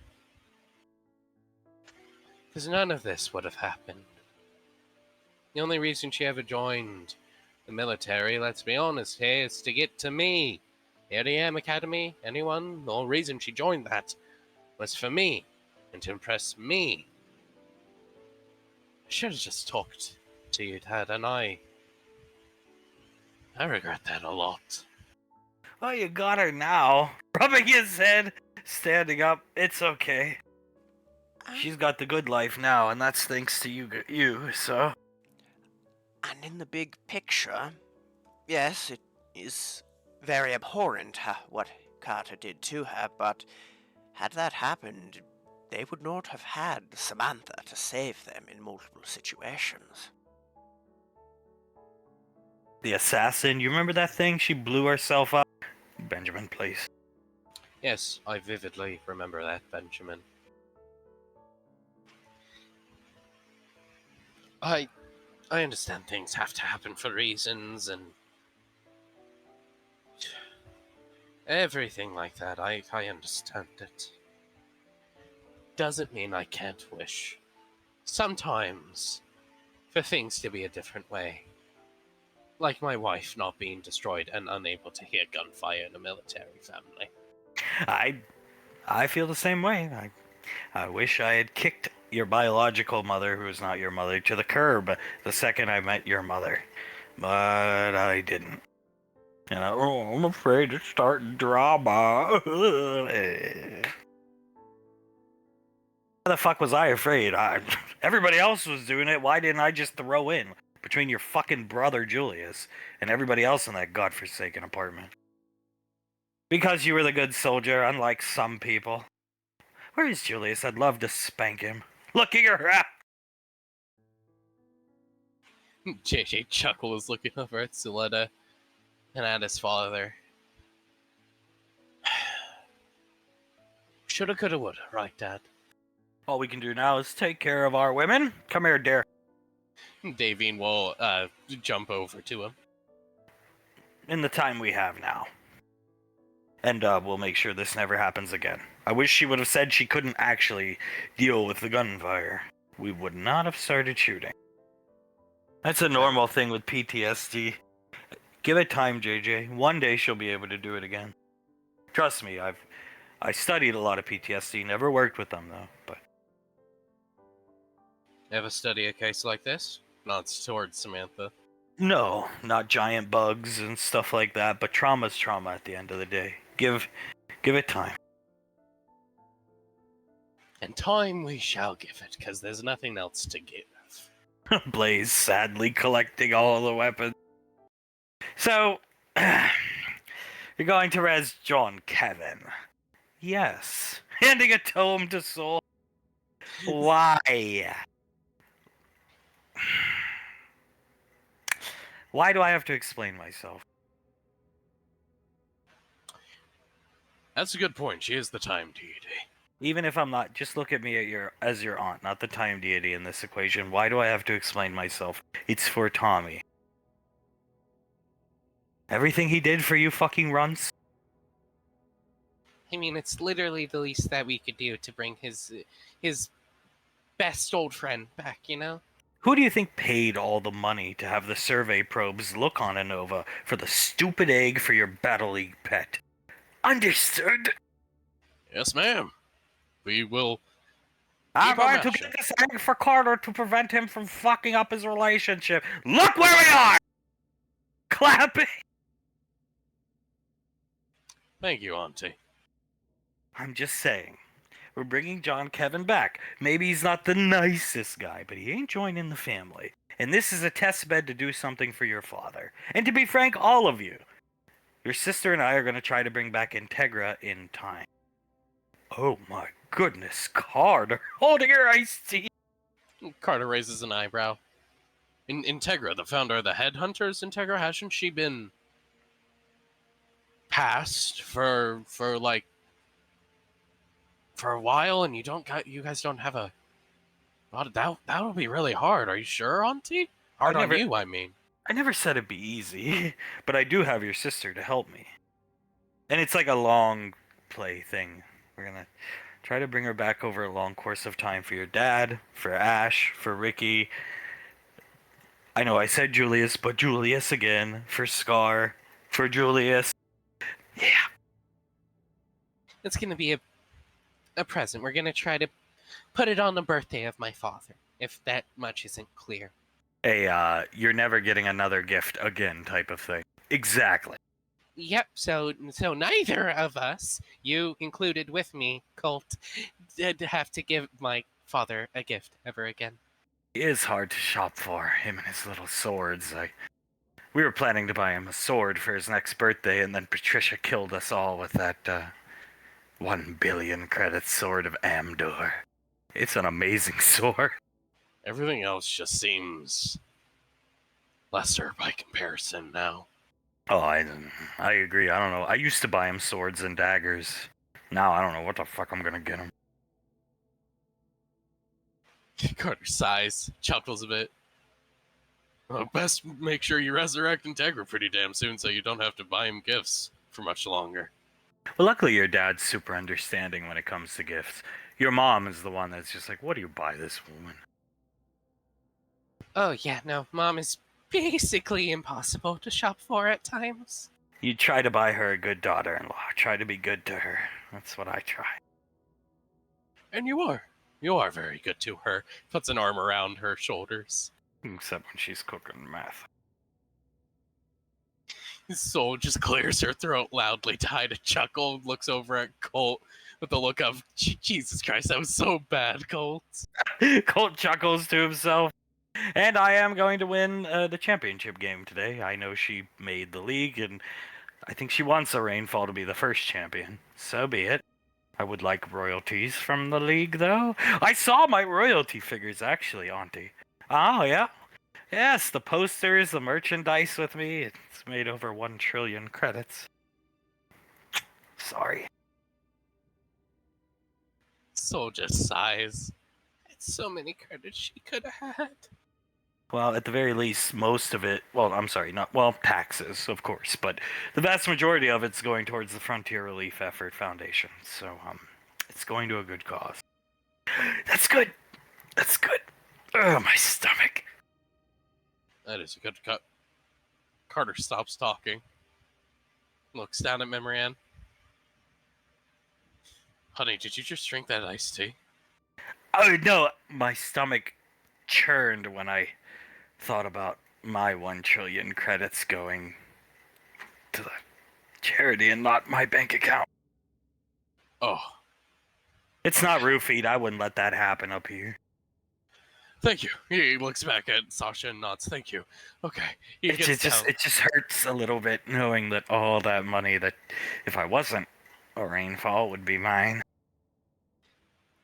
Because none of this would have happened. The only reason she ever joined the military, let's be honest here, is to get to me. The ADM Academy, anyone? The whole reason she joined that was for me, and to impress me. I should have just talked to you, Dad, and I regret that a lot. Oh, you got her now. Rubbing his head, standing up. It's okay. She's got the good life now, and that's thanks to you, so... And in the big picture, yes, it is very abhorrent what Carter did to her, but had that happened, they would not have had Samantha to save them in multiple situations. The assassin, you remember that thing? She blew herself up? Benjamin, please. Yes, I vividly remember that, Benjamin. I understand things have to happen for reasons and everything like that. I understand it. Doesn't mean I can't wish sometimes for things to be a different way. Like my wife not being destroyed and unable to hear gunfire in a military family. I feel the same way. I wish I had kicked your biological mother, who is not your mother, to the curb the second I met your mother. But I didn't. And I'm afraid to start drama. Why the fuck was I afraid? Everybody else was doing it. Why didn't I just throw in between your fucking brother Julius and everybody else in that godforsaken apartment? Because you were the good soldier, unlike some people. Where is Julius? I'd love to spank him. Look at her out! JJ chuckles looking over at Suletta and at his father. Shoulda, coulda, woulda, right, Dad? All we can do now is take care of our women. Come here, dear. Davine will jump over to him. In the time we have now. And we'll make sure this never happens again. I wish she would have said she couldn't actually deal with the gunfire. We would not have started shooting. That's a normal thing with PTSD. Give it time, JJ. One day she'll be able to do it again. Trust me, I studied a lot of PTSD, never worked with them though, but... Ever study a case like this? Nods towards Samantha. No, not giant bugs and stuff like that, but trauma's trauma at the end of the day. Give it time. And time we shall give it, because there's nothing else to give. Blaze sadly collecting all the weapons. So, you're going to res John Kevin. Yes. Handing a tome to Soul. Why? Why do I have to explain myself? That's a good point. She is the time deity. Even if I'm not, just look at me as your aunt, not the time deity in this equation. Why do I have to explain myself? It's for Tommy. Everything he did for you fucking runts? I mean, it's literally the least that we could do to bring his best old friend back, you know? Who do you think paid all the money to have the survey probes look on Anova for the stupid egg for your Battle League pet? Understood? Yes, ma'am. We will. I'm going to get this egg for Carter to prevent him from fucking up his relationship. Look where we are! Clapping! Thank you, Auntie. I'm just saying. We're bringing John Kevin back. Maybe he's not the nicest guy, but he ain't joining the family. And this is a test bed to do something for your father. And to be frank, all of you. Your sister and I are going to try to bring back Integra in time. Oh my goodness, Carter, holding her iced tea. Carter raises an eyebrow. Integra, the founder of the Headhunters, Integra, hasn't she been passed for a while, and you guys don't have a... That'll be really hard. Are you sure, Auntie? Hard on you, I mean. I never said it'd be easy, but I do have your sister to help me. And it's like a long play thing. We're gonna try to bring her back over a long course of time for your dad, for Ash, for Ricky. I know I said Julius, but Julius again, for Scar, for Julius. Yeah. It's gonna be a present. We're gonna try to put it on the birthday of my father, if that much isn't clear. You're never getting another gift again type of thing. Exactly. Yep, so neither of us, you included with me, Colt, did have to give my father a gift ever again. It is hard to shop for, him and his little swords. We were planning to buy him a sword for his next birthday, and then Patricia killed us all with that 1 billion credit sword of Amdor. It's an amazing sword. Everything else just seems lesser by comparison now. Oh, I agree. I don't know. I used to buy him swords and daggers. Now I don't know what the fuck I'm gonna get him. Carter sighs, chuckles a bit. Well, best make sure you resurrect Integra pretty damn soon so you don't have to buy him gifts for much longer. Well, luckily your dad's super understanding when it comes to gifts. Your mom is the one that's just like, what do you buy this woman? Oh yeah, no, Mom is basically impossible to shop for at times. You try to buy her a good daughter-in-law. Try to be good to her. That's what I try. And you are. You are very good to her. Puts an arm around her shoulders. Except when she's cooking meth. His soul just clears her throat loudly to hide a chuckle, looks over at Colt with the look of, Jesus Christ, that was so bad, Colt. Colt chuckles to himself. And I am going to win the championship game today. I know she made the league, and I think she wants a Rainfall to be the first champion. So be it. I would like royalties from the league, though. I saw my royalty figures, actually, Auntie. Oh, yeah. Yes, the posters, the merchandise with me. It's made over 1 trillion credits. Sorry. Soul just sighs. It's so many credits she could have had. Well, at the very least, most of it, well, I'm sorry, taxes, of course, but the vast majority of it's going towards the Frontier Relief Effort Foundation, so, it's going to a good cause. That's good! That's good! Ugh, my stomach. That is a good cut. Carter stops talking. Looks down at Memoran. Honey, did you just drink that iced tea? Oh, no, my stomach churned when I thought about my 1 trillion credits going to the charity and not my bank account. Oh. It's not roofied. I wouldn't let that happen up here. Thank you. He looks back at Sasha and nods. Thank you. Okay. It just hurts a little bit knowing that all that money that, if I wasn't a Rainfall, would be mine.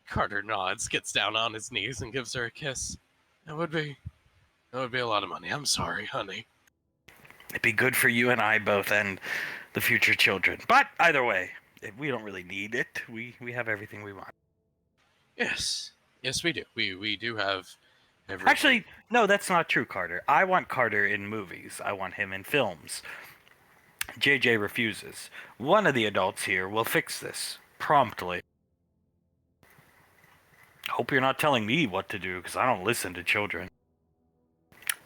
Carter nods, gets down on his knees, and gives her a kiss. That would be a lot of money. I'm sorry, honey. It'd be good for you and I both and the future children. But either way, we don't really need it. We have everything we want. Yes. Yes, we do. We do have everything. Actually, no, that's not true, Carter. I want Carter in movies. I want him in films. JJ refuses. One of the adults here will fix this. Promptly. Hope you're not telling me what to do, because I don't listen to children.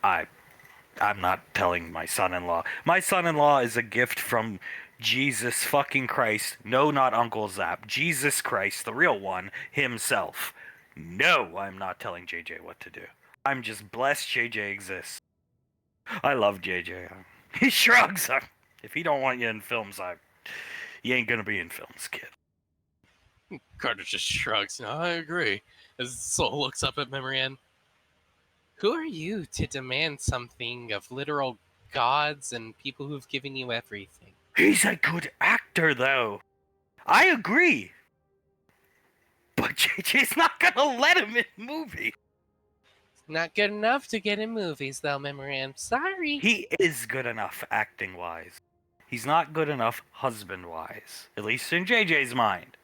I'm not telling my son-in-law. My son-in-law is a gift from Jesus fucking Christ. No, not Uncle Zap. Jesus Christ, the real one, himself. No, I'm not telling JJ what to do. I'm just blessed JJ exists. I love JJ. He shrugs. If he don't want you in films, you ain't gonna be in films, kid. Carter just shrugs. No, I agree. As Soul looks up at Memoran. Who are you to demand something of literal gods and people who've given you everything? He's a good actor, though. I agree. But JJ's not gonna let him in movies. Not good enough to get in movies, though, Memoran. Sorry. He is good enough acting-wise. He's not good enough husband-wise. At least in JJ's mind.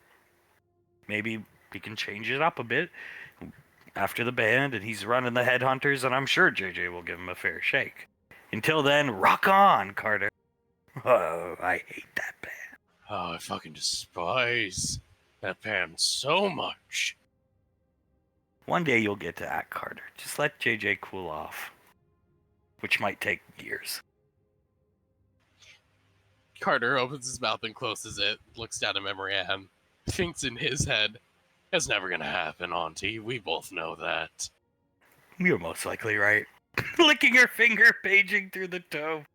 Maybe we can change it up a bit after the band, and he's running the Headhunters, and I'm sure JJ will give him a fair shake. Until then, rock on, Carter. Oh, I hate that band. Oh, I fucking despise that band so much. One day you'll get to act, Carter. Just let JJ cool off. Which might take years. Carter opens his mouth and closes it, looks down at Memory Ann, thinks in his head, it's never gonna happen, Auntie. We both know that. You're most likely right. Licking her finger, paging through the tome.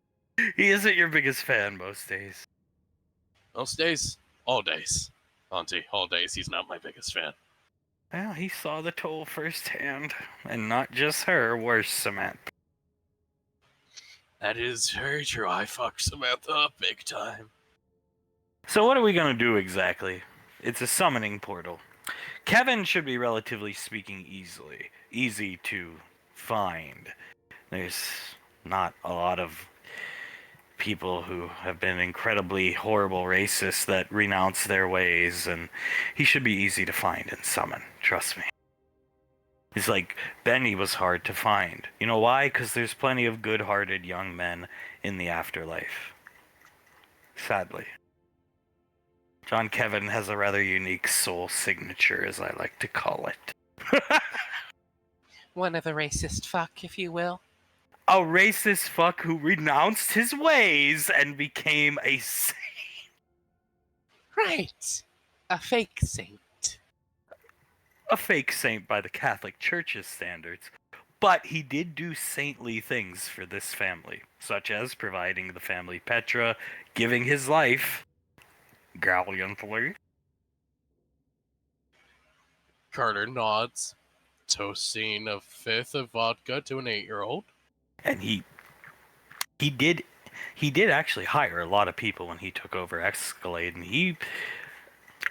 He isn't your biggest fan most days. Most days? All days. Auntie, all days, he's not my biggest fan. Well, he saw the toll firsthand. And not just her, worse, Samantha. That is very true. I fucked Samantha up big time. So what are we gonna do exactly? It's a summoning portal. Kevin should be relatively speaking easy to find. There's not a lot of people who have been incredibly horrible racists that renounce their ways, and he should be easy to find and summon, trust me. It's like Benny was hard to find. You know why? Because there's plenty of good-hearted young men in the afterlife. Sadly. John Kevin has a rather unique soul signature, as I like to call it. One of the racist fuck, if you will. A racist fuck who renounced his ways and became a saint. Right. A fake saint. A fake saint by the Catholic Church's standards. But he did do saintly things for this family, such as providing the family Petra, giving his life gallantly. Carter nods, toasting a fifth of vodka to an 8-year-old. And he did actually hire a lot of people when he took over Escalade, and he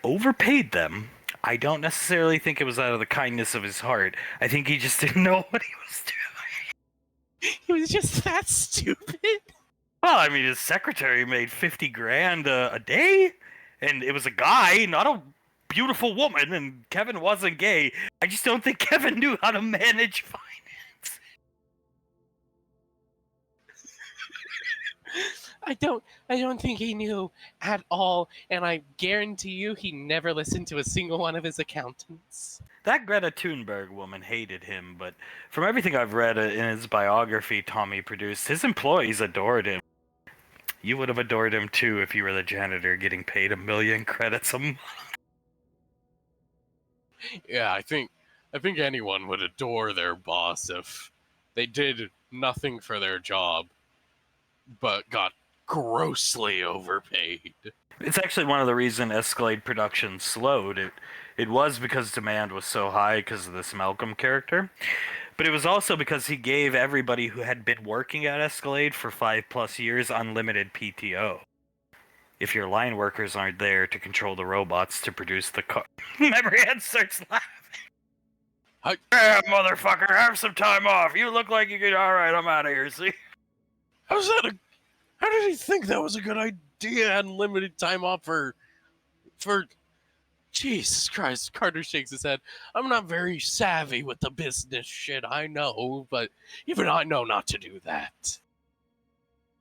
overpaid them. I don't necessarily think it was out of the kindness of his heart. I think he just didn't know what he was doing. He was just that stupid. Well, I mean, his secretary made 50 grand a day, and it was a guy, not a beautiful woman, and Kevin wasn't gay. I just don't think Kevin knew how to manage finance. I don't think he knew at all, and I guarantee you he never listened to a single one of his accountants. That Greta Thunberg woman hated him, but from everything I've read in his biography Tommy produced, his employees adored him. You would have adored him too if you were the janitor getting paid 1 million credits a month. Yeah, I think anyone would adore their boss if they did nothing for their job, but got grossly overpaid. It's actually one of the reasons Escalade production slowed. It was because demand was so high because of this Malcolm character. But it was also because he gave everybody who had been working at Escalade for 5+ years unlimited PTO. If your line workers aren't there to control the robots to produce the car... Memory Head starts laughing. Yeah, motherfucker, have some time off. You look like you could... Alright, I'm out of here, see? How did he think that was a good idea? Unlimited time off for Jesus Christ. Carter shakes his head. I'm not very savvy with the business shit, I know, but even I know not to do that.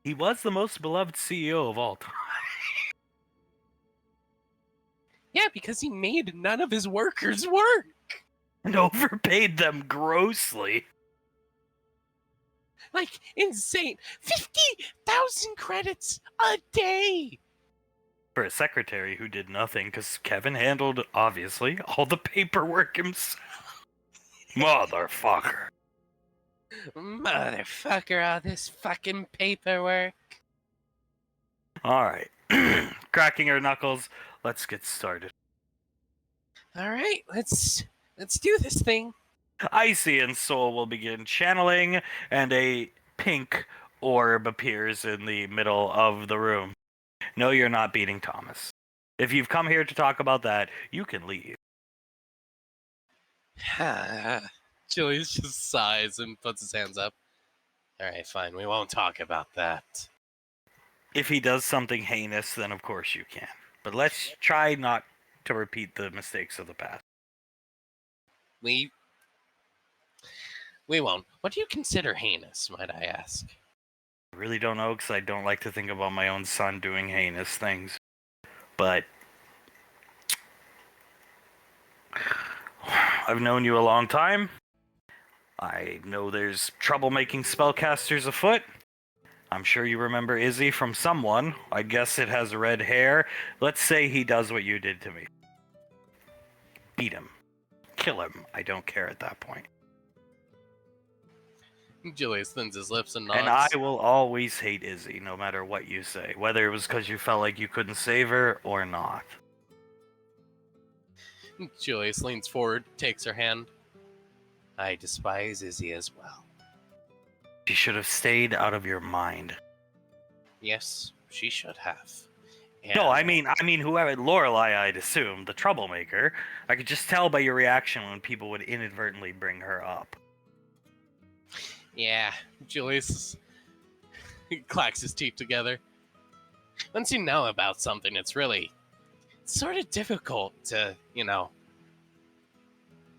He was the most beloved CEO of all time. Yeah, because he made none of his workers work. And overpaid them grossly. Like, insane. 50,000 credits a day. For a secretary who did nothing, because Kevin handled, obviously, all the paperwork himself. Motherfucker. Motherfucker, all this fucking paperwork. Alright. Cracking our knuckles, let's get started. Alright, let's do this thing. Icy and Soul will begin channeling, and a pink orb appears in the middle of the room. No, you're not beating Thomas. If you've come here to talk about that, you can leave. Julius just sighs and puts his hands up. Alright, fine, we won't talk about that. If he does something heinous, then of course you can. But let's try not to repeat the mistakes of the past. We won't. What do you consider heinous, might I ask? I really don't know, because I don't like to think about my own son doing heinous things. But I've known you a long time. I know there's troublemaking spellcasters afoot. I'm sure you remember Izzy from someone. I guess it has red hair. Let's say he does what you did to me. Beat him. Kill him. I don't care at that point. Julius thins his lips and And I nods. will always hate Izzy, no matter what you say. Whether it was because you felt like you couldn't save her or not. Julius leans forward, takes her hand. I despise Izzy as well. She should have stayed out of your mind. Yes, she should have. No, I And- mean, whoever Lorelai, I'd assume, the troublemaker. I could just tell by your reaction when people would inadvertently bring her up. Yeah, Julius clacks his teeth together. Once you know about something, it's sort of difficult to,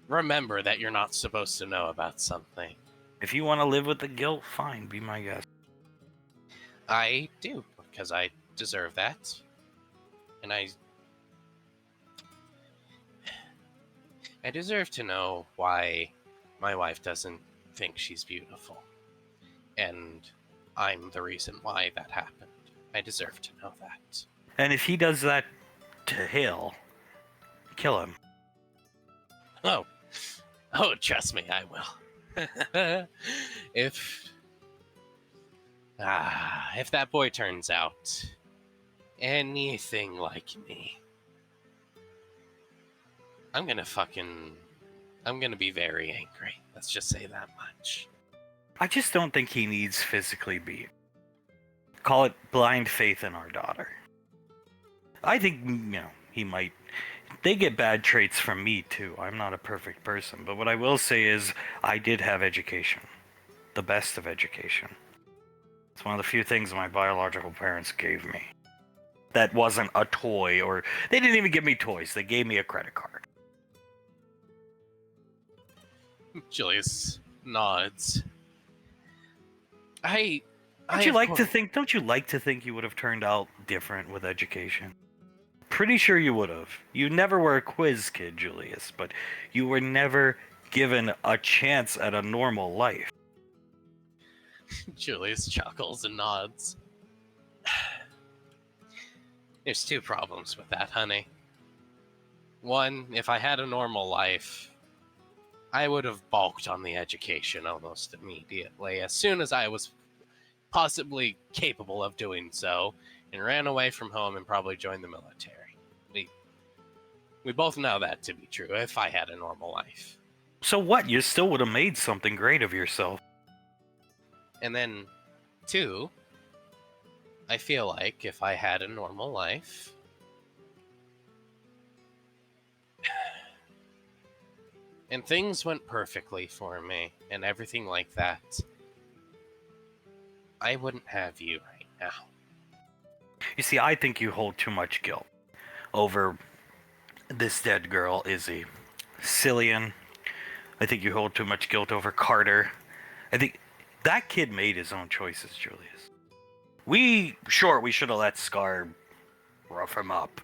remember that you're not supposed to know about something. If you want to live with the guilt, fine, be my guest. I do, because I deserve that. And I deserve to know why my wife doesn't think she's beautiful. And I'm the reason why that happened. I deserve to know that. And if he does that to Hill, kill him. Oh, trust me, I will. If that boy turns out anything like me, I'm gonna be very angry. Let's just say that much. I just don't think he needs physically beat. Call it blind faith in our daughter. I think, he might. They get bad traits from me, too. I'm not a perfect person. But what I will say is, I did have education. The best of education. It's one of the few things my biological parents gave me. That wasn't a toy, or they didn't even give me toys. They gave me a credit card. Julius nods. Don't you like to think you would have turned out different with education? Pretty sure you would have. You never were a quiz kid, Julius, but you were never given a chance at a normal life. Julius chuckles and nods. There's two problems with that, honey. One, if I had a normal life, I would have balked on the education almost immediately, as soon as I was possibly capable of doing so, and ran away from home and probably joined the military. We both know that to be true, if I had a normal life. So what? You still would have made something great of yourself. And then, two, I feel like if I had a normal life, and things went perfectly for me, and everything like that, I wouldn't have you right now. You see, I think you hold too much guilt over this dead girl, Izzy. Cillian. I think you hold too much guilt over Carter. I think that kid made his own choices, Julius. We should have let Scar rough him up.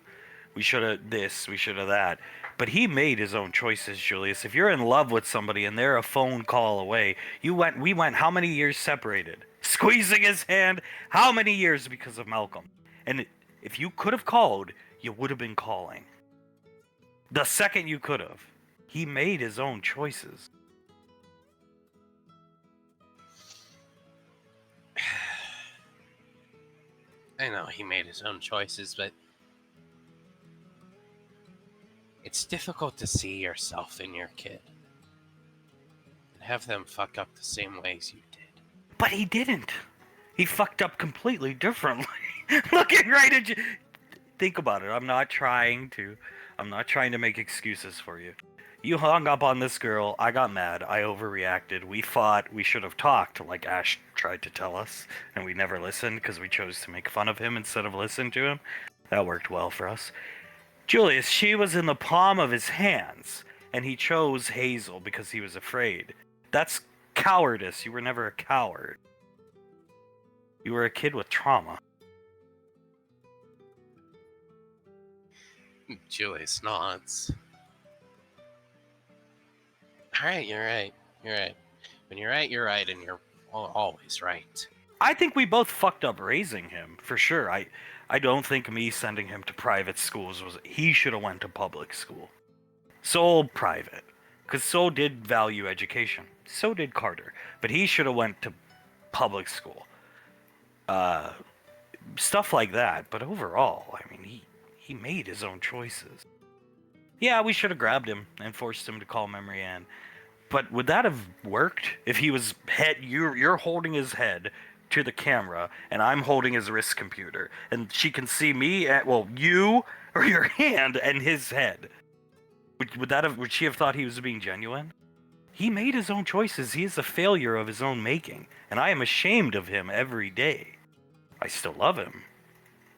We should have this, we should have that. But he made his own choices, Julius. If you're in love with somebody and they're a phone call away, we went how many years separated? Squeezing his hand, how many years because of Malcolm? And if you could have called, you would have been calling. The second you could have. He made his own choices. I know he made his own choices, but it's difficult to see yourself in your kid and have them fuck up the same ways you did. But he didn't. He fucked up completely differently. Looking right at you. Think about it. I'm not trying to make excuses for you. You hung up on this girl. I got mad. I overreacted. We fought. We should have talked, like Ash tried to tell us, and we never listened because we chose to make fun of him instead of listen to him. That worked well for us. Julius, she was in the palm of his hands, and he chose Hazel because he was afraid. That's cowardice. You were never a coward. You were a kid with trauma. Julius nods. Alright, you're right. You're right. When you're right, and you're always right. I think we both fucked up raising him, for sure. I don't think me sending him to private schools was... He should have went to public school. So private. Because so did value education. So did Carter. But he should have went to public school. Stuff like that. But overall, I mean, he made his own choices. Yeah, we should have grabbed him and forced him to call Memory Ann. But would that have worked if he was you're holding his head to the camera and I'm holding his wrist computer and she can see me at, well, you or your hand and his head? Would she have thought he was being genuine? He made his own choices. He is a failure of his own making, and I am ashamed of him every day. I still love him,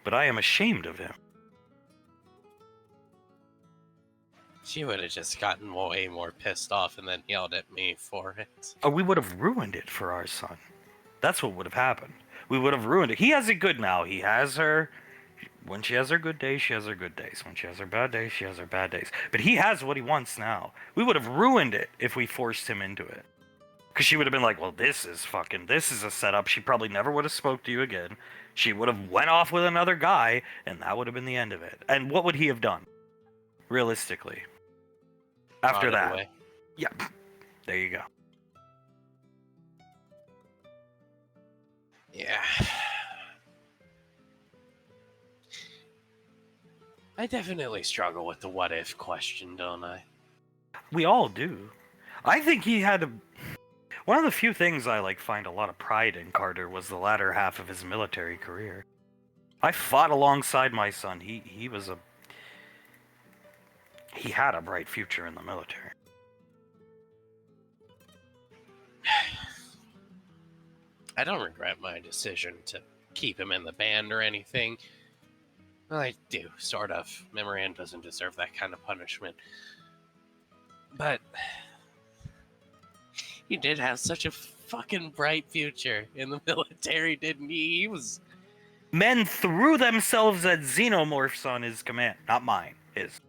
but I am ashamed of him. She would have just gotten way more pissed off and then yelled at me for it. Or we would have ruined it for our son. That's what would have happened. We would have ruined it. He has it good now. He has her. When she has her good days, she has her good days. When she has her bad days, she has her bad days. But he has what he wants now. We would have ruined it if we forced him into it. Because she would have been like, well, this is a setup. She probably never would have spoke to you again. She would have went off with another guy, and that would have been the end of it. And what would he have done? Realistically. After that. Away. Yeah. There you go. Yeah. I definitely struggle with the what if question, don't I? We all do. I think he had a... One of the few things I find a lot of pride in Carter was the latter half of his military career. I fought alongside my son. He was a... He had a bright future in the military. I don't regret my decision to keep him in the band or anything. Well, I do, sort of. Memory Ann doesn't deserve that kind of punishment. But he did have such a fucking bright future in the military, didn't he? He was... Men threw themselves at xenomorphs on his command. Not mine, his.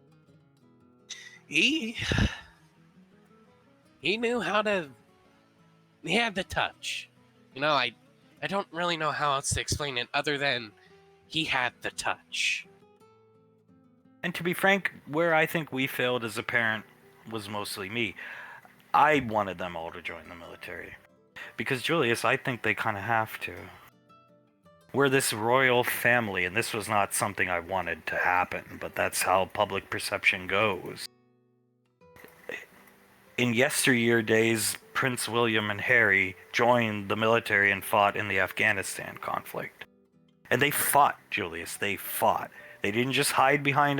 He knew how to... He had the touch. You know, I don't really know how else to explain it other than he had the touch. And to be frank, where I think we failed as a parent was mostly me. I wanted them all to join the military. Because, Julius, I think they kind of have to. We're this royal family, and this was not something I wanted to happen, but that's how public perception goes. In yesteryear days, Prince William and Harry joined the military and fought in the Afghanistan conflict. And they fought, Julius. They fought. They didn't just hide behind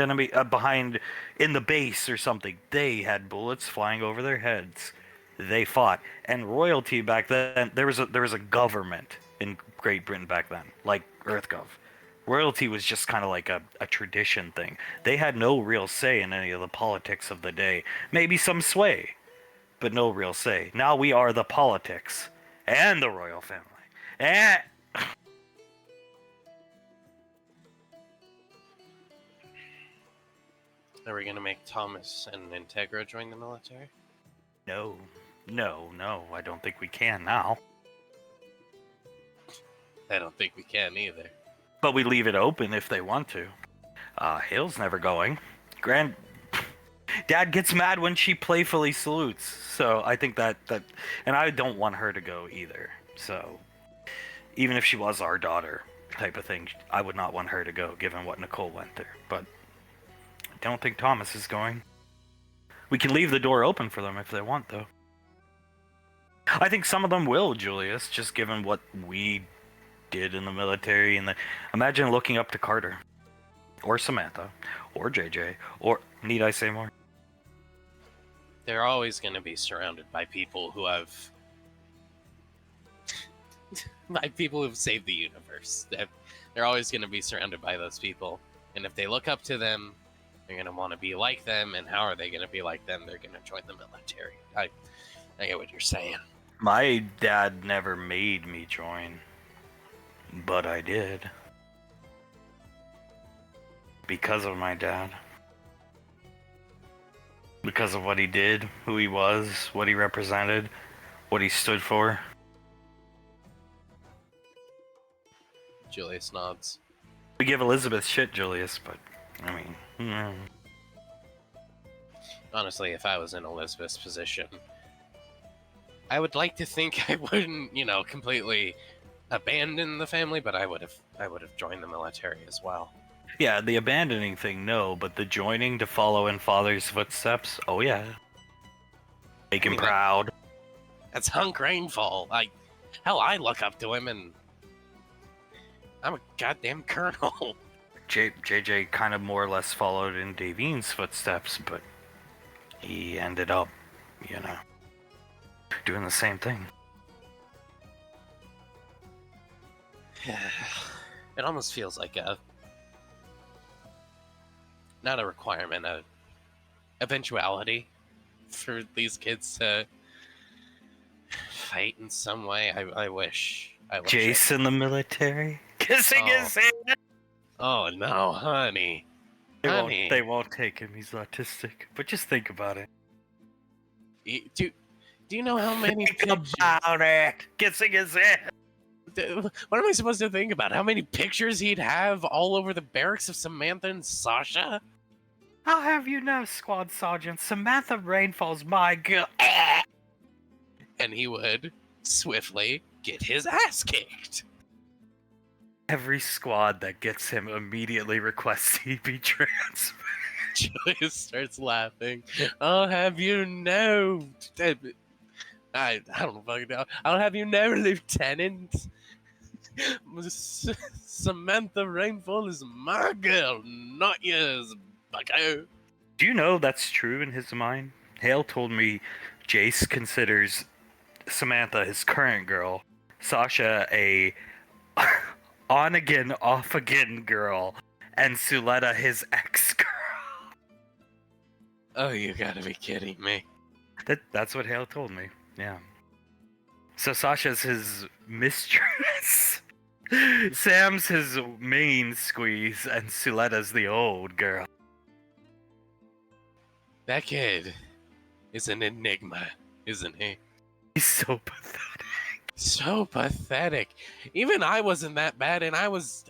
behind in the base or something. They had bullets flying over their heads. They fought. And royalty back then, there was a government in Great Britain back then, like EarthGov. Royalty was just kind of like a tradition thing. They had no real say in any of the politics of the day. Maybe some sway, but no real say. Now we are the politics and the royal family. And Are we gonna make Thomas and Integra join the military? no, I don't think we can now. I don't think we can either. But we leave it open if they want to. Hale's never going. Dad gets mad when she playfully salutes. So I think that and I don't want her to go either. So even if she was our daughter type of thing, I would not want her to go given what Nicole went through. But I don't think Thomas is going. We can leave the door open for them if they want, though. I think some of them will, Julius, just given what we did in the military. Imagine looking up to Carter, or Samantha, or JJ, or need I say more? They're always going to be surrounded by people who have... by people who've saved the universe. They're always going to be surrounded by those people. And if they look up to them, they're going to want to be like them. And how are they going to be like them? They're going to join the military. I get what you're saying. My dad never made me join, but I did. Because of my dad. Because of what he did, who he was, what he represented, what he stood for. Julius nods. We give Elizabeth shit, Julius, but, I mean, Honestly, if I was in Elizabeth's position, I would like to think I wouldn't, completely abandon the family, but I would have joined the military as well. Yeah, the abandoning thing, no, but the joining to follow in father's footsteps, oh yeah. Make him proud. That's Hunk Rainfall. I look up to him, and I'm a goddamn colonel. JJ kind of more or less followed in Davine's footsteps, but he ended up, doing the same thing. It almost feels like not a requirement, a eventuality for these kids to fight in some way. I wish. Jace in the military? Kissing his hand? Oh no, honey. They won't take him, he's autistic. But just think about it. Do you know how many Think about it! Kissing his hand! What am I supposed to think about? How many pictures he'd have all over the barracks of Samantha and Sasha? I'll have you know, Squad Sergeant, Samantha Rainfall's my girl. And he would swiftly get his ass kicked. Every squad that gets him immediately requests he be transferred. Julius starts laughing. I'll have you know. I don't fucking know. I'll have you know, Lieutenant. Samantha Rainfall is my girl, not yours, bucko. Do you know that's true in his mind? Hale told me Jace considers Samantha his current girl, Sasha a on-again, off-again girl, and Suletta his ex-girl. Oh, you gotta be kidding me. That's what Hale told me, yeah. So Sasha's his mistress. Sam's his main squeeze, and Suletta's the old girl. That kid is an enigma, isn't he? He's so pathetic. So pathetic. Even I wasn't that bad, and I was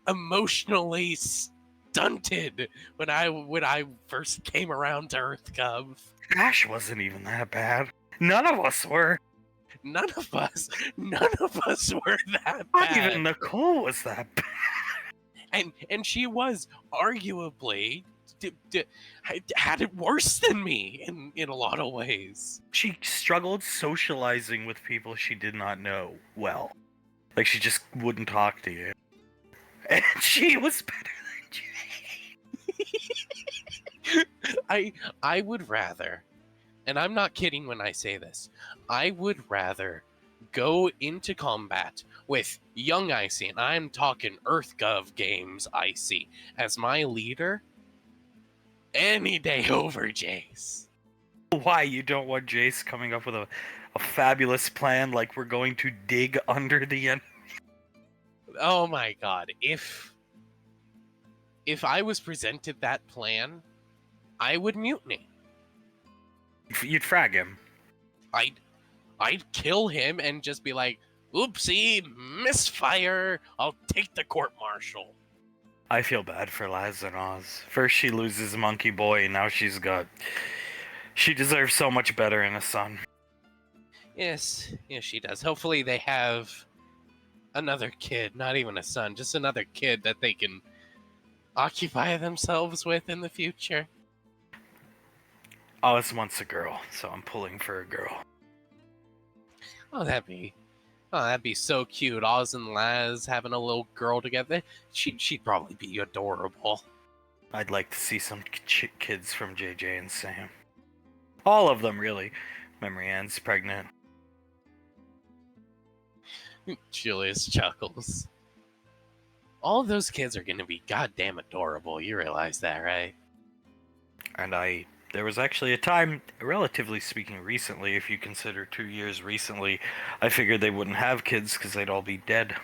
emotionally stunted when I first came around to Earth Cub. Ash wasn't even that bad. None of us were. None of us were that bad. Not even Nicole was that bad. And she was arguably had it worse than me in a lot of ways. She struggled socializing with people she did not know well. Like, she just wouldn't talk to you. And she was better than Jay. I would rather, and I'm not kidding when I say this, I would rather go into combat with young Icy, and I'm talking EarthGov games Icy, as my leader any day over Jace. Why, you don't want Jace coming up with a fabulous plan like we're going to dig under the enemy? Oh my god, if I was presented that plan, I would mutiny. You'd frag him. I'd kill him and just be like, oopsie, misfire, I'll take the court-martial. I feel bad for Laz and Oz. First she loses Monkey Boy, and now she deserves so much better in a son. Yes, she does. Hopefully they have another kid, not even a son, just another kid that they can occupy themselves with in the future. Oz wants a girl, so I'm pulling for a girl. Oh, that'd be so cute. Oz and Laz having a little girl together. She'd probably be adorable. I'd like to see some kids from JJ and Sam. All of them, really. Memory Ann's pregnant. Julius chuckles. All of those kids are gonna be goddamn adorable. You realize that, right? And there was actually a time, relatively speaking recently, if you consider 2 years recently, I figured they wouldn't have kids because they'd all be dead.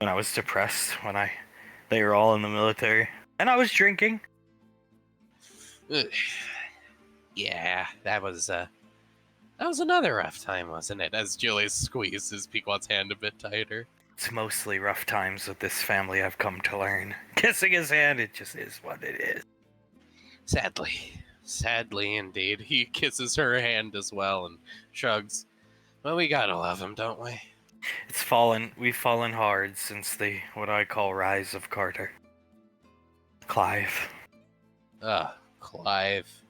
When I was depressed, they were all in the military. And I was drinking. Ugh. Yeah, that was another rough time, wasn't it? As Julius squeezes Pequod's hand a bit tighter. It's mostly rough times with this family, I've come to learn. Kissing his hand, it just is what it is. Sadly indeed. He kisses her hand as well and shrugs. Well, we gotta love him, don't we? We've fallen hard since the, what I call, rise of Carter. Clive. Clive.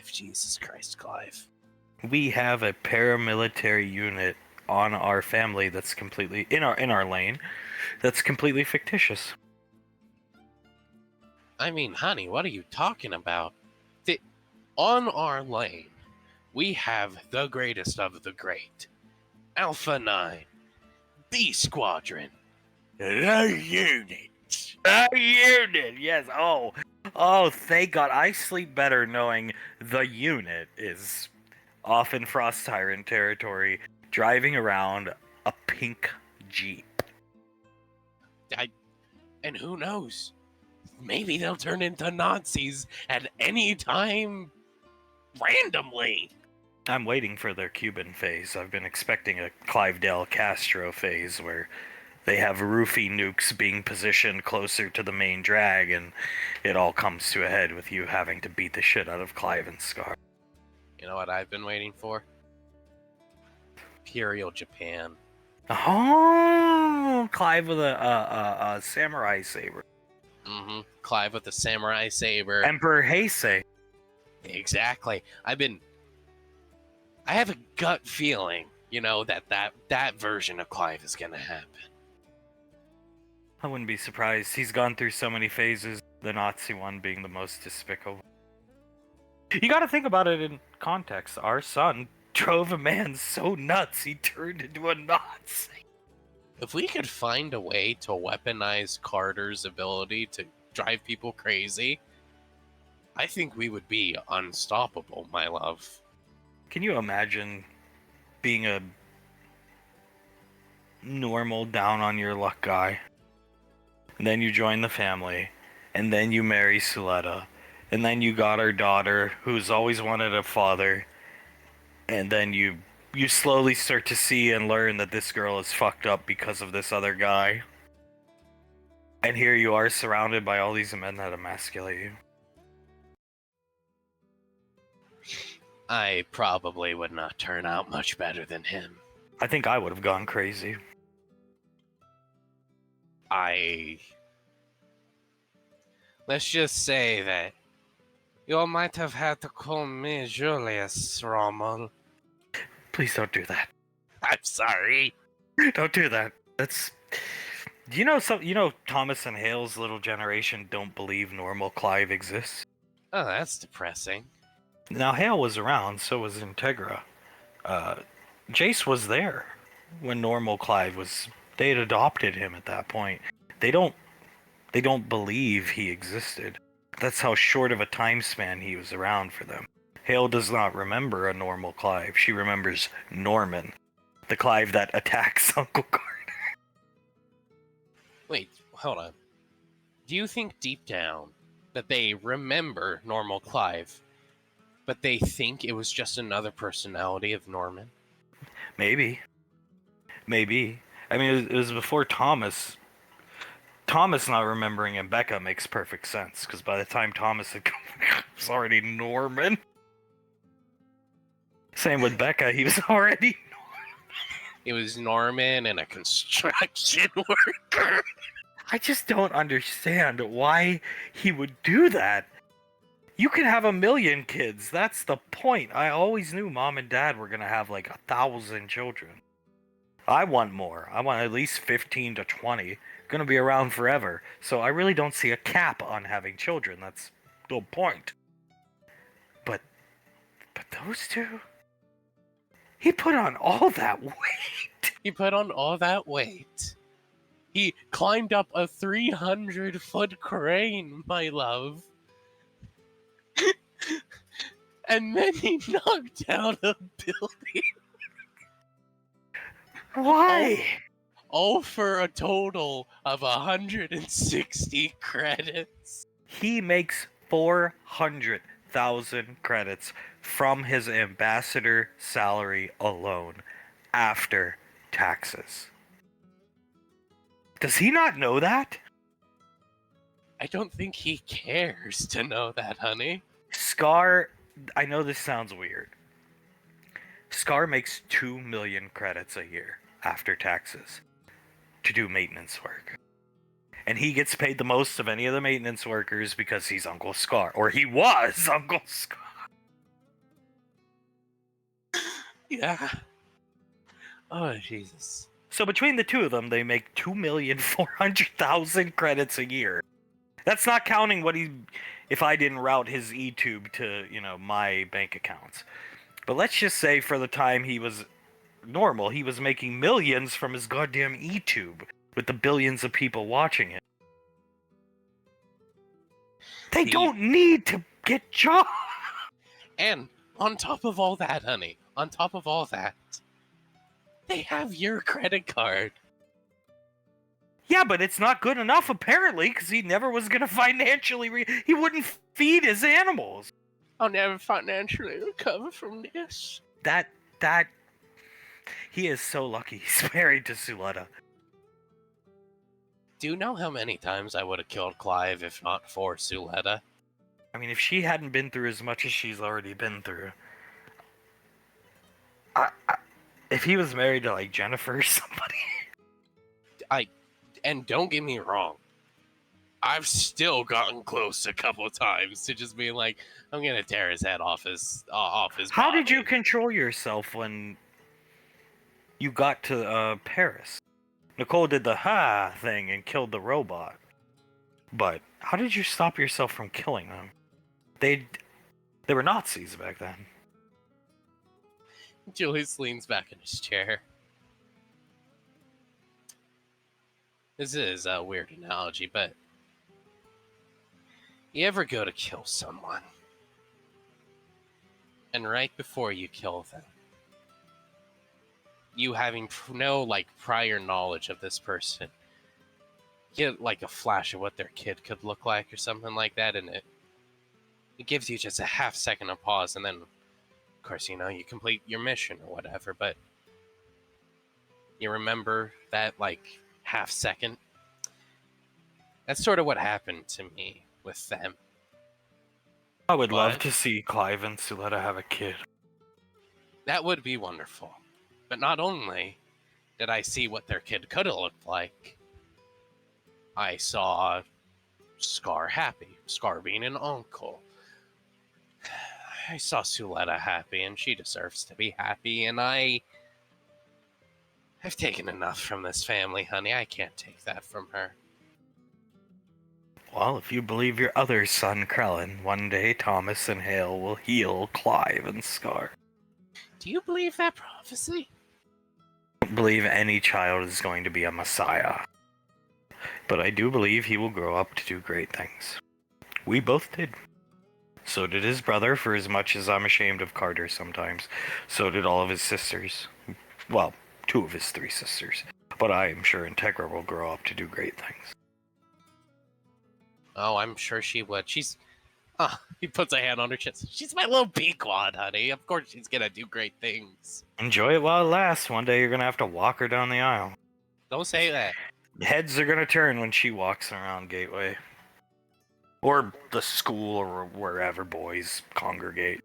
Jesus Christ, Clive. We have a paramilitary unit on our family that's completely, in our lane, that's completely fictitious. I mean, honey, what are you talking about? On our lane, we have the greatest of the great. Alpha 9. The Squadron. The unit. The unit, yes. Oh, thank God. I sleep better knowing the unit is off in Frost Tyrant territory, driving around a pink Jeep. And who knows? Maybe they'll turn into Nazis at any time randomly. I'm waiting for their Cuban phase. I've been expecting a Clive Del Castro phase where they have roofie nukes being positioned closer to the main drag, and it all comes to a head with you having to beat the shit out of Clive and Scar. You know what I've been waiting for? Imperial Japan. Oh, Clive with a samurai saber. Mm-hmm. Clive with the samurai saber. Emperor Heisei. Exactly. I have a gut feeling, that version of Clive is gonna happen. I wouldn't be surprised. He's gone through so many phases, the Nazi one being the most despicable. You gotta think about it in context. Our son drove a man so nuts he turned into a Nazi. If we could find a way to weaponize Carter's ability to drive people crazy, I think we would be unstoppable, my love. Can you imagine being a normal, down on your luck guy? And then you join the family, and then you marry Suletta, and then you got our daughter, who's always wanted a father, and then you slowly start to see and learn that this girl is fucked up because of this other guy. And here you are surrounded by all these men that emasculate you. I probably would not turn out much better than him. I think I would have gone crazy. Let's just say that you might have had to call me Julius, Rommel. Please don't do that. I'm sorry. Don't do that. That's... You know Thomas and Hale's little generation don't believe normal Clive exists? Oh, that's depressing. Now, Hale was around, so was Integra. Jace was there when normal Clive was... They had adopted him at that point. They don't believe he existed. That's how short of a time span he was around for them. Hale does not remember a normal Clive. She remembers Norman, the Clive that attacks Uncle Carter. Wait, hold on. Do you think deep down that they remember normal Clive, but they think it was just another personality of Norman? Maybe. I mean, it was before Thomas. Thomas not remembering and Becca makes perfect sense, because by the time Thomas had come, it was already Norman. Same with Becca, he was already Norman. It was Norman and a construction worker. I just don't understand why he would do that. You can have 1,000,000 kids, that's the point. I always knew mom and dad were gonna have like 1,000 children. I want more. I want at least 15 to 20. Gonna be around forever. So I really don't see a cap on having children. That's the whole point. But those two? He put on all that weight. He put on all that weight. He climbed up a 300-foot crane, my love. And then he knocked down a building. Why? All for a total of 160 credits. He makes 400,000 credits from his ambassador salary alone after taxes. Does he not know that? I don't think he cares to know that, honey. Scar, I know this sounds weird. Scar makes 2 million credits a year after taxes to do maintenance work. And he gets paid the most of any of the maintenance workers because he's Uncle Scar. Or he was Uncle Scar. Yeah. Oh, Jesus. So between the two of them, they make 2,400,000 credits a year. That's not counting if I didn't route his eTube to, my bank accounts. But let's just say for the time he was normal, he was making millions from his goddamn eTube with the billions of people watching it. They don't need to get jobs. And on top of all that, honey, on top of all that, they have your credit card. Yeah, but it's not good enough apparently, because he never was going to financially he wouldn't feed his animals. I'll never financially recover from this. He is so lucky he's married to Suletta. Do you know how many times I would have killed Clive if not for Suletta? I mean, if she hadn't been through as much as she's already been through. If he was married to, like, Jennifer or somebody. And don't get me wrong, I've still gotten close a couple of times to just being like, I'm gonna tear his head off his How did body. you control yourself when you got to Paris? Nicole did the ha thing and killed the robot. But how did you stop yourself from killing them? They were Nazis back then. Julius leans back in his chair. This is a weird analogy, but you ever go to kill someone, and right before you kill them, you having no prior knowledge of this person, get like a flash of what their kid could look like or something like that, and it gives you just a half second of pause, and then of course you complete your mission or whatever, but you remember that half second. That's sort of what happened to me with them. I would love to see Clive and Suletta have a kid. That would be wonderful. But not only did I see what their kid could have looked like, I saw Scar happy, Scar being an uncle. I saw Suletta happy, and she deserves to be happy, and I've taken enough from this family, honey. I can't take that from her. Well, if you believe your other son, Krellin, one day Thomas and Hale will heal Clive and Scar. Do you believe that prophecy? I don't believe any child is going to be a messiah. But I do believe he will grow up to do great things. We both did. So did his brother, for as much as I'm ashamed of Carter sometimes. So did all of his sisters. Well, 2 of his 3 sisters. But I am sure Integra will grow up to do great things. Oh, I'm sure she would. He puts a hand on her chest. She's my little pequod, honey. Of course she's gonna do great things. Enjoy it while it lasts. One day you're gonna have to walk her down the aisle. Don't say that. Heads are gonna turn when she walks around Gateway. Or the school or wherever boys congregate.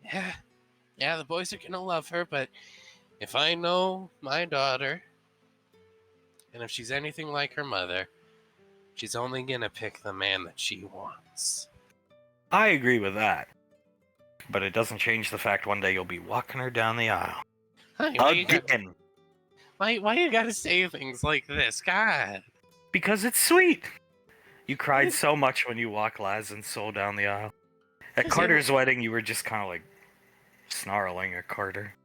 Yeah, the boys are gonna love her, but if I know my daughter, and if she's anything like her mother, she's only gonna pick the man that she wants. I agree with that. But it doesn't change the fact one day you'll be walking her down the aisle. Honey, Again. why you gotta say things like this? God. Because it's sweet. You cried so much when you walked Laz and Soul down the aisle. At Carter's wedding, you were just kind of snarling at Carter.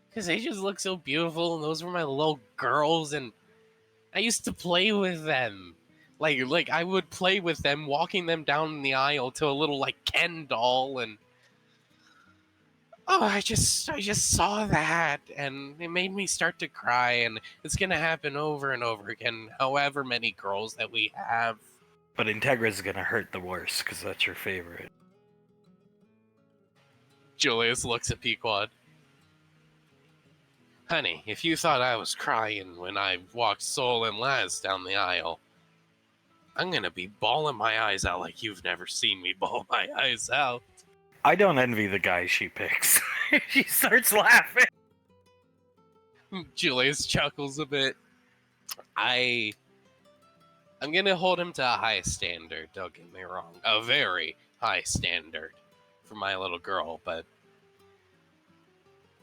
Because they just look so beautiful, and those were my little girls, and I used to play with them. Like I would play with them, walking them down the aisle to a little Ken doll, and Oh, I just saw that, and it made me start to cry, and it's gonna happen over and over again, however many girls that we have. But Integra's gonna hurt the worst, because that's your favorite. Julius looks at Pequod. Honey, if you thought I was crying when I walked Sol and Laz down the aisle, I'm gonna be bawling my eyes out like you've never seen me bawl my eyes out. I don't envy the guy she picks. She starts laughing. Julius chuckles a bit. I'm gonna hold him to a high standard, don't get me wrong. A very high standard for my little girl, but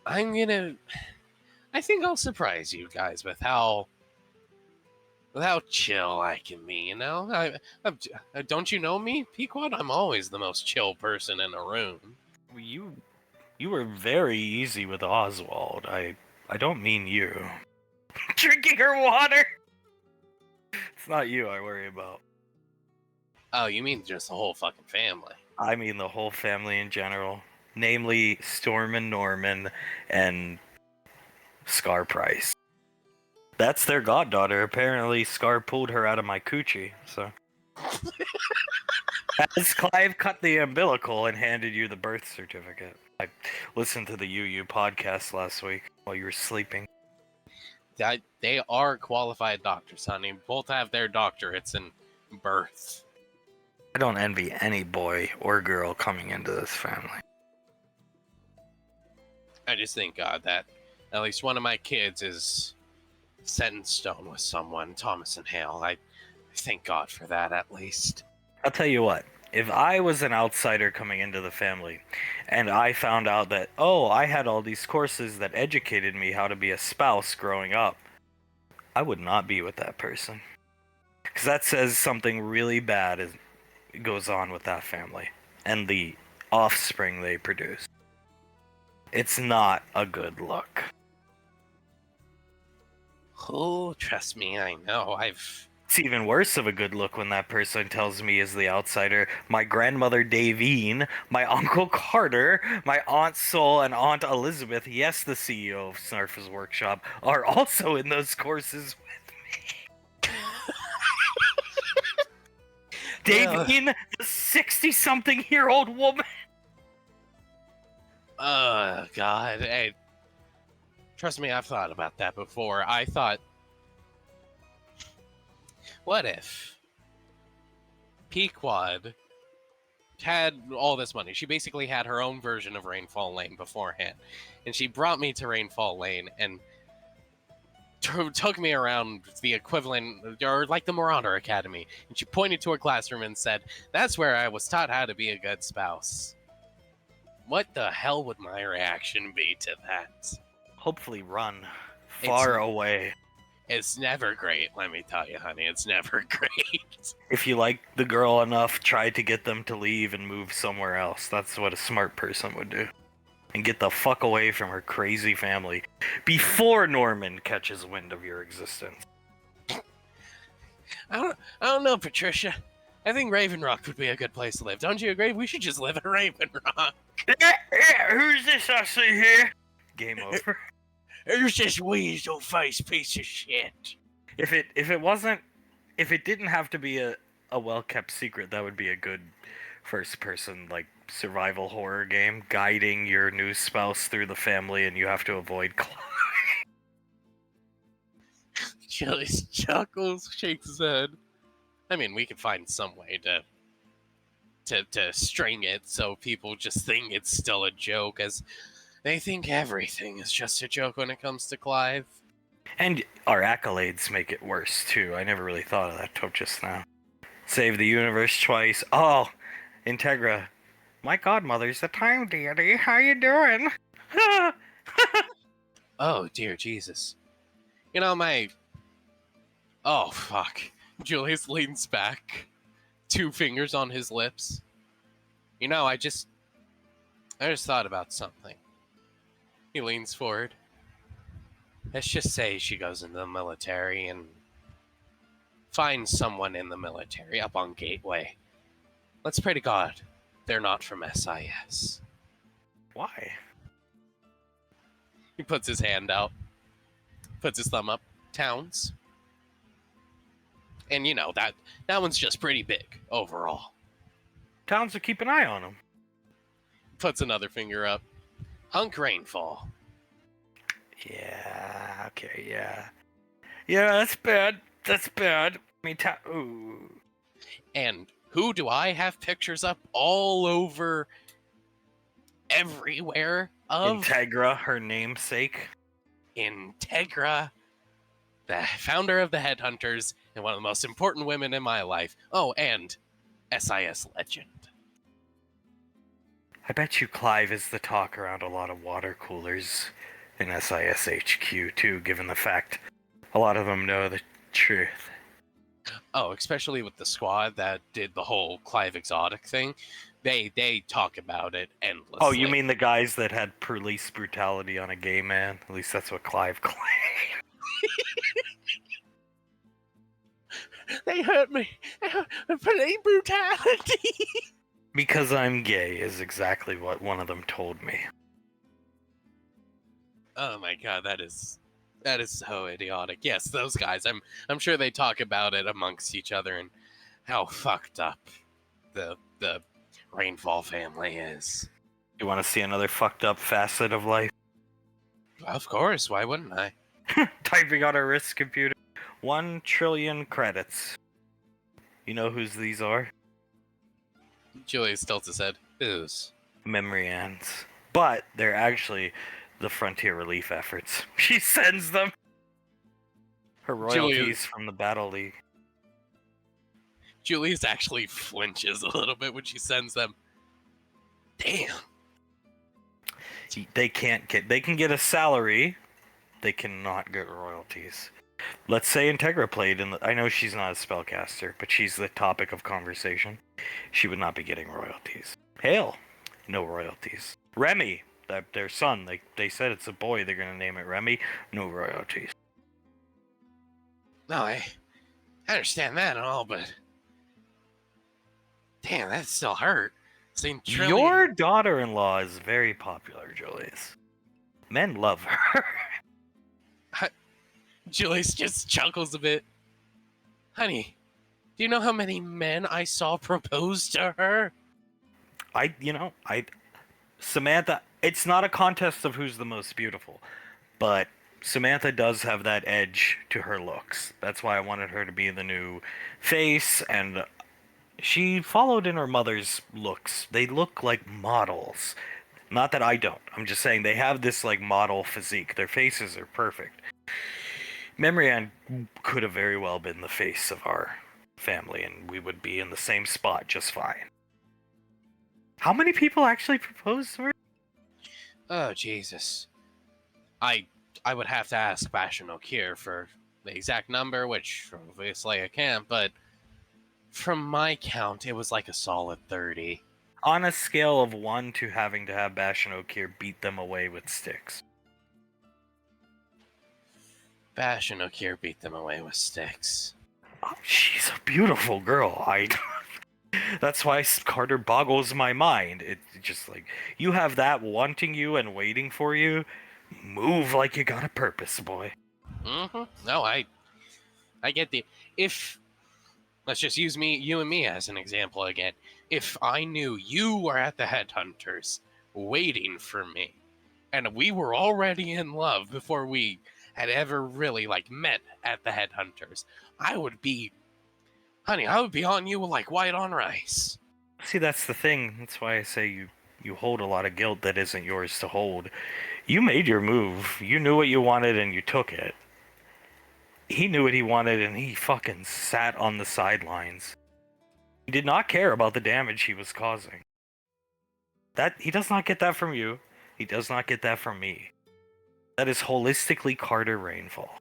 I think I'll surprise you guys with how chill I can be, you know? Don't you know me, Pequod? I'm always the most chill person in a room. You were very easy with Oswald. I don't mean you. Drinking her water! It's not you I worry about. Oh, you mean just the whole fucking family? I mean the whole family in general. Namely, Storm and Norman and Scar Price. That's their goddaughter. Apparently, Scar pulled her out of my coochie, so. As Clive cut the umbilical and handed you the birth certificate. I listened to the UU podcast last week while you were sleeping. They are qualified doctors, honey. Both have their doctorates in birth. I don't envy any boy or girl coming into this family. I just thank God that at least one of my kids is set in stone with someone, Thomas and Hale. I thank God for that, at least. I'll tell you what, if I was an outsider coming into the family and I found out that, oh, I had all these courses that educated me how to be a spouse growing up, I would not be with that person. Because that says something really bad goes on with that family and the offspring they produce. It's not a good look. Oh, trust me, I know. It's even worse of a good look when that person tells me as the outsider, my grandmother Davine, my uncle Carter, my aunt Sol, and aunt Elizabeth, yes, the CEO of Snarf's Workshop, are also in those courses with me. Davine, the 60-something-year-old woman. God. Hey, trust me, I've thought about that before. I thought, what if Pequod had all this money? She basically had her own version of Rainfall Lane beforehand. And she brought me to Rainfall Lane and took me around the equivalent, or like the Marauder Academy. And she pointed to her classroom and said, that's where I was taught how to be a good spouse. What the hell would my reaction be to that? Hopefully run far away. It's never great, let me tell you, honey. It's never great. If you like the girl enough, try to get them to leave and move somewhere else. That's what a smart person would do. And get the fuck away from her crazy family before Norman catches wind of your existence. I don't know, Patricia. I think Raven Rock would be a good place to live. Don't you agree? We should just live in Raven Rock. Who's this I see here? Game over. Who's this weasel-faced piece of shit? If it didn't have to be a well-kept secret, that would be a good first-person, like, survival horror game, guiding your new spouse through the family, and you have to avoid Chili's chuckles, shakes his head. I mean, we could find some way to string it so people just think it's still a joke, as they think everything is just a joke when it comes to Clive. And our accolades make it worse, too. I never really thought of that till just now. Save the universe twice. Oh, Integra. My godmother's the time deity. How you doing? Oh, dear Jesus. You know, Oh, fuck. Julius leans back, 2 fingers on his lips. You know, I just thought about something. He leans forward. Let's just say she goes into the military and finds someone in the military up on Gateway. Let's pray to God they're not from SIS. Why? He puts his hand out, puts his thumb up. Towns. And that one's just pretty big overall. Towns will keep an eye on him. Puts another finger up. Hunk Rainfall. Yeah, okay, yeah. Yeah, that's bad. That's bad. I mean, ooh. And who do I have pictures up all over everywhere of? Integra, her namesake. Integra, the founder of the Headhunters, and one of the most important women in my life. Oh, and SIS legend. I bet you Clive is the talk around a lot of water coolers in SIS HQ, too, given the fact a lot of them know the truth. Oh, especially with the squad that did the whole Clive Exotic thing. They talk about it endlessly. Oh, you mean the guys that had police brutality on a gay man? At least that's what Clive claimed. They hurt me. Police brutality. Because I'm gay is exactly what one of them told me. Oh my god, that is so idiotic. Yes, those guys. I'm sure they talk about it amongst each other and how fucked up the Rainfall family is. You want to see another fucked up facet of life? Of course, why wouldn't I? Typing on a wrist computer. 1 trillion credits. You know whose these are? Julius tilts his head. Whose? Memory ends. But they're actually the frontier relief efforts. She sends them. Her royalties from the Battle League. Julius actually flinches a little bit when she sends them. Damn. They can get a salary. They cannot get royalties. Let's say Integra played in I know she's not a spellcaster, but she's the topic of conversation. She would not be getting royalties. Hale, no royalties. Remy, their son, they said it's a boy, they're gonna name it Remy, no royalties. No, I understand that and all, but damn, that still hurt. Your daughter-in-law is very popular, Julius. Men love her. Julius just chuckles a bit. Honey, do you know how many men I saw propose to her? Samantha, it's not a contest of who's the most beautiful, but Samantha does have that edge to her looks. That's why I wanted her to be the new face, and she followed in her mother's looks. They look like models. Not that I don't. I'm just saying they have this like model physique. Their faces are perfect. Memory Ann could have very well been the face of our family, and we would be in the same spot just fine. How many people actually proposed to her? Oh, Jesus. I would have to ask Bastion O'Keefe for the exact number, which obviously I can't, but from my count, it was like a solid 30. On a scale of 1 to having to have Bastion O'Keefe beat them away with sticks. Bastion O'Keefe beat them away with sticks. Oh, she's a beautiful girl. That's why Carter boggles my mind. It's just like, you have that wanting you and waiting for you. Move like you got a purpose, boy. Mm-hmm. No, I get let's just use you and me as an example again. If I knew you were at the Headhunters waiting for me, and we were already in love before we had ever really met at the Headhunters, I would be on you like white on rice. See, that's the thing. That's why I say you hold a lot of guilt that isn't yours to hold. You made your move. You knew what you wanted and you took it. He knew what he wanted and he fucking sat on the sidelines. He did not care about the damage he was causing. He does not get that from you. He does not get that from me. That is holistically Carter Rainfall.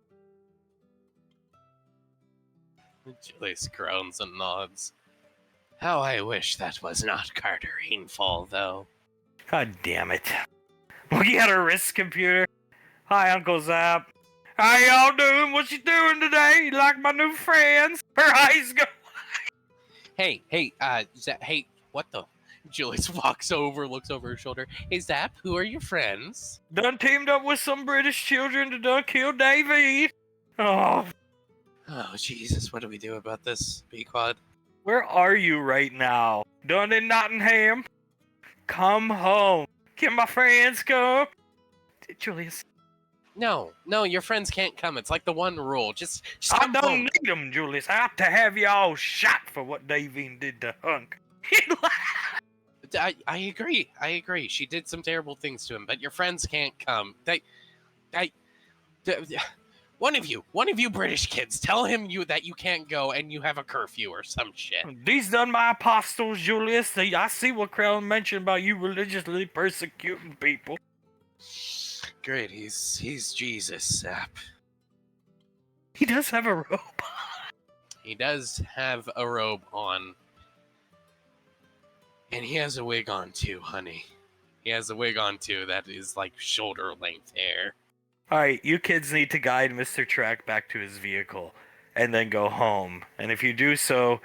Julius groans and nods. How I wish that was not Carter Rainfall, though. God damn it. Looking at her wrist computer. Hi, Uncle Zap. How y'all doing? What you doing today? You like my new friends? Her eyes go. Hey, what the? Julius walks over, looks over her shoulder. Hey, Zap, who are your friends? Done teamed up with some British children to done kill David. Oh, Oh, Jesus, what do we do about this, Pequod? where are you right now? Done in Nottingham? Come home. Can my friends come? Julius, No, your friends can't come. It's like the one rule. Just I come don't home. need them, Julius. I have to have y'all shot for what Davine did to Hunk. I agree. She did some terrible things to him, but your friends can't come. One of you British kids, tell him that you can't go and you have a curfew or some shit. These done my apostles, Julius. I see what Crown mentioned about you religiously persecuting people. Great, he's Jesus, Sap. He does have a robe. He does have a robe on. And he has a wig on too, honey. He has a wig on too that is like shoulder length hair. Alright, you kids need to guide Mr. Track back to his vehicle and then go home. And if you do so,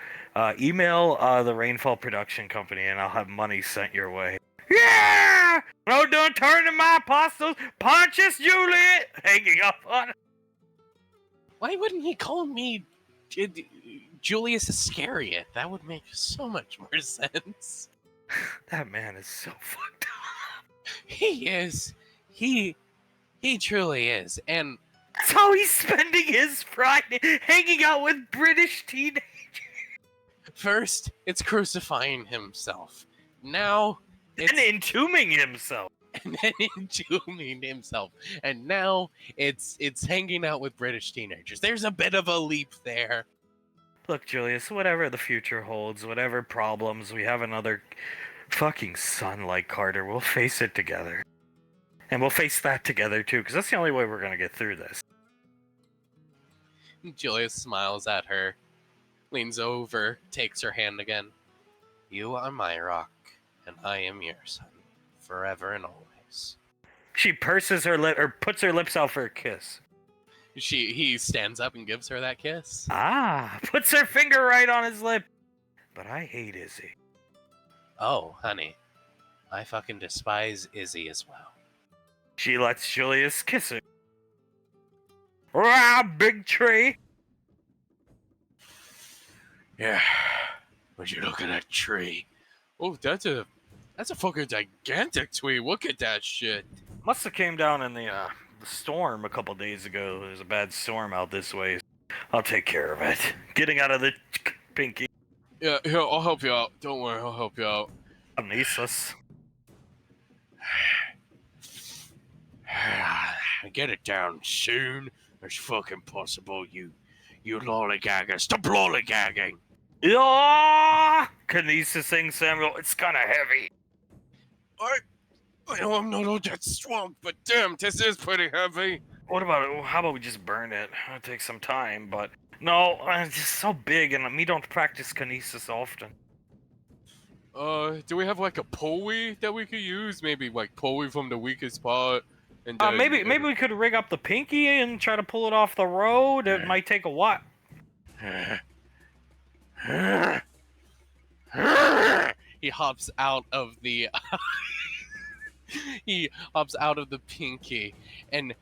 email the Rainfall Production Company and I'll have money sent your way. Yeah! No, don't turn to my apostles! Pontius Juliet! Hanging up on it. Why wouldn't he call me Julius Iscariot? That would make so much more sense. That man is so fucked up. He is. He truly is. And That's how he's spending his Friday, hanging out with British teenagers. first, it's crucifying himself. Now, And entombing himself. and then entombing himself. And now, it's hanging out with British teenagers. There's a bit of a leap there. Look, Julius, whatever the future holds, whatever problems, we have another fucking son like Carter. We'll face it together. And we'll face that together, too, because that's the only way we're going to get through this. Julius smiles at her, leans over, takes her hand again. You are my rock, and I am yours, honey, forever and always. She purses her lip, or puts her lips out for a kiss. He stands up and gives her that kiss. Ah, puts her finger right on his lip. But I hate Izzy. Oh, honey, I fucking despise Izzy as well. She lets Julius kiss her. Rah, big tree. Yeah, would you look at that tree? Oh, that's a fucking gigantic tree. Look at that shit. Must have came down in the storm a couple days ago. There's a bad storm out this way. I'll take care of it. Getting out of the pinky. Yeah, here, I'll help you out. Don't worry, I'll help you out. Anesis. Get it down soon as fucking possible, you lollygaggers. Stop lollygagging! Yeah! Kinesising, Samuel. It's kind of heavy. I know I'm not all that strong, but damn, this is pretty heavy. What about it? How about we just burn it? It'll take some time, but... No, it's just so big, and me don't practice kinesis often. Do we have like a pulley that we could use? Maybe like pulley from the weakest part? And Maybe we could rig up the pinky and try to pull it off the road. It might take a while. He hops out of the he hops out of the pinky and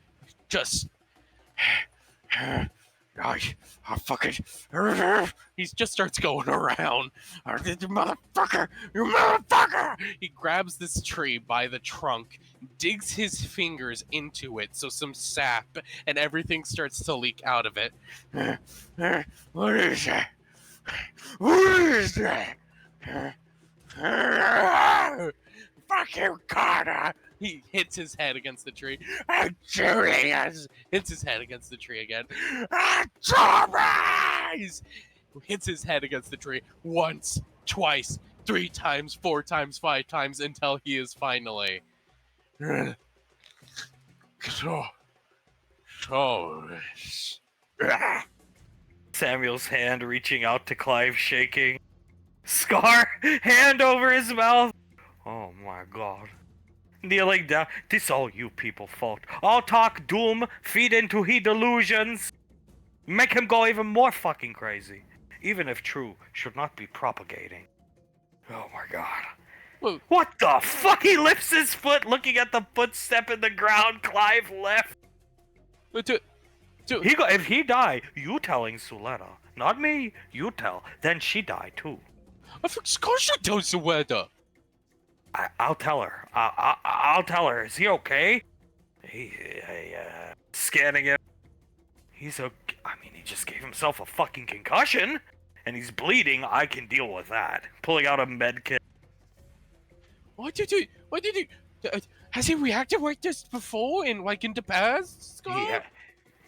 just I fucking he just starts going around. You motherfucker! He grabs this tree by the trunk, digs his fingers into it so some sap and everything starts to leak out of it. What is that? What is that? Fuck you, Carter! He hits his head against the tree. Julius! Hits his head against the tree again. Thomas! Hits his head against the tree once, twice, 3 times, 4 times, 5 times until he is finally. Samuel's hand reaching out to Clive, shaking. Scar, hand over his mouth. Oh my god. Kneeling down. This all you people fault. All talk doom, feed into he delusions. Make him go even more fucking crazy. Even if true, should not be propagating. Oh my god. Well, What the fuck? He lifts his foot, looking at the footstep in the ground. Clive left. If he die, you telling Suletta, not me. You tell. Then she die too. of course you told the weather. I'll tell her. I'll tell her. Is he okay? Scanning him. He's okay. I mean, he just gave himself a fucking concussion, and he's bleeding. I can deal with that. Pulling out a med kit. What did you? Has he reacted like this before in the past, Scott? Yeah.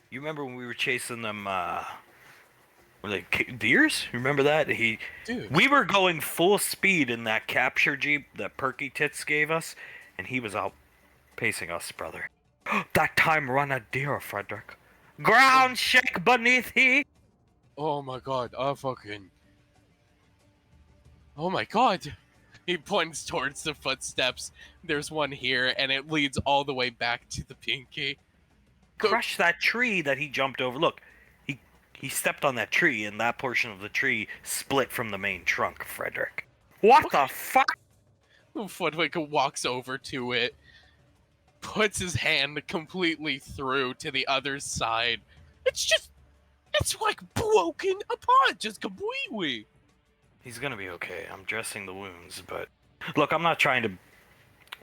You remember when we were chasing them? Were they deers? Remember that? Dude. We were going full speed in that capture jeep that Perky Tits gave us, and he was out pacing us, brother. That time run a deer, Frederick. Ground shake beneath he. Oh my god, oh my god. He points towards the footsteps. There's one here, and it leads all the way back to the pinky. Crush that tree that he jumped over. Look, he stepped on that tree, and that portion of the tree split from the main trunk, Frederick. What the fuck? Frederick walks over to it, puts his hand completely through to the other side. It's like broken apart, just completely. He's gonna be okay. I'm dressing the wounds, but look, I'm not trying to.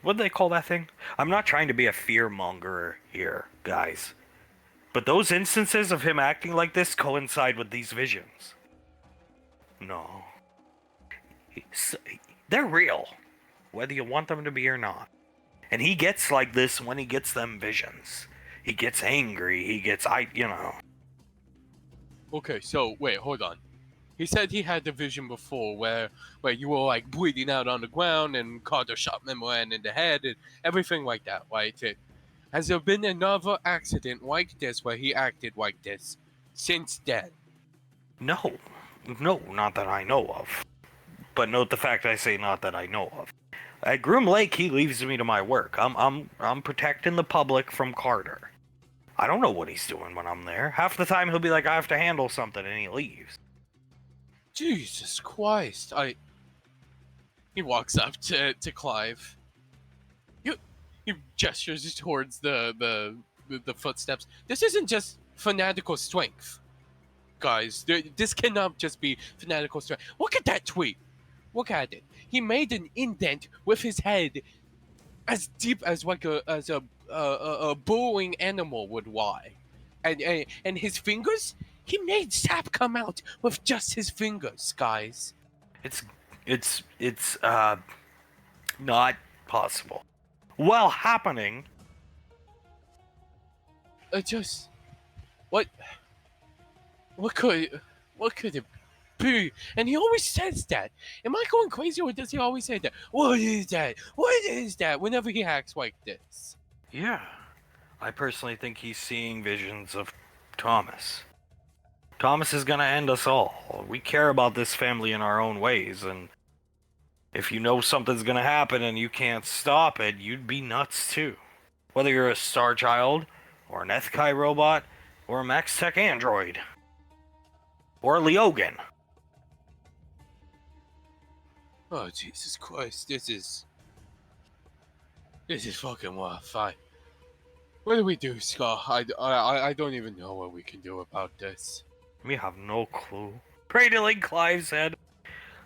What do they call that thing? I'm not trying to be a fearmonger here, guys. But those instances of him acting like this coincide with these visions. No. They're real, whether you want them to be or not. And he gets like this when he gets them visions. He gets angry, he gets, Okay, so wait, hold on. He said he had the vision before where you were like bleeding out on the ground and Carter shot Memoran in the head and everything like that, right? Has there been another accident like this where he acted like this since then? No, not that I know of. But note the fact I say not that I know of. At Groom Lake, he leaves me to my work. I'm protecting the public from Carter. I don't know what he's doing when I'm there. Half the time he'll be like, I have to handle something, and he leaves. Jesus Christ! He walks up to Clive. He gestures towards the footsteps. This isn't just fanatical strength, guys. This cannot just be fanatical strength. Look at that tweet. Look at it. He made an indent with his head as deep as a burrowing animal would lie, and his fingers. He made sap come out with just his fingers, guys. It's not possible. Well, happening. What could it be? And he always says that. Am I going crazy, or does he always say that? What is that? What is that? Whenever he acts like this. Yeah, I personally think he's seeing visions of Thomas. Thomas is gonna end us all. We care about this family in our own ways, and if you know something's gonna happen and you can't stop it, you'd be nuts too. Whether you're a Star Child, or an Ethkai robot, or a Max Tech android, or a Leogan. Oh Jesus Christ! This is fucking rough. What do we do, Scott? I don't even know what we can do about this. We have no clue. Cradling Clive's head.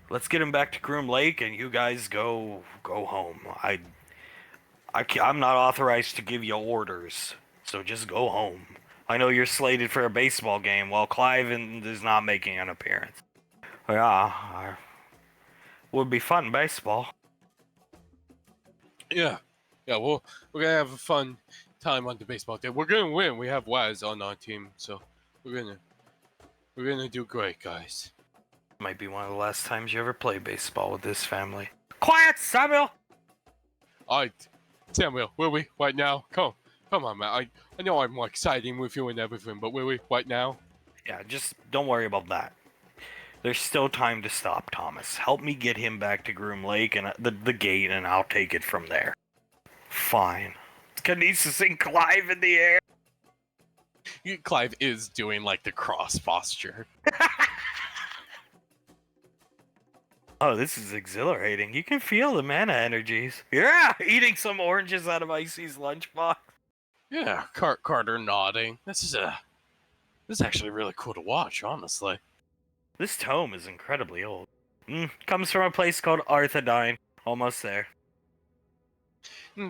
Let's get him back to Groom Lake, and you guys go home. I'm not authorized to give you orders, so just go home. I know you're slated for a baseball game, while Clive is not making an appearance. Yeah, would be fun baseball. Yeah. We're gonna have a fun time on the baseball team. We're gonna win. We have Waz on our team, so we're gonna do great, guys. Might be one of the last times you ever play baseball with this family. Quiet, Samuel! Alright, Samuel, will we? Right now? Come on, man. I know I'm like siding with you and everything, but will we? Right now? Yeah, just don't worry about that. There's still time to stop Thomas. Help me get him back to Groom Lake and the gate, and I'll take it from there. Fine. Kinesis and Clive in the air. Clive is doing like the cross posture. Oh, this is exhilarating. You can feel the mana energies. Yeah, eating some oranges out of Icy's lunchbox. Yeah, Carter nodding. This is actually really cool to watch, honestly. This tome is incredibly old. Comes from a place called Arthedain. Almost there.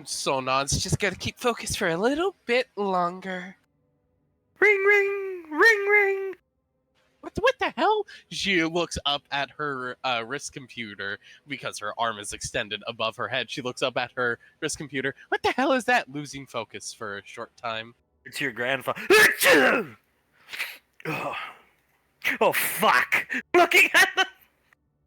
Soul nods. Just gotta keep focused for a little bit longer. Ring, ring, ring, ring. What the hell? She looks up at her wrist computer because her arm is extended above her head. She looks up at her wrist computer. What the hell is that? Losing focus for a short time. It's your grandfather. Oh, oh fuck! Looking at them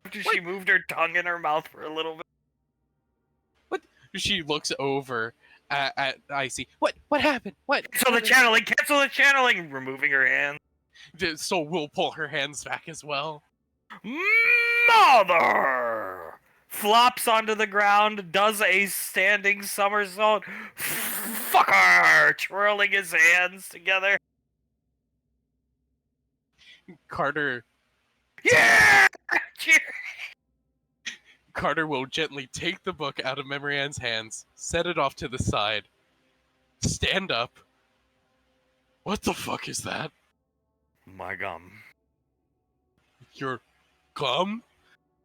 after she moved her tongue in her mouth for a little bit. She looks over at Icy. What happened? What? Cancel the channeling! Cancel the channeling! Removing her hand. So we'll pull her hands back as well. Mother! Flops onto the ground, does a standing somersault. Fucker! Twirling his hands together. Carter Yeah! Cheer! Carter will gently take the book out of Memory Ann's hands, set it off to the side, stand up. What the fuck is that? My gum. Your gum?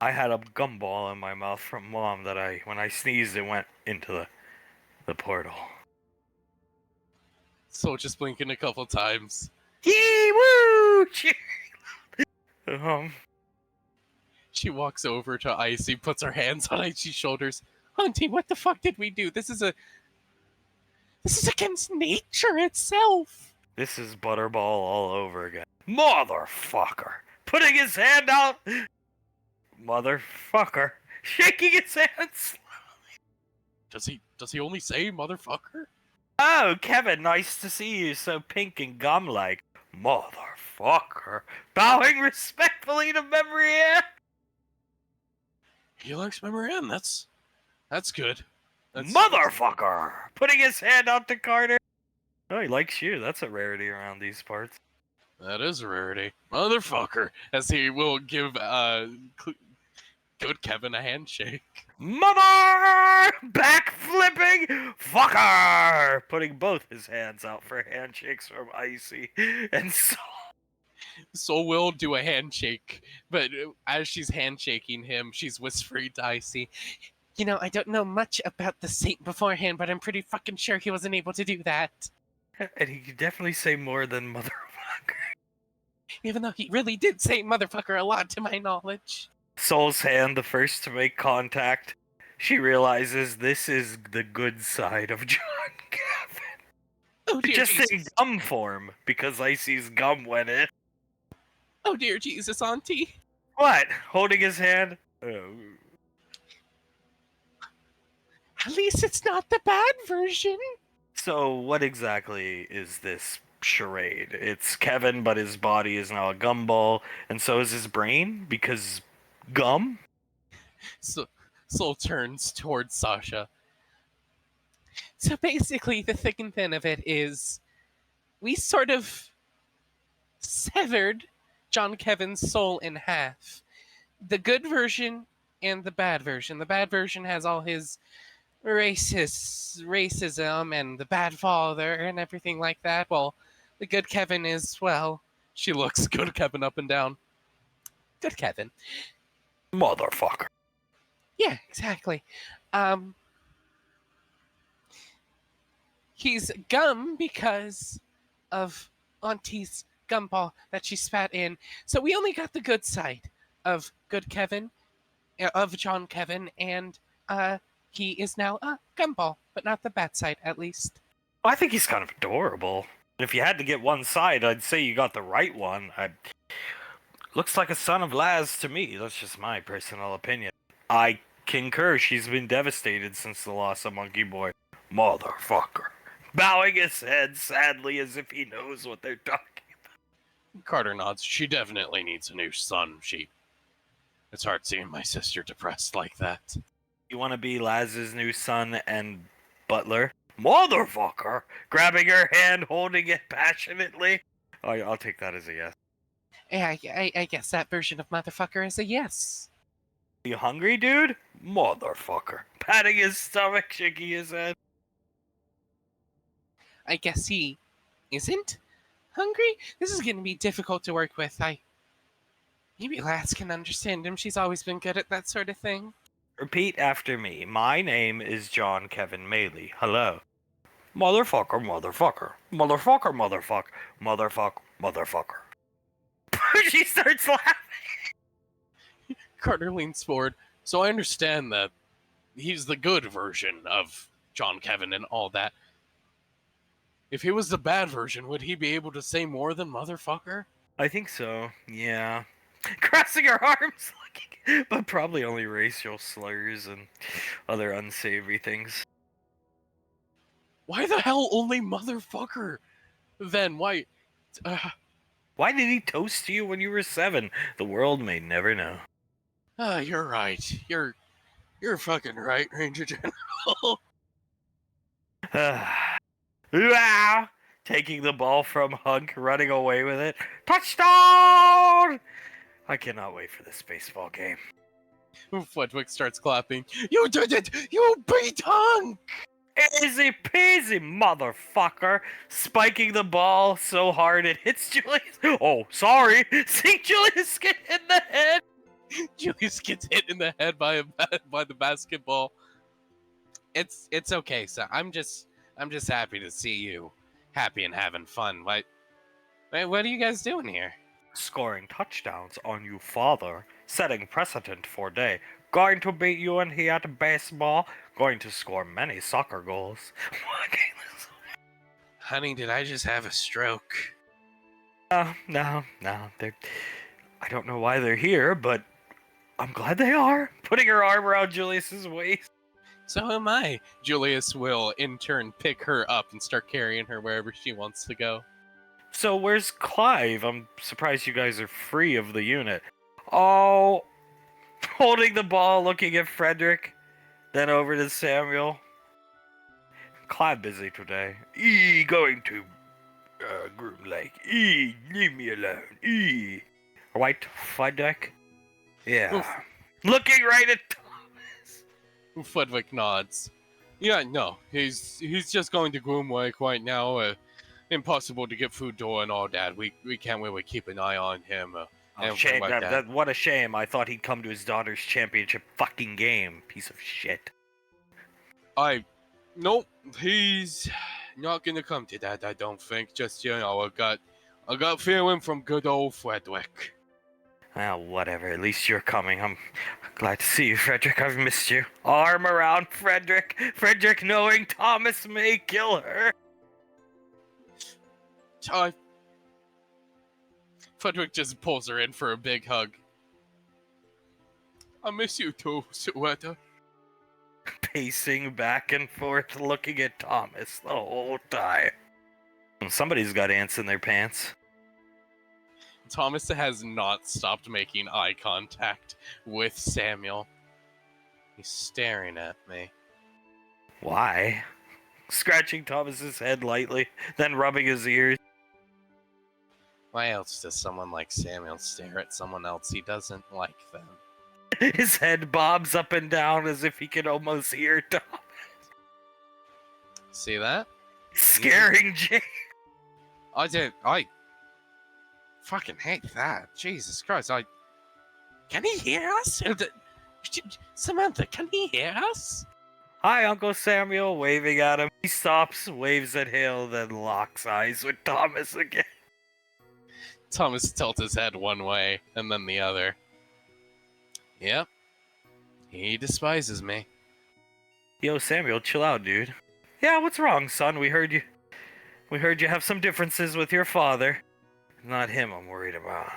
I had a gumball in my mouth from Mom that when I sneezed, it went into the portal. So just blinking a couple times. Yee woo! Cheer! She walks over to Icy, puts her hands on Icy's shoulders. Auntie, what the fuck did we do? This is against nature itself. This is Butterball all over again. Motherfucker! Putting his hand out. Motherfucker! Shaking his hands. Does he only say motherfucker? Oh, Kevin, nice to see you so pink and gum-like. Motherfucker! Bowing respectfully to Memory Ann. He likes Memory Ann. That's good. Motherfucker! Putting his hand out to Carter. Oh, he likes you. That's a rarity around these parts. That is a rarity. Motherfucker. As he will give good Kevin a handshake. Mother! Backflipping! Fucker! Putting both his hands out for handshakes from Icy. And Soul will do a handshake, but as she's handshaking him, she's whispering to Icy, you know, I don't know much about the saint beforehand, but I'm pretty fucking sure he wasn't able to do that. And he could definitely say more than motherfucker. Even though he really did say motherfucker a lot, to my knowledge. Soul's hand, the first to make contact. She realizes this is the good side of John Gavin. Oh dear Just Jesus. in gum form, because Icy's gum went in. Oh dear Jesus, Auntie. What? Holding his hand? Oh. At least it's not the bad version. So, what exactly is this charade? It's Kevin, but his body is now a gumball, and so is his brain, because gum? So Soul turns towards Sasha. So basically, the thick and thin of it is we sort of severed John Kevin's soul in half. The good version and the bad version. The bad version has all his racism and the bad father and everything like that. Well, the good Kevin is, well, she looks good Kevin up and down. Good Kevin. Motherfucker. Yeah, exactly. He's gum because of Auntie's gumball that she spat in. So we only got the good side of good Kevin, of John Kevin, and he is now a gumball, but not the bad side, at least. I think he's kind of adorable. If you had to get one side, I'd say you got the right one. Looks like a son of Laz to me. That's just my personal opinion. I concur. She's been devastated since the loss of Monkey Boy. Motherfucker. Bowing his head sadly as if he knows what they're talking about. Carter nods. She definitely needs a new son. It's hard seeing my sister depressed like that. You want to be Laz's new son and butler? Motherfucker! Grabbing her hand, holding it passionately. Oh, I'll take that as a yes. Yeah, I guess that version of motherfucker is a yes. You hungry, dude? Motherfucker. Patting his stomach, shaking his head. I guess he isn't hungry? This is going to be difficult to work with. Maybe Lass can understand him. She's always been good at that sort of thing. Repeat after me. My name is John Kevin Maley. Hello. Motherfucker, motherfucker. Motherfucker, motherfucker. Motherfucker. She starts laughing. Carter leans forward. So I understand that he's the good version of John Kevin and all that. If he was the bad version, would he be able to say more than motherfucker? I think so, yeah. Crossing her arms, but probably only racial slurs and other unsavory things. Why the hell only motherfucker? Then why? Why did he toast you when you were 7? The world may never know. You're right. You're fucking right, Ranger General. Ah, taking the ball from Hunk, running away with it. Touchdown! I cannot wait for this baseball game. Flitwick starts clapping. You did it! You beat Hunk! Easy peasy, motherfucker! Spiking the ball so hard it hits Julius. Oh, sorry. See Julius get hit in the head. Julius gets hit in the head by the basketball. It's okay, so I'm just happy to see you happy and having fun. What are you guys doing here? Scoring touchdowns on you, father. Setting precedent for day. Going to beat you and he at baseball. Going to score many soccer goals. Honey, did I just have a stroke? No. I don't know why they're here, but I'm glad they are. Putting her arm around Julius's waist. So am I. Julius will, in turn, pick her up and start carrying her wherever she wants to go. So where's Clive? I'm surprised you guys are free of the unit. Oh, holding the ball, looking at Frederick, then over to Samuel. Clive busy today. Going to Groom Lake. Leave me alone. Right, Frederick? Yeah. Oof. Looking right at Thomas. Flitwick nods. Yeah, no, he's just going to Groom Lake right now. Impossible to get food to and all that. We can't really keep an eye on him. Shame. like that. What a shame. I thought he'd come to his daughter's championship fucking game. Piece of shit. Nope, he's not gonna come to that. I don't think. Just I got feeling from good old Frederick. Well, whatever. At least you're coming. I'm glad to see you, Frederick. I've missed you. Arm around Frederick. Frederick knowing Thomas may kill her. Frederick just pulls her in for a big hug. I miss you too, Suetta. Pacing back and forth, looking at Thomas the whole time. Somebody's got ants in their pants. Thomas has not stopped making eye contact with Samuel. He's staring at me. Why? Scratching Thomas's head lightly, then rubbing his ears. Why else does someone like Samuel stare at someone else he doesn't like them? His head bobs up and down as if he could almost hear Thomas. See that? Scaring Jake. I fucking hate that. Jesus Christ, Can he hear us? Samantha, can he hear us? Hi, Uncle Samuel, waving at him. He stops, waves at Hale, then locks eyes with Thomas again. Thomas tilts his head one way and then the other. Yep. He despises me. Yo, Samuel, chill out, dude. Yeah, what's wrong, son? We heard you have some differences with your father. Not him I'm worried about.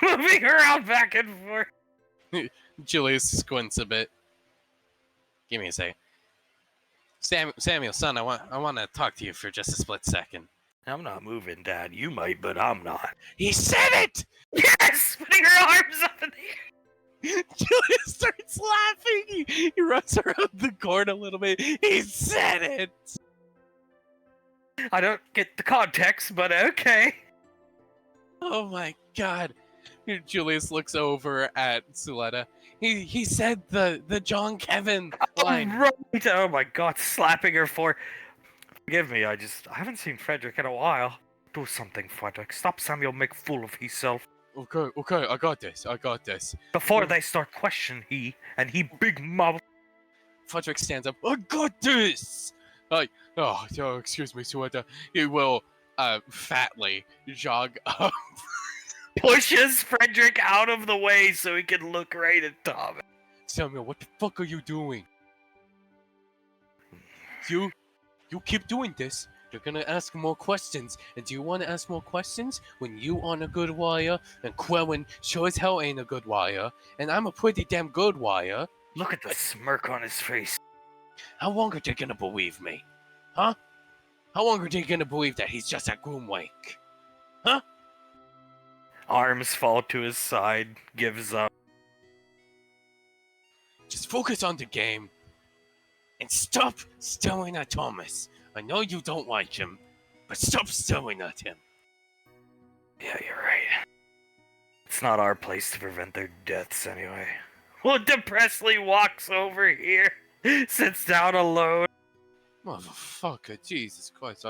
Moving around back and forth. Julius squints a bit. Give me a second. Samuel, son, I want to talk to you for just a split second. I'm not moving, Dad. You might, but I'm not. He said it! Yes! Putting her arms up in the air. Julius starts laughing. He runs around the court a little bit. He said it! I don't get the context, but okay. Oh my god. Julius looks over at Suletta. He said the John Kevin Oh, line. right. Oh my god, slapping her for. Forgive me, I haven't seen Frederick in a while. Do something, Frederick. Stop Samuel make fool of himself. Okay, I got this. Before they start questioning he big mouth. Frederick stands up. I got this. Like, oh, excuse me, sweater. He will fatly jog up. Pushes Frederick out of the way so he can look right at Thomas. Samuel, what the fuck are you doing? You keep doing this. They're gonna ask more questions. And do you want to ask more questions when you aren't a good wire and Quellen sure as hell ain't a good wire and I'm a pretty damn good wire? Look at the smirk on his face. How long are they gonna believe me? Huh? How long are they gonna believe that he's just a groomwake? Huh? Arms fall to his side, gives up. Just focus on the game. And stop staring at Thomas. I know you don't like him, but stop staring at him. Yeah, you're right. It's not our place to prevent their deaths anyway. Well, Presley walks over here, sits down alone. Motherfucker, Jesus Christ,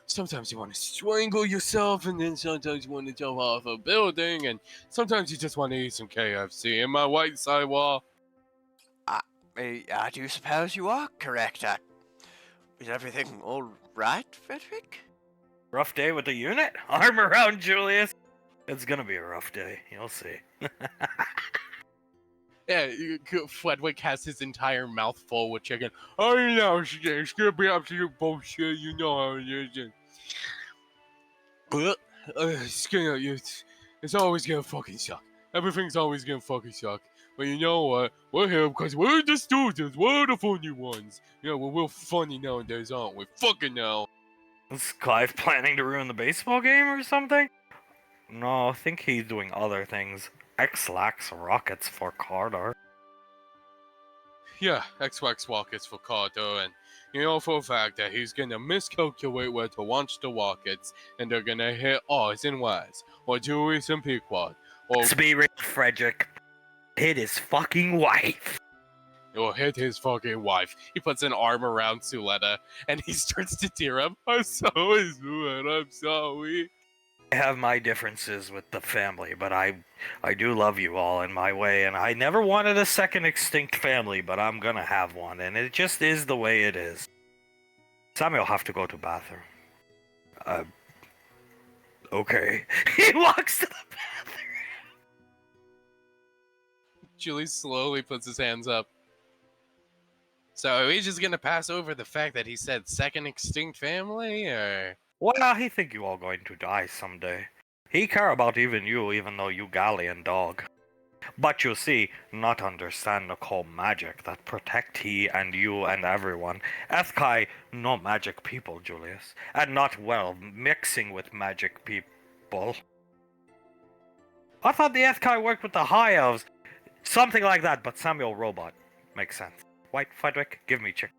sometimes you want to strangle yourself, and then sometimes you want to jump off a building, and sometimes you just want to eat some KFC. Am I white sidewall? I do suppose you are correct. Is everything all right, Frederick? Rough day with the unit? Arm around Julius. It's gonna be a rough day. You'll see. Yeah, Frederick has his entire mouth full with chicken. I know, it's gonna be absolute bullshit. You know how it is. But it's always gonna fucking suck. Everything's always gonna fucking suck. But you know what? We're here because we're the students. We're the funny ones. You know, we're real funny nowadays, aren't we? Fucking now. Is Clive planning to ruin the baseball game or something? No, I think he's doing other things. X-lax rockets for Carter. Yeah, X-Wax rockets for Carter, and you know for a fact that he's gonna miscalculate where to launch the rockets, and they're gonna hit Oz and Waz, or Julius and Pequod, or Let's be real, Frederick. Hit his fucking wife. or hit his fucking wife. He puts an arm around Suletta, and he starts to tear up. I'm sorry, Suletta, I'm sorry. I have my differences with the family, but I do love you all in my way, and I never wanted a second extinct family, but I'm gonna have one, and it just is the way it is. Samuel have to go to bathroom. Okay. He walks to the bathroom. Julie slowly puts his hands up. So are we just gonna pass over the fact that he said second extinct family, or? Well, he think you all going to die someday. He care about even you, even though you Gallian dog. But you see, not understand the cold magic that protect he and you and everyone. Ethkai no magic people, Julius, and not well mixing with magic people. I thought the Ethkai worked with the high elves, something like that. But Samuel robot makes sense. White Frederick, give me chicken.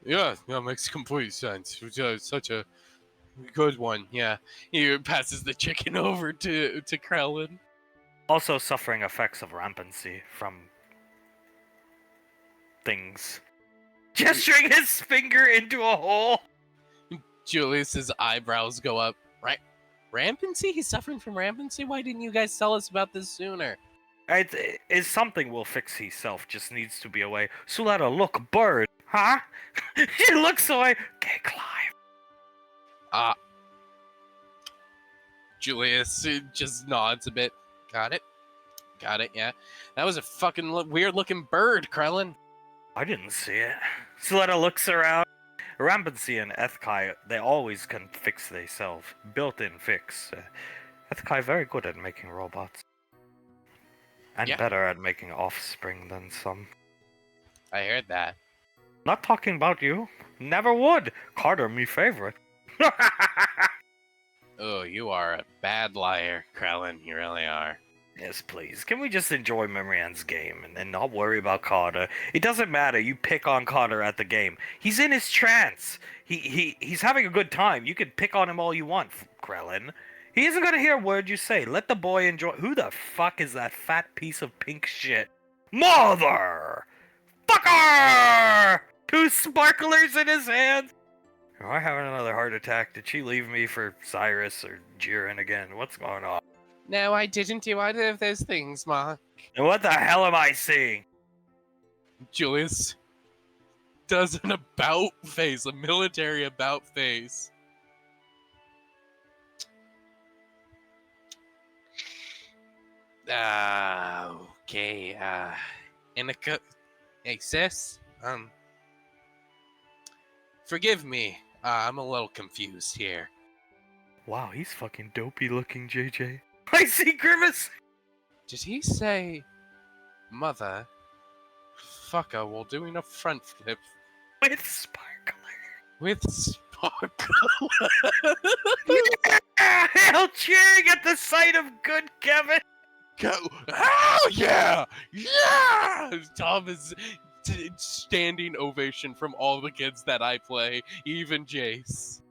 Yeah, that makes complete sense. Such a good one. Yeah, he passes the chicken over to Krellin. Also suffering effects of rampancy from things. Gesturing his finger into a hole. Julius's eyebrows go up. Right? Rampancy? He's suffering from rampancy? Why didn't you guys tell us about this sooner? It's something will fix himself, just needs to be away. Suletta, look, bird. Huh? She looks away. Okay, Clive. Julius just nods a bit. Got it, yeah. That was a fucking weird looking bird, Krellin. I didn't see it. Suletta looks around. Rampancy and Ethkai, they always can fix themselves. Built-in fix. Ethkai very good at making robots. And Yeah. better at making offspring than some. I heard that. Not talking about you. Never would. Carter, me favorite. Oh, you are a bad liar, Krellin. You really are. Yes, please. Can we just enjoy Marianne's game and not worry about Carter? It doesn't matter. You pick on Carter at the game. He's in his trance. He's having a good time. You can pick on him all you want, Krellin. He isn't gonna hear a word you say. Let the boy enjoy. Who the fuck is that fat piece of pink shit? Mother! Fucker! 2 sparklers in his hands! Am I having another heart attack? Did she leave me for Cyrus or Jiren again? What's going on? No, I didn't do either of those things, Mark. And what the hell am I seeing? Julius does an about face, a military about face. Okay, Inika, hey sis, forgive me, I'm a little confused here. Wow, he's fucking dopey looking, JJ. I see Grimace! Did he say, mother, fucker, while doing a front flip With sparkler. with sparkle? Yeah! Hell cheering at the sight of good Kevin! Go! Hell yeah! Yeah! Tom is standing ovation from all the kids that I play, even Jace.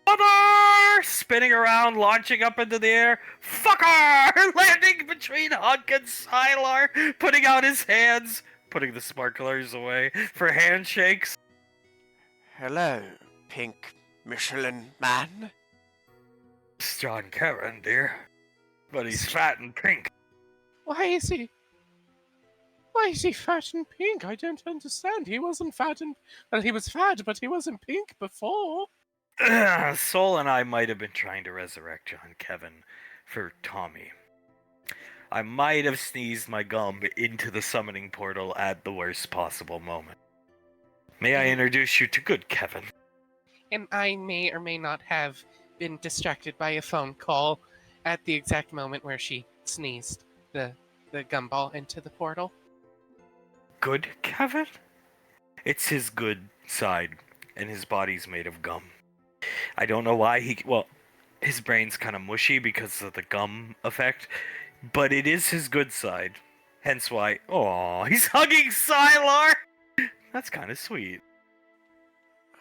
Mother! Spinning around, launching up into the air. Fucker! Landing between Hunk and Sylar, putting out his hands, putting the sparklers away for handshakes. Hello, pink Michelin man. It's John Kevin, dear. But he's fat and pink. Why is he fat and pink? I don't understand. He wasn't fat and... Well, he was fat, but he wasn't pink before. Soul and I might have been trying to resurrect John Kevin for Tommy. I might have sneezed my gum into the summoning portal at the worst possible moment. May I introduce you to good Kevin? And I may or may not have been distracted by a phone call at the exact moment where she sneezed the gumball into the portal. Good Kevin? It's his good side, and his body's made of gum. I don't know why his brain's kind of mushy because of the gum effect, but it is his good side. Hence why, oh, he's hugging Sylar! That's kind of sweet.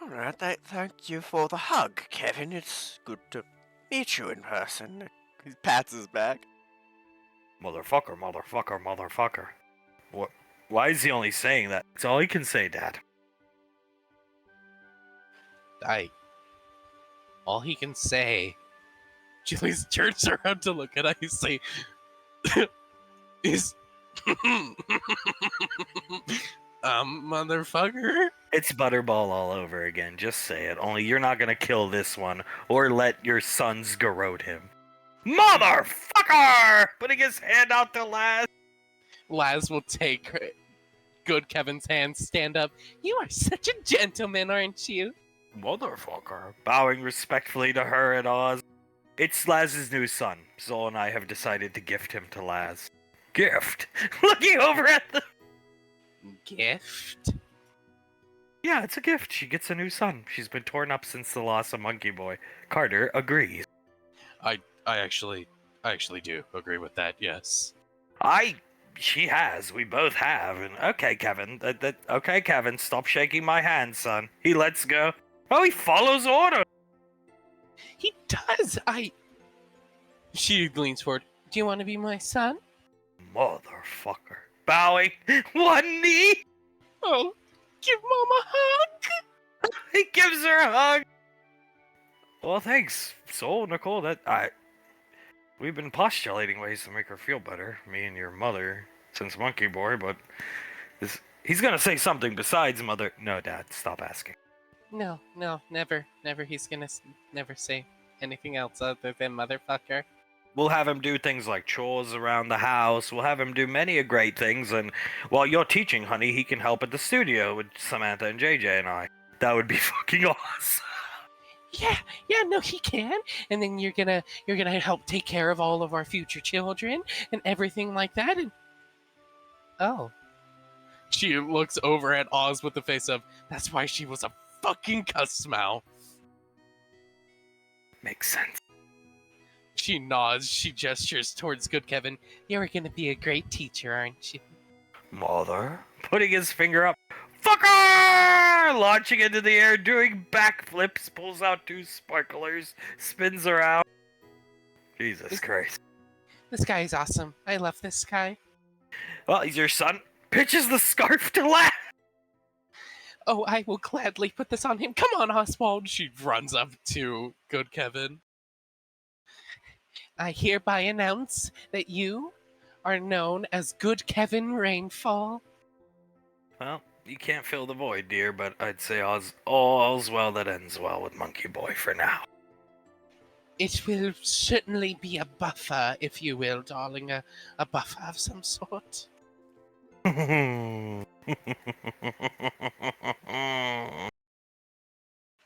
Alright, thank you for the hug, Kevin. It's good to meet you in person. He pats his back. Motherfucker, motherfucker, motherfucker. What? Why is he only saying that? It's all he can say, Dad. All he can say. Julius turns around to look at Ice is motherfucker. It's Butterball all over again, just say it. Only you're not gonna kill this one, or let your sons garrote him. Motherfucker! Putting his hand out to Laz. Laz will take good Kevin's hand, stand up. You are such a gentleman, aren't you? Motherfucker. Bowing respectfully to her and Oz. It's Laz's new son. Zol and I have decided to gift him to Laz. Gift? Looking over at the... Gift? Yeah, it's a gift. She gets a new son. She's been torn up since the loss of Monkey Boy. Carter agrees. I actually do agree with that, yes. She has. We both have. And okay, Kevin. Okay, Kevin. Stop shaking my hand, son. He lets go. Oh, he follows order. He does. She leans forward. Do you want to be my son? Motherfucker. Bowing. One knee. Oh, give Mom a hug. He gives her a hug. Well, thanks, Soul, Nicole. We've been postulating ways to make her feel better, me and your mother, since Monkey Boy, but he's gonna say something besides mother. No, Dad, stop asking. No, never. He's gonna never say anything else other than motherfucker. We'll have him do things like chores around the house. We'll have him do many great things, and while you're teaching, honey, he can help at the studio with Samantha and JJ and I. That would be fucking awesome. Yeah, no, he can. And then you're gonna help take care of all of our future children and everything like that. And oh, she looks over at Oz with the face of, that's why she was a fucking cuss mouth. Makes sense. She nods. She gestures towards good Kevin. You're gonna be a great teacher, aren't you? Mother, putting his finger up. Fucker! Launching into the air, doing backflips, pulls out 2 sparklers, spins around. Jesus Christ. This guy is awesome. I love this guy. Well, he's your son. pitches the scarf to laugh. Oh, I will gladly put this on him. Come on, Oswald. She runs up to Good Kevin. I hereby announce that you are known as Good Kevin Rainfall. Well, you can't fill the void, dear, but I'd say all's well that ends well with Monkey Boy for now. It will certainly be a buffer, if you will, darling. A buffer of some sort.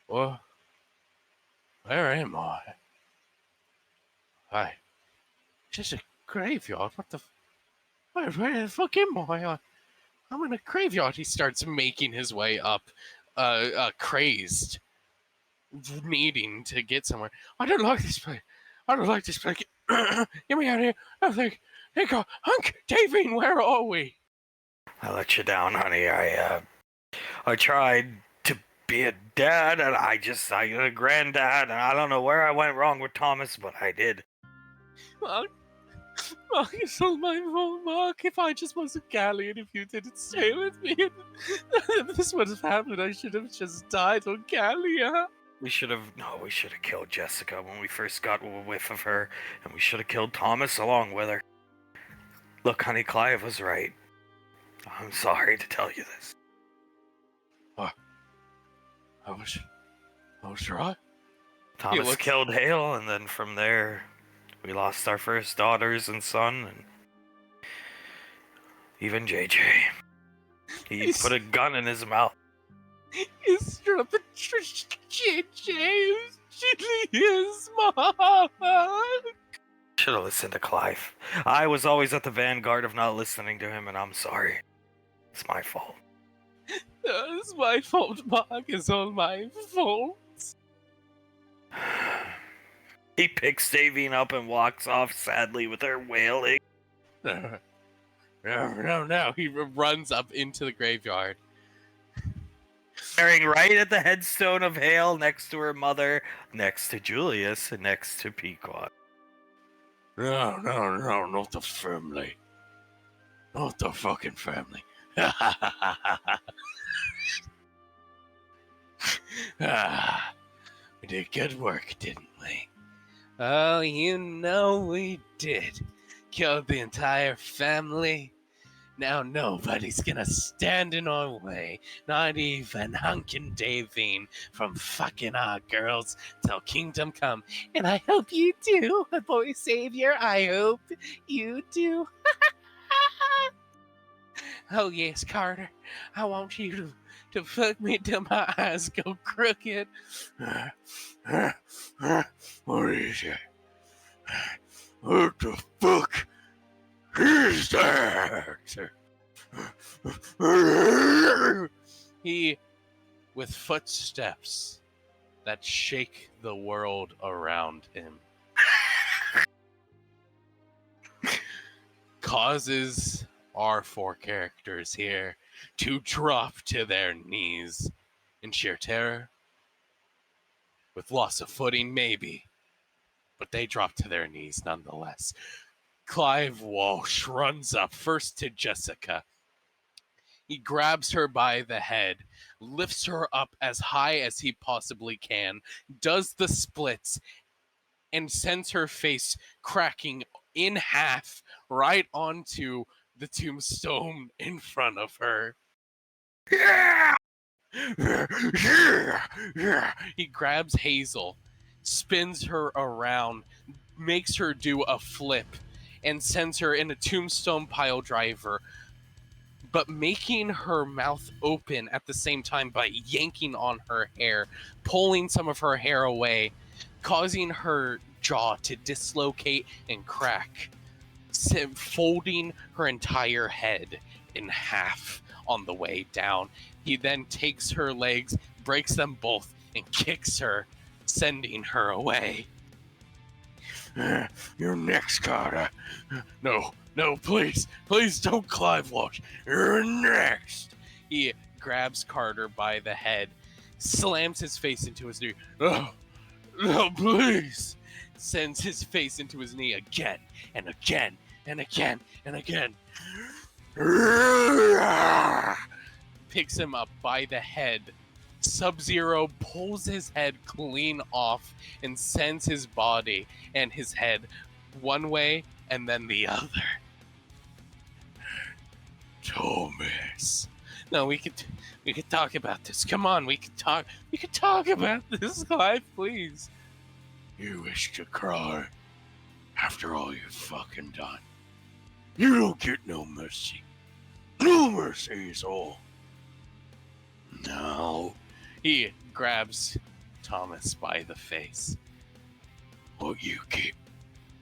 Oh, where am I? Just a graveyard. What the? Where the fuck am I? I'm in a graveyard. He starts making his way up, crazed, needing to get somewhere. I don't like this place. I don't like this place. Get me out of here. Hey, go, Hunk, Davine, where are we? I let you down, honey. I tried to be a dad, and I a granddad, and I don't know where I went wrong with Thomas, but I did. Mark, it's all my fault, Mark. If I just was a galley and if you didn't stay with me, this would have happened. I should have just died on Gallia. We should have killed Jessica when we first got a whiff of her, and we should have killed Thomas along with her. Look, honey, Clive was right. I'm sorry to tell you this. I was right. Thomas killed Hale, and then from there, we lost our first daughters and son, and even JJ. He put a gun in his mouth. He struck the JJ his mom. Should have listened to Clive. I was always at the vanguard of not listening to him, and I'm sorry. It's my fault. It's my fault, Mark. It's all my fault. He picks Davine up and walks off sadly with her wailing. No. He runs up into the graveyard. Staring right at the headstone of Hale next to her mother, next to Julius, and next to Pequod. No, not the family. Not the fucking family. We did good work, didn't we? Oh, you know we did. Killed the entire family. Now nobody's gonna stand in our way. Not even Hunk and Davine from fucking our girls till kingdom come. And I hope you do, boy savior. I hope you do. Oh yes, Carter. I want you to fuck me till my eyes go crooked. What is it? What the fuck is that? He, with footsteps that shake the world around him, causes our four characters here to drop to their knees in sheer terror. With loss of footing, maybe, but they drop to their knees nonetheless. Clive Walsh runs up first to Jessica. He grabs her by the head, lifts her up as high as he possibly can, does the splits, and sends her face cracking in half right onto the tombstone in front of her. Yeah! He grabs Hazel, spins her around, makes her do a flip, and sends her in a tombstone pile driver, but making her mouth open at the same time by yanking on her hair, pulling some of her hair away, causing her jaw to dislocate and crack, folding her entire head in half on the way down. He then takes her legs, breaks them both, and kicks her, sending her away. You're next, Carter. No, please don't, Clive Walsh. You're next. He grabs Carter by the head, slams his face into his knee. No, please. Sends his face into his knee again and again and again and again. Picks him up by the head. Sub-Zero pulls his head clean off and sends his body and his head one way and then the other. Thomas. No, we could talk about this. Come on, we could talk about this, Clive, please. You wish to cry after all you've fucking done. You don't get no mercy. No mercy is all. No. He grabs Thomas by the face. What you get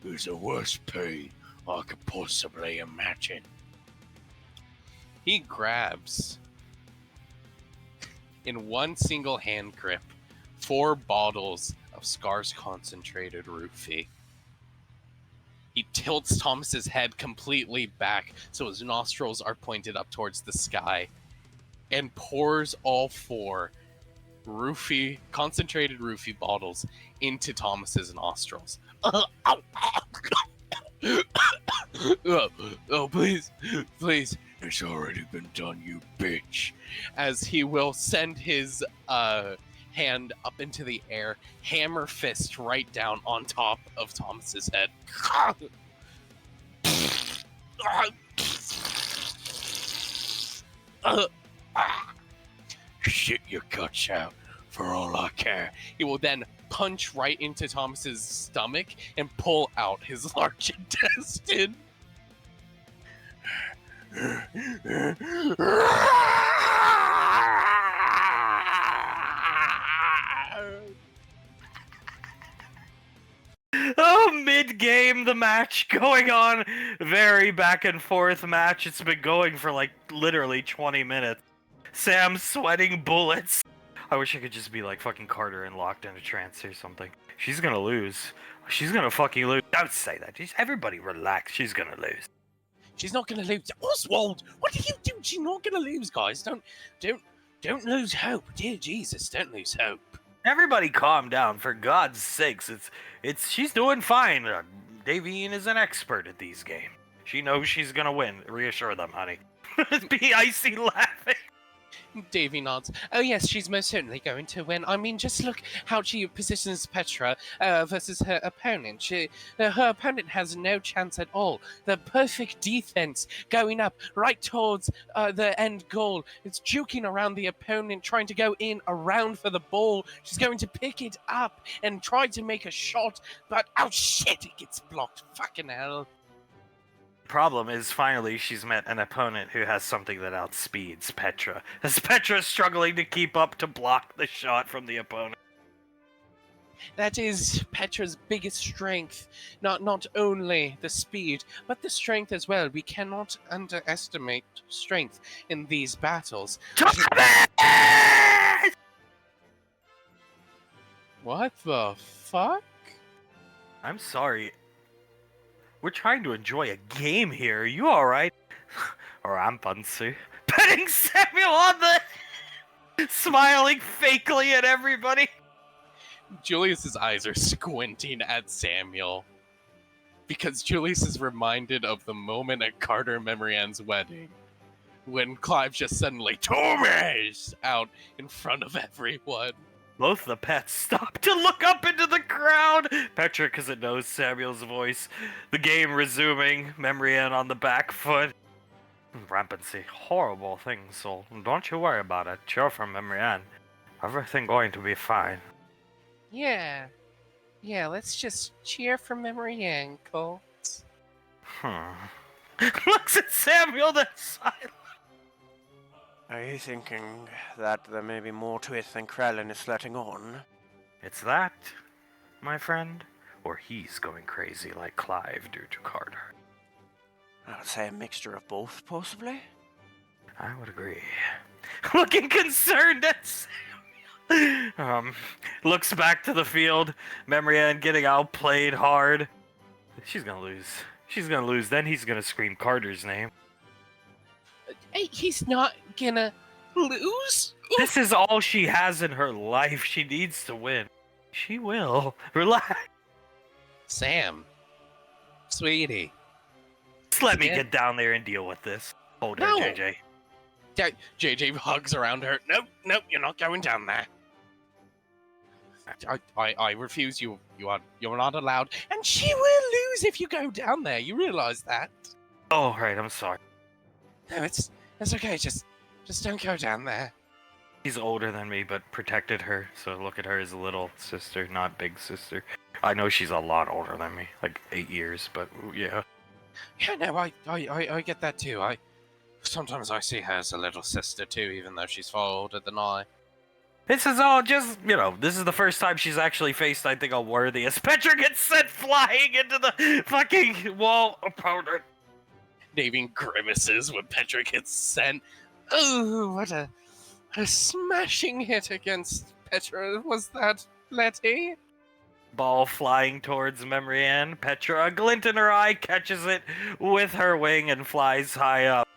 is the worst pain I could possibly imagine. He grabs, in one single hand grip, 4 bottles of Scar's concentrated roofie. He tilts Thomas's head completely back so his nostrils are pointed up towards the sky and pours all 4 concentrated roofie bottles into Thomas's nostrils. Oh, please. It's already been done, you bitch. As he will send his hand up into the air, hammer fist right down on top of Thomas's head. Shit your guts out for all I care. He will then punch right into Thomas's stomach and pull out his large intestine. Oh, mid-game, the match going on. Very back and forth match. It's been going for like literally 20 minutes. Sam sweating bullets. I wish I could just be like fucking Carter and locked in a trance or something. She's gonna lose. She's gonna fucking lose. Don't say that. Just everybody relax. She's gonna lose. She's not gonna lose. Oswald, what are you doing? She's not gonna lose, guys. Don't lose hope. Dear Jesus, don't lose hope. Everybody calm down, for God's sakes. She's doing fine. Davine is an expert at these games. She knows she's gonna win. Reassure them, honey. Be icy laughing. Davy nods. Oh yes, she's most certainly going to win. I mean, just look how she positions Petra versus her opponent. Her opponent has no chance at all. The perfect defense going up right towards the end goal. It's juking around the opponent, trying to go in around for the ball. She's going to pick it up and try to make a shot, but oh shit, it gets blocked. Fucking hell. Problem is, finally, she's met an opponent who has something that outspeeds Petra, as Petra's struggling to keep up to block the shot from the opponent. That is Petra's biggest strength. Not only the speed, but the strength as well. We cannot underestimate strength in these battles. What the fuck? I'm sorry. We're trying to enjoy a game here. Are you alright? Or I'm Bunsu. Petting Samuel on the... smiling fakely at everybody. Julius's eyes are squinting at Samuel. Because Julius is reminded of the moment at Carter and Marianne's wedding. When Clive just suddenly, Thomas! Out in front of everyone. Both the pets stop to look up into the crowd. Petra, because it knows Samuel's voice. The game resuming. Marianne on the back foot. Rampancy. Horrible thing, Soul. Don't you worry about it. Cheer for Marianne. Everything going to be fine. Yeah, let's just cheer for Marianne, Colt. Looks at Samuel, then silent. Are you thinking that there may be more to it than Krellin is letting on? It's that, my friend, or he's going crazy like Clive due to Carter. I would say a mixture of both, possibly. I would agree. Looking concerned at Samuel. Looks back to the field. Marianne getting outplayed hard. She's gonna lose. She's gonna lose. Then he's gonna scream Carter's name. Hey, he's not gonna lose? This is all she has in her life. She needs to win. She will. Relax. Sam. Sweetie. Just let me get down there and deal with this. Hold her, No. JJ. JJ hugs around her. Nope, you're not going down there. I refuse. You're not allowed. And she will lose if you go down there. You realize that? Oh, right, I'm sorry. No, it's okay. Just don't go down there. He's older than me, but protected her, so look at her as little sister, not big sister. I know she's a lot older than me, like 8 years, but yeah. Yeah, no, I get that too. Sometimes I see her as a little sister too, even though she's far older than I. This is all just, this is the first time she's actually faced, I think, a worthy as Petra gets sent flying into the fucking wall opponent. Daving grimaces when Petra gets sent. Oh, what a smashing hit against Petra was that, Letty? Ball flying towards Memrianne. Petra, a glint in her eye, catches it with her wing and flies high up.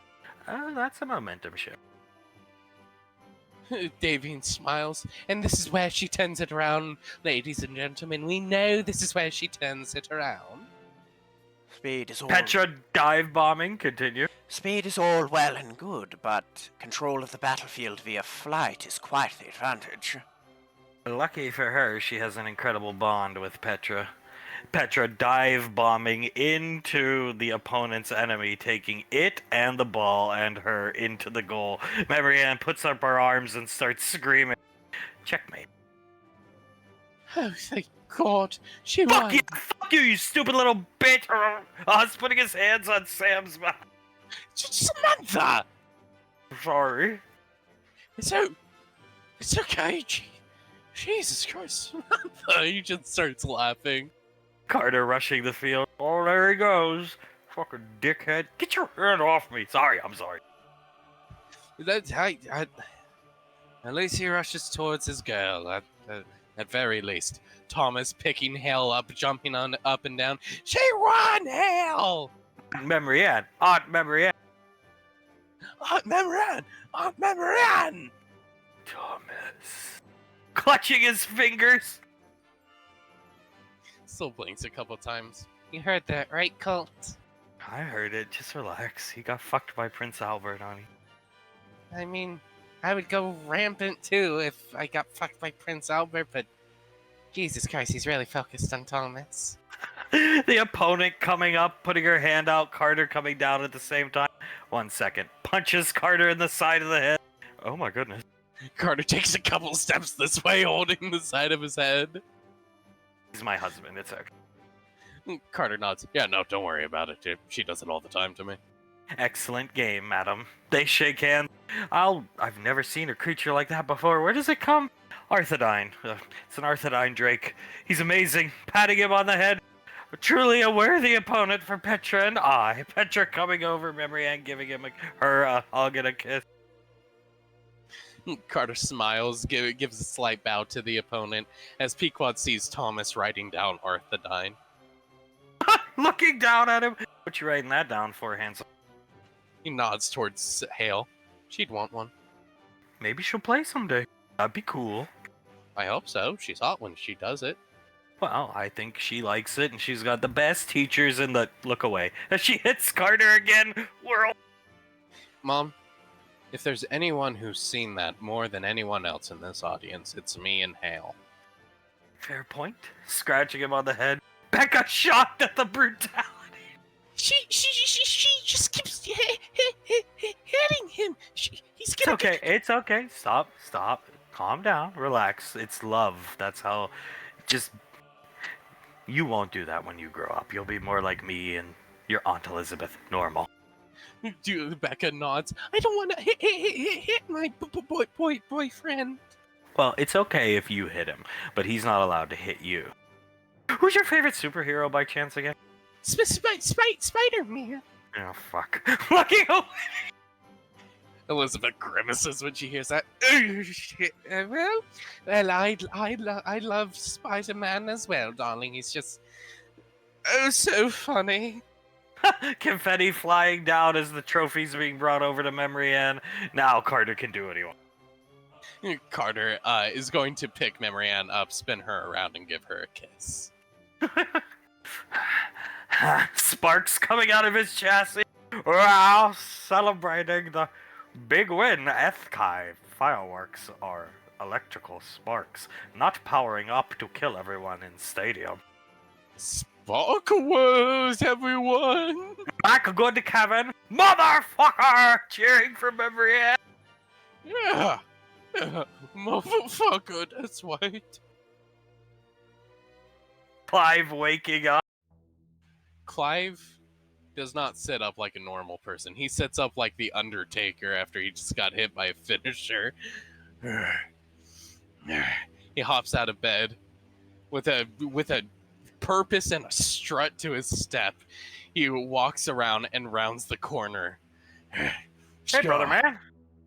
That's a momentum shift. Davian smiles, and this is where she turns it around, ladies and gentlemen. We know this is where she turns it around. Speed is all... Petra dive bombing, continue. Speed is all well and good, but control of the battlefield via flight is quite the advantage. Lucky for her, she has an incredible bond with Petra. Petra dive bombing into the opponent's enemy, taking it and the ball and her into the goal. Memrianne puts up her arms and starts screaming, "Checkmate." Oh, thank God, she Fuck won. you, fuck you, you stupid little bitch! He's putting his hands on Sam's mouth. Samantha! Sorry. It's okay. Jesus Christ, Samantha! He just starts laughing. Carter rushing the field. Oh, there he goes. Fucking dickhead. Get your hand off me. Sorry, I'm sorry. At least he rushes towards his girl. At very least, Thomas picking Hale up, jumping on up and down. She won, Hale! Memrianne. Aunt Memrianne. Aunt Memrianne! Aunt Memrianne! Thomas. Clutching his fingers. Still blinks a couple times. You heard that, right, Colt? I heard it. Just relax. He got fucked by Prince Albert, honey. I mean, I would go rampant too if I got fucked by Prince Albert, but Jesus Christ, he's really focused on Thomas. The opponent coming up, putting her hand out, Carter coming down at the same time. 1 second. Punches Carter in the side of the head. Oh my goodness. Carter takes a couple steps this way, holding the side of his head. He's my husband. It's okay. Carter nods. Yeah, no, don't worry about it, dude. She does it all the time to me. Excellent game, madam. They shake hands. I've never seen a creature like that before. Where does it come? Arthedyne. It's an Arthedyne Drake. He's amazing. Patting him on the head. Truly a worthy opponent for Petra and I. Petra coming over, Memrianne giving him her hug and a kiss. Carter smiles, gives a slight bow to the opponent as Pequod sees Thomas writing down Arthedyne. Looking down at him. What you writing that down for, handsome? He nods towards Hale. She'd want one. Maybe she'll play someday. That'd be cool. I hope so. She's hot when she does it. Well, I think she likes it, and she's got the best teachers in the... Look away. As she hits Carter again. World. Mom, if there's anyone who's seen that more than anyone else in this audience, it's me and Hale. Fair point. Scratching him on the head. Becca shocked at the brutality. She just keeps hitting him. He's gonna... It's okay. Stop. Calm down. Relax. It's love. That's how... Just... You won't do that when you grow up. You'll be more like me and your Aunt Elizabeth. Normal. Becca nods. I don't want to hit my boyfriend. Well, it's okay if you hit him, but he's not allowed to hit you. Who's your favorite superhero by chance again? Spider-Man. Oh, fuck. Looking away. Elizabeth grimaces when she hears that. Well, I love Spider-Man as well, darling. He's just so funny. Confetti flying down as the trophy's being brought over to Memrianne. Now Carter can do what he wants. Carter is going to pick Memrianne up, spin her around, and give her a kiss. Sparks coming out of his chassis. Well, celebrating the big win, Ethkai fireworks are electrical sparks, not powering up to kill everyone in stadium. Sparkles, everyone! Back good, Kevin. Motherfucker! Cheering for memory. Yeah, motherfucker, that's right. Clive waking up. Clive does not sit up like a normal person. He sits up like the Undertaker after he just got hit by a finisher. He hops out of bed with a purpose and a strut to his step. He walks around and rounds the corner. Hey, brother man.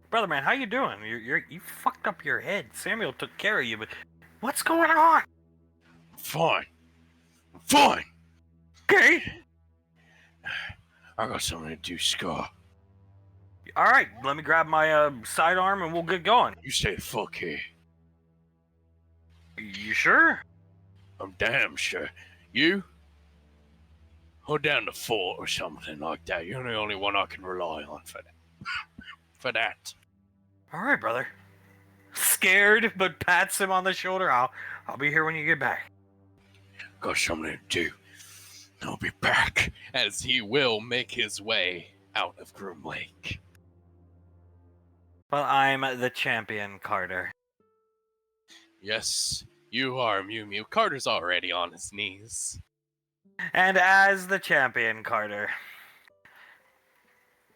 Brother man, how you doing? You fucked up your head. Samuel took care of you, but what's going on? Fine. Fine. Okay. I got something to do, Scar. All right, let me grab my sidearm and we'll get going. You stay the fuck here. You sure? I'm damn sure. You? Hold down the fort or something like that. You're the only one I can rely on for that. For that. All right, brother. Scared, but pats him on the shoulder. I'll be here when you get back. Got something to do. I'll be back. As he will make his way out of Groom Lake. Well, I'm the champion, Carter. Yes, you are, Mew Mew. Carter's already on his knees. And as the champion, Carter,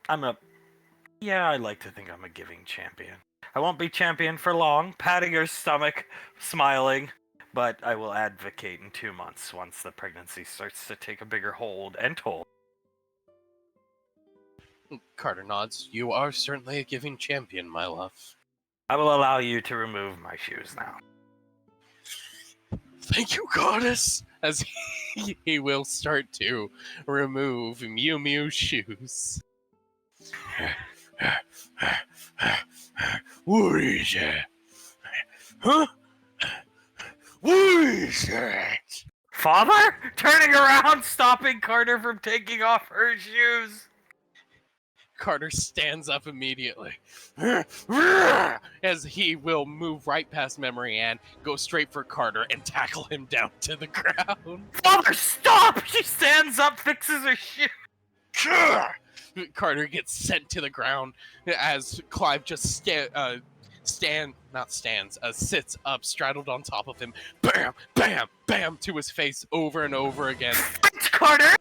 I like to think I'm a giving champion. I won't be champion for long, patting her stomach, smiling, but I will advocate in 2 months once the pregnancy starts to take a bigger hold and toll. Carter nods. You are certainly a giving champion, my love. I will allow you to remove my shoes now. Thank you, goddess! As he will start to remove Mew Mew's shoes. What is that? Huh? What is that? Father? Turning around, stopping Carter from taking off her shoes. Carter stands up immediately. As he will move right past Memory Ann, go straight for Carter, and tackle him down to the ground. Father, stop! She stands up, fixes her shoe. Carter gets sent to the ground as Clive just sits up, straddled on top of him. Bam, bam, bam to his face over and over again. Carter!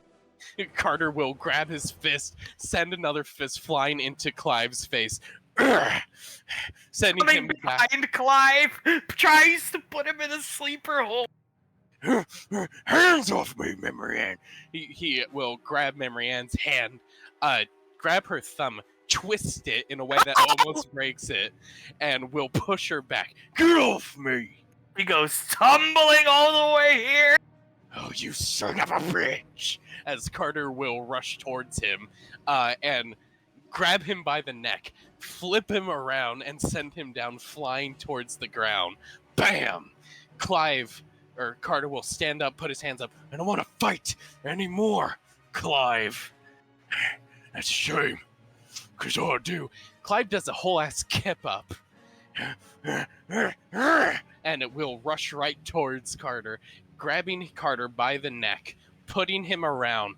Carter will grab his fist, send another fist flying into Clive's face, sending Coming him back. behind Clive, tries to put him in a sleeper hold. Hands off me, Memory Ann. He will grab Memory Ann's hand, grab her thumb, twist it in a way that almost breaks it, and will push her back. Get off me! He goes tumbling all the way here. Oh, you son of a bitch! As Carter will rush towards him, and grab him by the neck, flip him around, and send him down flying towards the ground. Bam! Carter will stand up, put his hands up. I don't want to fight anymore, Clive. That's a shame, because all I do. Clive does a whole ass kip up. And it will rush right towards Carter, grabbing Carter by the neck, putting him around,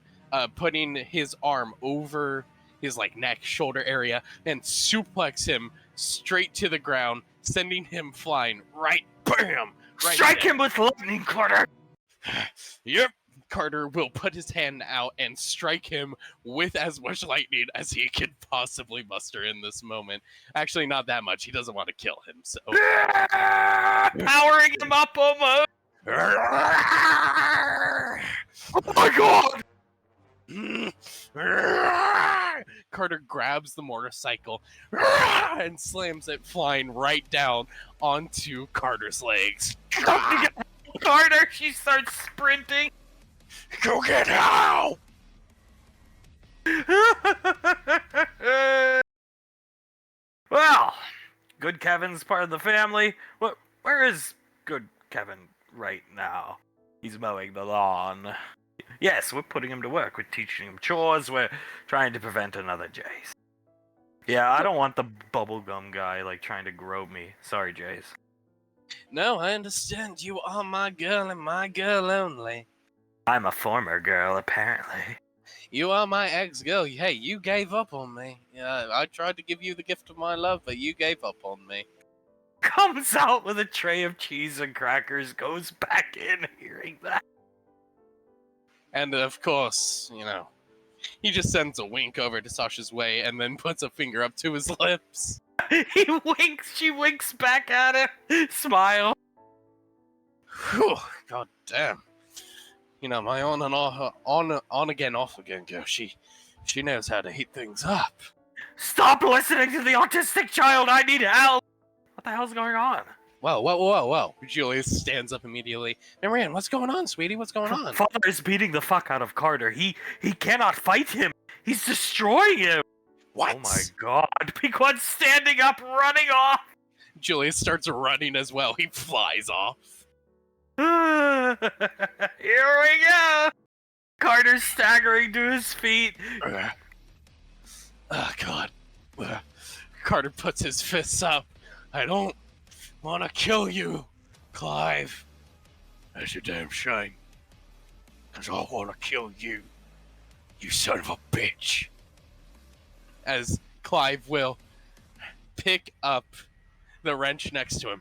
putting his arm over his neck, shoulder area, and suplex him straight to the ground, sending him flying right, bam! Right Strike there. him with lightning, Carter. Yep. Carter will put his hand out and strike him with as much lightning as he can possibly muster in this moment. Actually, not that much. He doesn't want to kill him, so. Powering him up almost. Oh my god! Carter grabs the motorcycle and slams it flying right down onto Carter's legs. Carter, she starts sprinting. Go get out! Well, good Kevin's part of the family. Where is good Kevin right now? He's mowing the lawn. Yes, we're putting him to work. We're teaching him chores. We're trying to prevent another Jace. Yeah, I don't want the bubblegum guy, like, trying to grope me. Sorry, Jace. No, I understand. You are my girl and my girl only. I'm a former girl, apparently. You are my ex-girl. Hey, you gave up on me. Yeah, I tried to give you the gift of my love, but you gave up on me. Comes out with a tray of cheese and crackers, goes back in hearing that. And of course, he just sends a wink over to Sasha's way and then puts a finger up to his lips. He winks, she winks back at him. Smile. Whew, god damn. My on again, off again girl, she knows how to heat things up. Stop listening to the autistic child, I need help! What the hell's going on? Whoa. Julius stands up immediately. Marianne, what's going on, sweetie? What's going on? Father is beating the fuck out of Carter. He cannot fight him. He's destroying him. What? Oh my god. Pequod's standing up, running off. Julius starts running as well. He flies off. Here we go. Carter's staggering to his feet. Oh, God. Carter puts his fists up. I don't want to kill you, Clive. That's your damn shame. Because I want to kill you, you son of a bitch. As Clive will pick up the wrench next to him.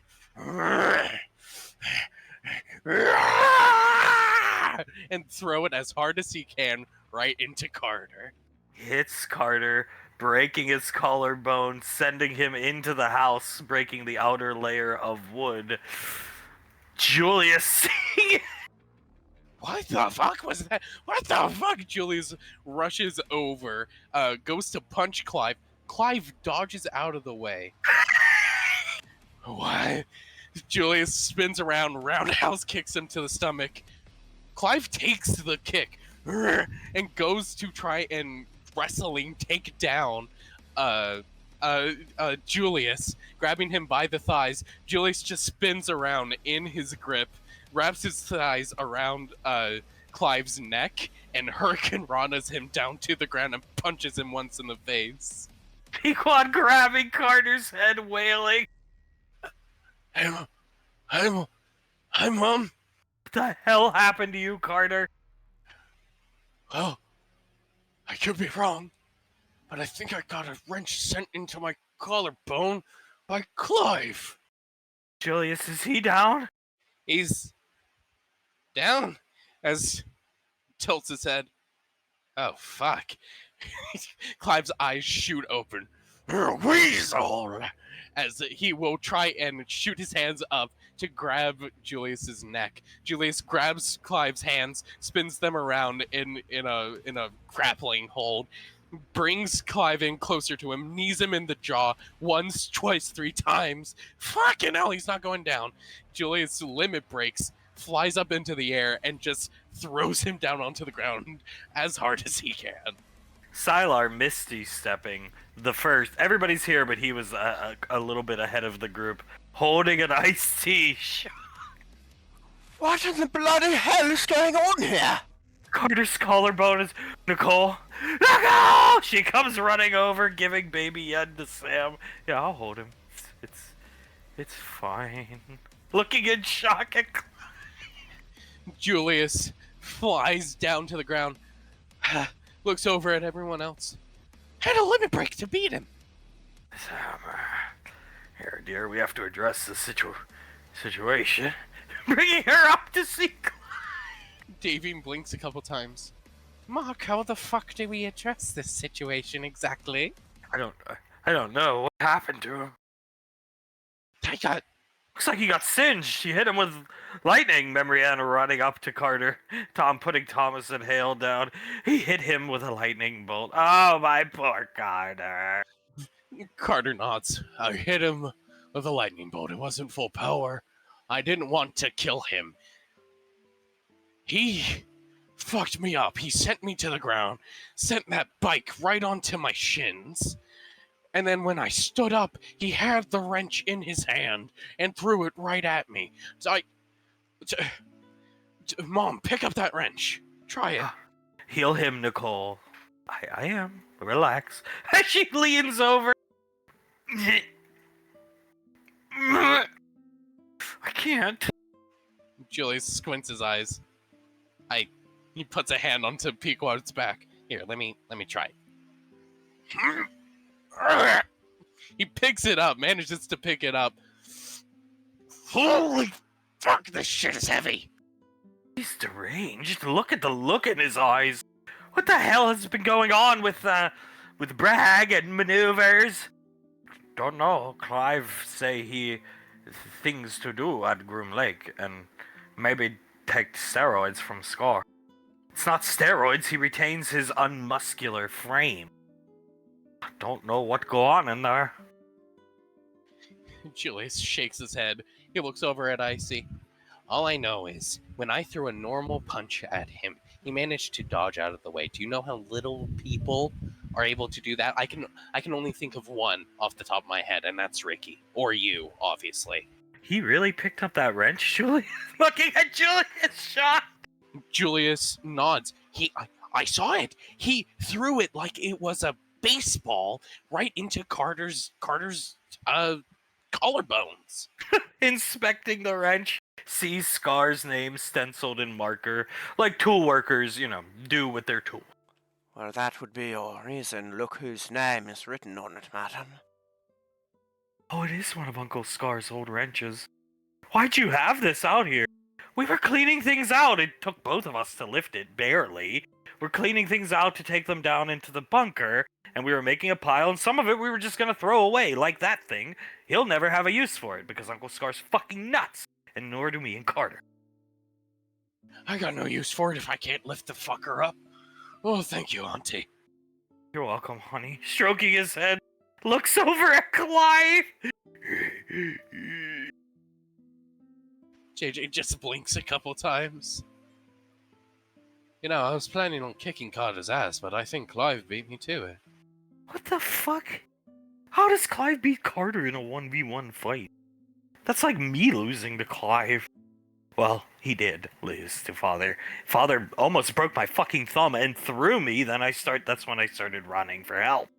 And throw it as hard as he can right into Carter. Hits Carter, breaking his collarbone, sending him into the house, breaking the outer layer of wood. Julius What the fuck was that? What the fuck? Julius rushes over, goes to punch Clive. Clive dodges out of the way. What? Julius spins around, roundhouse kicks him to the stomach. Clive takes the kick and goes to try and wrestling take down Julius, grabbing him by the thighs. Julius just spins around in his grip, wraps his thighs around Clive's neck, and Hurricane Ranas him down to the ground and punches him once in the face. Pequod grabbing Carter's head, wailing. Hi, Mom. What the hell happened to you, Carter? Well, I could be wrong, but I think I got a wrench sent into my collarbone by Clive. Julius, is he down? He's down as tilts his head. Oh, fuck. Clive's eyes shoot open. Weasel! As he will try and shoot his hands up to grab Julius's neck. Julius grabs Clive's hands, spins them around in a grappling hold, brings Clive in closer to him, knees him in the jaw once, twice, 3 times. Fucking hell, he's not going down. Julius limit breaks, flies up into the air, and just throws him down onto the ground as hard as he can. Sylar misty stepping the first. Everybody's here, but he was a little bit ahead of the group, holding an iced tea. What in the bloody hell is going on here? Carter's collarbone is Nicole. Nicole! She comes running over, giving baby Yen to Sam. Yeah, I'll hold him. It's fine. Looking in shock at Julius flies down to the ground, looks over at everyone else. Had a limit break to beat him. Sam, here, dear, we have to address the situation. Bringing her up to see Davey blinks a couple times. Mark, how the fuck do we address this situation exactly? I don't know what happened to him. Looks like he got singed. She hit him with lightning. Mariana running up to Carter. Tom putting Thomas and Hale down. He hit him with a lightning bolt. Oh, my poor Carter. Carter nods. I hit him with a lightning bolt. It wasn't full power. I didn't want to kill him. He fucked me up. He sent me to the ground, sent that bike right onto my shins. And then when I stood up, he had the wrench in his hand and threw it right at me. So Mom, pick up that wrench. Try it. Heal him, Nicole. I am. Relax. As she leans over. I can't. Julius squints his eyes. He puts a hand onto Pequod's back. Here, let me try. He picks it up, manages to pick it up. Holy fuck, this shit is heavy. He's deranged. Look at the look in his eyes. What the hell has been going on with brag and maneuvers? Don't know. Clive say he things to do at Groom Lake and maybe take steroids from Scar. It's not steroids. He retains his unmuscular frame. Don't know what go on in there. Julius shakes his head. He looks over at Icy. All I know is, when I threw a normal punch at him, he managed to dodge out of the way. Do you know how little people are able to do that? I can only think of one off the top of my head, and that's Ricky. Or you, obviously. He really picked up that wrench, Julius? Looking at Julius shocked. Julius nods. I saw it. He threw it like it was a baseball right into Carter's collarbones. Inspecting the wrench, sees Scar's name stenciled in marker, like tool workers, do with their tool. Well, that would be your reason. Look whose name is written on it, madam. Oh, it is one of Uncle Scar's old wrenches. Why'd you have this out here? We were cleaning things out. It took both of us to lift it, barely. We're cleaning things out to take them down into the bunker, and we were making a pile, and some of it we were just gonna throw away, like that thing. He'll never have a use for it, because Uncle Scar's fucking nuts, and nor do me and Carter. I got no use for it if I can't lift the fucker up. Oh, thank you, Auntie. You're welcome, honey. Stroking his head, looks over at Clive. JJ just blinks a couple times. I was planning on kicking Carter's ass, but I think Clive beat me to it. What the fuck? How does Clive beat Carter in a 1v1 fight? That's like me losing to Clive. Well, he did lose to Father. Father almost broke my fucking thumb and threw me, that's when I started running for help.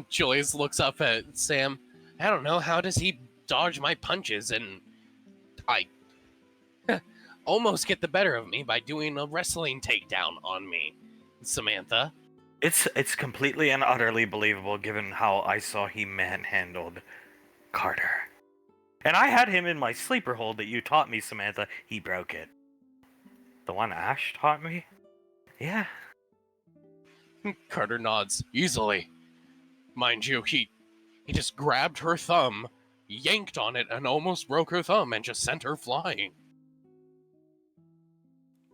Julius looks up at Sam. I don't know, how does he dodge my punches? And I almost get the better of me by doing a wrestling takedown on me, Samantha. It's completely and utterly believable given how I saw he manhandled Carter. And I had him in my sleeper hold that you taught me, Samantha. He broke it. The one Ash taught me? Yeah. Carter nods easily. Mind you, he just grabbed her thumb, yanked on it, and almost broke her thumb and just sent her flying.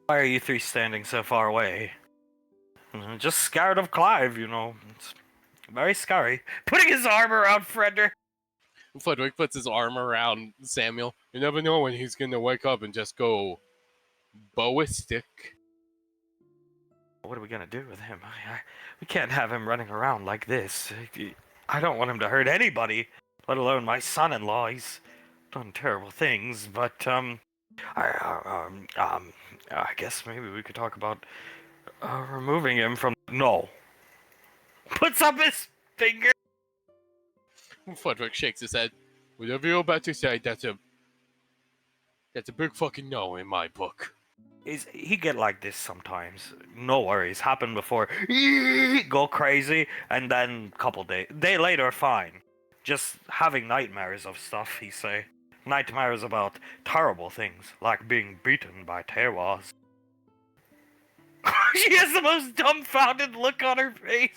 Why are you three standing so far away? Just scared of Clive, It's very scary. Putting his arm around Frederick. Frederick puts his arm around Samuel. You never know when he's gonna wake up and just go ballistic. What are we gonna do with him? We can't have him running around like this. I don't want him to hurt anybody, let alone my son-in-law. He's done terrible things, but I guess maybe we could talk about removing him from. No. Puts up his finger. Frederick shakes his head. Whatever you're about to say, that's a big fucking no in my book. He get like this sometimes. No worries, happened before. Go crazy, and then day later, fine. Just having nightmares of stuff, he say. Nightmares about terrible things, like being beaten by Tewas. She has the most dumbfounded look on her face.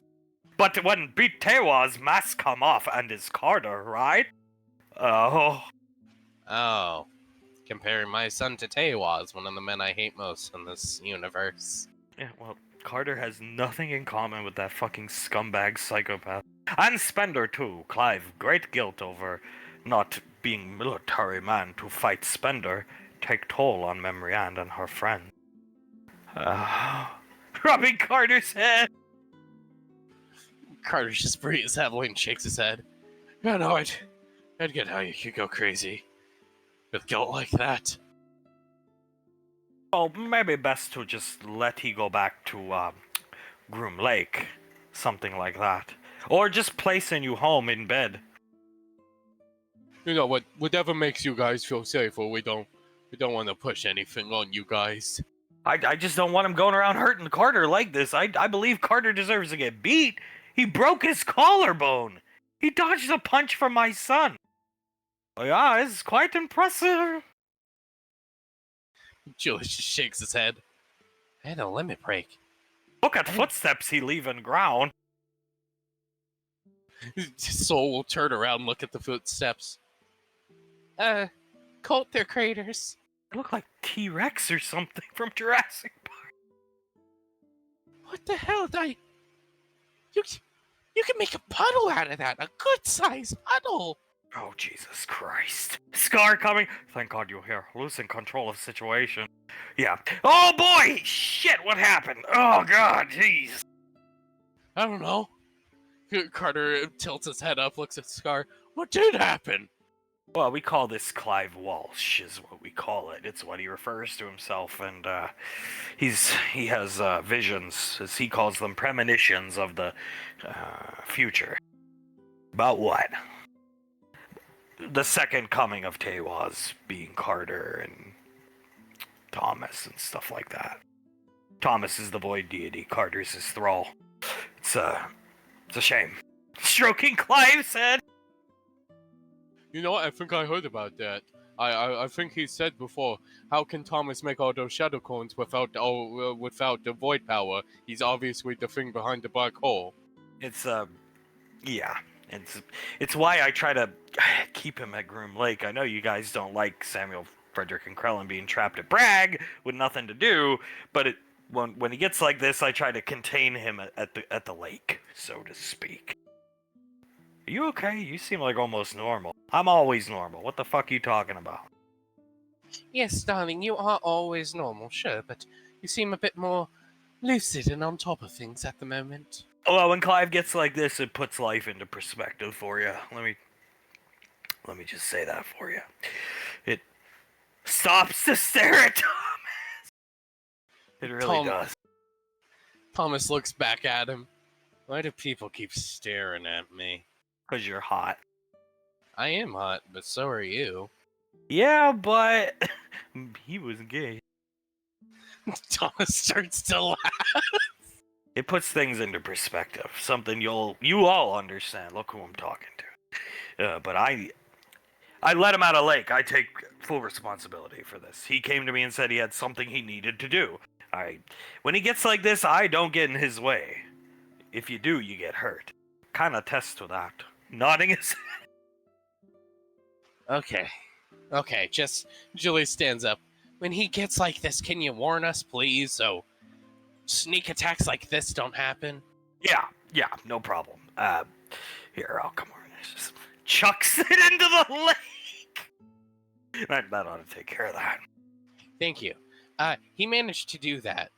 But when beat Tewas, mask come off and is Carter, right? Oh. Comparing my son to Tewas, one of the men I hate most in this universe. Yeah, well, Carter has nothing in common with that fucking scumbag psychopath. And Spender too. Clive, great guilt over not being military man to fight Spender, take toll on Memriand and her friend. Rubbing Carter's head. Carter just breathes heavily and shakes his head. Yeah, no, I'd get how you could go crazy with guilt like that. Well, maybe best to just let he go back to Groom Lake, something like that, or just placing you home in bed. You know what? Whatever makes you guys feel safer. We don't want to push anything on you guys. I just don't want him going around hurting Carter like this. I believe Carter deserves to get beat. He broke his collarbone. He dodged a punch from my son. Oh, yeah, it's quite impressive. Julius just shakes his head. I had a limit break. Look at footsteps he leaving ground. Soul will turn around and look at the footsteps. Colt their craters. They look like T-Rex or something from Jurassic Park. What the hell? You can make a puddle out of that. A good-sized puddle. Oh, Jesus Christ. Scar coming. Thank God you're here. Losing control of the situation. Yeah. Oh, boy! Shit, what happened? Oh, God, jeez. I don't know. Carter tilts his head up, looks at Scar. What did happen? Well, we call this Clive Walsh, is what we call it. It's what he refers to himself, and he has visions, as he calls them, premonitions of the future. About what? The second coming of Tewaz being Carter and Thomas and stuff like that. Thomas is the void deity, Carter's his thrall. It's a shame. Stroking Clive's head. You know what? I think I heard about that. I think he said before, how can Thomas make all those shadow cones without the void power? He's obviously the thing behind the black hole. It's yeah. It's why I try to keep him at Groom Lake. I know you guys don't like Samuel, Frederick, and Krellin being trapped at Bragg with nothing to do, but when he gets like this, I try to contain him at the lake, so to speak. Are you okay? You seem like almost normal. I'm always normal. What the fuck are you talking about? Yes, darling, you are always normal, sure, but you seem a bit more lucid and on top of things at the moment. Well, when Clive gets like this, it puts life into perspective for you. Let me just say that for you. It stops to stare at Thomas. It really does. Thomas looks back at him. Why do people keep staring at me? 'Cause you're hot. I am hot, but so are you. Yeah, but he was gay. Thomas starts to laugh. It puts things into perspective. Something you all understand. Look who I'm talking to. But I let him out of lake. I take full responsibility for this. He came to me and said he had something he needed to do. When he gets like this, I don't get in his way. If you do, you get hurt. Kind of test to that. Nodding his head. Okay, just Julie stands up. When he gets like this, can you warn us, please, so sneak attacks like this don't happen? Yeah, no problem. Here, I'll come over. Just chucks it into the lake. That ought to take care of that. Thank you. He managed to do that,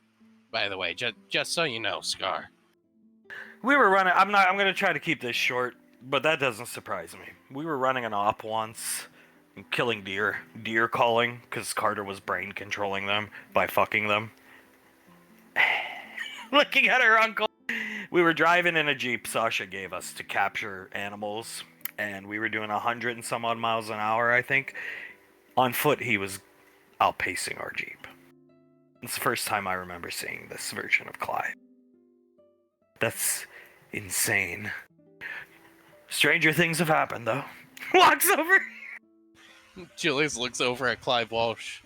by the way, just so you know, Scar. We were running. I'm gonna try to keep this short, but that doesn't surprise me. We were running an op once, killing deer calling, because Carter was brain controlling them by fucking them. Looking at her uncle. We were driving in a Jeep Sasha gave us to capture animals, and we were doing 100 and some odd miles an hour, I think. On foot, he was outpacing our Jeep. It's the first time I remember seeing this version of Clive. That's insane. Stranger things have happened, though. Walks over. Julius looks over at Clive Walsh.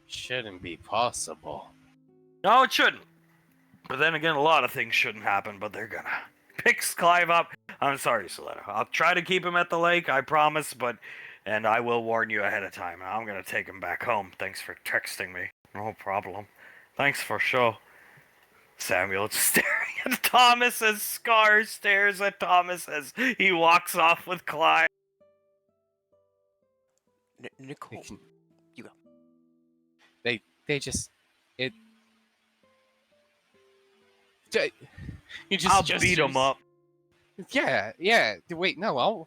Shouldn't be possible. No, it shouldn't. But then again, a lot of things shouldn't happen, but they're gonna. Picks Clive up. I'm sorry, Soletta. I'll try to keep him at the lake, I promise, and I will warn you ahead of time. I'm gonna take him back home. Thanks for texting me. No problem. Thanks for sure. Samuel staring at Thomas as Scar stares at Thomas as he walks off with Clive. Nicole, you go. They just it. You I'll beat him up. Yeah. Wait, no,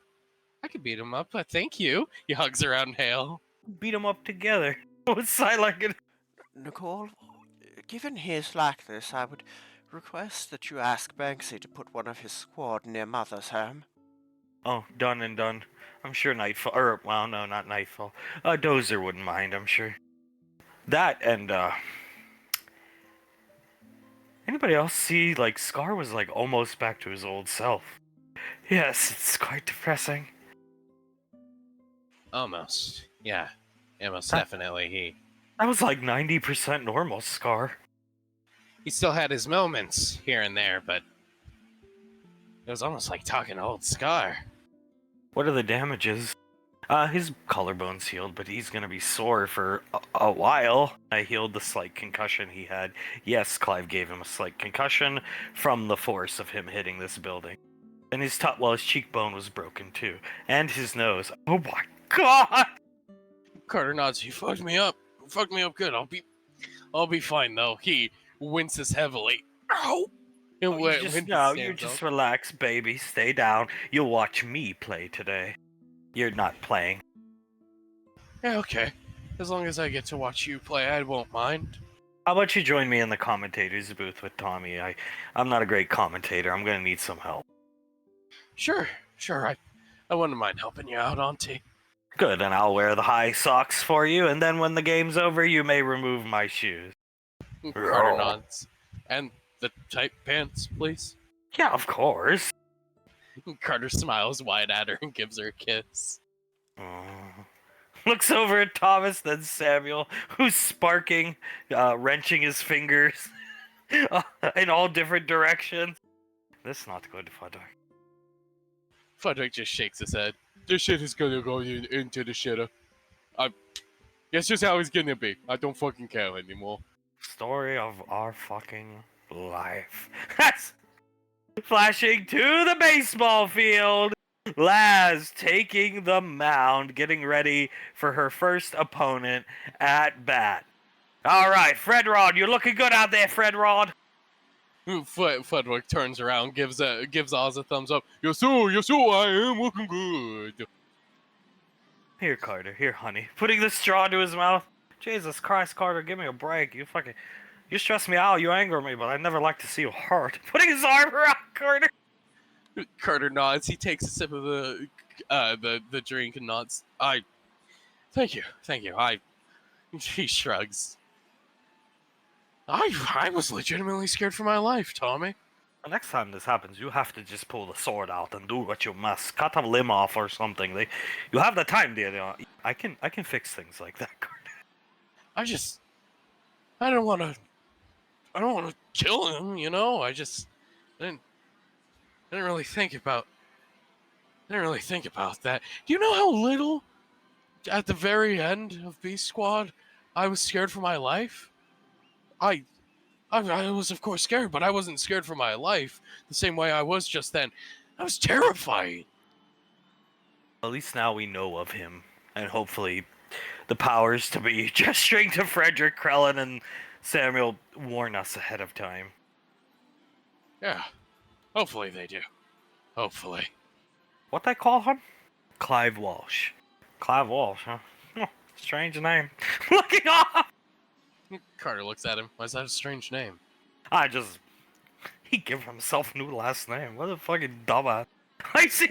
I could beat him up, but thank you. He hugs around Hale. Beat him up together. What's Sylar gonna... Nicole, given his likeness, I would request that you ask Banksy to put one of his squad near Mother's home. Oh, done and done. I'm sure Nightfall, or, well, no, not Nightfall. Dozer wouldn't mind, I'm sure. That and, anybody else see, like, Scar was, like, almost back to his old self. Yes, it's quite depressing. Almost. Yeah. Yeah, most That- definitely. That was like 90% normal, Scar. He still had his moments here and there, but it was almost like talking to old Scar. What are the damages? His collarbone's healed, but he's gonna be sore for a while. I healed the slight concussion he had. Yes, Clive gave him a slight concussion from the force of him hitting this building. And his his cheekbone was broken too. And his nose. Oh my god! Carter nods. He fucked me up. Fucked me up good. I'll be fine though. He winces heavily. Ow! And You just relax, baby. Stay down. You'll watch me play today. You're not playing. Yeah, okay. As long as I get to watch you play, I won't mind. How about you join me in the commentator's booth with Tommy? I'm not a great commentator. I'm gonna need some help. Sure. I wouldn't mind helping you out, Auntie. Good, and I'll wear the high socks for you, and then when the game's over, you may remove my shoes. Carter nods. And the tight pants, please. Yeah, of course. Carter smiles wide at her and gives her a kiss. Looks over at Thomas, then Samuel, who's sparking, wrenching his fingers in all different directions. This is not good, Fudwick. Fudwick just shakes his head. This shit is gonna go into the shitter. That's just how it's gonna be. I don't fucking care anymore. Story of our fucking life. That's flashing to the baseball field. Laz taking the mound, getting ready for her first opponent at bat. All right, Fred Rod, you're looking good out there, Fred Rod. Fudwick turns around, gives Oz a thumbs up. Yes, sir, I am looking good. Here, Carter, here, honey. Putting the straw to his mouth. Jesus Christ, Carter, give me a break. You stress me out, you anger me, but I never like to see you hurt. Putting his arm around Carter. Carter nods. He takes a sip of the drink and nods. Thank you. He shrugs. I was legitimately scared for my life, Tommy. The next time this happens, you have to just pull the sword out and do what you must. Cut a limb off or something. You have the time, dear. I can fix things like that, Carter. I don't want to kill him, you know. I didn't really think about that. Do you know how little at the very end of Beast Squad I was scared for my life? I was of course scared, but I wasn't scared for my life the same way I was just then. I was terrified. At least now we know of him, and hopefully the powers to be gesturing to Frederick, Krellin, and Samuel warn us ahead of time. Yeah, hopefully they do. Hopefully. What they call him? Clive Walsh. Clive Walsh, huh? Strange name. Looking off! Carter looks at him. Why is that a strange name? He gave himself a new last name. What a fucking dumbass. I see.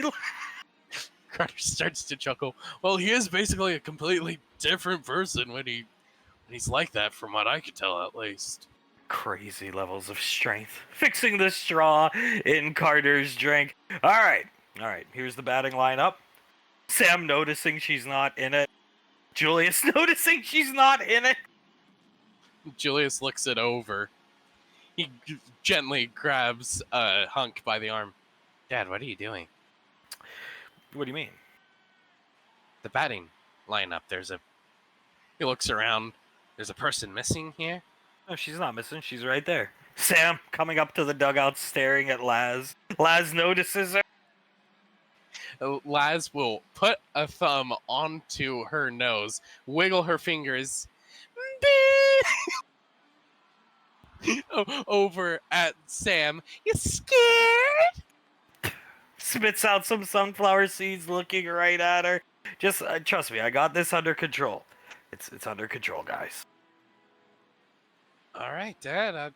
Carter starts to chuckle. Well, he is basically a completely different person when he's like that, from what I could tell, at least. Crazy levels of strength. Fixing the straw in Carter's drink. All right. Here's the batting lineup. Sam noticing she's not in it. Julius noticing she's not in it. Julius looks it over. He gently grabs Hunk by the arm. Dad, what are you doing? What do you mean? The batting lineup. He looks around. There's a person missing here. No, she's not missing. She's right there. Sam coming up to the dugout, staring at Laz. Laz notices her. Laz will put a thumb onto her nose, wiggle her fingers over at Sam. You scared? Spits out some sunflower seeds, looking right at her. Just trust me, I got this under control. It's under control, guys. All right, Dad.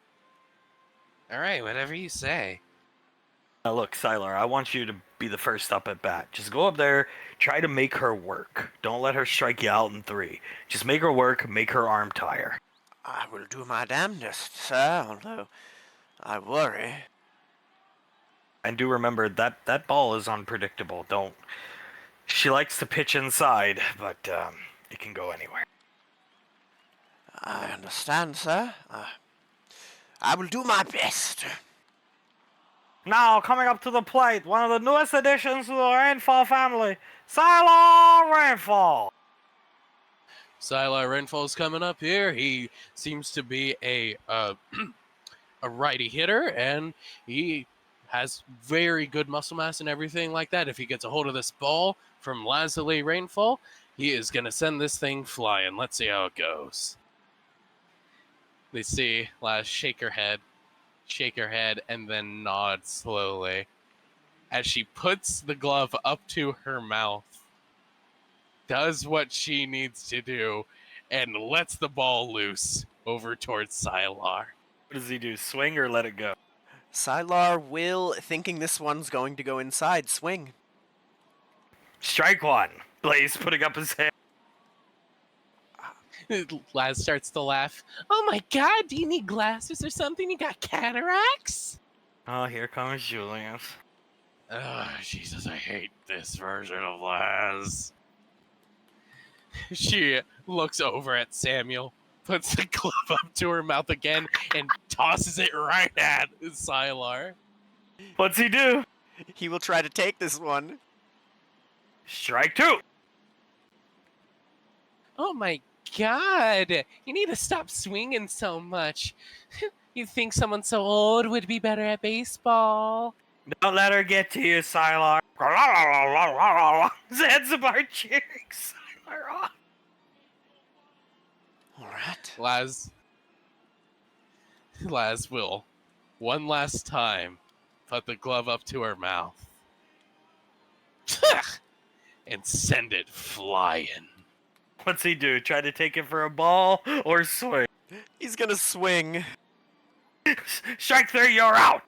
All right, whatever you say. Now look, Sylar, I want you to be the first up at bat. Just go up there, try to make her work. Don't let her strike you out in 3. Just make her work, make her arm tire. I will do my damnedest, sir, although I worry. And do remember that ball is unpredictable. Don't. She likes to pitch inside, but it can go anywhere. I understand, sir. I will do my best. Now, coming up to the plate, one of the newest additions to the Rainfall family, Sylar Rainfall. Sylar Renfall's coming up here. He seems to be a a righty hitter, and he has very good muscle mass and everything like that. If he gets a hold of this ball from Lazuli Rainfall, he is going to send this thing flying. Let's see how it goes. They see Laz shake her head, and then nod slowly as she puts the glove up to her mouth, does what she needs to do, and lets the ball loose over towards Sylar. What does he do, swing or let it go? Sylar will, thinking this one's going to go inside, swing. Strike 1. Blaze putting up his hand. Laz starts to laugh. Oh my god, do you need glasses or something? You got cataracts? Oh, here comes Julius. Oh, Jesus, I hate this version of Laz. She looks over at Samuel, puts the glove up to her mouth again, and tosses it right at Sylar. What's he do? He will try to take this one. Strike 2. Oh my god, you need to stop swinging so much. You think someone so old would be better at baseball? Don't let her get to you, Sylar. Zanzibar cheering Sylar off. All right. Laz will, one last time, put the glove up to her mouth and send it flying. What's he do? Try to take it for a ball or swing? He's gonna swing. Strike 3, you're out.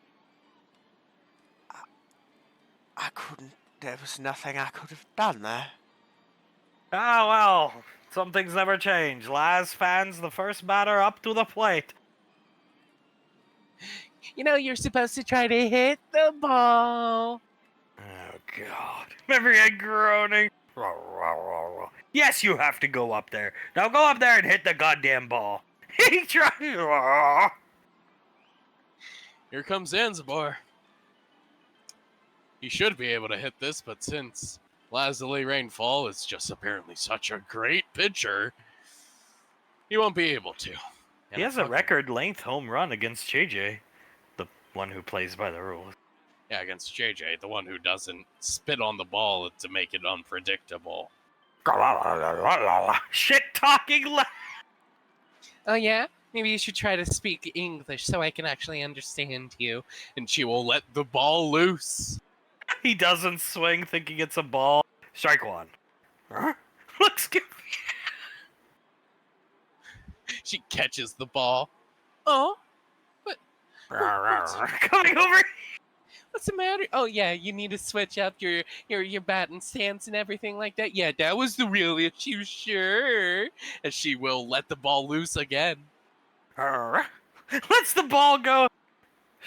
I couldn't. There was nothing I could have done there. Ah, well, some things never change. Laz fans the first batter up to the plate. You know, you're supposed to try to hit the ball. Oh, God. Everyone groaning. Yes, you have to go up there. Now go up there and hit the goddamn ball. He tried. Here comes Zanzibar. He should be able to hit this, but since Lazuli Rainfall is just apparently such a great pitcher, he won't be able to. He has a record length home run against JJ, the one who plays by the rules. Yeah, against JJ, the one who doesn't spit on the ball to make it unpredictable. Shit talking. Oh yeah? Maybe you should try to speak English so I can actually understand you. And she will let the ball loose. He doesn't swing, thinking it's a ball. Strike 1. Huh? Looks good. She catches the ball. Oh? What? Coming over. What's the matter? Oh yeah, you need to switch up your batting stance and everything like that. Yeah, that was the real issue, sure. And she will let the ball loose again. Lets the ball go.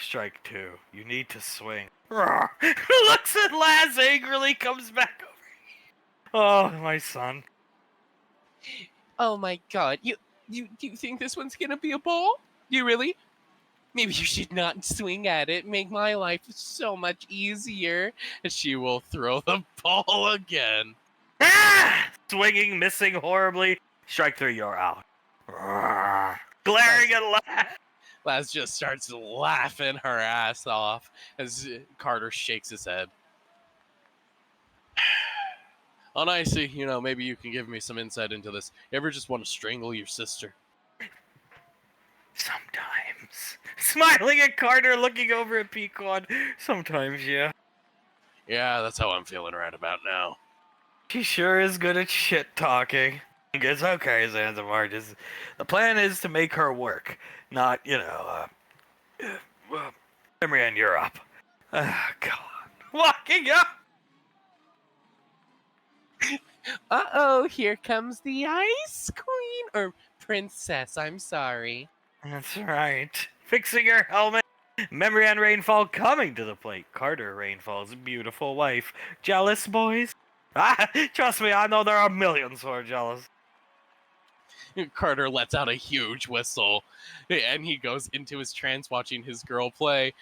Strike 2. You need to swing. Looks at Laz angrily, comes back over. Oh, my son. Oh my god, you think this one's gonna be a ball? You really? Maybe you should not swing at it. Make my life so much easier. And she will throw the ball again. Ah! Swinging, missing horribly. Strike 3, you're out. Glaring at Laz. Laz just starts laughing her ass off as Carter shakes his head. On Icy, you know, maybe you can give me some insight into this. You ever just want to strangle your sister? Sometimes. Smiling at Carter, looking over at Pequod. Sometimes, yeah. Yeah, that's how I'm feeling right about now. She sure is good at shit talking. It's okay, Zanzibar. Just the plan is to make her work, not well, Memory and you're up. God, walking up. Uh-oh, here comes the Ice Queen, or Princess, I'm sorry. That's right. Fixing her helmet. Memory and Rainfall coming to the plate. Carter, Rainfall's beautiful wife. Jealous, boys? Trust me, I know there are millions who are jealous. Carter lets out a huge whistle, and he goes into his trance watching his girl play.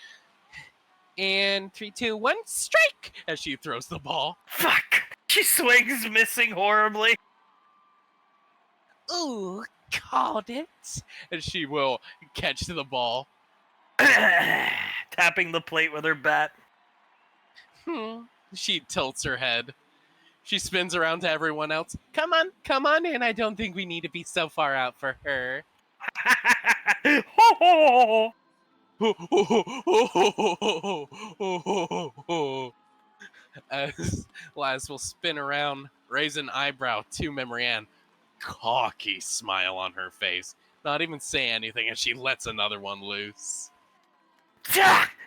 And 3, 2, 1, strike! As she throws the ball. Fuck! She swings, missing horribly. Ooh, called it. And she will catch the ball. Tapping the plate with her bat. She tilts her head. She spins around to everyone else. Come on in. I don't think we need to be so far out for her. As Laz will spin around, raise an eyebrow to Memory Ann. Cocky smile on her face. Not even say anything as she lets another one loose.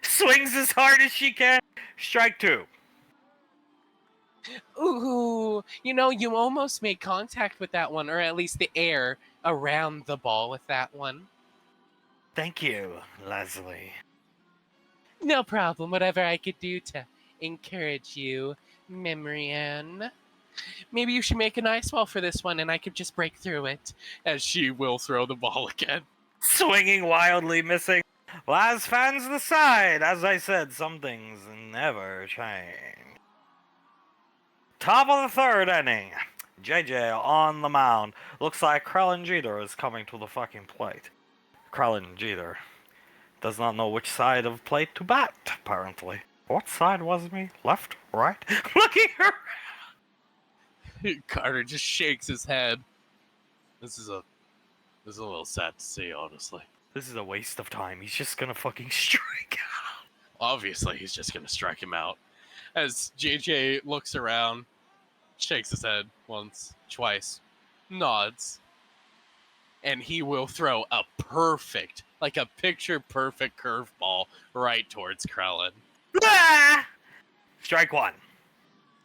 Swings as hard as she can. Strike 2. Ooh, you almost made contact with that one, or at least the air around the ball with that one. Thank you, Leslie. No problem. Whatever I could do to encourage you, Memory Ann. Maybe you should make an ice wall for this one and I could just break through it. As she will throw the ball again. Swinging wildly, missing. Laz fans the side. As I said, some things never change. Top of the 3rd inning. JJ on the mound. Looks like Krellin Jeter is coming to the fucking plate. Krellin Jeter does not know which side of plate to bat, apparently. What side was me? Left? Right? Looking around. Carter just shakes his head. This is a little sad to see, honestly. This is a waste of time. He's just gonna fucking strike out. Obviously, he's just gonna strike him out. As JJ looks around, shakes his head once, twice, nods, and he will throw a perfect, like a picture-perfect curveball right towards Krellin. Ah! Strike 1.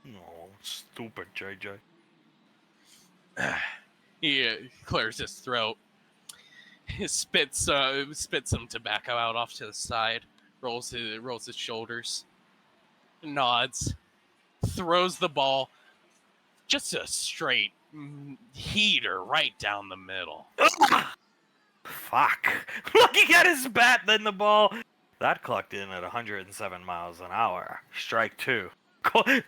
No, stupid JJ. He clears his throat. He spits some tobacco out off to the side. Rolls his shoulders. Nods. Throws the ball. Just a straight heater right down the middle. Fuck. Looking at his bat, then the ball. That clocked in at 107 miles an hour. Strike 2.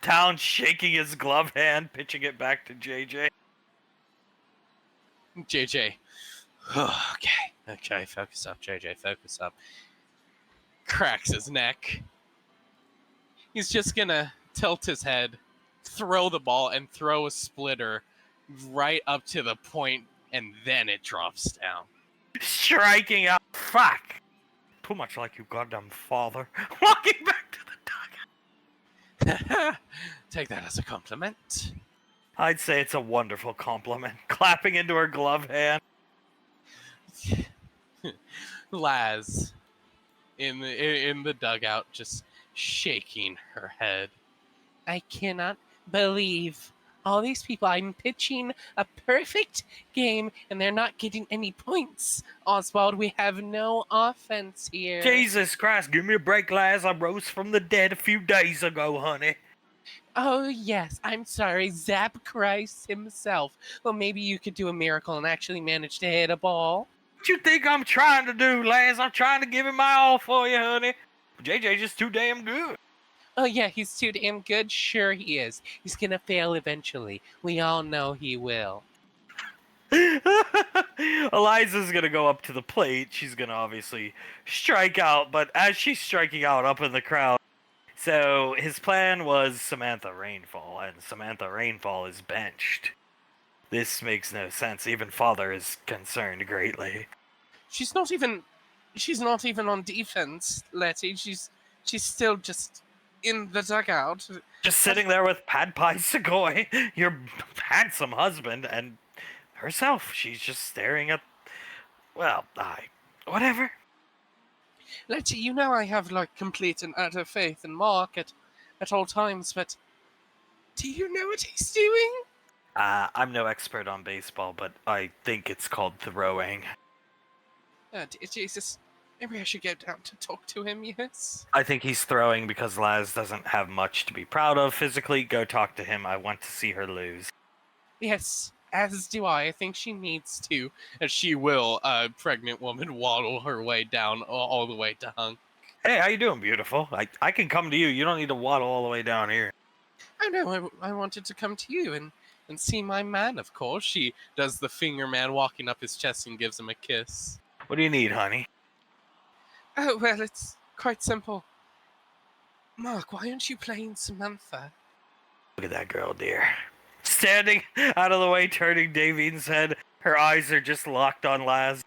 Town shaking his glove hand, pitching it back to JJ. JJ. Okay, focus up, JJ, focus up. Cracks his neck. He's just gonna tilt his head, throw the ball, and throw a splitter right up to the point, and then it drops down. Striking out. Fuck. Too much like you goddamn father. Walking back to the dugout. Take that as a compliment. I'd say it's a wonderful compliment. Clapping into her glove hand. Laz, in the dugout, just shaking her head. I cannot believe all these people. I'm pitching a perfect game, and they're not getting any points. Oswald, we have no offense here. Jesus Christ, give me a break, Laz. I rose from the dead a few days ago, honey. Oh, yes, I'm sorry, Zap Christ himself. Well, maybe you could do a miracle and actually manage to hit a ball. What you think I'm trying to do, Laz? I'm trying to give it my all for you, honey. JJ just too damn good. Oh, yeah, he's too damn good. Sure he is. He's gonna fail eventually. We all know he will. Eliza's gonna go up to the plate. She's gonna obviously strike out, but as she's striking out up in the crowd, so his plan was Samantha Rainfall, and Samantha Rainfall is benched. This makes no sense. Even Father is concerned greatly. She's not even on defense, Letty. She's still just in the dugout. Just sitting there with Pad Pai Segoy, your handsome husband, and herself. She's just staring at, well, whatever. Letty, you know I have, like, complete and utter faith in Mark at all times, but do you know what he's doing? I'm no expert on baseball, but I think it's called throwing. Jesus, maybe I should go down to talk to him, yes? I think he's throwing because Laz doesn't have much to be proud of physically. Go talk to him. I want to see her lose. Yes, as do I. I think she needs to, and she will, pregnant woman, waddle her way down all the way to Hunk. Hey, how you doing, beautiful? I can come to you. You don't need to waddle all the way down here. Oh no, I wanted to come to you and see my man, of course. She does the finger man walking up his chest and gives him a kiss. What do you need, honey? Oh, well, it's quite simple. Mark, why aren't you playing Samantha? Look at that girl, dear. Standing out of the way, turning Davine's head. Her eyes are just locked on Laz.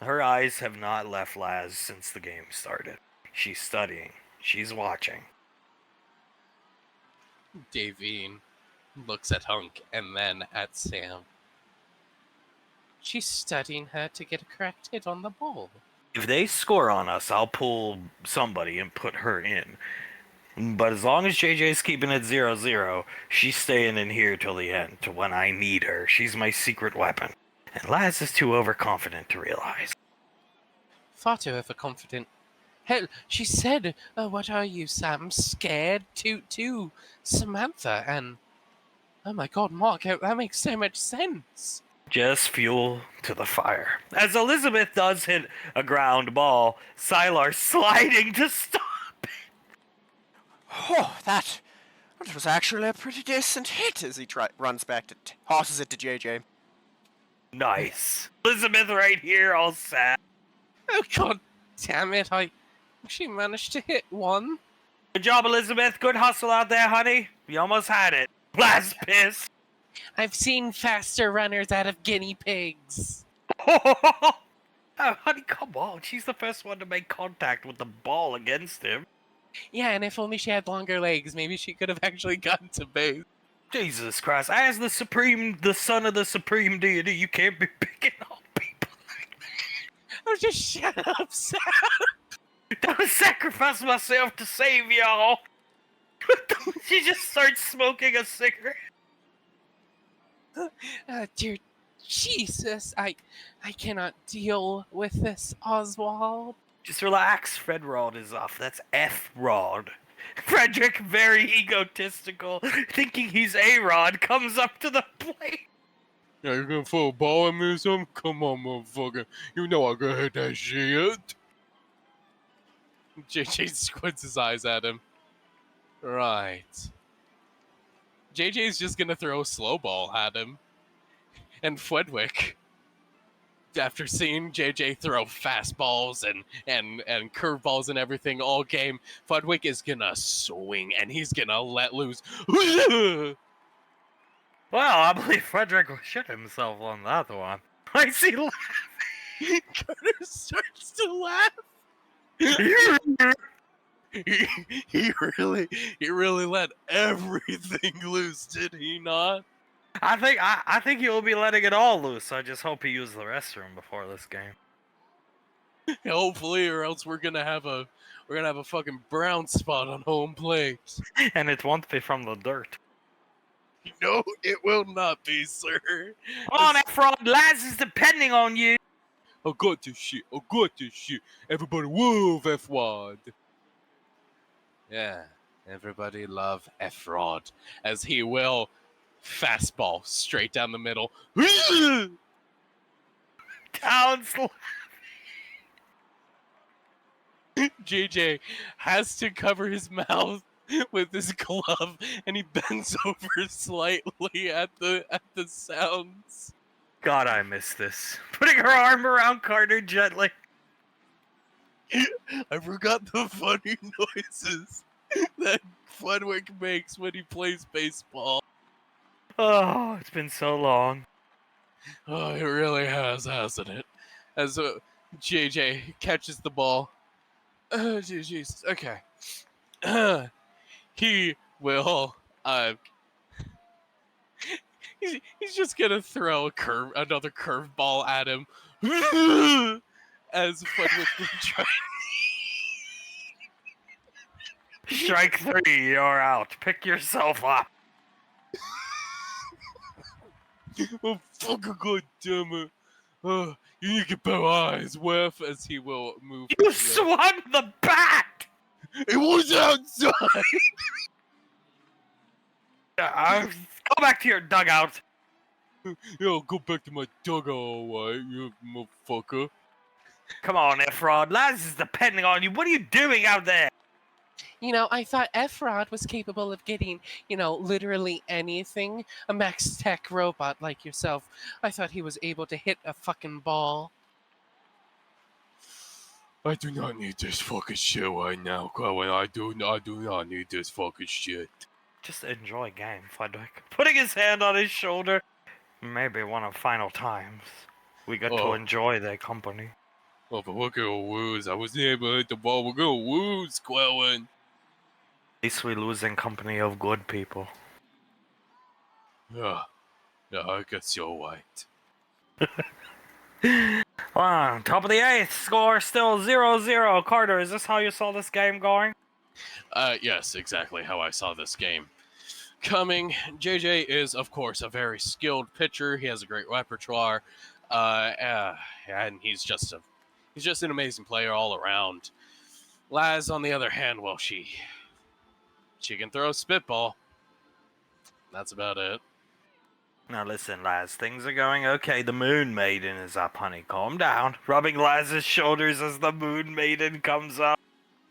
Her eyes have not left Laz since the game started. She's studying. She's watching. Davine looks at Hunk and then at Sam. She's studying her to get a correct hit on the ball. If they score on us, I'll pull somebody and put her in. But as long as JJ's keeping it 0-0, she's staying in here till the end, to when I need her. She's my secret weapon. And Laz is too overconfident to realize. Far too overconfident. Hell, she said, what are you, Sam, scared? To Samantha, and... Oh my god, Mark, that makes so much sense. Just fuel to the fire. As Elizabeth does hit a ground ball, Sylar sliding to stop. Oh, that was actually a pretty decent hit as he runs back to tosses it to JJ. Nice. Elizabeth right here, all sad. Oh god damn it, I actually managed to hit one. Good job, Elizabeth. Good hustle out there, honey. You almost had it. Last piss. I've seen faster runners out of guinea pigs. Oh, honey, come on. She's the first one to make contact with the ball against him. Yeah, and if only she had longer legs, maybe she could have actually gotten to base. Jesus Christ. As the son of the supreme deity, you can't be picking on people like that. Oh, just shut up, Sam. Don't sacrifice myself to save y'all. She just starts smoking a cigarette. Dear Jesus, I cannot deal with this, Oswald. Just relax. Fred Rod is off. That's F Rod. Frederick, very egotistical, thinking he's A-Rod, comes up to the plate. Yeah, you gonna throw a ball at me or something? Come on, motherfucker. You know I gonna hit that shit. JJ squints his eyes at him. Right. JJ's just gonna throw a slow ball at him. And Fredwick, after seeing JJ throw fastballs and curveballs and everything all game, Fudwick is gonna swing and he's gonna let loose. Well, I believe Frederick shit himself on that one. I see laughing. Carter starts to laugh. he really let everything loose, did he not? I think he will be letting it all loose. I just hope he used the restroom before this game. Hopefully, or else we're gonna have a fucking brown spot on home plate. And it won't be from the dirt. No, it will not be, sir. Come on, F-Rod, Laz is depending on you. I got this shit. Everybody love F-Rod. Yeah, everybody love F-Rod, as he will fastball straight down the middle. Towns. JJ has to cover his mouth with his glove, and he bends over slightly at the sounds. God, I miss this. Putting her arm around Carter gently. I forgot the funny noises that Fudwick makes when he plays baseball. Oh, it's been so long. Oh, it really has, hasn't it? As JJ catches the ball. Oh, jeez. Okay. He will he's just gonna throw another curveball at him. As Fudwick tries. Strike 3, you're out. Pick yourself up. Oh, fucking goddammit. You need to get better eyes, Whiff, as he will move. You swung the bat! It was outside! Go back to your dugout. Yeah, I'll go back to my dugout, alright, you motherfucker. Come on, Efrod. Laz is depending on you. What are you doing out there? I thought Efrod was capable of getting, literally anything. A max tech robot like yourself. I thought he was able to hit a fucking ball. I do not need this fucking shit right now, Cohen. I do not need this fucking shit. Just enjoy game, Fudwick. Putting his hand on his shoulder. Maybe one of final times we got to enjoy their company. Oh, but we're gonna lose. I wasn't able to hit the ball. We're gonna lose, Quellen. At least we lose in company of good people. Yeah, I guess you're right. Well, top of the 8th, score still 0-0. Carter, is this how you saw this game going? Yes, exactly how I saw this game coming. JJ is, of course, a very skilled pitcher. He has a great repertoire, and he's just an amazing player all around. Laz, on the other hand, well, she can throw a spitball. That's about it. Now listen, Laz, things are going okay. The Moon Maiden is up, honey. Calm down. Rubbing Laz's shoulders as the Moon Maiden comes up.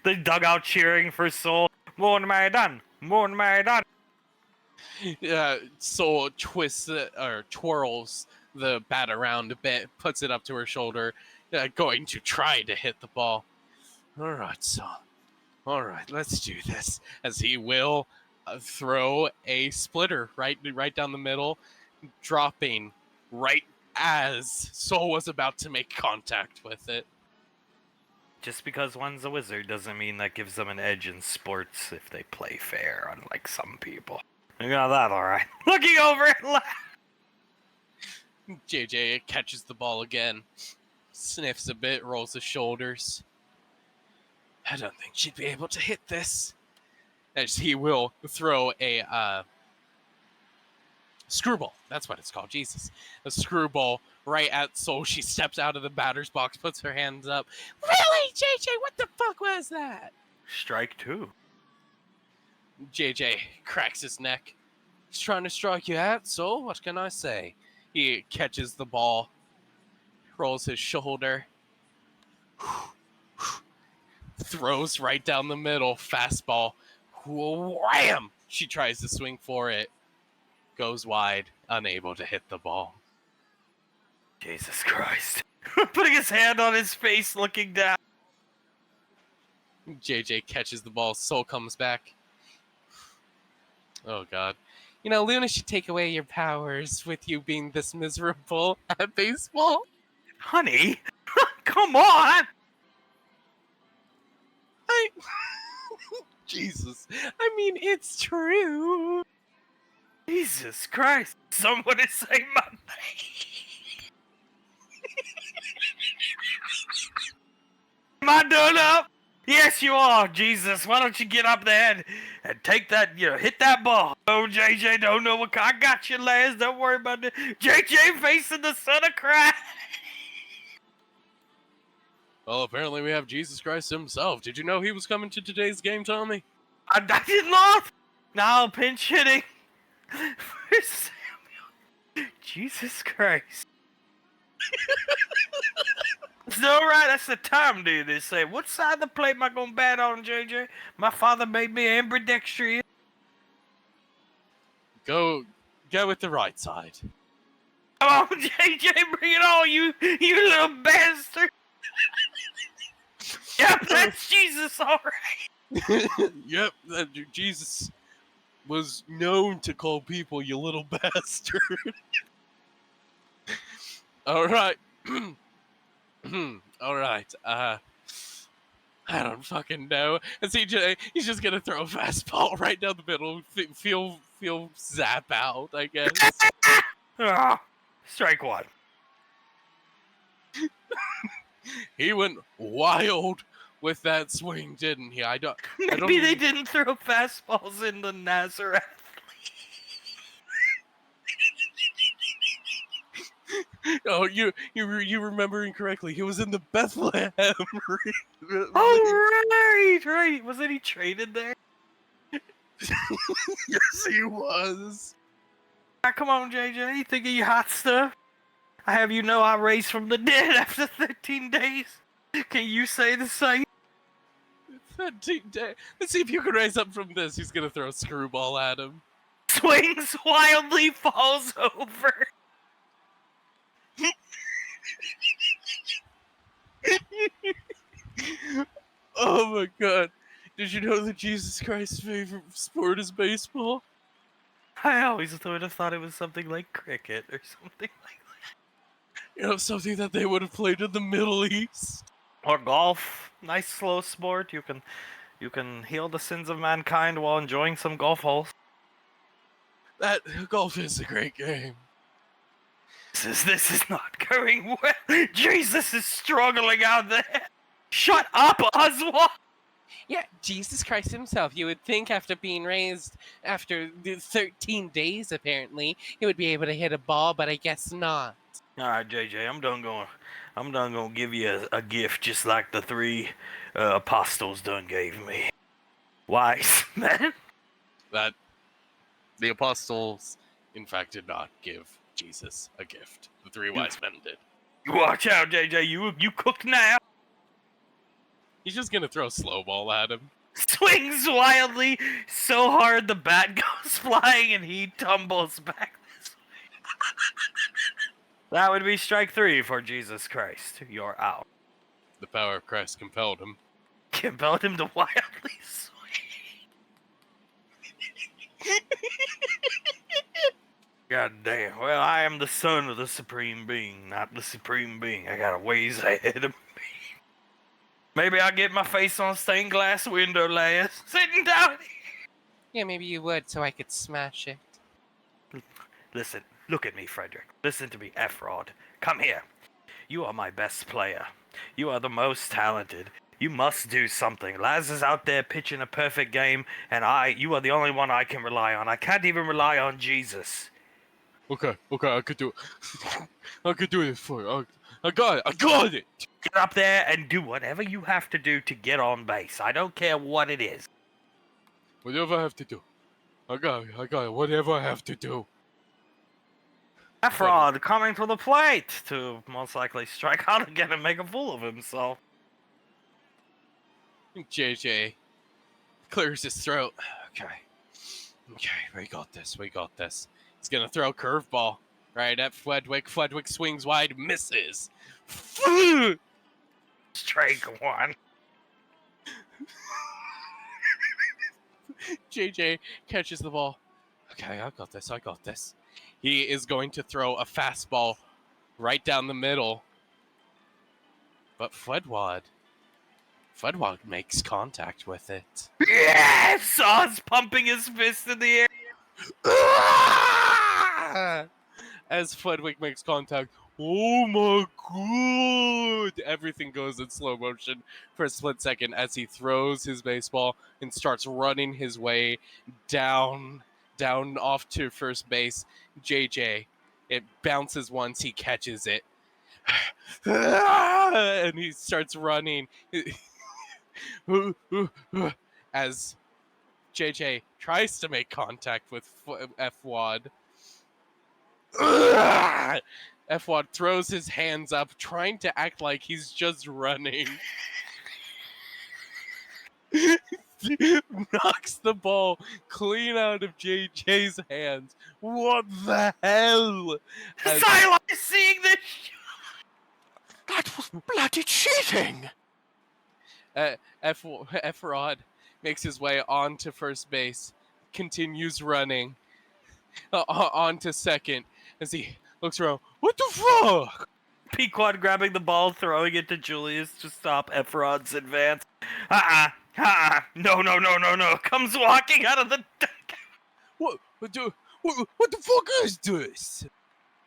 The dugout cheering for Soul. Moon Maiden! Moon Maiden! Soul twists or twirls the bat around a bit, puts it up to her shoulder, going to try to hit the ball. All right, Soul. All right, let's do this. As he will throw a splitter right down the middle, dropping right as Soul was about to make contact with it. Just because one's a wizard doesn't mean that gives them an edge in sports if they play fair, unlike some people. You got that all right. Looking over at Laz. JJ catches the ball again, sniffs a bit, rolls his shoulders. I don't think she'd be able to hit this. As he will throw a screwball. That's what it's called. Jesus. A screwball right at Soul. She steps out of the batter's box, puts her hands up. Really, JJ? What the fuck was that? Strike 2. JJ cracks his neck. He's trying to strike you out, Soul. What can I say? He catches the ball, rolls his shoulder, throws right down the middle, fastball. Wham! She tries to swing for it, goes wide, unable to hit the ball. Jesus Christ. Putting his hand on his face, looking down. JJ catches the ball, Soul comes back. Oh, God. Luna should take away your powers with you being this miserable at baseball. Honey, come on! Jesus. I mean, it's true. Jesus Christ. Someone is saying my name. Am I done up? Yes, you are, Jesus. Why don't you get up there and take that, hit that ball. Oh, JJ, don't know what I got you, Laz. Don't worry about it. JJ facing the son of Christ. Well, apparently we have Jesus Christ himself. Did you know he was coming to today's game, Tommy? I did not. Now pinch hitting for Samuel. Jesus Christ. It's all right. That's the time, dude. They say, what side of the plate am I going to bat on, JJ? My father made me ambidextrous. Go with the right side. Come on, JJ, bring it on, you little bastard. Yep, that's Jesus, all right. Yep, Jesus was known to call people you little bastard. All right. All right. I don't fucking know. And CJ, he's just gonna throw a fastball right down the middle. Feel feel zap out, I guess. Strike one. He went wild with that swing, didn't he? I don't Maybe they didn't throw fastballs in the Nazareth. Oh, you remember incorrectly. He was in the Bethlehem. Oh, right. Wasn't he traded there? Yes, he was. Come on, JJ. You think of your hot stuff? I have you know I raised from the dead after 13 days. Can you say the same? 13 days. Let's see if you can raise up from this. He's gonna throw a screwball at him. Swings wildly, falls over. Oh my god. Did you know that Jesus Christ's favorite sport is baseball? I always would have thought it was something like cricket or something like that. You know, something that they would have played in the Middle East. Or golf. Nice slow sport. You can heal the sins of mankind while enjoying some golf holes. That golf is a great game. This is not going well. Jesus is struggling out there. Shut up, Oswald. Yeah, Jesus Christ himself. You would think after being raised after the 13 days, apparently, he would be able to hit a ball, but I guess not. All right, JJ, I'm done going give you a gift just like the three apostles done gave me. Wise men. That the apostles, in fact, did not give Jesus a gift. The three wise men did. You watch out, JJ. You cooked now. He's just gonna throw a slow ball at him. Swings wildly so hard the bat goes flying and he tumbles back this way. That would be strike three for Jesus Christ. You're out. The power of Christ compelled him. Compelled him to wildly swing. God damn. Well, I am the son of the Supreme Being, not the Supreme Being. I got a ways ahead of me. Maybe I'll get my face on stained glass window layers. Sitting down here. Yeah, maybe you would, so I could smash it. Listen, look at me, Frederick. Listen to me, F-Rod. Come here. You are my best player. You are the most talented. You must do something. Laz is out there pitching a perfect game, and you are the only one I can rely on. I can't even rely on Jesus. Okay, I could do it. I could do it for you. I got it! Get up there and do whatever you have to do to get on base. I don't care what it is. Whatever I have to do. I got it. Whatever I have to do. F-Rod coming to the plate to most likely strike out again and make a fool of himself. JJ clears his throat. Okay, we got this. He's gonna throw a curveball right at Fledwick. Fledwick swings wide, misses. Strike one. JJ catches the ball. Okay, I got this. He is going to throw a fastball right down the middle. But Fledward makes contact with it. Yes! Saw's pumping his fist in the air. As Fledwick makes contact, oh my god! Everything goes in slow motion for a split second as he throws his baseball and starts running his way down off to first base. JJ, it bounces once, he catches it. And he starts running as JJ tries to make contact with F-Wad. F-Wad throws his hands up, trying to act like he's just running. Knocks the ball clean out of JJ's hands. What the hell? Silas is seeing this. That was bloody cheating! F-Rod makes his way on to first base, continues running on to second as he looks around. What the fuck? Pequod grabbing the ball, throwing it to Julius to stop Efrod's advance. No. Comes walking out of the dugout. What the fuck is this?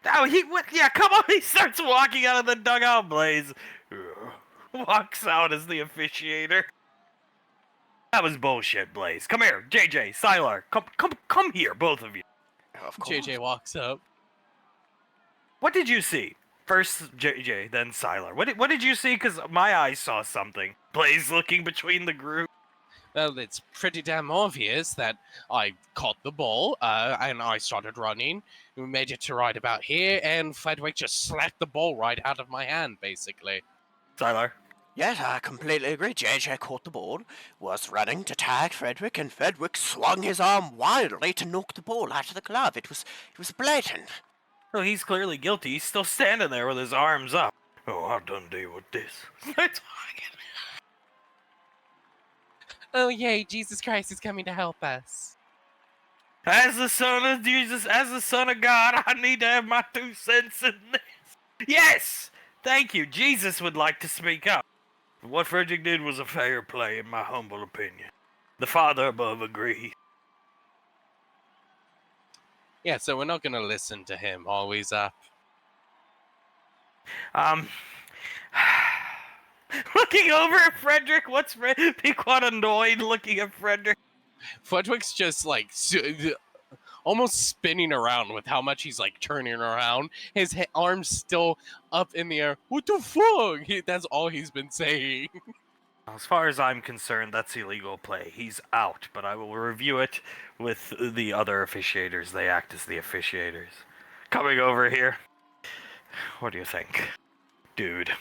Oh, yeah, come on. He starts walking out of the dugout. Blaze walks out as the officiator. That was bullshit, Blaze. Come here, JJ, Sylar. Come here, both of you. Of course. JJ walks up. What did you see? First JJ, then Sylar. What did you see? Because my eyes saw something. Blaze looking between the group. Well, it's pretty damn obvious that I caught the ball, and I started running. We made it to right about here, and Frederick just slapped the ball right out of my hand, basically. Sylar. Yes, I completely agree. JJ caught the ball, was running to tag Frederick, and Frederick swung his arm wildly to knock the ball out of the glove. It was blatant. Well, he's clearly guilty. He's still standing there with his arms up. Oh, I've done deal with this. Oh, yay, Jesus Christ is coming to help us. As the son of Jesus, as the son of God, I need to have my 2 cents in this. Yes! Thank you. Jesus would like to speak up. What Frederick did was a fair play, in my humble opinion. The Father above agrees. Yeah, so we're not gonna listen to him always up. Looking over at Frederick, be quite annoyed looking at Frederick. Frederick's just like almost spinning around with how much he's like turning around. His arms still up in the air. What the fuck? That's all he's been saying. As far as I'm concerned, that's illegal play. He's out, but I will review it with the other officiators. They act as the officiators. Coming over here. What do you think? Dude.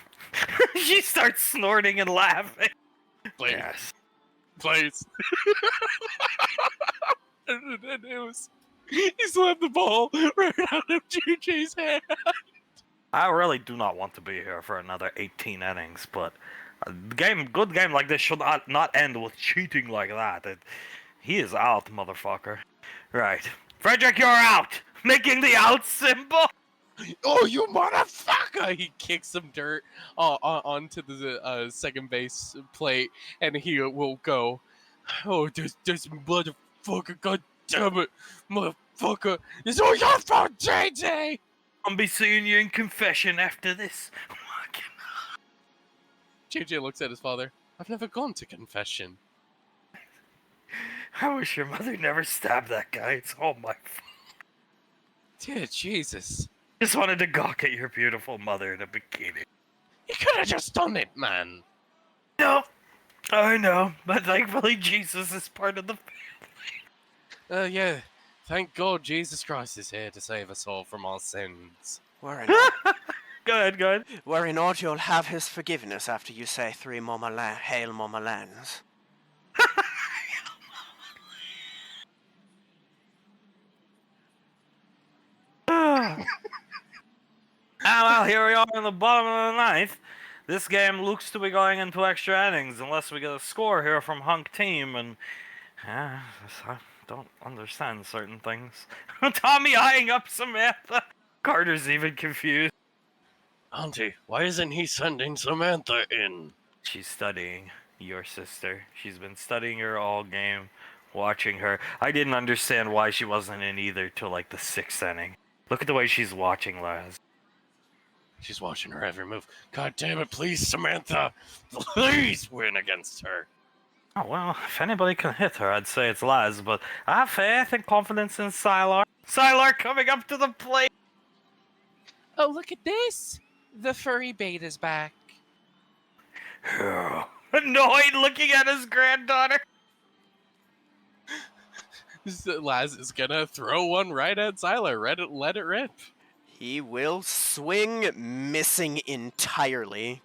She starts snorting and laughing. Please. Yes. Please. And he slapped the ball right out of JJ's hand. I really do not want to be here for another 18 innings, but a good game like this should not end with cheating like that. He is out, motherfucker. Right. Frederick, you're out! Making the out symbol! Oh, you motherfucker! He kicks some dirt onto the second base plate, and he will go, oh, this motherfucker, god damn it, motherfucker, it's all your fault, JJ! I'll be seeing you in confession after this. JJ looks at his father. I've never gone to confession. I wish your mother never stabbed that guy. It's all my fault. Dear Jesus. Just wanted to gawk at your beautiful mother in a bikini. You could have just done it, man. No, I know, but thankfully Jesus is part of the family. Yeah. Thank God Jesus Christ is here to save us all from our sins. Worry not. Go ahead. Worry not, you'll have his forgiveness after you say 3 Hail Mama Lands. Well, here we are in the bottom of the 9th. This game looks to be going into extra innings unless we get a score here from Hunk Team, and I don't understand certain things. Tommy eyeing up Samantha. Carter's even confused. Auntie, why isn't he sending Samantha in? She's studying your sister. She's been studying her all game, watching her. I didn't understand why she wasn't in either till like the 6th inning. Look at the way she's watching Laz. She's watching her every move. God damn it, please, Samantha. Please win against her. Oh, well, if anybody can hit her, I'd say it's Laz, but I have faith and confidence in Sylar. Sylar coming up to the plate. Oh, look at this. The furry beta's back. Annoyed looking at his granddaughter. Laz is gonna throw one right at Sylar. Let it rip. He will swing, missing entirely.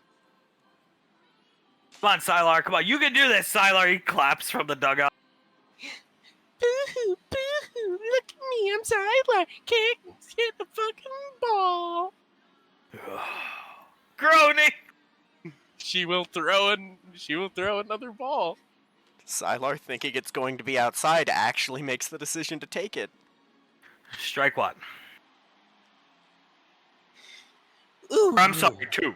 Come on, Sylar, come on. You can do this, Sylar. He claps from the dugout. Boo-hoo, boo-hoo. Look at me, I'm Sylar. Can't hit the fucking ball. Groaning. She will throw another ball. Sylar, thinking it's going to be outside, actually makes the decision to take it. Strike one. Ooh. I'm sorry, 2.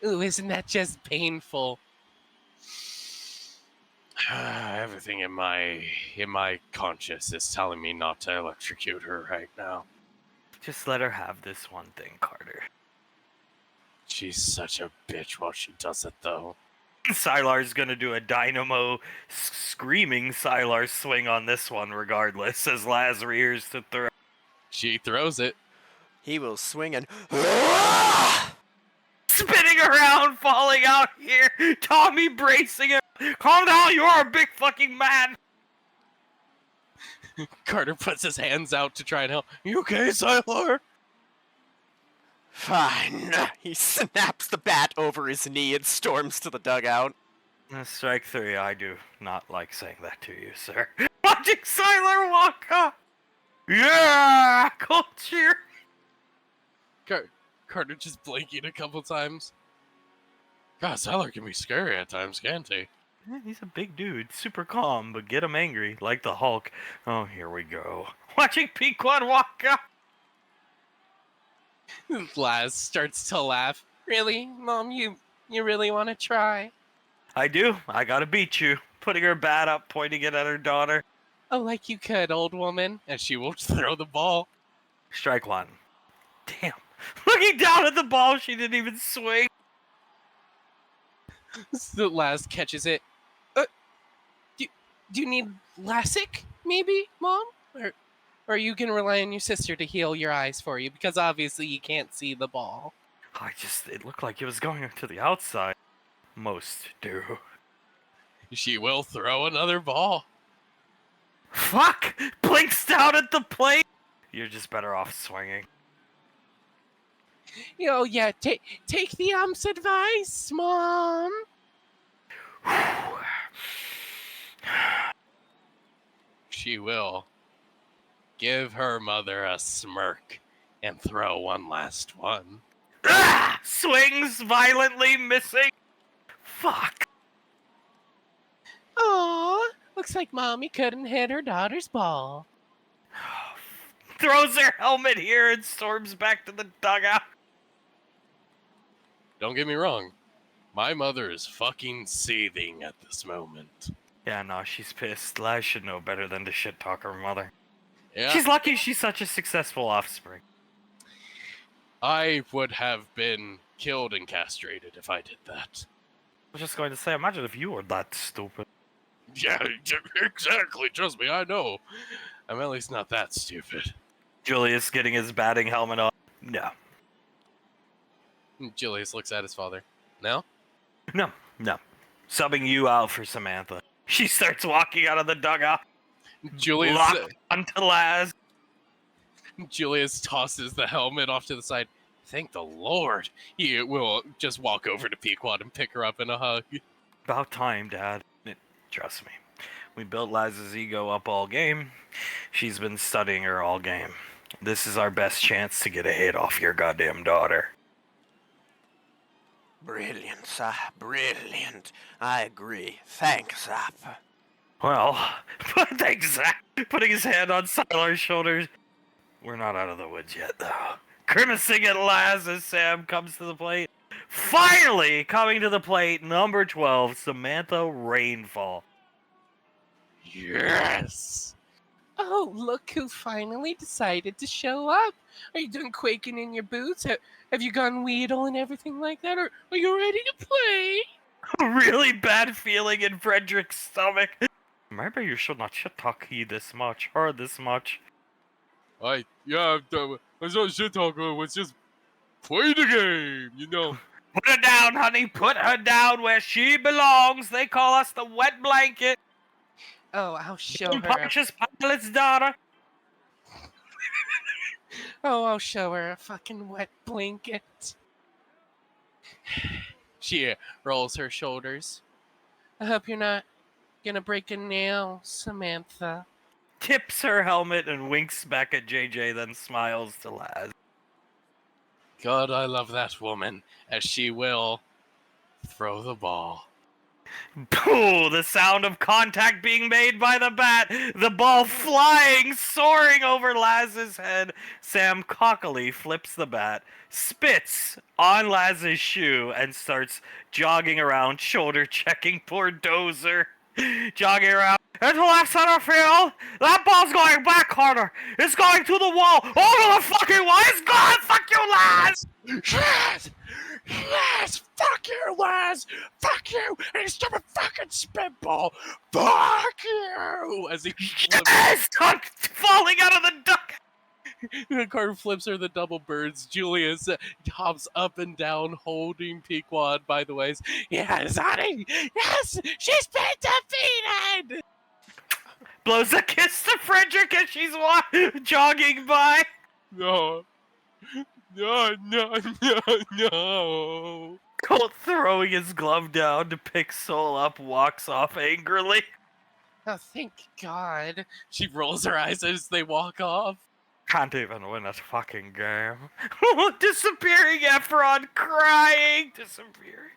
Ooh, isn't that just painful? Everything in my conscience is telling me not to electrocute her right now. Just let her have this one thing, Carter. She's such a bitch while she does it, though. Sylar's gonna do a dynamo screaming Sylar swing on this one regardless, as Laz rears to throw. She throws it. He will swing and Spinning around, falling out here. Tommy bracing him. Calm down, you are a big fucking man. Carter puts his hands out to try and help. You okay, Sylar? Fine. He snaps the bat over his knee and storms to the dugout. Strike three, I do not like saying that to you, sir. Watching Sylar walk up. Yeah, cool cheer. Carter just blinking a couple times. God, Sylar can be scary at times, can't he? He's a big dude, super calm, but get him angry, like the Hulk. Oh, here we go. Watching Pequod walk up. Laz starts to laugh. Really, Mom? You really want to try? I do. I gotta beat you. Putting her bat up, pointing it at her daughter. Oh, like you could, old woman. And she will throw the ball. Strike one. Damn. Looking down at the ball, she didn't even swing. The Laz catches it. Do you need LASIK, maybe, Mom? Or are you gonna rely on your sister to heal your eyes for you? Because obviously you can't see the ball. It looked like it was going to the outside. Most do. She will throw another ball. Fuck! Blinks down at the plate! You're just better off swinging. Yeah, take the advice, Mom. She will give her mother a smirk and throw one last one. Ah! Swings violently, missing. Fuck. Aw, looks like Mommy couldn't hit her daughter's ball. Throws her helmet here and storms back to the dugout. Don't get me wrong. My mother is fucking seething at this moment. Yeah, no, she's pissed. Laz should know better than to shit talk her mother. Yeah, She's lucky she's such a successful offspring. I would have been killed and castrated if I did that. I was just going to say, imagine if you were that stupid. Yeah, exactly. Trust me, I know. I'm at least not that stupid. Julius getting his batting helmet on. No. Julius looks at his father. No? No. Subbing you out for Samantha. She starts walking out of the dugout. Julius Locked onto Laz. Julius tosses the helmet off to the side. Thank the Lord. He will just walk over to Pequod and pick her up in a hug. About time, Dad. Trust me. We built Laz's ego up all game. She's been studying her all game. This is our best chance to get a hit off your goddamn daughter. Brilliant, sir. Brilliant. I agree. Thanks, Zap. Well, thanks, Zach. Putting his hand on Sylar's shoulders. We're not out of the woods yet, though. Grimacing at Laz as Sam comes to the plate. Finally coming to the plate, number 12, Samantha Rainfall. Yes! Oh, look who finally decided to show up. Are you done quaking in your boots? Have you gone Weedle and everything like that? Or are you ready to play? A really bad feeling in Frederick's stomach. Maybe you should not shit talk this much, or this much. I was not shit talking. It was just play the game, you know. Put her down, honey. Put her down where she belongs. They call us the wet blanket. Oh, I'll show her. Punches Pilot's daughter. Oh, I'll show her a fucking wet blanket. She rolls her shoulders. I hope you're not gonna break a nail, Samantha. Tips her helmet and winks back at JJ, then smiles to Laz. God, I love that woman, as she will throw the ball. Ooh, the sound of contact being made by the bat. The ball flying, soaring over Laz's head. Sam cockily flips the bat, spits on Laz's shoe, and starts jogging around, shoulder checking poor Dozer. Jogging around. Into left center field. That ball's going back corner. It's going to the wall. Over the fucking wall. It's gone. Fuck you, lads. Yes! Yes! Fuck you, Laz! Fuck you! And he's stupid fucking spitball! Fuck you! As he flips, Yes! I'm falling out of the duck. the car flips her the double birds. Julius hops up and down, holding Pequod by the waist. Yes, honey! Yes! She's been defeated! Blows a kiss to Frederick as she's jogging by. No. No, no, no, no. Colt, throwing his glove down to pick Soul up, walks off angrily. Oh, thank God. She rolls her eyes as they walk off. Can't even win a fucking game. Disappearing Efron, crying, disappearing.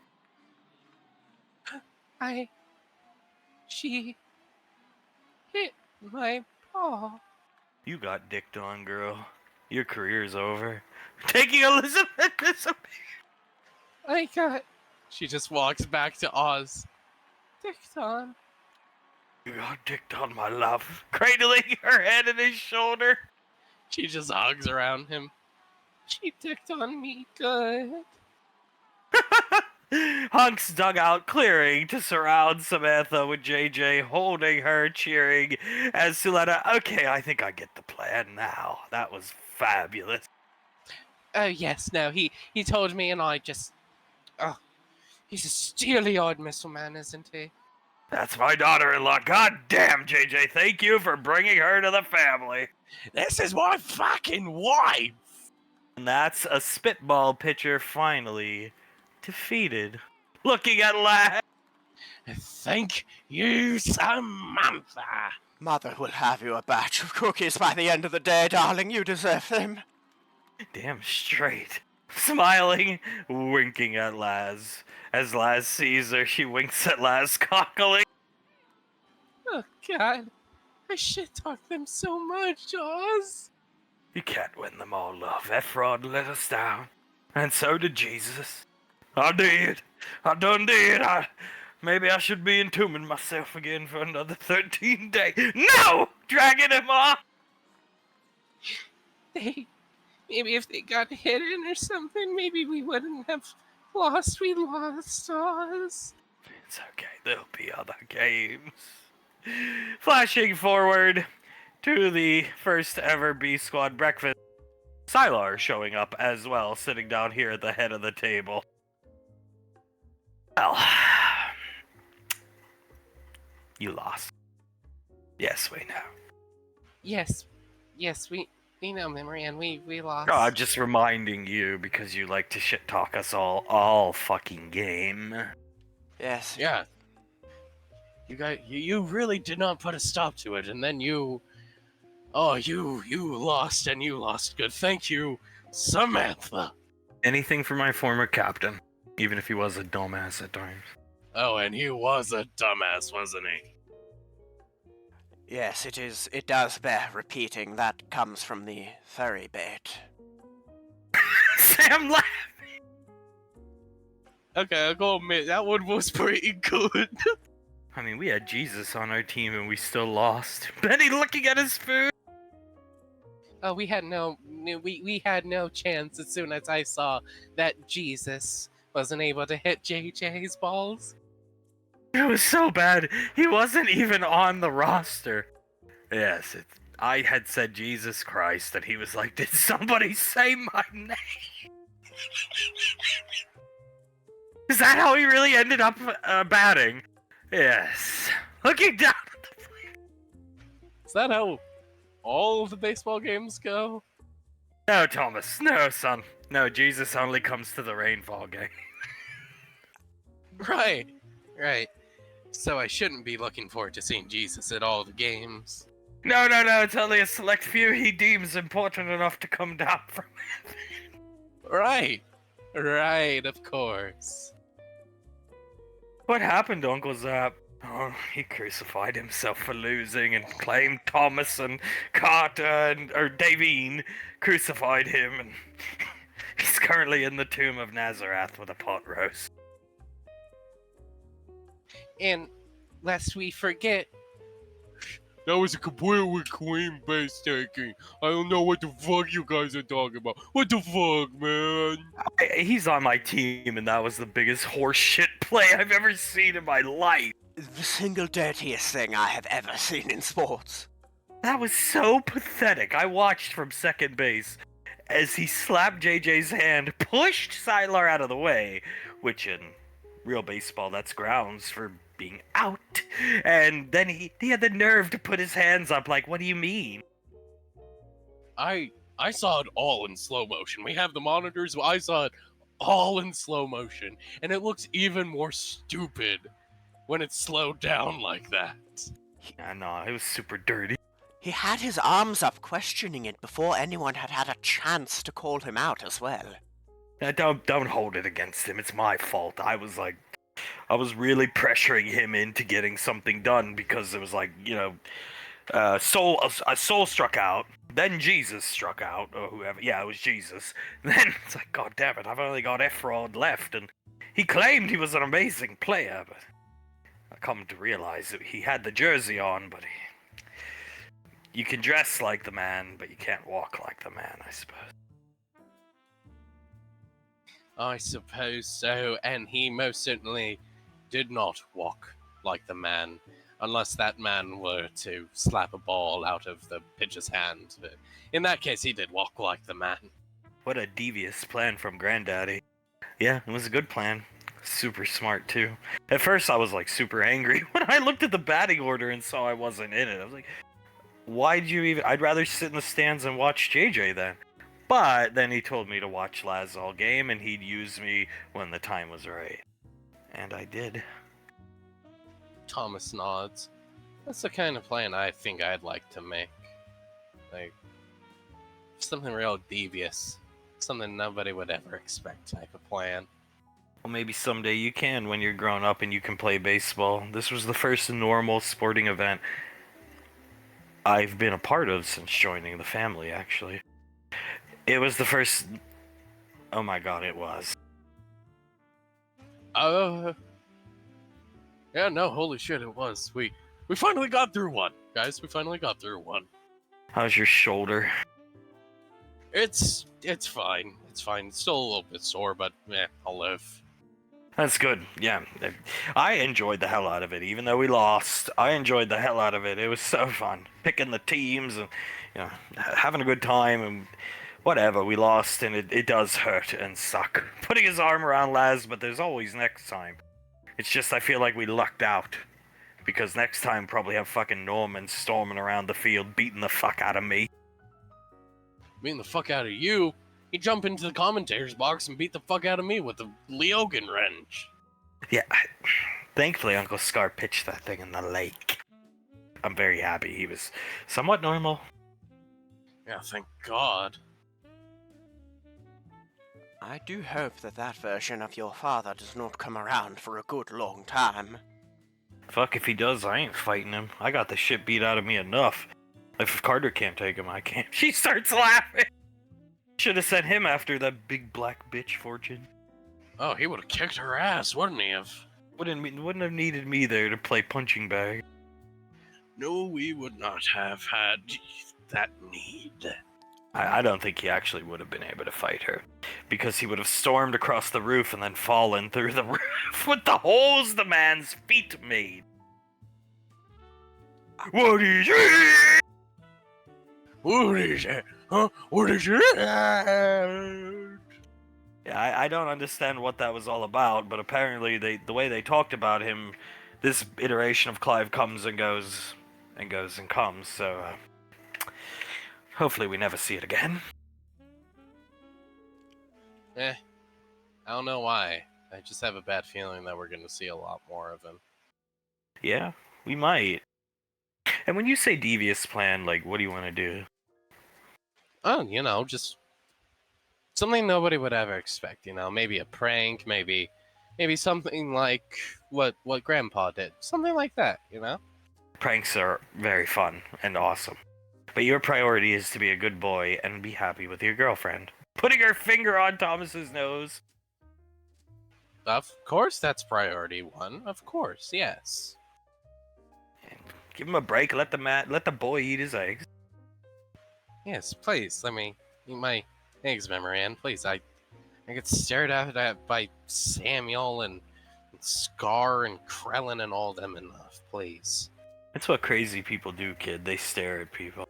She hit my paw. You got dicked on, girl. Your career's over. Taking Elizabeth disappear. She just walks back to Oz. Dicked on. You got dicked on, my love. Cradling her head in his shoulder. She just hugs around him. She dicked on me good. Hunk's dugout clearing to surround Samantha with JJ holding her, cheering as Suletta. Okay, I think I get the plan now. That was fabulous. Oh, yes, no, he told me and I just... Oh, he's a steely-eyed missile man, isn't he? That's my daughter-in-law. God damn, JJ, thank you for bringing her to the family. This is my fucking wife! And that's a spitball pitcher finally defeated. Looking at Lad. Thank you, Samantha. Mother will have you a batch of cookies by the end of the day, darling. You deserve them. Damn straight. Smiling, winking at Laz. As Laz sees her, she winks at Laz, cockling. Oh, God. I shit-talk them so much, Oz. You can't win them all, love. Efrod let us down. And so did Jesus. I did. I done did. Maybe I should be entombing myself again for another 13 days. No! Dragging him off! Maybe if they got hidden or something, maybe we wouldn't have lost. We lost Oz. It's okay. There'll be other games. Flashing forward to the first ever B Squad breakfast. Sylar showing up as well, sitting down here at the head of the table. Well, you lost. Yes, we know. Yes, we know, Memory, and we lost. Oh, I'm just reminding you because you like to shit talk us all fucking game. Yes. Yeah. You really did not put a stop to it, and then you lost, and you lost good. Thank you, Samantha. Anything for my former captain, even if he was a dumbass at times. Oh, and he was a dumbass, wasn't he? Yes, it does bear repeating. That comes from the ferry bait. Sam laughed. Okay, I'll go admit, that one was pretty good. I mean, we had Jesus on our team and we still lost. Benny looking at his food. Oh, we had no chance as soon as I saw that Jesus wasn't able to hit JJ's balls. It was so bad. He wasn't even on the roster. Yes, I had said Jesus Christ, and he was like, "Did somebody say my name?" Is that how he really ended up batting? Yes. Looking down at the plate. Is that how all of the baseball games go? No, Thomas. No, son. No, Jesus only comes to the rainfall game. Right. So I shouldn't be looking forward to seeing Jesus at all the games. No. It's only a select few he deems important enough to come down from heaven. Right, of course. What happened, Uncle Zap? Oh, he crucified himself for losing and claimed Thomas and Carter or Davine crucified him, and he's currently in the tomb of Nazareth with a pot roast. And lest we forget. That was a completely clean base taking. I don't know what the fuck you guys are talking about. What the fuck, man? He's on my team, and that was the biggest horseshit play I've ever seen in my life. The single dirtiest thing I have ever seen in sports. That was so pathetic. I watched from second base as he slapped JJ's hand, pushed Siler out of the way, which in real baseball, that's grounds for being out. And then he had the nerve to put his hands up like, what do you mean? I saw it all in slow motion. We have the monitors, but I saw it all in slow motion, and it looks even more stupid when it's slowed down like that. Yeah, no, it was super dirty. He had his arms up questioning it before anyone had had a chance to call him out as well. Don't hold it against him. It's my fault. I was really pressuring him into getting something done because it was like, a soul struck out. Then Jesus struck out, or whoever. Yeah, it was Jesus. Then it's like, God damn it, I've only got Efrod left, and he claimed he was an amazing player, but I come to realize that he had the jersey on, but you can dress like the man, but you can't walk like the man, I suppose. I suppose so, and he most certainly did not walk like the man, unless that man were to slap a ball out of the pitcher's hand. But in that case, he did walk like the man. What a devious plan from Granddaddy. Yeah, it was a good plan. Super smart, too. At first, I was, super angry when I looked at the batting order and saw I wasn't in it. I was like, why'd you even... I'd rather sit in the stands and watch JJ then. But then he told me to watch Laz all game, and he'd use me when the time was right. And I did. Thomas nods. That's the kind of plan I think I'd like to make. Like, something real devious. Something nobody would ever expect type of plan. Well, maybe someday you can when you're grown up and you can play baseball. This was the first normal sporting event I've been a part of since joining the family, actually. It was the first... Oh my god, it was. Yeah, no, holy shit, it was. We finally got through one, guys. We finally got through one. How's your shoulder? It's fine. It's fine. It's still a little bit sore, but I'll live. That's good, yeah. I enjoyed the hell out of it, even though we lost. I enjoyed the hell out of it. It was so fun. Picking the teams and, having a good time and whatever. We lost and it does hurt and suck. Putting his arm around Laz, but there's always next time. It's just I feel like we lucked out. Because next time probably have fucking Norman storming around the field beating the fuck out of me. Beating the fuck out of you? He jumped into the commentator's box and beat the fuck out of me with the Leogan wrench. Yeah, thankfully Uncle Scar pitched that thing in the lake. I'm very happy he was somewhat normal. Yeah, thank God. I do hope that version of your father does not come around for a good long time. Fuck, if he does, I ain't fighting him. I got the shit beat out of me enough. If Carter can't take him, I can't. She starts laughing. Should have sent him after that big black bitch Fortune. Oh, he would have kicked her ass, wouldn't he have? Wouldn't have needed me there to play punching bag. No, we would not have had that need. I don't think he actually would have been able to fight her. Because he would have stormed across the roof and then fallen through the roof with the holes the man's feet made. What is it? What is it? Huh? What is it? Yeah, I don't understand what that was all about, but apparently the way they talked about him, this iteration of Clive comes and goes and goes and comes, so hopefully we never see it again. I don't know why. I just have a bad feeling that we're going to see a lot more of him. Yeah, we might. And when you say devious plan, what do you want to do? Oh, just something nobody would ever expect, maybe a prank, maybe something like what Grandpa did. Something like that, Pranks are very fun and awesome. But your priority is to be a good boy and be happy with your girlfriend. Putting her finger on Thomas's nose. Of course that's priority one. Of course, yes. Give him a break. Let the boy eat his eggs. Yes, please, let me eat my eggs, Memoran. Please, I get stared at by Samuel and Scar and Krellin and all them enough, please. That's what crazy people do, kid. They stare at people.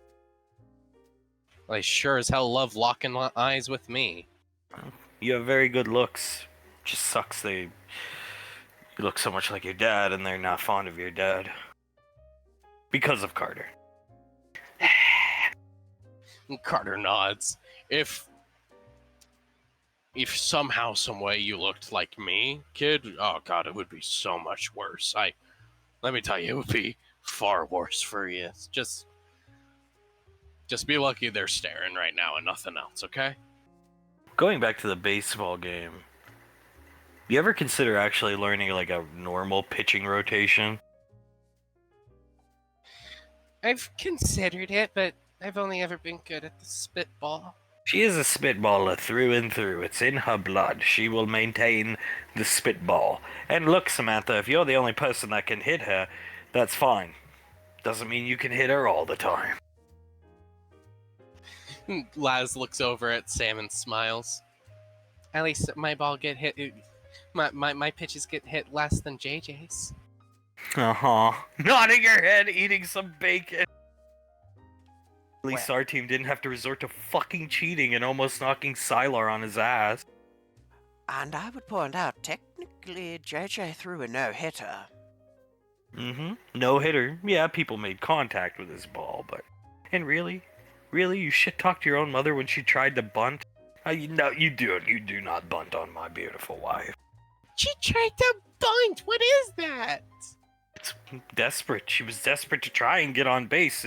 They sure as hell love locking eyes with me. You have very good looks. Just sucks you look so much like your dad, and they're not fond of your dad. Because of Carter. Carter nods. If somehow, some way you looked like me, kid, oh god, it would be so much worse. Let me tell you, it would be far worse for you. Just be lucky they're staring right now and nothing else, okay? Going back to the baseball game, you ever consider actually learning like a normal pitching rotation? I've considered it, but I've only ever been good at the spitball. She is a spitballer through and through. It's in her blood. She will maintain the spitball. And look, Samantha, if you're the only person that can hit her, that's fine. Doesn't mean you can hit her all the time. Laz looks over at Sam and smiles. At least my ball get hit. My pitches get hit less than JJ's. Nodding her head, eating some bacon. At least our team didn't have to resort to fucking cheating and almost knocking Sylar on his ass. And I would point out, technically, JJ threw a no-hitter. No hitter. Yeah, people made contact with his ball, but... And really? Really? You shit-talked your own mother when she tried to bunt? No, you do not bunt on my beautiful wife. She tried to bunt! What is that? It's desperate. She was desperate to try and get on base.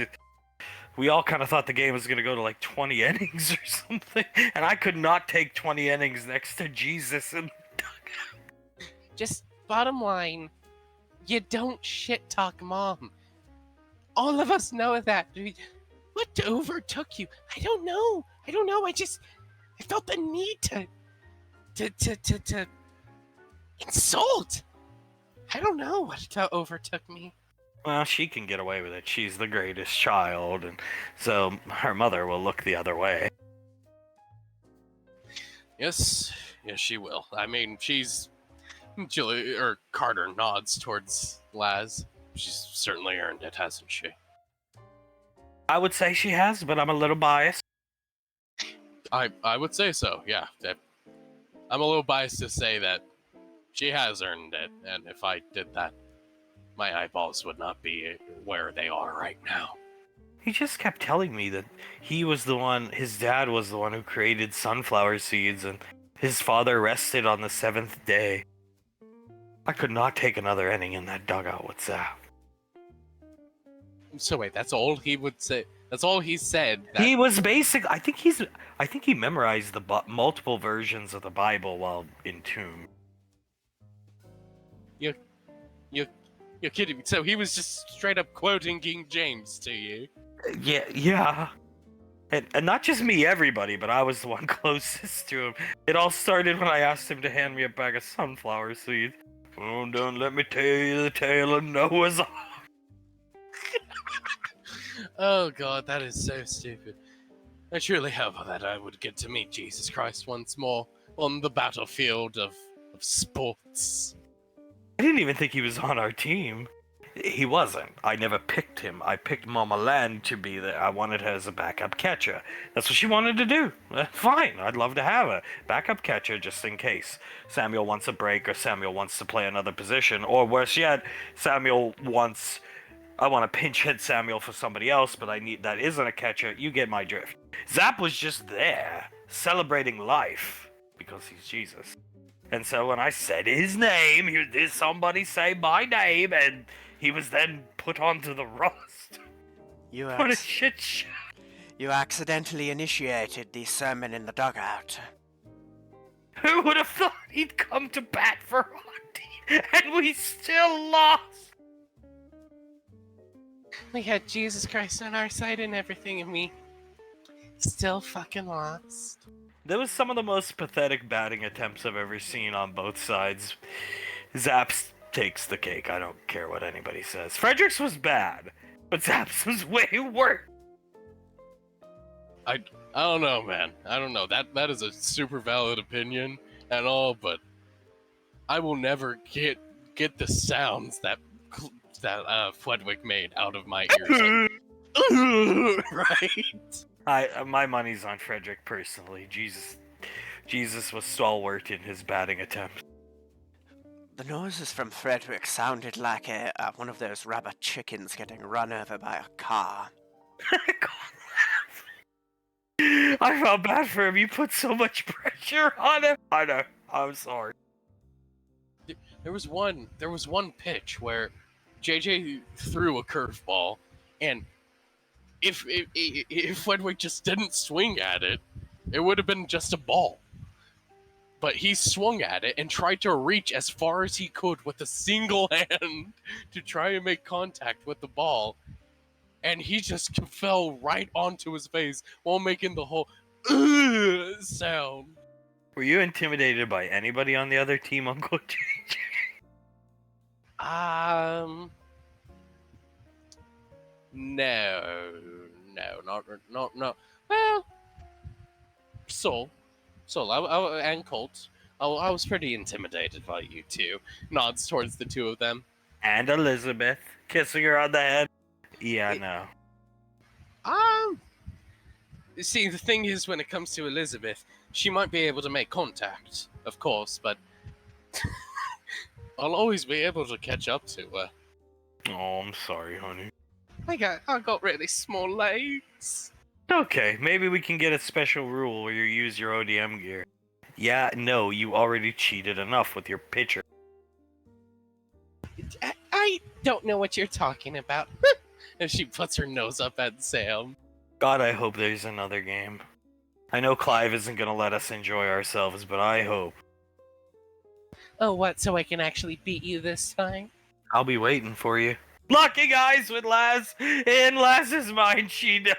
We all kind of thought the game was going to go to like 20 innings or something, and I could not take 20 innings next to Jesus and Just bottom line, you don't shit-talk Mom. All of us know that. What overtook you? I don't know. I felt the need to insult. I don't know what overtook me. Well, she can get away with it. She's the greatest child, and so her mother will look the other way. Yes, she will. I mean, Carter nods towards Laz. She's certainly earned it, hasn't she? I would say she has, but I'm a little biased. I would say so, yeah. I'm a little biased to say that she has earned it, and if I did that, my eyeballs would not be where they are right now. He just kept telling me that his dad was the one who created sunflower seeds, and his father rested on the 7th day. I could not take another inning in that dugout with Zap. So wait, that's all he would say? That's all he said? He was basic. I think he memorized the multiple versions of the Bible while in tomb. You're kidding me. So he was just straight up quoting King James to you? Yeah. And not just me, everybody, but I was the one closest to him. It all started when I asked him to hand me a bag of sunflower seeds. Oh, don't let me tell you the tale of Noah's Ark. Oh god, that is so stupid. I truly hope that I would get to meet Jesus Christ once more on the battlefield of sports. I didn't even think he was on our team. He wasn't. I never picked him. I picked Mama Land to be there. I wanted her as a backup catcher. That's what she wanted to do. Fine, I'd love to have her. Backup catcher just in case Samuel wants a break or Samuel wants to play another position. Or worse yet, I want to pinch hit Samuel for somebody else, but that isn't a catcher. You get my drift. Zap was just there, celebrating life, because he's Jesus. And so when I said his name, did somebody say my name, and he was then put onto the roster. What a shit show. You accidentally initiated the sermon in the dugout. Who would have thought he'd come to bat for our team, and we still lost? We had Jesus Christ on our side and everything, and we still fucking lost. That was some of the most pathetic batting attempts I've ever seen on both sides. Zaps takes the cake. I don't care what anybody says. Fredericks was bad. But Zaps was way worse. I don't know, man. I don't know. That is a super valid opinion and all, but I will never get the sounds that Fledwick made out of my ears. Right? My money's on Frederick personally. Jesus was stalwart in his batting attempt. The noises from Frederick sounded like one of those rabbit chickens getting run over by a car. I felt bad for him. You put so much pressure on him. I know. I'm sorry. There was one pitch where JJ threw a curveball, and if Fledwick just didn't swing at it, it would have been just a ball. But he swung at it and tried to reach as far as he could with a single hand to try and make contact with the ball. And he just fell right onto his face while making the whole sound. Were you intimidated by anybody on the other team, Uncle JJ? No, not. Well, Soul, and Colt. I was pretty intimidated by you two. Nods towards the two of them. And Elizabeth, kissing her on the head. Yeah, no. See, the thing is, when it comes to Elizabeth, she might be able to make contact, of course, but I'll always be able to catch up to her. Oh, I'm sorry, honey. I got really small legs. Okay, maybe we can get a special rule where you use your ODM gear. Yeah, no, you already cheated enough with your pitcher. I don't know what you're talking about. And she puts her nose up at Sam. God, I hope there's another game. I know Clive isn't gonna let us enjoy ourselves, but I hope. Oh, what? So I can actually beat you this time? I'll be waiting for you. Locking eyes with Laz. In Laz's mind, she knows.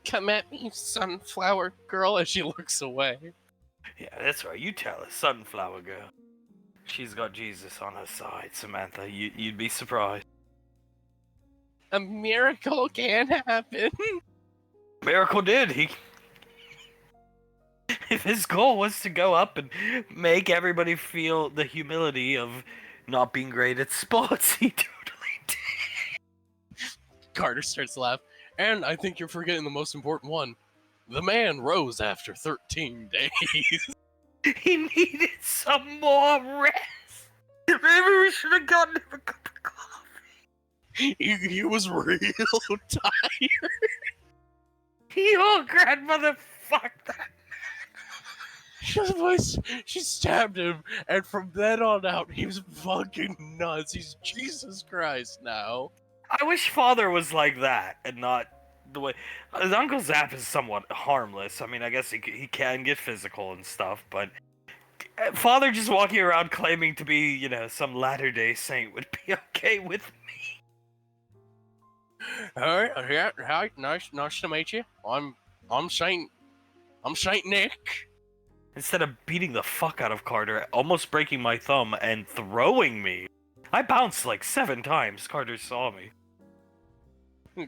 Come at me, sunflower girl, as she looks away. Yeah, that's right. You tell us, Sunflower Girl. She's got Jesus on her side, Samantha. You'd be surprised. A miracle can happen. Miracle did. If his goal was to go up and make everybody feel the humility of not being great at sports, he totally did. Carter starts to laugh. And I think you're forgetting the most important one. The man rose after 13 days. He needed some more rest. Maybe we should have gotten him a cup of coffee. He was real tired. Your grandmother fucked that. She stabbed him, and from then on out, he was fucking nuts. He's Jesus Christ now. I wish Father was like that, and not the way... Uncle Zap is somewhat harmless. I mean, I guess he can get physical and stuff, but... Father just walking around claiming to be, you know, some Latter-day Saint would be okay with me. Hi, nice to meet you. I'm Saint Nick. Instead of beating the fuck out of Carter, almost breaking my thumb, and throwing me, I bounced like 7 times. Carter saw me.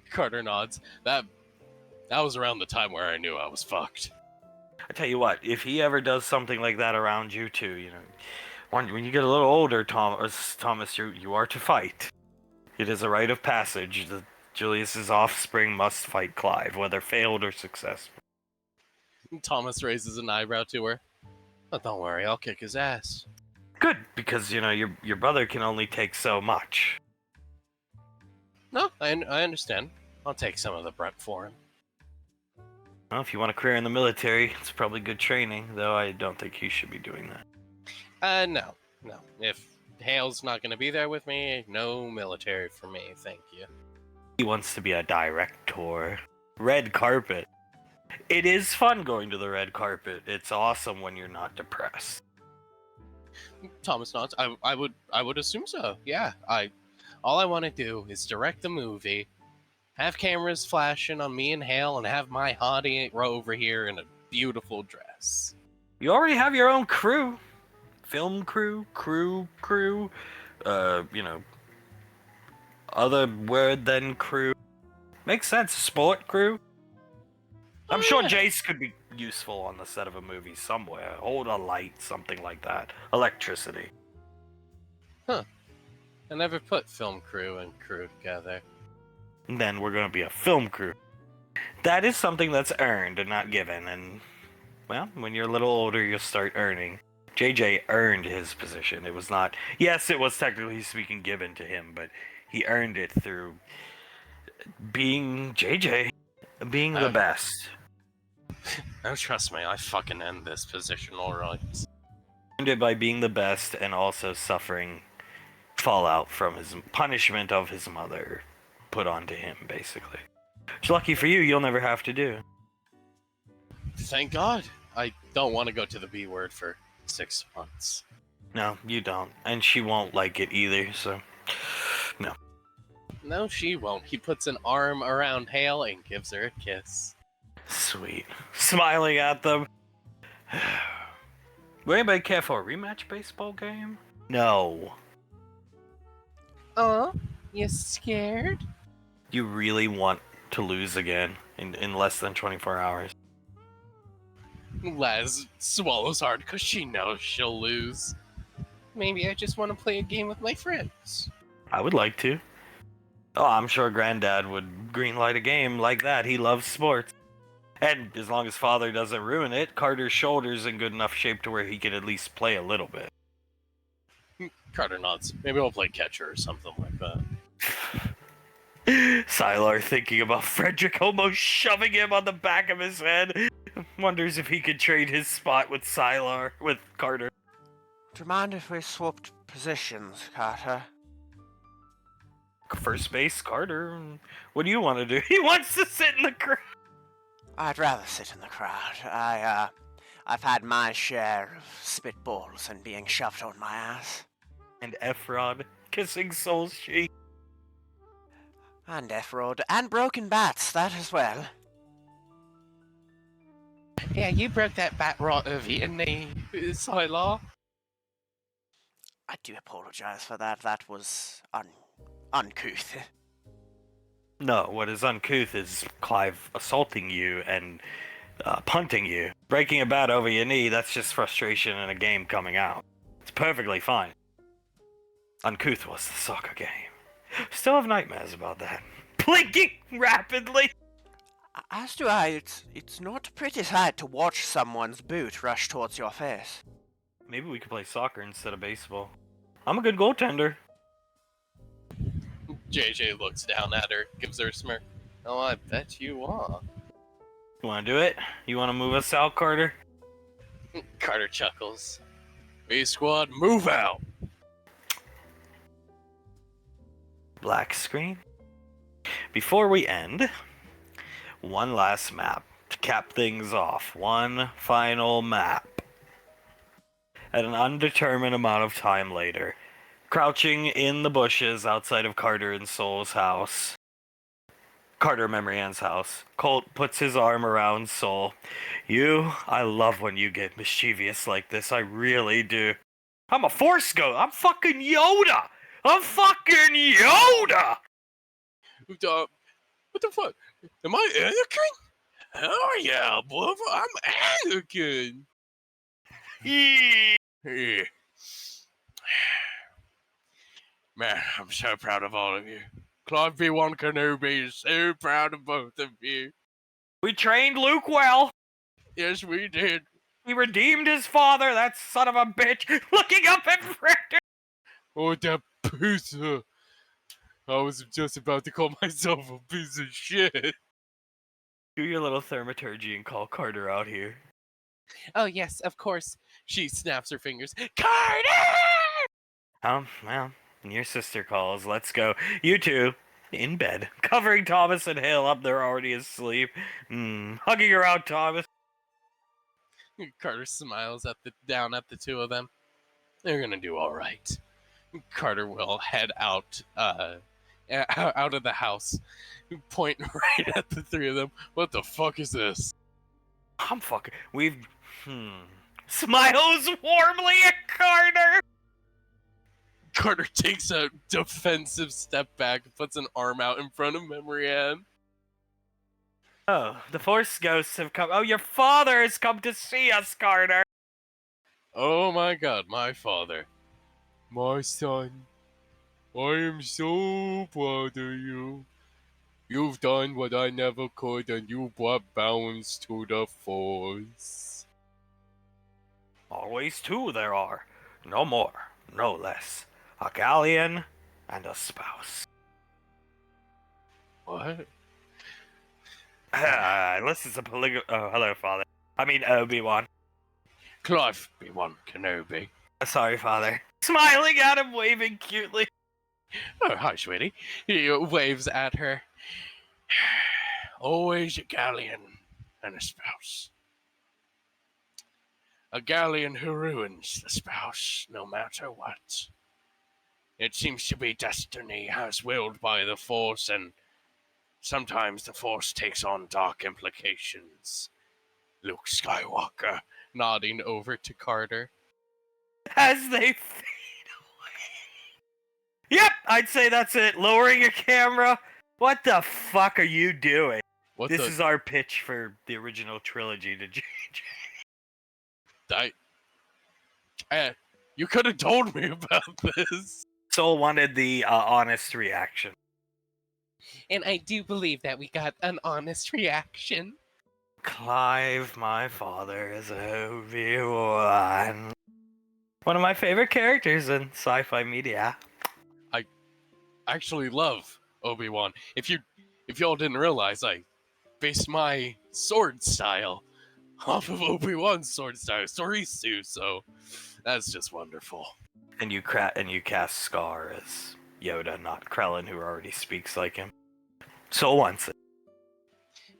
Carter nods. That was around the time where I knew I was fucked. I tell you what, if he ever does something like that around you too, you know, when you get a little older, Thomas, you are to fight. It is a rite of passage. Julius's offspring must fight Clive, whether failed or successful. Thomas raises an eyebrow to her. But don't worry, I'll kick his ass. Good, because you know your brother can only take so much. No, I understand. I'll take some of the brunt for him. Well, if you want a career in the military, it's probably good training, though I don't think you should be doing that. No. If Hale's not going to be there with me, no military for me, thank you. He wants to be a director. Red carpet. It is fun going to the red carpet. It's awesome when you're not depressed. Thomas nods. I would assume so. Yeah. All I want to do is direct the movie, have cameras flashing on me and Hale, and have my hottie over here in a beautiful dress. You already have your own crew. Film crew, you know, other word than crew. Makes sense. Sport crew. I'm sure Yeah. Jace could be useful on the set of a movie somewhere. Hold a light, something like that. Electricity. I never put film crew and crew together. And then we're going to be a film crew. That is something that's earned and not given. And, well, when you're a little older, you'll start earning. JJ earned his position. It was not... Yes, it was technically speaking given to him, but he earned it through being JJ. Being the best. Oh, trust me, I fucking end this position alright. Earned it by being the best and also suffering fallout from his punishment of his mother put onto him, basically. Which, lucky for you, you'll never have to do. Thank God. I don't want to go to the B word for 6 months. No, you don't. And she won't like it either, so... No. No, she won't. He puts an arm around Hale and gives her a kiss. Sweet. Smiling at them. Would anybody care for a rematch baseball game? No. Oh, you scared? You really want to lose again in less than 24 hours? Les swallows hard because she knows she'll lose. Maybe I just want to play a game with my friends. I would like to. Oh, I'm sure Granddad would greenlight a game like that. He loves sports. And as long as Father doesn't ruin it, Carter's shoulder's in good enough shape to where he can at least play a little bit. Carter nods. Maybe we'll play catcher or something like that. Sylar thinking about Frederick almost shoving him on the back of his head. Wonders if he could trade his spot with Carter. Do you mind if we swapped positions, Carter? First base, Carter. What do you want to do? He wants to sit in the crowd. I'd rather sit in the crowd. I've had my share of spitballs and being shoved on my ass. And Efrod kissing Soul's cheek. And F-Rod. And broken bats, that as well. Yeah, you broke that bat rot of Vietnamese, Sylar. I do apologize for that. That was uncouth. No, what is uncouth is Clive assaulting you and punting you. Breaking a bat over your knee, that's just frustration in a game coming out. It's perfectly fine. Uncouth was the soccer game. Still have nightmares about that. Blinking rapidly! As do I. It's not a pretty sight to watch someone's boot rush towards your face. Maybe we could play soccer instead of baseball. I'm a good goaltender. JJ looks down at her, gives her a smirk. Oh, I bet you are. You wanna do it? You wanna move us out, Carter? Carter chuckles. B squad, move out! Black screen. Before we end, one last map to cap things off. One final map. At an undetermined amount of time later, crouching in the bushes outside of Carter and Soul's house. Carter Memory Ann's house. Colt puts his arm around Soul. I love when you get mischievous like this. I really do. I'm a Force Ghost. I'm fucking Yoda. I'm fucking Yoda. What the fuck? Am I Anakin? Hell yeah, brother, I'm Anakin! Yeah. Man, I'm so proud of all of you. Clive B1 Kenobi is so proud of both of you. We trained Luke well. Yes, we did. He redeemed his father, that son of a bitch. Looking up at Frederick. Oh, that pizza. I was just about to call myself a piece of shit. Do your little thaumaturgy and call Carter out here. Oh, yes, of course. She snaps her fingers. Carter! Well, your sister calls. Let's go. You two, in bed, covering Thomas and Hale up. They're already asleep. Hugging her out, Thomas. Carter smiles down at the two of them. They're gonna do all right. Carter will head out of the house, point right at the three of them. What the fuck is this? I'm fucking. Smiles warmly at Carter. Carter takes a defensive step back and puts an arm out in front of Memory Ann. Oh, the Force ghosts have come. Oh, your father has come to see us, Carter. Oh my god, my father. My son, I am so proud of you. You've done what I never could, and you brought balance to the Force. Always two there are. No more, no less. A galleon and a spouse. What? Unless it's a Oh, hello, father. I mean, Obi-Wan. Clive B1 Kenobi. Sorry, father. Smiling at him, waving cutely. Oh, hi, sweetie. He waves at her. Always a galleon and a spouse. A galleon who ruins the spouse, no matter what. It seems to be destiny as willed by the Force, and sometimes the Force takes on dark implications. Luke Skywalker, nodding over to Carter. As they fade away. Yep, I'd say that's it. Lowering your camera. What the fuck are you doing? What This the? is our pitch for the original trilogy to JJ. You could have told me about this. Soul wanted the honest reaction. And I do believe that we got an honest reaction. Clive, my father, is Obi-Wan. One of my favorite characters in sci-fi media. I actually love Obi-Wan. If y'all didn't realize, I based my sword style off of Obi-Wan's sword style, Sorisu, so that's just wonderful. And you cast Scar as Yoda, not Krellin, who already speaks like him. Soul wants it.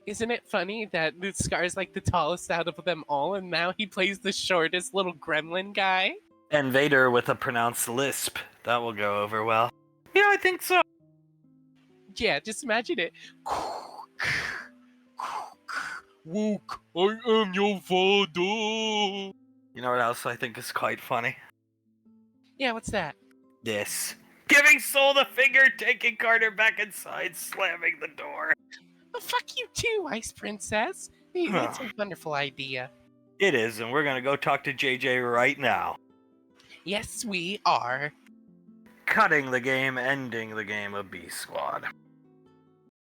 Isn't it funny that Scar's like the tallest out of them all, and now he plays the shortest little gremlin guy? And Vader with a pronounced lisp. That will go over well. Yeah, I think so. Yeah, just imagine it. Luke, I am your father. You know what else I think is quite funny? Yeah, what's that? This. Giving Soul the finger, taking Carter back inside, slamming the door. Oh, fuck you too, Ice Princess. It's a wonderful idea. It is, and we're gonna go talk to JJ right now. Yes, we are. Cutting the game, ending the game of B Squad.